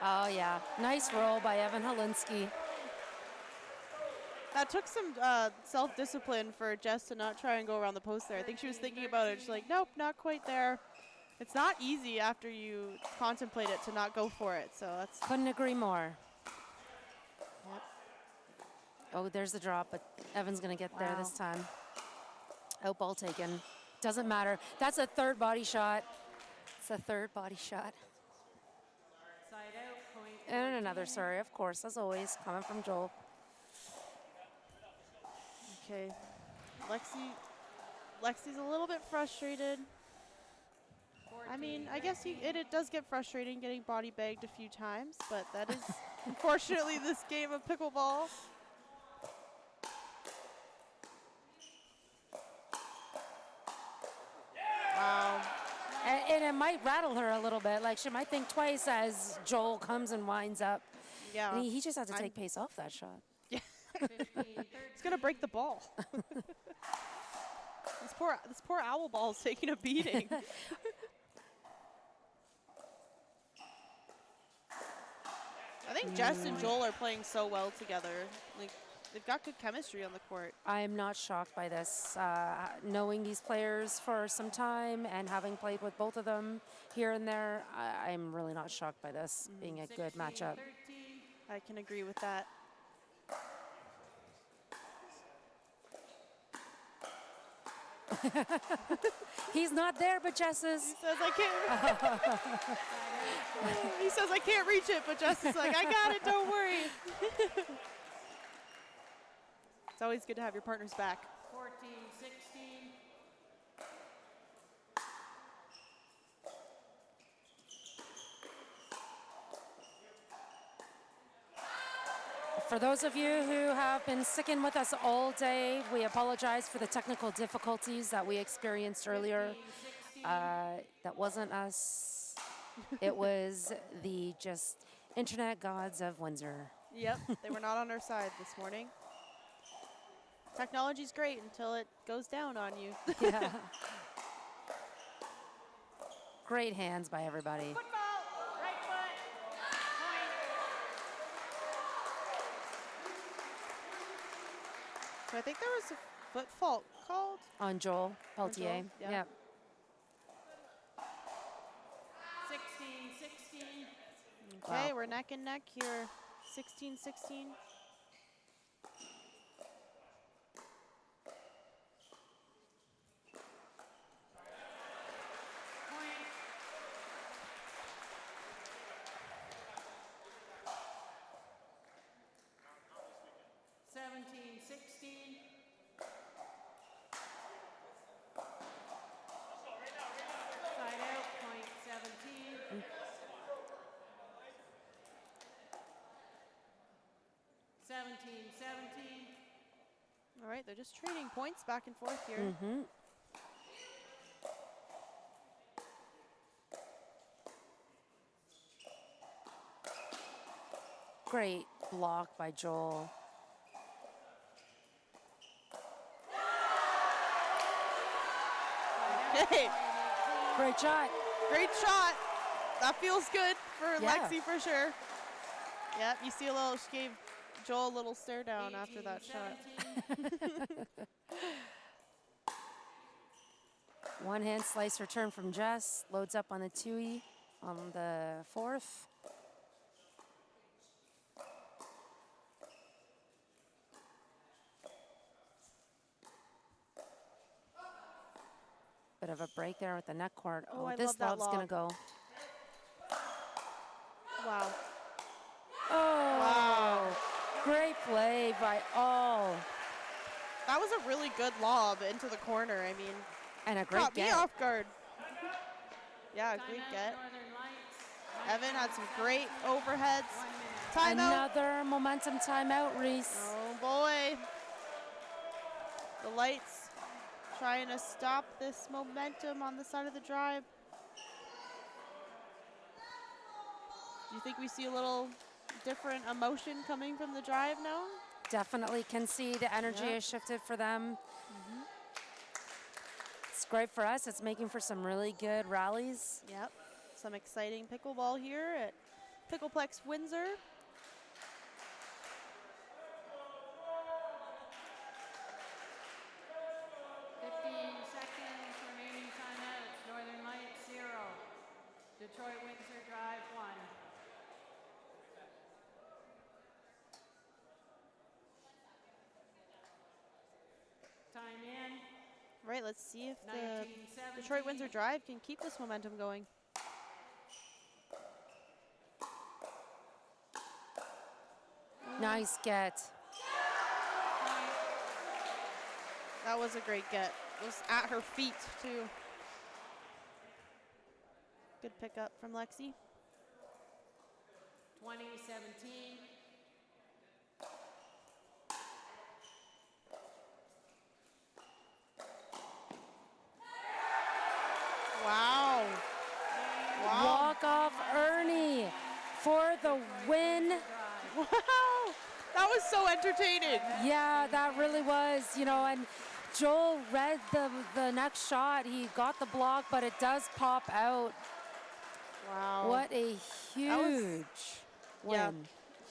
Speaker 11: Oh, yeah. Nice roll by Evan Holinsky.
Speaker 1: That took some self-discipline for Jess to not try and go around the post there. I think she was thinking about it. She's like, nope, not quite there. It's not easy after you contemplate it to not go for it. So that's.
Speaker 11: Couldn't agree more.
Speaker 1: Yep.
Speaker 11: Oh, there's the drop, but Evan's going to get there this
Speaker 1: Wow.
Speaker 11: time. Out ball taken. Doesn't matter. That's a third body shot. It's a third body shot.
Speaker 10: Side out. Point.
Speaker 11: And another, sorry, of course, as always, coming from Joel.
Speaker 1: Okay. Lexi's a little bit frustrated. I mean, I guess it does get frustrating getting body bagged a few times, but that is unfortunately this game of pickleball. Wow.
Speaker 11: And it might rattle her a little bit. Like, she might think twice as Joel comes and winds up.
Speaker 1: Yeah.
Speaker 11: And he just has to take pace off that shot.
Speaker 1: Yeah. It's gonna break the ball. This poor owl ball is taking a beating. I think Jess and Joel are playing so well together. Like, they've got good chemistry on the court.
Speaker 11: I am not shocked by this. Knowing these players for some time and having played with both of them here and there, I'm really not shocked by this being a good matchup.
Speaker 10: 13.
Speaker 1: I can agree with that.
Speaker 11: He's not there, but Jess is.
Speaker 1: He says I can't. He says I can't reach it, but Jess is like, I got it. Don't worry. It's always good to have your partner's back.
Speaker 10: 14-16.
Speaker 11: For those of you who have been sticking with us all day, we apologize for the technical difficulties that we experienced earlier. That wasn't us. It was the just internet gods of Windsor.
Speaker 1: Yep, they were not on our side this morning. Technology's great until it goes down on you.
Speaker 11: Yeah. Great hands by everybody.
Speaker 10: Football. Right foot. Point.
Speaker 1: So I think there was a foot fault called.
Speaker 11: On Joel Peltier.
Speaker 1: Joel, yeah.
Speaker 11: Yep.
Speaker 10: 16-16.
Speaker 1: Okay,
Speaker 11: Wow.
Speaker 1: we're neck and neck here. 16-16.
Speaker 10: Point. Side out. Point. 17. 17-17.
Speaker 1: All right, they're just trading points back and forth here.
Speaker 11: Mm-hmm. great block by Joel.
Speaker 1: Hey,
Speaker 11: Great shot.
Speaker 1: great shot. That feels good for
Speaker 11: Yeah.
Speaker 1: Lexi for sure. Yep, you see she gave Joel a little stare down after that shot.
Speaker 10: 17.
Speaker 11: One hand slice return from Jess. Loads up on the 2E on the 4th. Bit of a break there with the net court.
Speaker 1: Oh, I
Speaker 11: this
Speaker 1: love that
Speaker 11: lob's going to
Speaker 1: lob.
Speaker 11: go.
Speaker 1: Wow.
Speaker 11: Oh,
Speaker 1: Wow.
Speaker 11: great play by all.
Speaker 1: That was a really good lob into the corner. I mean,
Speaker 11: And a great
Speaker 1: caught me
Speaker 11: get.
Speaker 1: off guard. Yeah, great
Speaker 10: Timeout,
Speaker 1: get.
Speaker 10: Northern Lights.
Speaker 1: Evan had some great overheads.
Speaker 10: 1 minute.
Speaker 1: Timeout.
Speaker 11: Another momentum timeout, Reese.
Speaker 1: Oh boy. The Lights trying to stop this momentum on the side of the drive. Do you think we see a little different emotion coming from the drive now?
Speaker 11: Definitely can see the energy
Speaker 1: Yep.
Speaker 11: has shifted for them. It's great for us. It's making for some really good rallies.
Speaker 1: Yep. Some exciting pickleball here at Pickleplex Windsor.
Speaker 10: Seconds remaining timeouts. Northern Lights 0. Detroit Windsor Drive 1. Time in.
Speaker 1: Right, let's see if the
Speaker 10: 19-17.
Speaker 1: Detroit Windsor Drive can keep this momentum going.
Speaker 11: Nice get.
Speaker 1: That was a great get. It was at her feet, too. Good pickup from Lexi.
Speaker 10: 20-17.
Speaker 1: Wow. Wow.
Speaker 11: Walk off Ernie for the win.
Speaker 1: Wow. That was so entertaining.
Speaker 11: Yeah, that really was, you know, and Joel read the next shot. He got the block, but it does pop out.
Speaker 1: Wow.
Speaker 11: What a huge win.
Speaker 1: Yeah,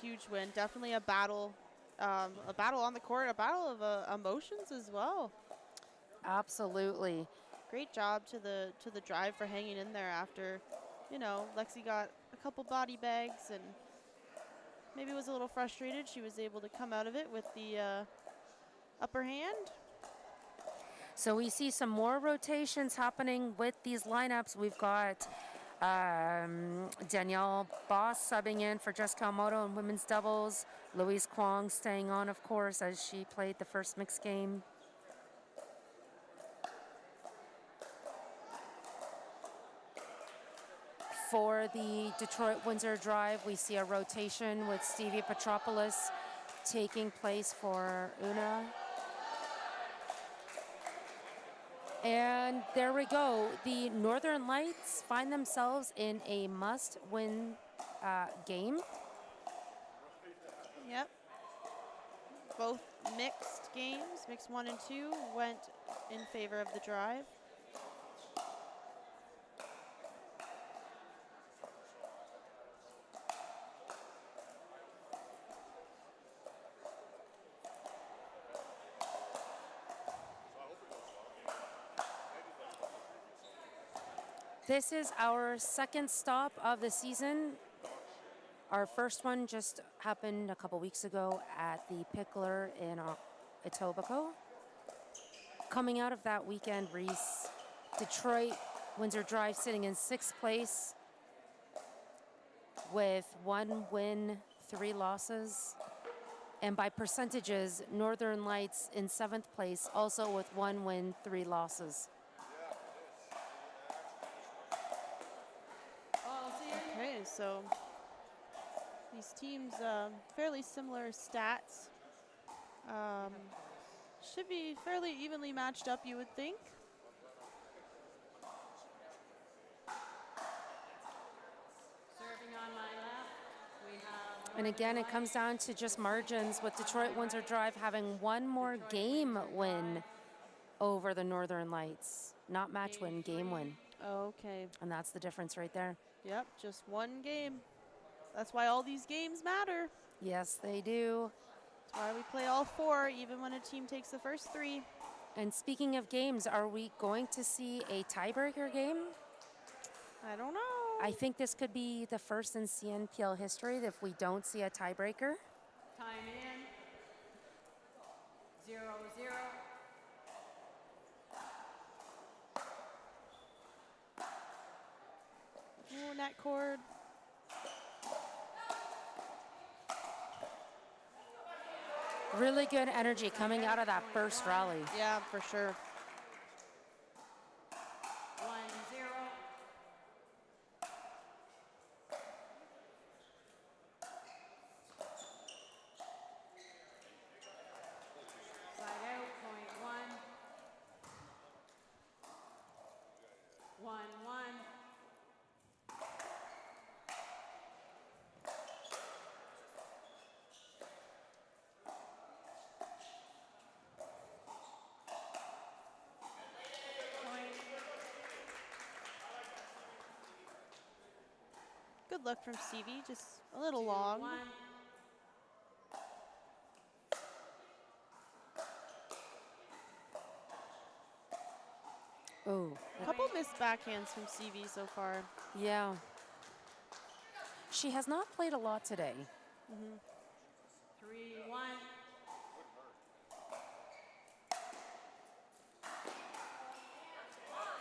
Speaker 1: huge win. Definitely a battle on the court, a battle of emotions as well.
Speaker 11: Absolutely.
Speaker 1: Great job to the drive for hanging in there after, you know, Lexi got a couple body bags and maybe was a little frustrated. She was able to come out of it with the upper hand.
Speaker 11: So we see some more rotations happening with these lineups. We've got Danielle Boss subbing in for Jess Kawamoto in women's doubles. Louise Kwong staying on, of course, as she played the first mixed game. For the Detroit Windsor Drive, we see a rotation with Stevie Petropoulos taking place for Una. And there we go. The Northern Lights find themselves in a must-win game.
Speaker 1: Yep. Both mixed games, mixed 1 and 2, went in favor of the drive.
Speaker 11: This is our second stop of the season. Our first one just happened a couple weeks ago at the Pickler in Etobicoke. Coming out of that weekend, Reese, Detroit Windsor Drive sitting in 6th place with 1 win, 3 losses. And by percentages, Northern Lights in 7th place, also with 1 win, 3 losses.
Speaker 1: Okay, so these teams, fairly similar stats. Should be fairly evenly matched up, you would think.
Speaker 10: Serving on my left, we have
Speaker 11: And again, it comes down to just margins with Detroit Windsor Drive having one more game win over the Northern Lights. Not match win, game win.
Speaker 1: Okay.
Speaker 11: And that's the difference right there.
Speaker 1: Yep, just one game. That's why all these games matter.
Speaker 11: Yes, they do.
Speaker 1: That's why we play all 4, even when a team takes the first 3.
Speaker 11: And speaking of games, are we going to see a tiebreaker game?
Speaker 1: I don't know.
Speaker 11: I think this could be the first in CNPL history if we don't see a tiebreaker.
Speaker 10: Time in. 0-0.
Speaker 1: Ooh, net cord.
Speaker 11: Really good energy coming out of that first rally.
Speaker 1: Yeah, for sure.
Speaker 10: 1-0. Side out, point 1. 1-1.
Speaker 1: Good luck from Stevie, just a little long.
Speaker 10: 1.
Speaker 11: Oh,
Speaker 1: A couple missed backhands from Stevie so far.
Speaker 11: yeah. She has not played a lot today.
Speaker 10: 3-1.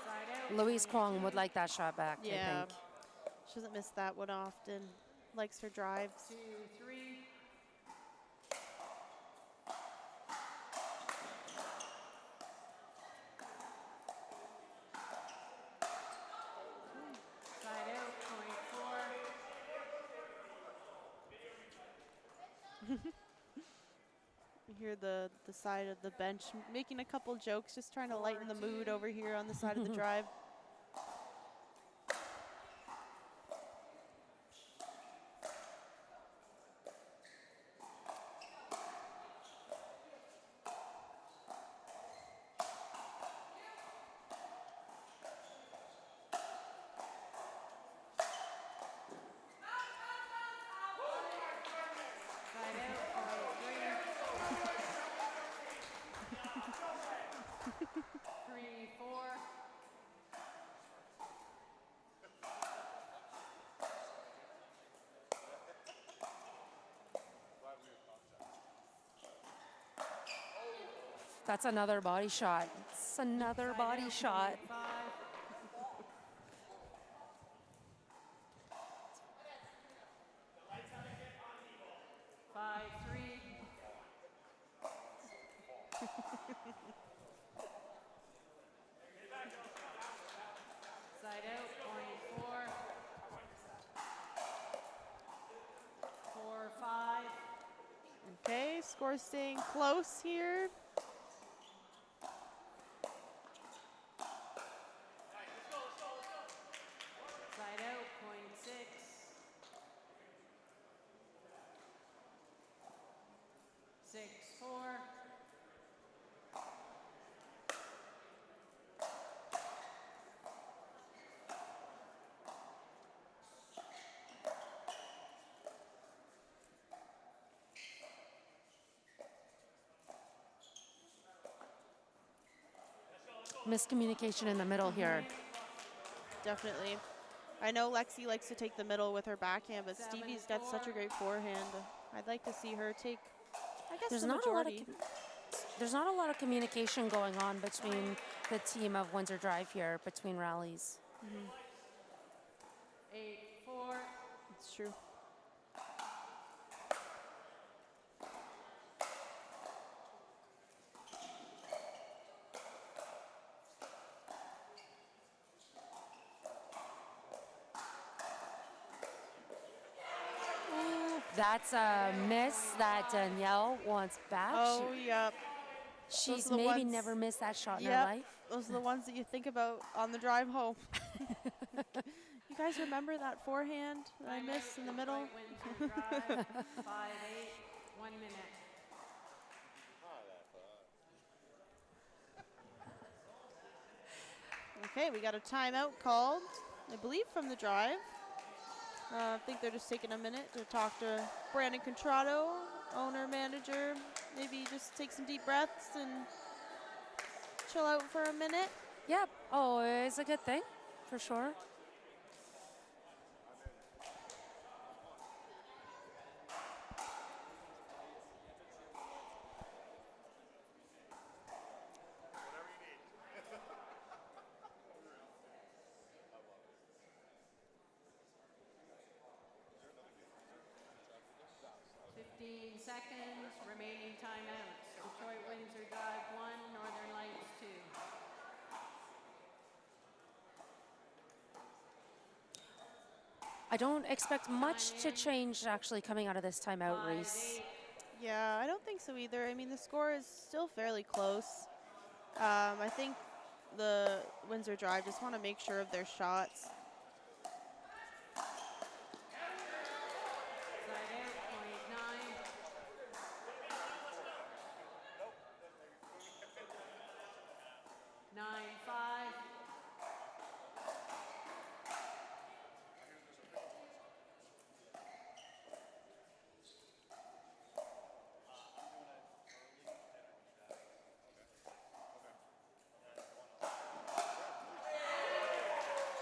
Speaker 10: Side out.
Speaker 11: Louise Kwong would like that shot back, I
Speaker 1: Yeah.
Speaker 11: think.
Speaker 1: She doesn't miss that one often. Likes her drives.
Speaker 10: 2-3. Side out, point 4.
Speaker 1: You hear the side of the bench making a couple jokes, just trying to lighten the mood over here on the side of the drive.
Speaker 10: Side out, point 3. 3-4.
Speaker 11: That's another body shot. It's another body shot.
Speaker 10: 5. Five, 3. Side out, point 4. 4-5.
Speaker 1: Okay, score staying close here.
Speaker 10: Side out, point 6. 6-4.
Speaker 11: Miscommunication in the middle here.
Speaker 1: Definitely. I know Lexi likes to take the middle with her backhand, but Stevie's got such a great forehand. I'd like to see her take, I guess,
Speaker 11: There's
Speaker 1: the
Speaker 11: not a lot of
Speaker 1: majority.
Speaker 11: there's not a lot of communication going on between the team of Windsor Drive here, between rallies.
Speaker 10: 8-4.
Speaker 1: It's true.
Speaker 11: That's a miss that Danielle wants back.
Speaker 1: Oh, yep.
Speaker 11: She's
Speaker 1: are the
Speaker 11: maybe
Speaker 1: ones-
Speaker 11: never missed that shot in her
Speaker 1: Yep.
Speaker 11: life.
Speaker 1: Those are the ones that you think about on the drive home. You guys remember that forehand that I missed in the middle?
Speaker 10: Detroit Windsor Drive, 5-8, 1 minute.
Speaker 1: Okay, we got a timeout called, I believe, from the drive. I think they're just taking a minute to talk to Brandon Contrado, owner, manager. Maybe just take some deep breaths and chill out for a minute.
Speaker 11: Yep, always a good thing, for sure.
Speaker 10: Seconds, remaining timeouts. Detroit Windsor Drive 1, Northern Lights 2.
Speaker 11: I don't expect much to change actually coming out of this timeout, Reese.
Speaker 1: Yeah, I don't think so either. I mean, the score is still fairly close. I think the Windsor Drive just want to make sure of their shots.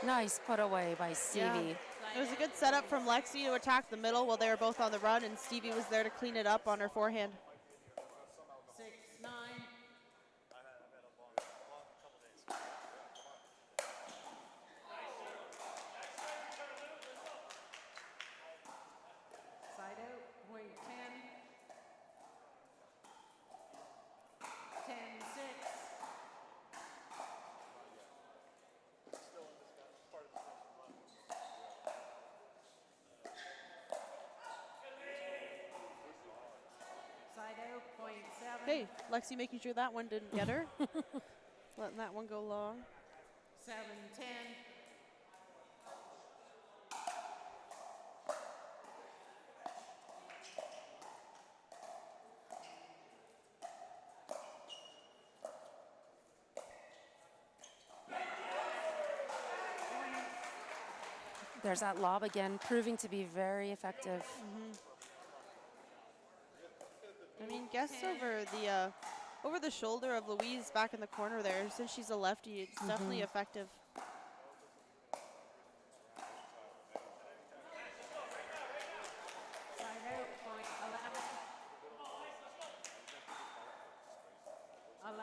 Speaker 11: Nice put away by Stevie.
Speaker 1: Yeah. It was a good setup from Lexi to attack the middle while they were both on the run, and Stevie was there to clean it up on her forehand.
Speaker 10: 6-9. Side out, point 10. 10-6. Side out, point 7.
Speaker 1: Hey, Lexi making sure that one didn't get her. Letting that one go long.
Speaker 10: 7-10.
Speaker 11: There's that lob again, proving to be very effective.
Speaker 1: I mean, guess over the shoulder of Louise back in the corner there. Since she's a lefty, it's definitely effective.
Speaker 10: Side out, point 11.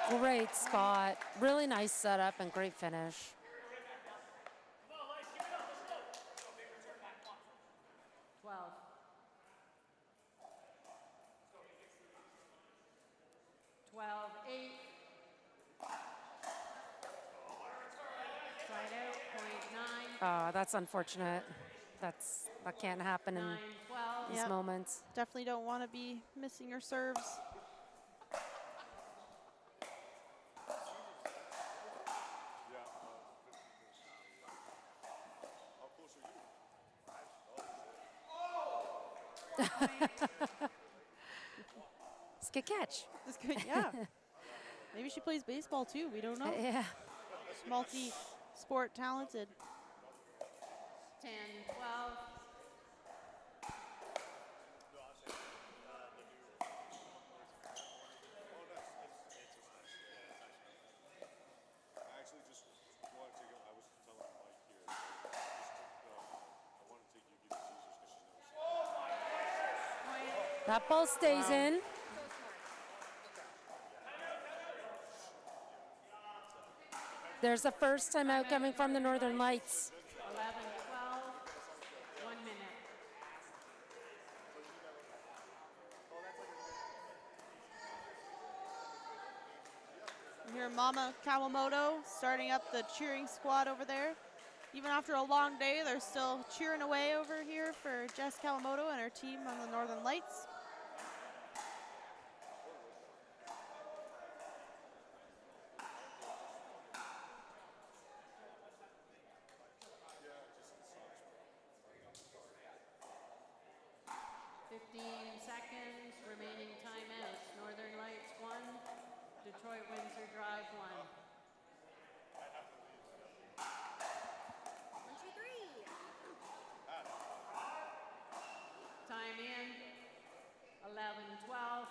Speaker 10: 11-8.
Speaker 11: Great spot, really nice setup and great finish.
Speaker 10: 12. 12-8. Side out, point 9.
Speaker 11: That's unfortunate. That can't happen in
Speaker 10: 9-12.
Speaker 11: these moments.
Speaker 1: Definitely don't want to be missing your serves.
Speaker 11: It's a good catch.
Speaker 1: It's good, yeah. Maybe she plays baseball too. We don't know.
Speaker 11: Yeah.
Speaker 1: Multi-sport talented.
Speaker 10: 10-12.
Speaker 11: That ball stays in. There's the first time out coming from the Northern Lights.
Speaker 10: 11-12. 1 minute.
Speaker 1: You hear Mama Kawamoto starting up the cheering squad over there. Even after a long day, they're still cheering away over here for Jess Kawamoto and her team on the Northern Lights.
Speaker 10: seconds, remaining timeouts. Northern Lights 1, Detroit Windsor Drive 1.
Speaker 6: 1, 2, 3.
Speaker 10: Time in, 11:12.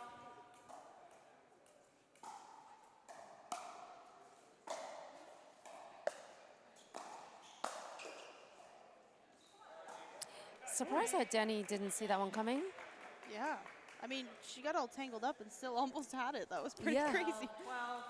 Speaker 11: Surprised that Denny didn't see that one coming.
Speaker 1: Yeah. I mean, she got all tangled up and still almost had it. That was pretty
Speaker 11: Yeah.
Speaker 1: crazy.
Speaker 10: 12.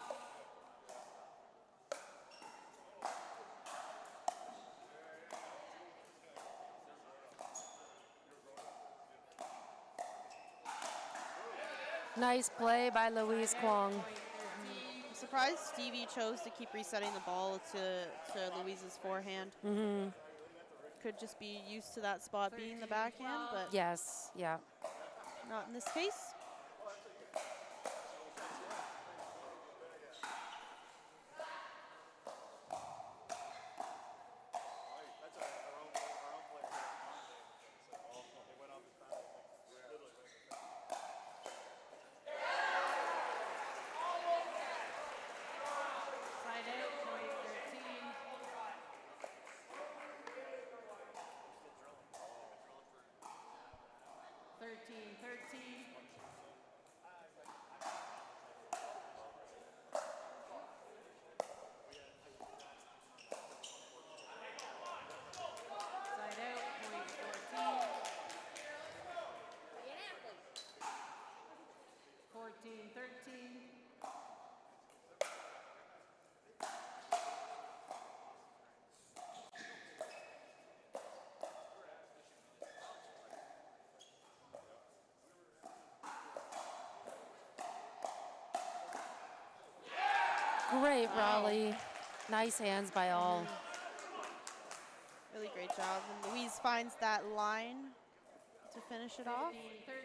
Speaker 11: Nice play by Louise Kwong.
Speaker 1: I'm surprised Stevie chose to keep resetting the ball to Louise's forehand. Could just be used to that spot being the backhand, but
Speaker 11: Yes, yeah.
Speaker 1: not in this case.
Speaker 10: Side out, point 13. 13. Side out, point 14. 13.
Speaker 11: Great rally. Nice hands by all.
Speaker 1: Really great job. And Louise finds that line to finish it off.
Speaker 10: 13.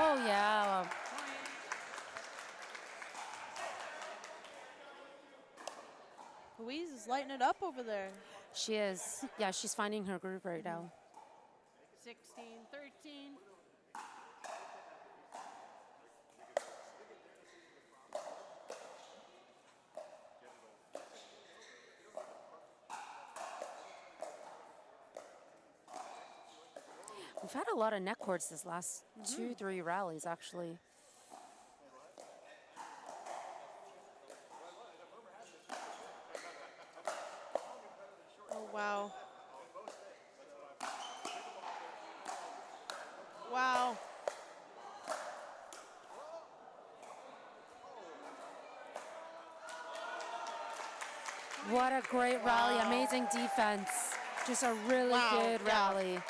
Speaker 11: Oh, yeah.
Speaker 1: Louise is lighting it up over there.
Speaker 11: She is. Yeah, she's finding her groove right now.
Speaker 10: 16, 13.
Speaker 11: We've had a lot of net courts this last 2-3 rallies, actually.
Speaker 1: Oh, wow. Wow.
Speaker 11: What a great rally. Amazing defense. Just a really good
Speaker 1: yeah.
Speaker 11: rally.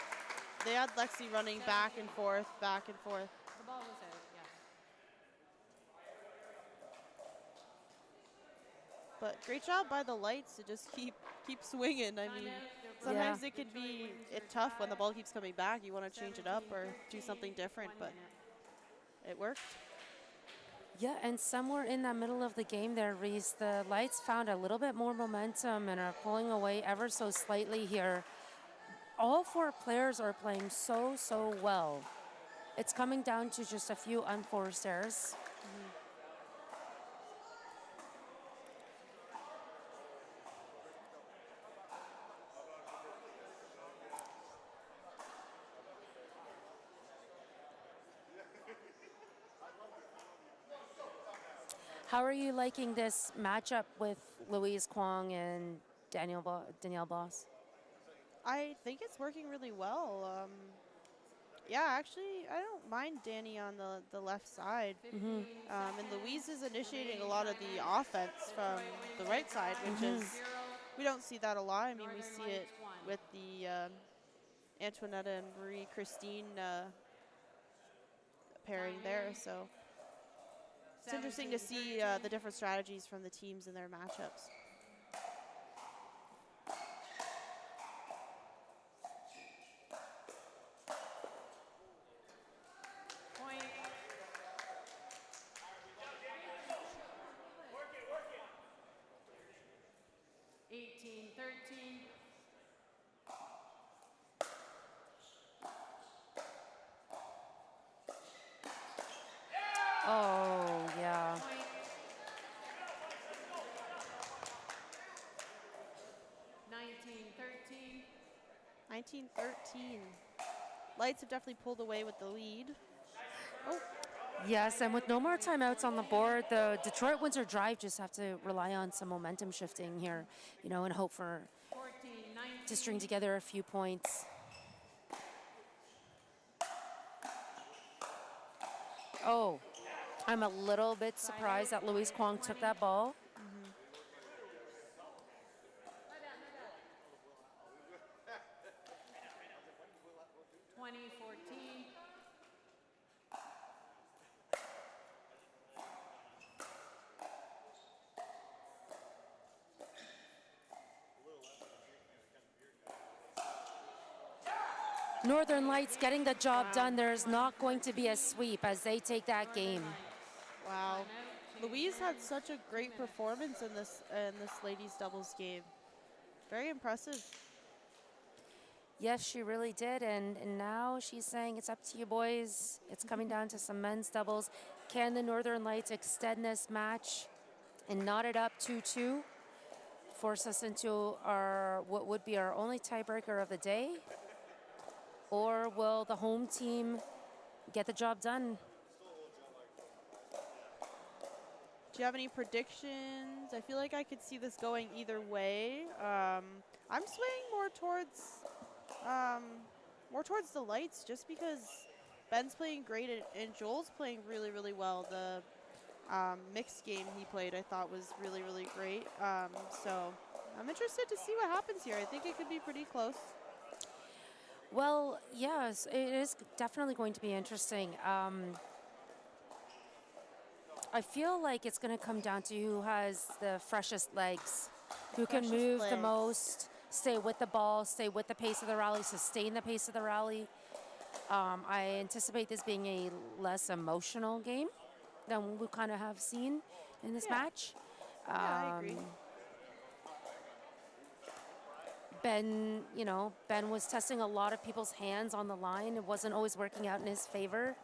Speaker 1: They had Lexi running back and forth, back and forth.
Speaker 10: The ball was out, yes.
Speaker 1: But great job by the lights to just keep swinging. I mean, sometimes it could be tough when the ball keeps coming back. You want to change it up or do something different, but it worked.
Speaker 11: Yeah, and somewhere in the middle of the game there, Reese, the lights found a little bit more momentum and are pulling away ever so slightly here. All four players are playing so well. It's coming down to just a few unforced errors. How are you liking this matchup with Louise Kwong and Danielle Boss?
Speaker 1: I think it's working really well. Yeah, actually, I don't mind Danny on the left side. And Louise is initiating a lot of the offense from the right side, which is, we don't see that a lot. I mean, we see it with the Antoinetta and Marie-Christine pairing there. So it's interesting to see the different strategies from the teams in their matchups.
Speaker 10: 13.
Speaker 11: Oh, yeah.
Speaker 10: Point. 19-13.
Speaker 1: 19-13. Lights have definitely pulled away with the lead. Oh,
Speaker 11: Yes, and with no more timeouts on the board, the Detroit Windsor Drive just have to rely on some momentum shifting here, you know, and hope for
Speaker 10: 14-19.
Speaker 11: to string together a few points. Oh, I'm a little bit surprised that Louise Kwong took that ball.
Speaker 10: 20-14.
Speaker 11: Northern Lights getting the job done. There's not going to be a sweep as they take that game.
Speaker 1: wow. Louise had such a great performance in this ladies doubles game. Very impressive.
Speaker 11: Yes, she really did, and now she's saying it's up to you boys. It's coming down to some men's doubles. Can the Northern Lights extend this match and knot it up 2-2? Force us into our what would be our only tiebreaker of the day? Or will the home team get the job done?
Speaker 1: Do you have any predictions? I feel like I could see this going either way. I'm swaying more towards the Lights, just because Ben's playing great and Joel's playing really, really well. The mixed game he played, I thought, was really, really great. So I'm interested to see what happens here. I think it could be pretty close.
Speaker 11: Well, yes, it is definitely going to be interesting. I feel like it's going to come down to who has the freshest legs, who can
Speaker 1: Freshest
Speaker 11: move the
Speaker 1: legs.
Speaker 11: most, stay with the ball, stay with the pace of the rally, sustain the pace of the rally. I anticipate this being a less emotional game than we kind of have seen in this match.
Speaker 1: I agree.
Speaker 11: Ben, Ben was testing a lot of people's hands on the line. It wasn't always working out in his favor.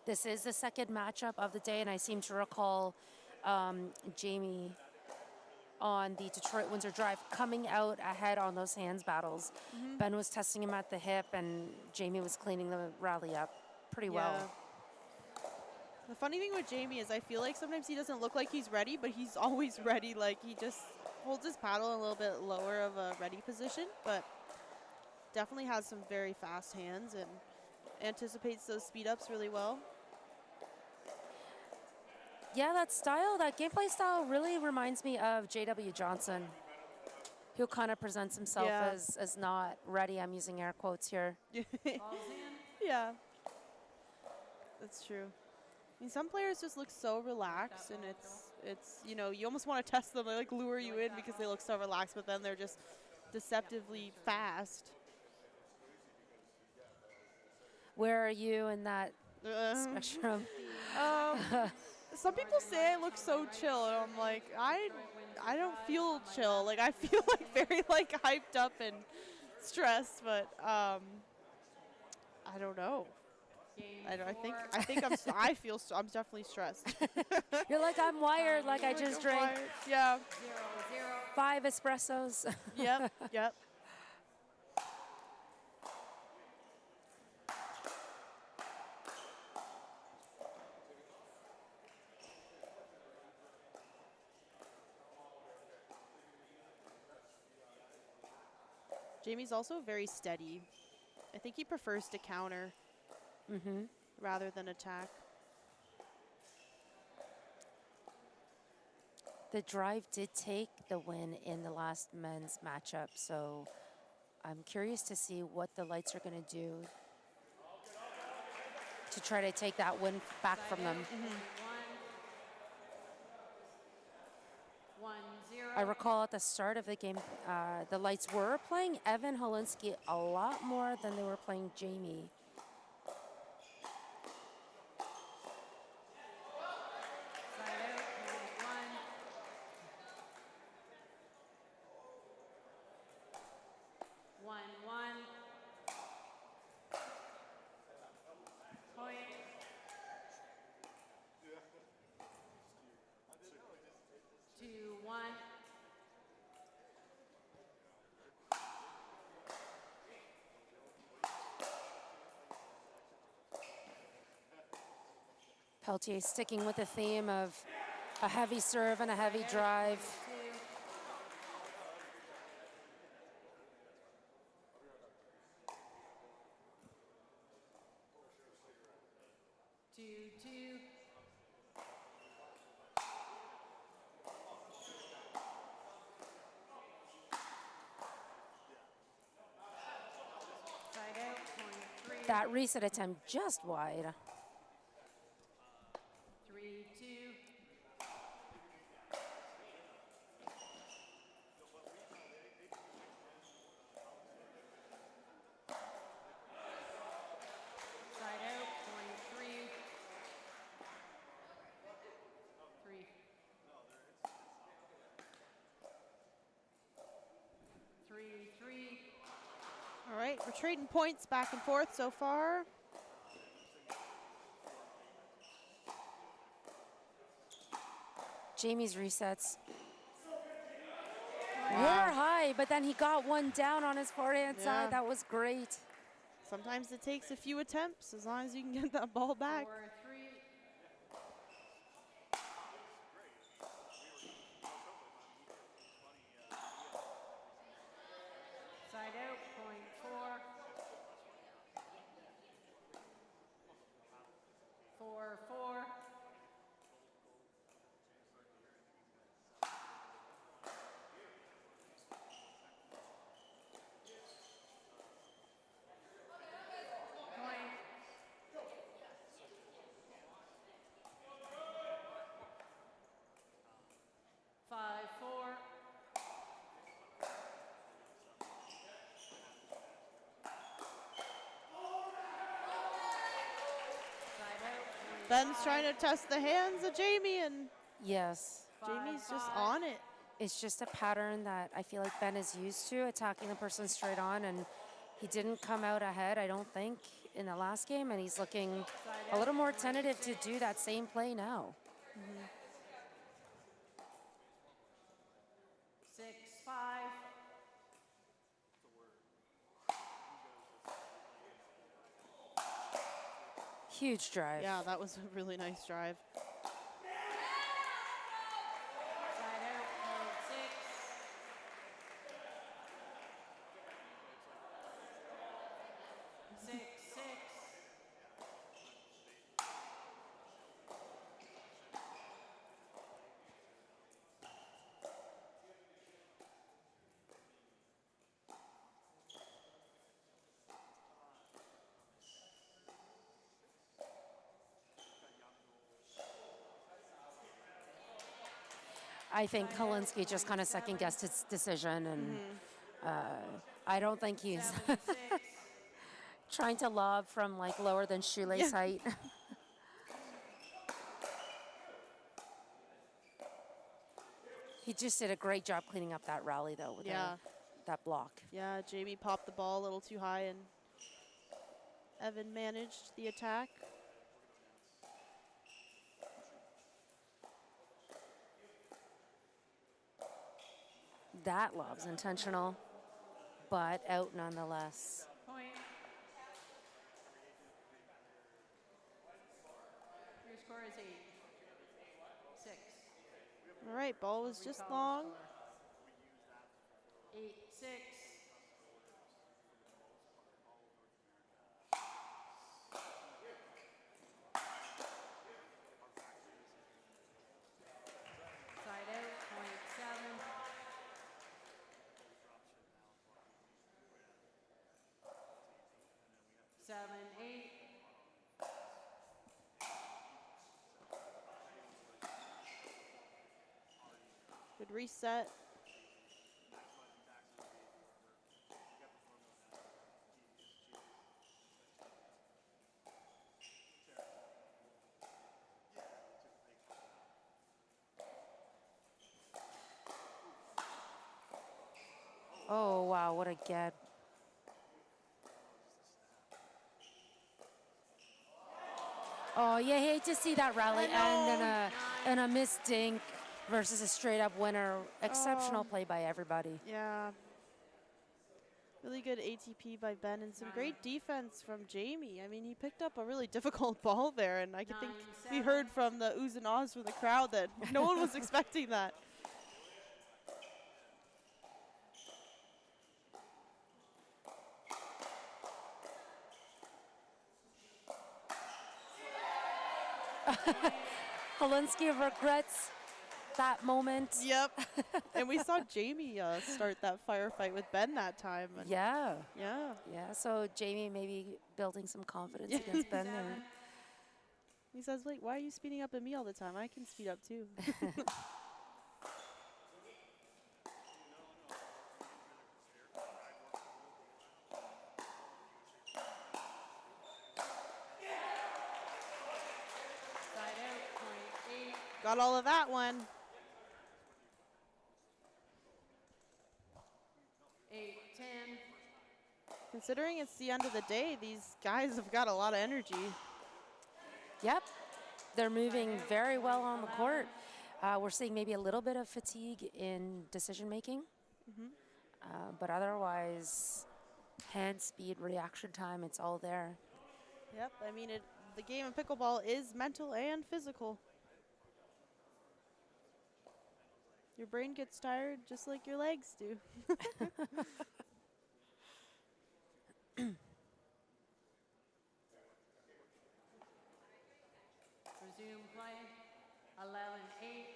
Speaker 11: This is the second matchup of the day, and I seem to recall Jamie on the Detroit Windsor Drive coming out ahead on those hands battles. Ben was testing him at the hip, and Jamie was cleaning the rally up pretty well.
Speaker 1: The funny thing with Jamie is I feel like sometimes he doesn't look like he's ready, but he's always ready. Like, he just holds his paddle a little bit lower of a ready position, but definitely has some very fast hands and anticipates those speed ups really well.
Speaker 11: Yeah, that gameplay style really reminds me of J.W. Johnson, who kind of presents himself as not ready. I'm using air quotes here.
Speaker 1: Yeah, that's true. I mean, some players just look so relaxed, and it's you almost want to test them. They like lure you in because they look so relaxed, but then they're just deceptively fast.
Speaker 11: Where are you in that spectrum?
Speaker 1: Some people say I look so chill, and I'm like, I don't feel chill. Like, I feel like very like hyped up and stressed, but I don't know. I'm definitely stressed.
Speaker 11: You're like, I'm wired, like I just drank
Speaker 1: Wired. Yeah.
Speaker 11: 5 espressos.
Speaker 1: Yep. Jamie's also very steady. I think he prefers to counter rather than attack.
Speaker 11: The Drive did take the win in the last men's matchup, so I'm curious to see what the Lights are going to do to try to take that win back from them.
Speaker 10: 1-0.
Speaker 11: I recall at the start of the game, the Lights were playing Evan Holinsky a lot more than they were playing Jamie.
Speaker 10: Side out, 1-1. Point. 2-1.
Speaker 11: Peltier sticking with the theme of a heavy serve and a heavy drive.
Speaker 10: 2-2. Side out, point 3.
Speaker 11: That reset attempt just wide.
Speaker 10: 3-2. Side out, point 3. 3. 3-3.
Speaker 1: All right, we're trading points back and forth so far.
Speaker 11: Jamie's resets were high, but then he got one down on his forehand
Speaker 1: Yeah.
Speaker 11: side. That was great.
Speaker 1: Sometimes it takes a few attempts as long as you can get that ball back.
Speaker 10: 4-3. Side out, point 4. 4-4. Point. 5-4. Side out, point
Speaker 1: Ben's
Speaker 10: 5.
Speaker 1: trying to test the hands of Jamie, and
Speaker 11: Yes.
Speaker 1: Jamie's just
Speaker 10: 5-5.
Speaker 1: on it.
Speaker 11: It's just a pattern that I feel like Ben is used to, attacking the person straight on, and he didn't come out ahead, I don't think, in the last game, and he's looking a little more tentative to do that same play now.
Speaker 10: 6-5.
Speaker 11: Huge drive.
Speaker 1: Yeah, that was a really nice drive.
Speaker 10: Side out, point 6. 6-6.
Speaker 11: I think Kalinsky just kind of second-guessed his decision, and I don't think he's
Speaker 10: 7-6.
Speaker 11: trying to lob from like lower than shoelace height. He just did a great job cleaning up that rally, though, with that block.
Speaker 1: Yeah, Jamie popped the ball a little too high, and Evan managed the attack.
Speaker 11: That lob's intentional, but out nonetheless.
Speaker 10: Point. Your score is 8-6.
Speaker 1: All right, ball was just
Speaker 10: Recall
Speaker 1: long.
Speaker 10: score. 8-6. Side out, point 7. 7-8.
Speaker 1: Good reset.
Speaker 11: Oh, wow, what a get. Oh, you hate to see that rally end in a missed dink versus a straight up winner. Exceptional play by everybody.
Speaker 1: Yeah. Really good ATP by Ben and some great defense from Jamie. I mean, he picked up a really difficult ball there, and I can think we heard from the oohs and ahs from the crowd that no one was expecting that.
Speaker 11: Holinsky regrets that moment.
Speaker 1: Yep. And we saw Jamie start that firefight with Ben that time. And
Speaker 11: Yeah.
Speaker 1: yeah.
Speaker 11: Yeah, so Jamie maybe building some confidence against Ben there.
Speaker 1: He says, wait, why are you speeding up at me all the time? I can speed up too.
Speaker 10: Side out, point 8.
Speaker 1: Got all of that one.
Speaker 10: 8, 10.
Speaker 1: Considering it's the end of the day, these guys have got a lot of energy.
Speaker 11: Yep, they're moving very well on the court. We're seeing maybe a little bit of fatigue in decision making, but otherwise, hand speed, reaction time, it's all there.
Speaker 1: Yep, I mean, the game of pickleball is mental and physical. Your brain gets tired just like your legs do.
Speaker 10: Resume play. 11, 8.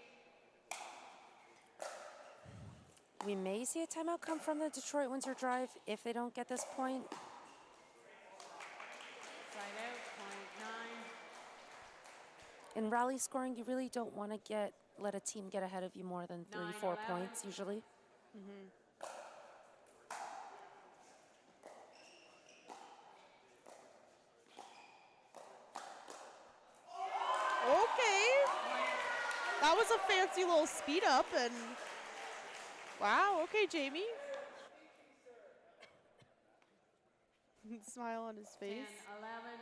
Speaker 11: We may see a timeout come from the Detroit Windsor Drive if they don't get this point.
Speaker 10: Side out, point 9.
Speaker 11: In rally scoring, you really don't want to let a team get ahead of you more than 3, 4
Speaker 10: 11.
Speaker 11: points usually.
Speaker 1: Okay. That was a fancy little speed up, and wow, okay, Jamie. Smile on his
Speaker 10: 10,
Speaker 1: face.
Speaker 10: 11.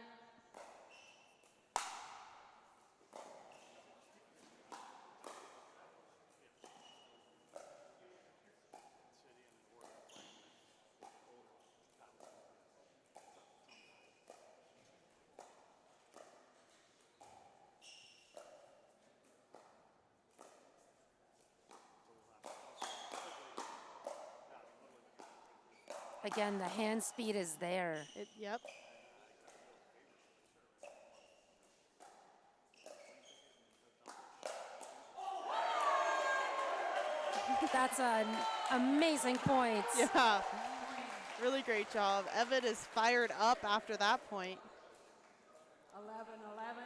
Speaker 11: Again, the hand speed is there.
Speaker 1: Yep.
Speaker 11: That's an amazing point.
Speaker 1: Yeah. Really great job. Evan is fired up after that point.
Speaker 10: 11, 11.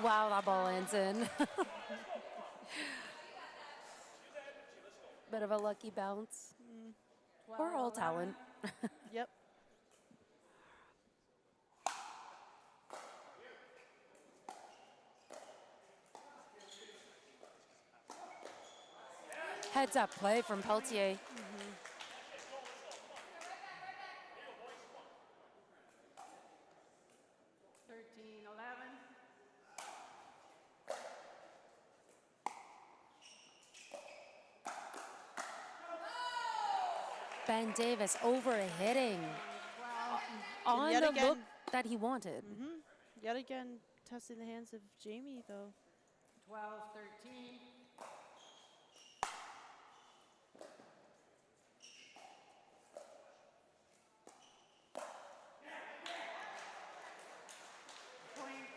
Speaker 11: Wow, that ball ends in. Bit of a lucky bounce. We're all talent.
Speaker 1: Yep.
Speaker 11: Heads up play from Peltier.
Speaker 10: 13, 11.
Speaker 11: Ben Davis overhitting on
Speaker 1: yet
Speaker 11: the
Speaker 1: again-
Speaker 11: look that he wanted.
Speaker 1: Yet again, testing the hands of Jamie, though.
Speaker 10: 12, 13. Point.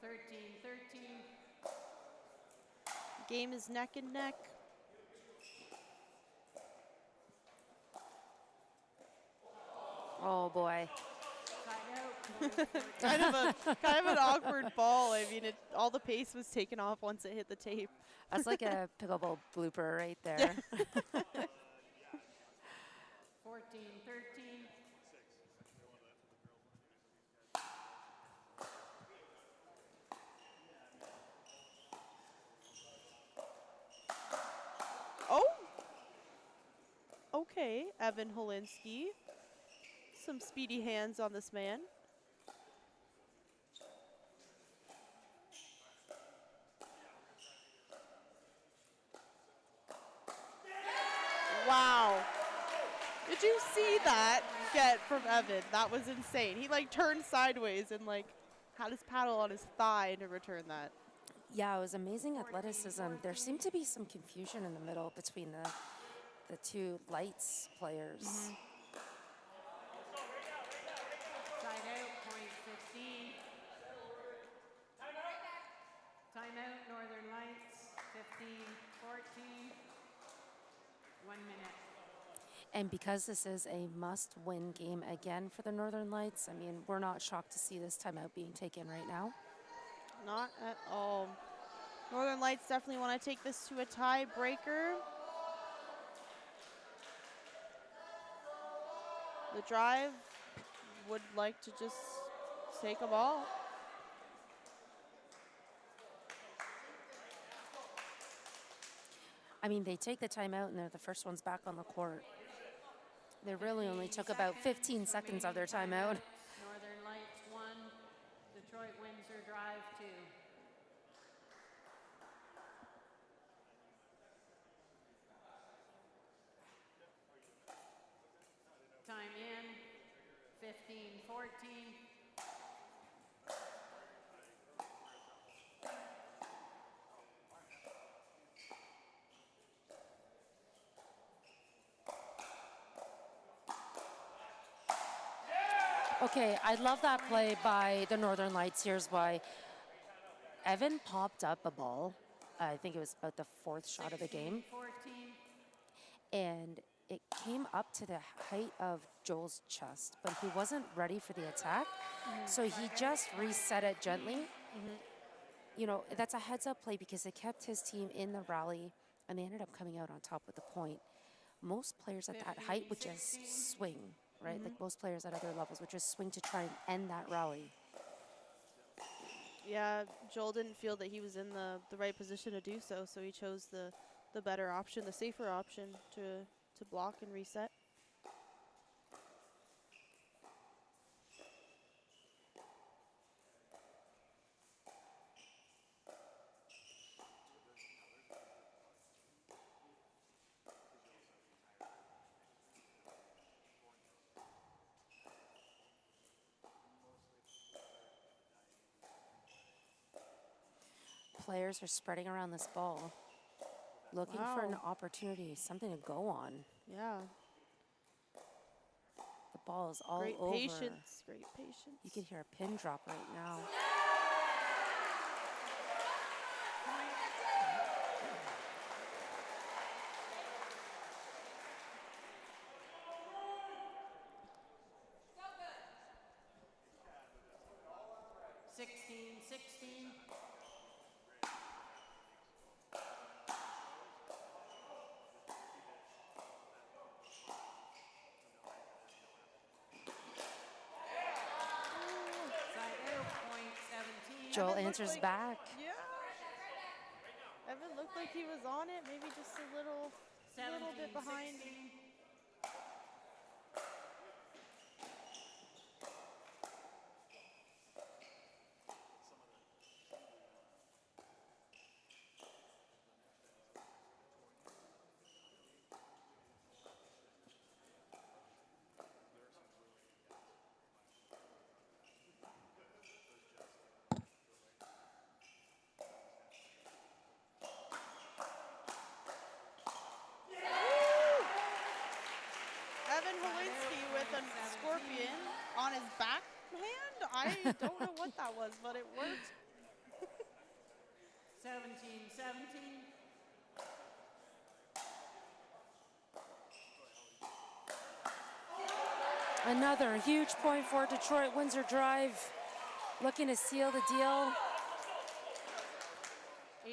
Speaker 10: 13, 13.
Speaker 1: Game is neck and neck.
Speaker 11: Oh boy.
Speaker 10: Side out.
Speaker 1: Kind of an awkward ball. I I mean, all the pace was taken off once it hit the tape.
Speaker 11: That's like a pickleball blooper right there.
Speaker 10: 14-13.
Speaker 1: Oh! Okay, Evan Holinsky. Some speedy hands on this man. Wow. Did you see that get from Evan? That was insane. He like turned sideways and like had his paddle on his thigh to return that.
Speaker 11: Yeah, it was amazing athleticism. There seemed to be some confusion in the middle between the two lights players.
Speaker 10: Side out, point 15. Timeout, Northern Lights, 15-14. 1 minute.
Speaker 11: And because this is a must-win game again for the Northern Lights, I mean, we're not shocked to see this timeout being taken right now.
Speaker 1: Not at all. Northern Lights definitely want to take this to a tiebreaker. The Drive would like to just take a ball.
Speaker 11: I mean, they take the timeout and they're the first ones back on the court. They really only took about 15 seconds of their timeout.
Speaker 10: Northern Lights 1, Detroit Windsor Drive 2. Time in, 15-14.
Speaker 11: Okay, I love that play by the Northern Lights. Here's why. Evan popped up a ball. I think it was about the fourth shot of the game.
Speaker 10: 14.
Speaker 11: And it came up to the height of Joel's chest, but he wasn't ready for the attack. So he just reset it gently. You know, that's a heads-up play because it kept his team in the rally, and they ended up coming out on top with the point. Most players at that height would just swing, right? Like most players at other levels would just swing to try and end that rally.
Speaker 1: Yeah, Joel didn't feel that he was in the right position to do so, so he chose the better option, the safer option to block and reset.
Speaker 11: Players are spreading around this ball, looking for an opportunity, something to go on.
Speaker 1: Yeah.
Speaker 11: The ball is all
Speaker 1: Great
Speaker 11: over.
Speaker 1: patience, great patience.
Speaker 11: You could hear a pin drop right now. Joel answers back.
Speaker 1: Yeah. Evan looked like he was on it, maybe just a little bit behind.
Speaker 10: 16.
Speaker 1: Evan Holinsky with a scorpion on his backhand. I don't know what that was, but it worked.
Speaker 10: 17-17.
Speaker 11: Another huge point for Detroit Windsor Drive, looking to seal the deal.
Speaker 10: 18-17.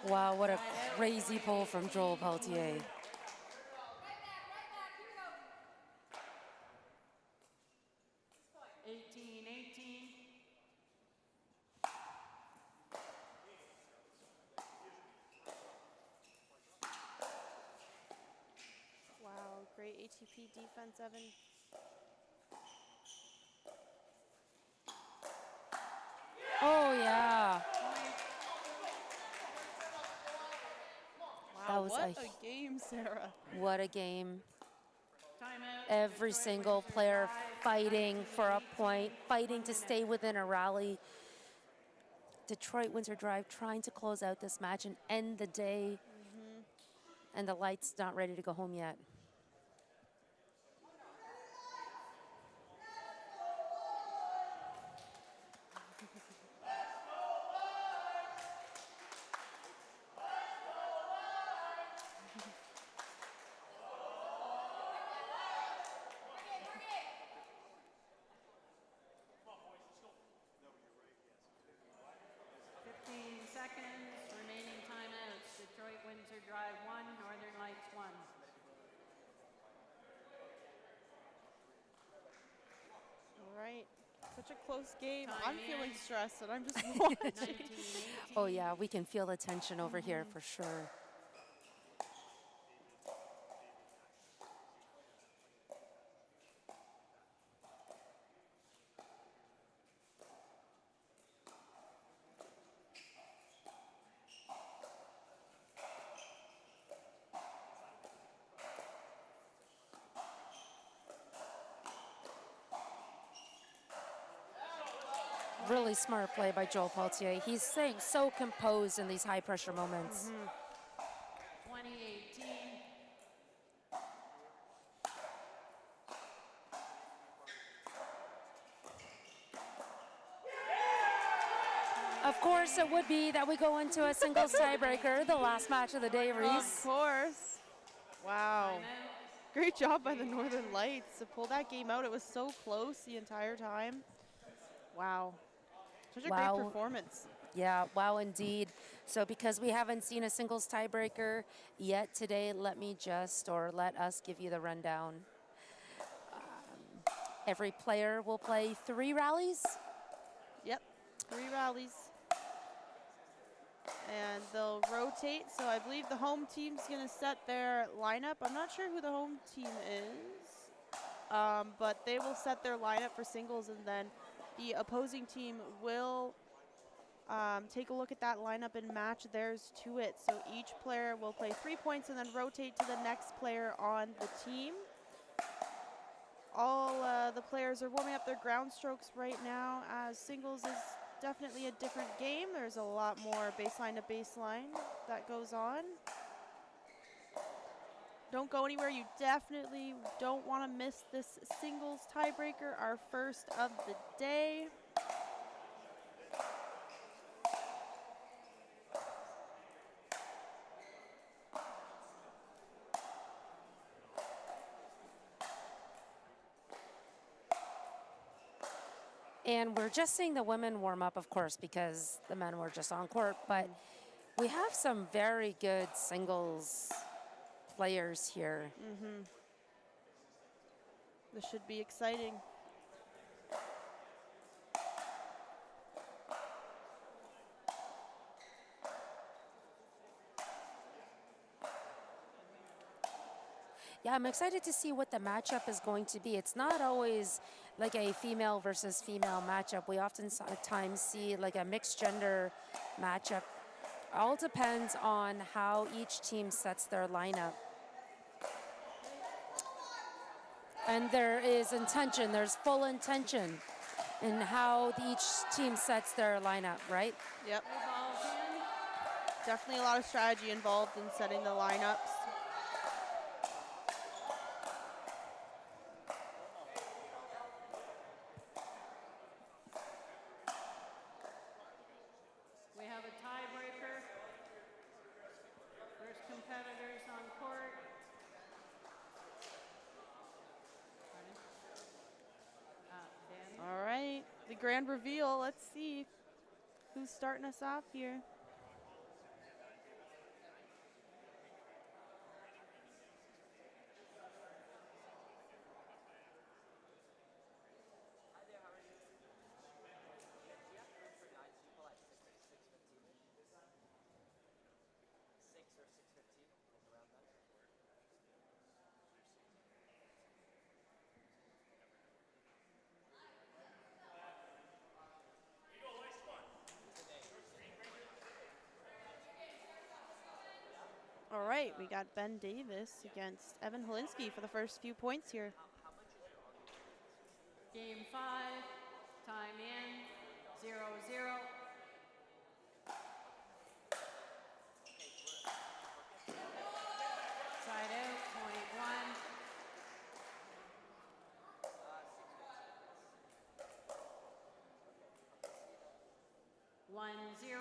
Speaker 11: Wow, what a crazy pull from Joel Peltier.
Speaker 10: 18-18.
Speaker 1: Wow, great ATP defense, Evan.
Speaker 11: Oh, yeah.
Speaker 1: Wow,
Speaker 11: That was
Speaker 1: what a game, Sarah.
Speaker 11: What a game.
Speaker 10: Timeout.
Speaker 11: Every
Speaker 10: Detroit
Speaker 11: single
Speaker 10: Windsor
Speaker 11: player
Speaker 10: Drive,
Speaker 11: fighting for a
Speaker 10: 19-18,
Speaker 11: point, fighting
Speaker 10: 1
Speaker 11: to
Speaker 10: minute.
Speaker 11: stay within a rally. Detroit Windsor Drive trying to close out this match and end the day. And the light's not ready to go home yet.
Speaker 10: Seconds, remaining timeouts. Detroit Windsor Drive 1, Northern Lights 1.
Speaker 1: All right. Such a close game.
Speaker 10: Time
Speaker 1: I'm feeling
Speaker 10: in.
Speaker 1: stressed and I'm just watching.
Speaker 10: 19-18.
Speaker 11: Oh, yeah, we can feel the tension over here for sure. Really smart play by Joel Peltier. He's staying so composed in these high pressure moments.
Speaker 10: 20-18.
Speaker 11: Of course, it would be that we go into a singles tiebreaker, the last match of the day,
Speaker 1: Of
Speaker 11: Reese.
Speaker 1: course. Wow.
Speaker 10: Timeout.
Speaker 1: Great job by the Northern Lights to pull that game out. It was so close the entire time. Wow. Such a
Speaker 11: Wow.
Speaker 1: great performance.
Speaker 11: Yeah, wow, indeed. So because we haven't seen a singles tiebreaker yet today, let us give you the rundown. Every player will play 3 rallies.
Speaker 1: Yep, 3 rallies. And they'll rotate, so I believe the home team's gonna set their lineup. I'm not sure who the home team is, but they will set their lineup for singles, and then the opposing team will take a look at that lineup and match theirs to it. So each player will play 3 points and then rotate to the next player on the team. All the players are warming up their ground strokes right now, as singles is definitely a different game. There's a lot more baseline to baseline that goes on. Don't go anywhere. You definitely don't want to miss this singles tiebreaker, our first of the day.
Speaker 11: And we're just seeing the women warm up, of course, because the men were just on court. But we have some very good singles players here.
Speaker 1: This should be exciting.
Speaker 11: Yeah, I'm excited to see what the matchup is going to be. It's not always like a female versus female matchup. We oftentimes see like a mixed gender matchup. All depends on how each team sets their lineup. And there is intention, there's full intention in how each team sets their lineup, right?
Speaker 1: Yep.
Speaker 10: Balls in.
Speaker 1: Definitely a lot of strategy involved in setting the lineups.
Speaker 10: We have a tiebreaker. First competitors on court. Danny?
Speaker 1: All right, the grand reveal. Let's see who's starting us off here. All right, we got Ben Davis against Evan Holinsky for the first few points here.
Speaker 10: Game 5, time in, 0-0. Side out, point 1. One, 0.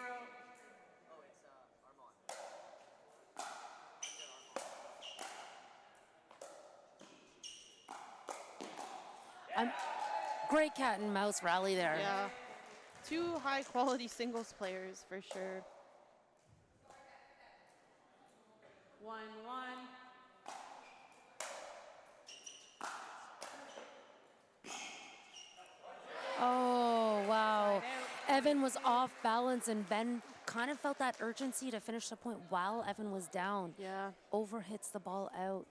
Speaker 11: Great cat and mouse rally there.
Speaker 1: Yeah, two high quality singles players for sure.
Speaker 10: 1-1.
Speaker 11: Oh, wow. Evan was off balance, and Ben kind of felt that urgency to finish the point while Evan was down.
Speaker 1: Yeah.
Speaker 11: Overhits the ball out.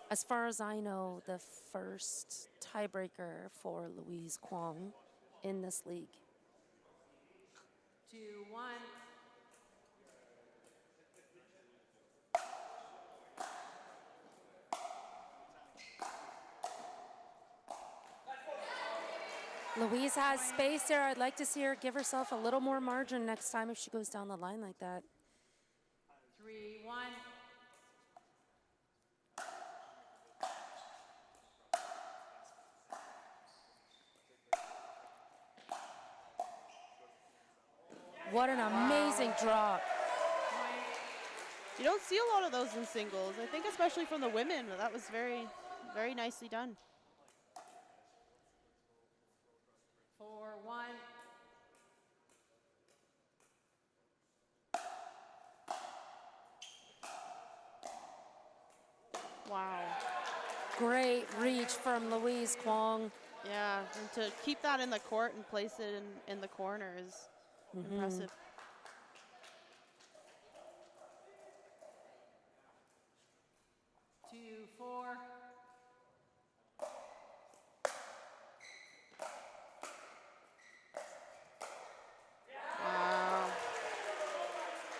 Speaker 11: As far as I know, the first tiebreaker for Louise Kwong in this league.
Speaker 10: 2-1.
Speaker 11: Louise has space there. I'd like to see her give herself a little more margin next time if she goes down the line like that.
Speaker 10: 3-1.
Speaker 11: What an amazing drop.
Speaker 1: You don't see a lot of those in singles. I think especially from the women, but that was very, very nicely done.
Speaker 10: 4-1.
Speaker 1: Wow.
Speaker 11: Great reach from Louise Kwong.
Speaker 1: Yeah, and to keep that in the court and place it in the corner is impressive.
Speaker 10: 2-4.
Speaker 1: Wow.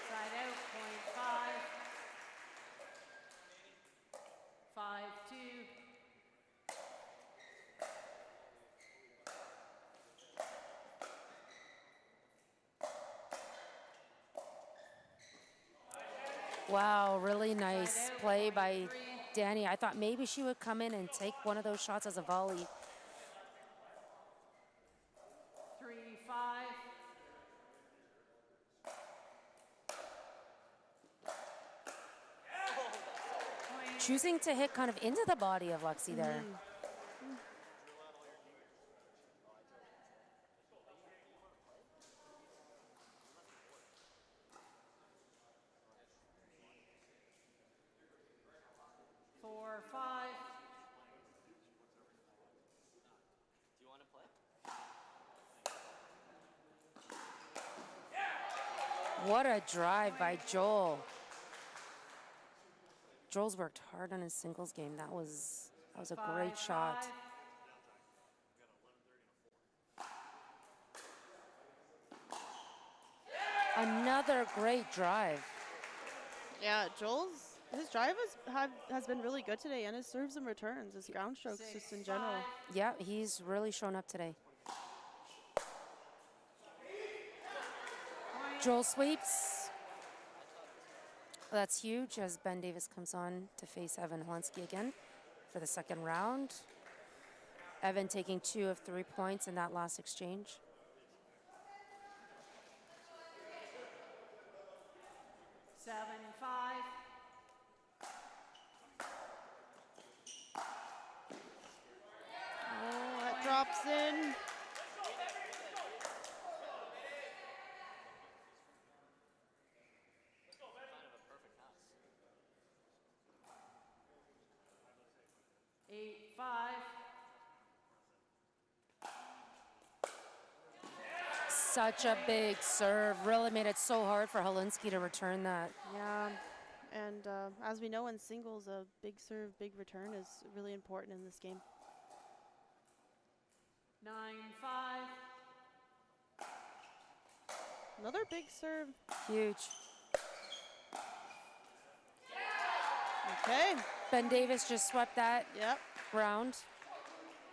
Speaker 10: Side out, point 5. 5-2.
Speaker 11: Wow, really nice play by Danny. I thought maybe she would come in and take one of those shots as a volley.
Speaker 10: 3-5.
Speaker 11: Choosing to hit kind of into the body of Lexi there.
Speaker 10: 4-5.
Speaker 11: What a drive by Joel. Joel's worked hard on his singles game. That was a great shot.
Speaker 10: 5.
Speaker 11: Another great drive.
Speaker 1: Yeah, his drive has been really good today, and his serves and returns, his ground strokes just in general.
Speaker 11: Yeah, he's really shown up today. Joel sweeps. That's huge as Ben Davis comes on to face Evan Holinsky again for the second round. Evan taking 2 of 3 points in that last exchange.
Speaker 10: 7-5.
Speaker 1: Oh, that drops in.
Speaker 11: Such a big serve. Really made it so hard for Holinsky to return that.
Speaker 1: Yeah, and as we know in singles, a big serve, big return is really important in this game.
Speaker 10: 9-5.
Speaker 1: Another big serve.
Speaker 11: Huge.
Speaker 1: Okay.
Speaker 11: Ben Davis just swept that round.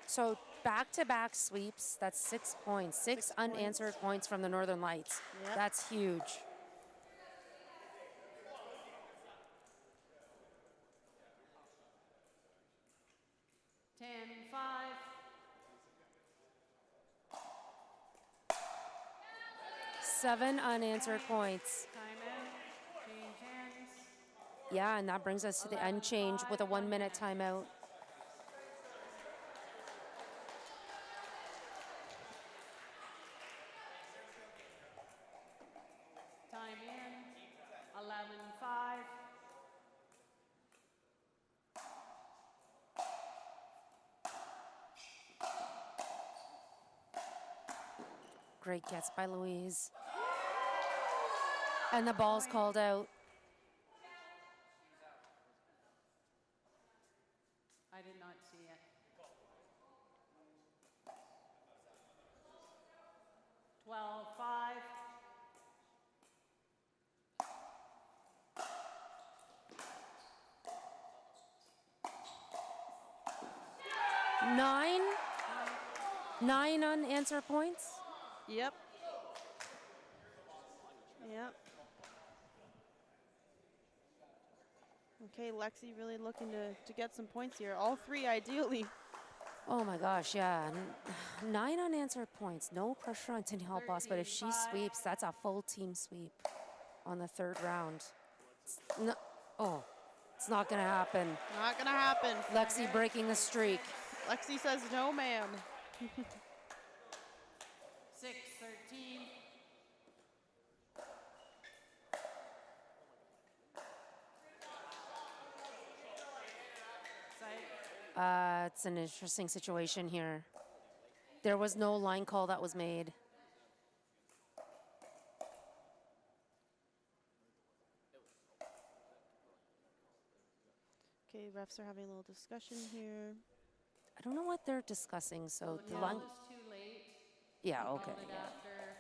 Speaker 11: So back-to-back sweeps, that's 6 points. Six unanswered points from the Northern Lights.
Speaker 1: Yep.
Speaker 11: That's huge. Seven unanswered points.
Speaker 10: Timeout. Change hands.
Speaker 11: Yeah, and that brings us to the end change with a 1 minute timeout.
Speaker 10: Time in. 11-5.
Speaker 11: Great gets by Louise. And the ball's called out.
Speaker 10: I did not see it. 12-5.
Speaker 11: Nine unanswered points.
Speaker 1: Yep. Yep. Okay, Lexi really looking to get some points here. All three, ideally.
Speaker 11: Oh my gosh, yeah. 9 unanswered points. No pressure on Danielle Boss, but if she sweeps, that's a full team sweep on the third round. It's not gonna happen.
Speaker 1: Not gonna happen.
Speaker 11: Lexi breaking the streak.
Speaker 1: Lexi says no, ma'am.
Speaker 10: 6-13.
Speaker 11: It's an interesting situation here. There was no line call that was made.
Speaker 1: Okay, refs are having a little discussion here.
Speaker 11: I don't know what they're discussing, so the
Speaker 10: The
Speaker 11: line.
Speaker 10: call was too late.
Speaker 11: Yeah,
Speaker 10: They
Speaker 11: okay.
Speaker 10: called it
Speaker 11: Yeah.
Speaker 10: after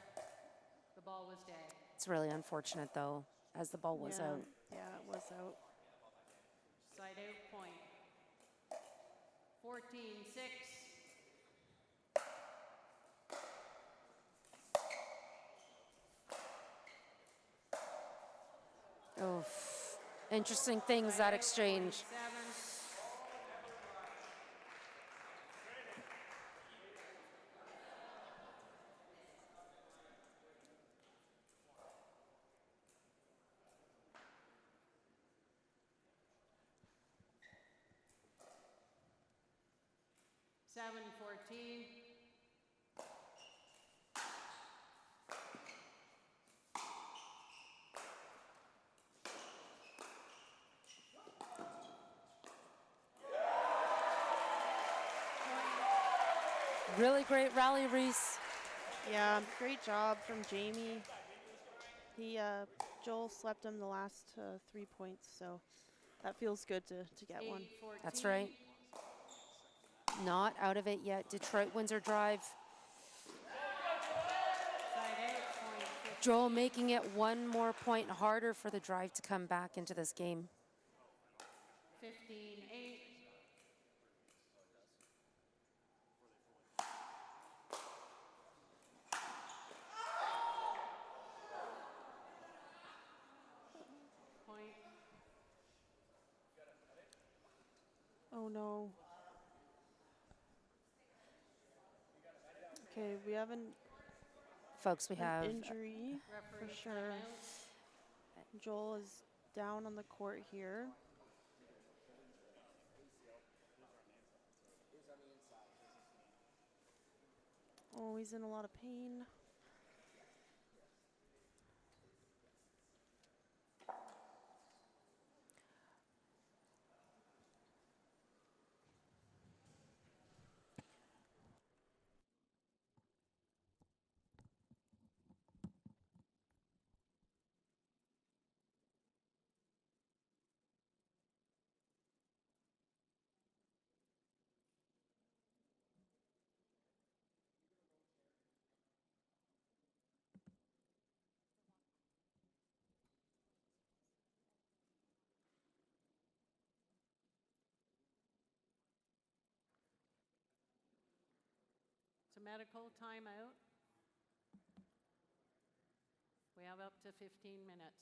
Speaker 10: the ball was dead.
Speaker 11: It's really unfortunate though, as the ball was out.
Speaker 1: Yeah, it was out.
Speaker 10: Side out point. 14-6.
Speaker 11: Oof. Interesting things, that exchange.
Speaker 10: 7. Seven 14.
Speaker 11: Really great rally, Reese.
Speaker 1: Yeah, great job from Jamie. Joel swept him the last 3 points, so that feels good to get one.
Speaker 10: 8-14.
Speaker 11: That's right. Not out of it yet. Detroit Windsor drive.
Speaker 10: Side out point.
Speaker 11: Joel making it 1 more point harder for the drive to come back into this game.
Speaker 10: 15-8.
Speaker 1: Oh no. Okay, we have
Speaker 11: Folks, we
Speaker 1: an
Speaker 11: have
Speaker 1: injury for
Speaker 10: Referee
Speaker 1: sure.
Speaker 10: timeout.
Speaker 1: Joel is down on the court here. Oh, he's in a lot of pain.
Speaker 10: It's a medical timeout. We have up to 15 minutes.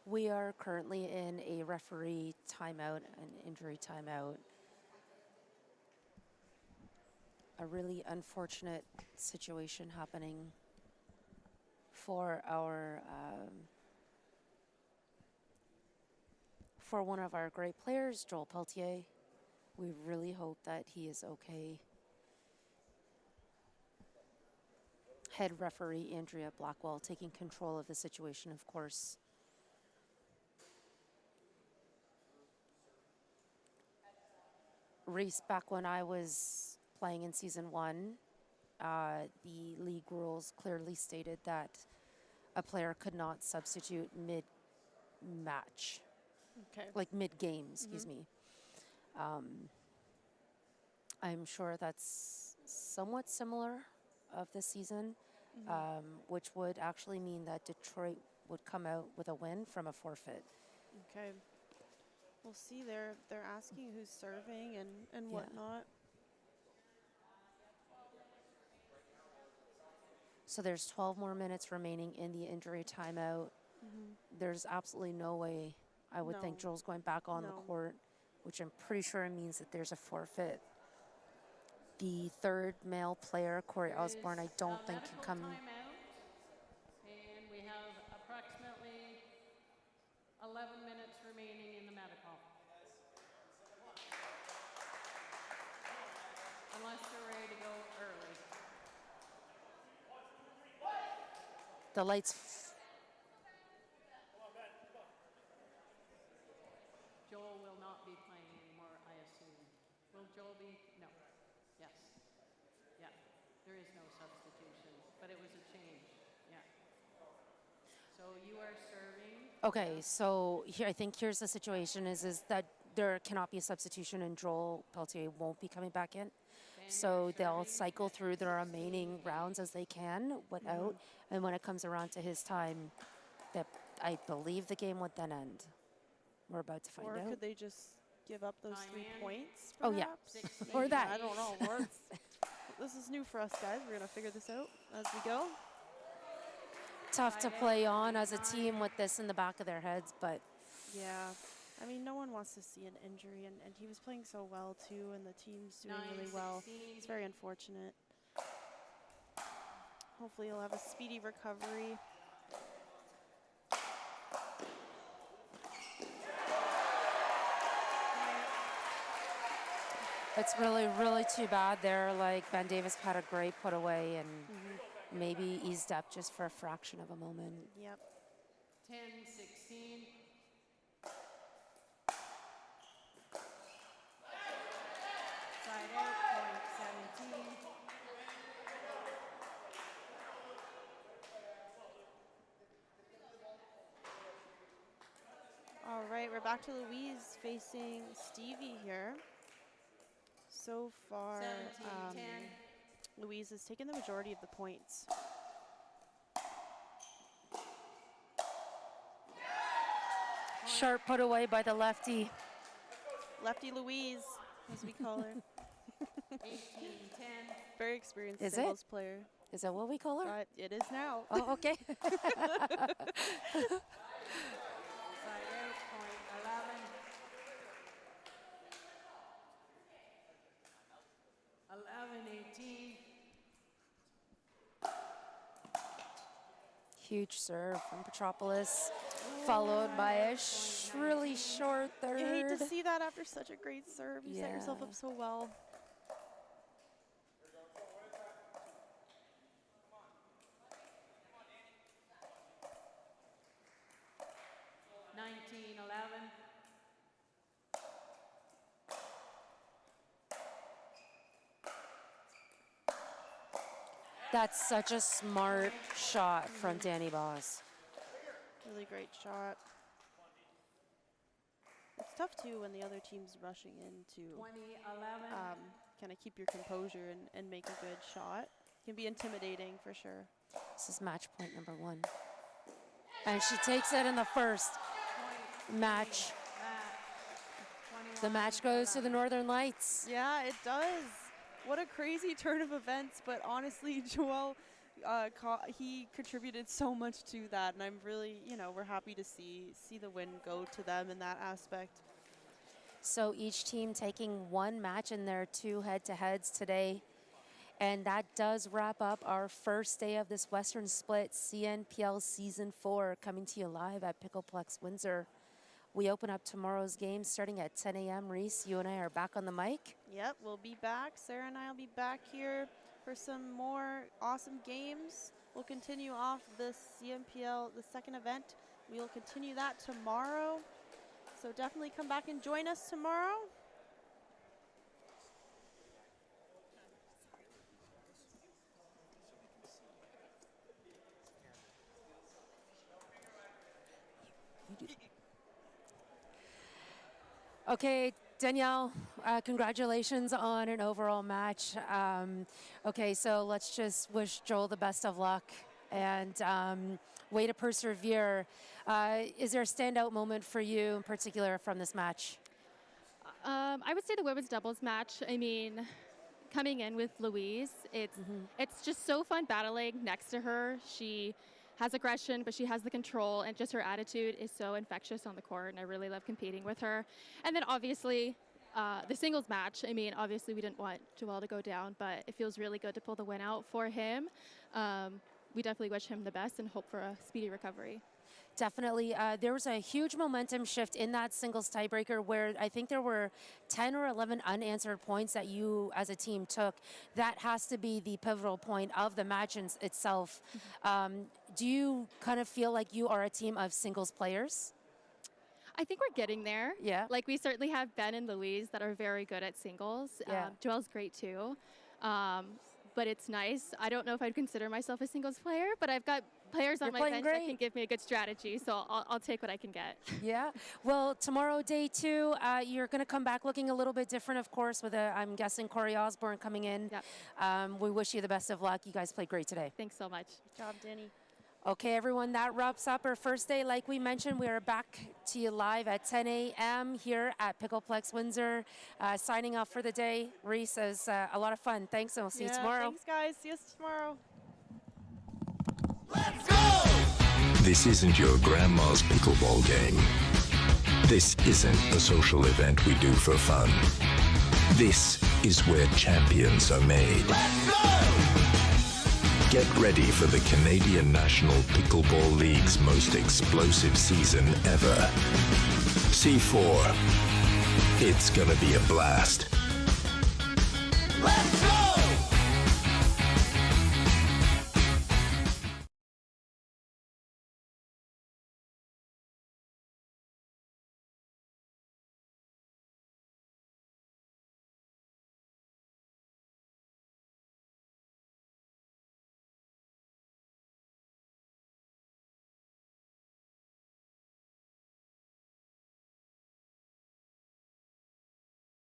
Speaker 11: We are currently in a referee timeout, an injury timeout. A really unfortunate situation happening for for one of our great players, Joel Peltier. We really hope that he is okay. Head referee Andrea Blackwell taking control of the situation, of course. Reese, back when I was playing in season 1, the league rules clearly stated that a player could not substitute mid-match,
Speaker 1: Okay.
Speaker 11: like mid-game, excuse me. I'm sure that's somewhat similar of this season, which would actually mean that Detroit would come out with a win from a forfeit.
Speaker 1: Okay. We'll see. They're asking who's serving and
Speaker 11: Yeah.
Speaker 1: whatnot.
Speaker 11: So there's 12 more minutes remaining in the injury timeout. There's absolutely no way I would think
Speaker 1: No.
Speaker 11: Joel's going back on the
Speaker 1: No.
Speaker 11: court, which I'm pretty sure means that there's a forfeit. The third male player, Corey Osborne, I don't think can come.
Speaker 10: Timeout. And we have
Speaker 11: The lights.
Speaker 10: Joel will not be playing anymore, I assume. Will Joel be? No. Yes. Yeah. There is no substitution, but it was a change. Yeah. So you are serving.
Speaker 11: Okay, so here I think here's the situation is that there cannot be a substitution and Joel Pelletier won't be coming back in. So they'll cycle through the remaining rounds as they can without, and when it comes around to his time, that I believe the game would then end. We're about to find
Speaker 1: Or
Speaker 11: out.
Speaker 1: could they just give up those 3 points?
Speaker 11: Oh, yeah.
Speaker 1: Perhaps?
Speaker 11: Or that.
Speaker 1: I don't know. This is new for us, guys. We're gonna figure this out as we go.
Speaker 11: Tough to play on as a team with this in the back of their heads, but
Speaker 1: Yeah. I mean, no one wants to see an injury, and he was playing so well, too, and the team's doing really well. It's very unfortunate. Hopefully he'll have a speedy recovery.
Speaker 11: it's really, really too bad there. Like, Ben Davis had a great put away and maybe eased up just for a fraction of a moment.
Speaker 1: Yep.
Speaker 10: 10-16. Side out, point 17.
Speaker 1: All right, we're back to Louise facing Stevie here. So far,
Speaker 10: 17-10.
Speaker 1: Louise has taken the majority of the points.
Speaker 11: Sharp put away by the lefty.
Speaker 1: Lefty Louise, as we call her.
Speaker 10: 18-10.
Speaker 1: Very experienced
Speaker 11: Is
Speaker 1: singles
Speaker 11: it?
Speaker 1: player.
Speaker 11: Is that what we call her?
Speaker 1: But it is now.
Speaker 11: Oh, okay.
Speaker 10: Side out, point 11. 11-18.
Speaker 11: Huge serve from Petropolis, followed by a really short third.
Speaker 1: You hate to see that after such a great serve. You set yourself up so well.
Speaker 11: That's such a smart shot from Danny Boss.
Speaker 1: Really great shot. It's tough too when the other team's rushing in to
Speaker 10: 20-11.
Speaker 1: kind of keep your composure and make a good shot. It can be intimidating for sure.
Speaker 11: This is match point number 1. And she takes it in the first match. The match goes to the Northern Lights.
Speaker 1: Yeah, it does. What a crazy turn of events, but honestly, Joel, he contributed so much to that, and I'm really, we're happy to see the win go to them in that aspect.
Speaker 11: So each team taking 1 match in their 2 head-to-heads today. And that does wrap up our first day of this Western Split CNPL Season 4, coming to you live at Pickleplex Windsor. We open up tomorrow's game starting at 10 a.m. Reese, you and I are back on the mic.
Speaker 1: Yep, we'll be back. Sarah and I will be back here for some more awesome games. We'll continue off this CNPL, the second event. We'll continue that tomorrow. So definitely come back and join us tomorrow.
Speaker 11: Okay, Danielle, congratulations on an overall match. Okay, so let's just wish Joel the best of luck and way to persevere. Is there a standout moment for you in particular from this match?
Speaker 12: I would say the women's doubles match. I mean, coming in with Louise, it's just so fun battling next to her. She has aggression, but she has the control, and just her attitude is so infectious on the court, and I really love competing with her. And then obviously, the singles match, I mean, obviously we didn't want Joel to go down, but it feels really good to pull the win out for him. We definitely wish him the best and hope for a speedy recovery.
Speaker 11: Definitely. There was a huge momentum shift in that singles tiebreaker where I think there were 10 or 11 unanswered points that you as a team took. That has to be the pivotal point of the match itself. Do you kind of feel like you are a team of singles players?
Speaker 12: I think we're getting there.
Speaker 11: Yeah.
Speaker 12: Like we certainly have Ben and Louise that are very good at singles.
Speaker 11: Yeah.
Speaker 12: Joelle's great too. But it's nice. I don't know if I'd consider myself a singles player, but I've got players on my bench that can give me a good strategy, so I'll take what I can get.
Speaker 11: Yeah. Well, tomorrow, day 2, you're going to come back looking a little bit different, of course, with, I'm guessing, Corey Osborne coming in.
Speaker 12: Yep.
Speaker 11: We wish you the best of luck. You guys played great today.
Speaker 12: Thanks so much.
Speaker 9: Good job, Denny.
Speaker 11: Okay, everyone, that wraps up our first day. Like we mentioned, we are back to you live at 10 a.m. here at Pickleplex Windsor. Signing off for the day. Reese, it was a lot of fun. Thanks, and we'll see you tomorrow.
Speaker 1: Thanks, guys. See us tomorrow.
Speaker 7: This isn't your grandma's pickleball game. This isn't a social event we do for fun. This is where champions are made. Get ready for the Canadian National Pickleball League's most explosive season ever. C4. It's gonna be a blast.
Speaker 13: Let's go!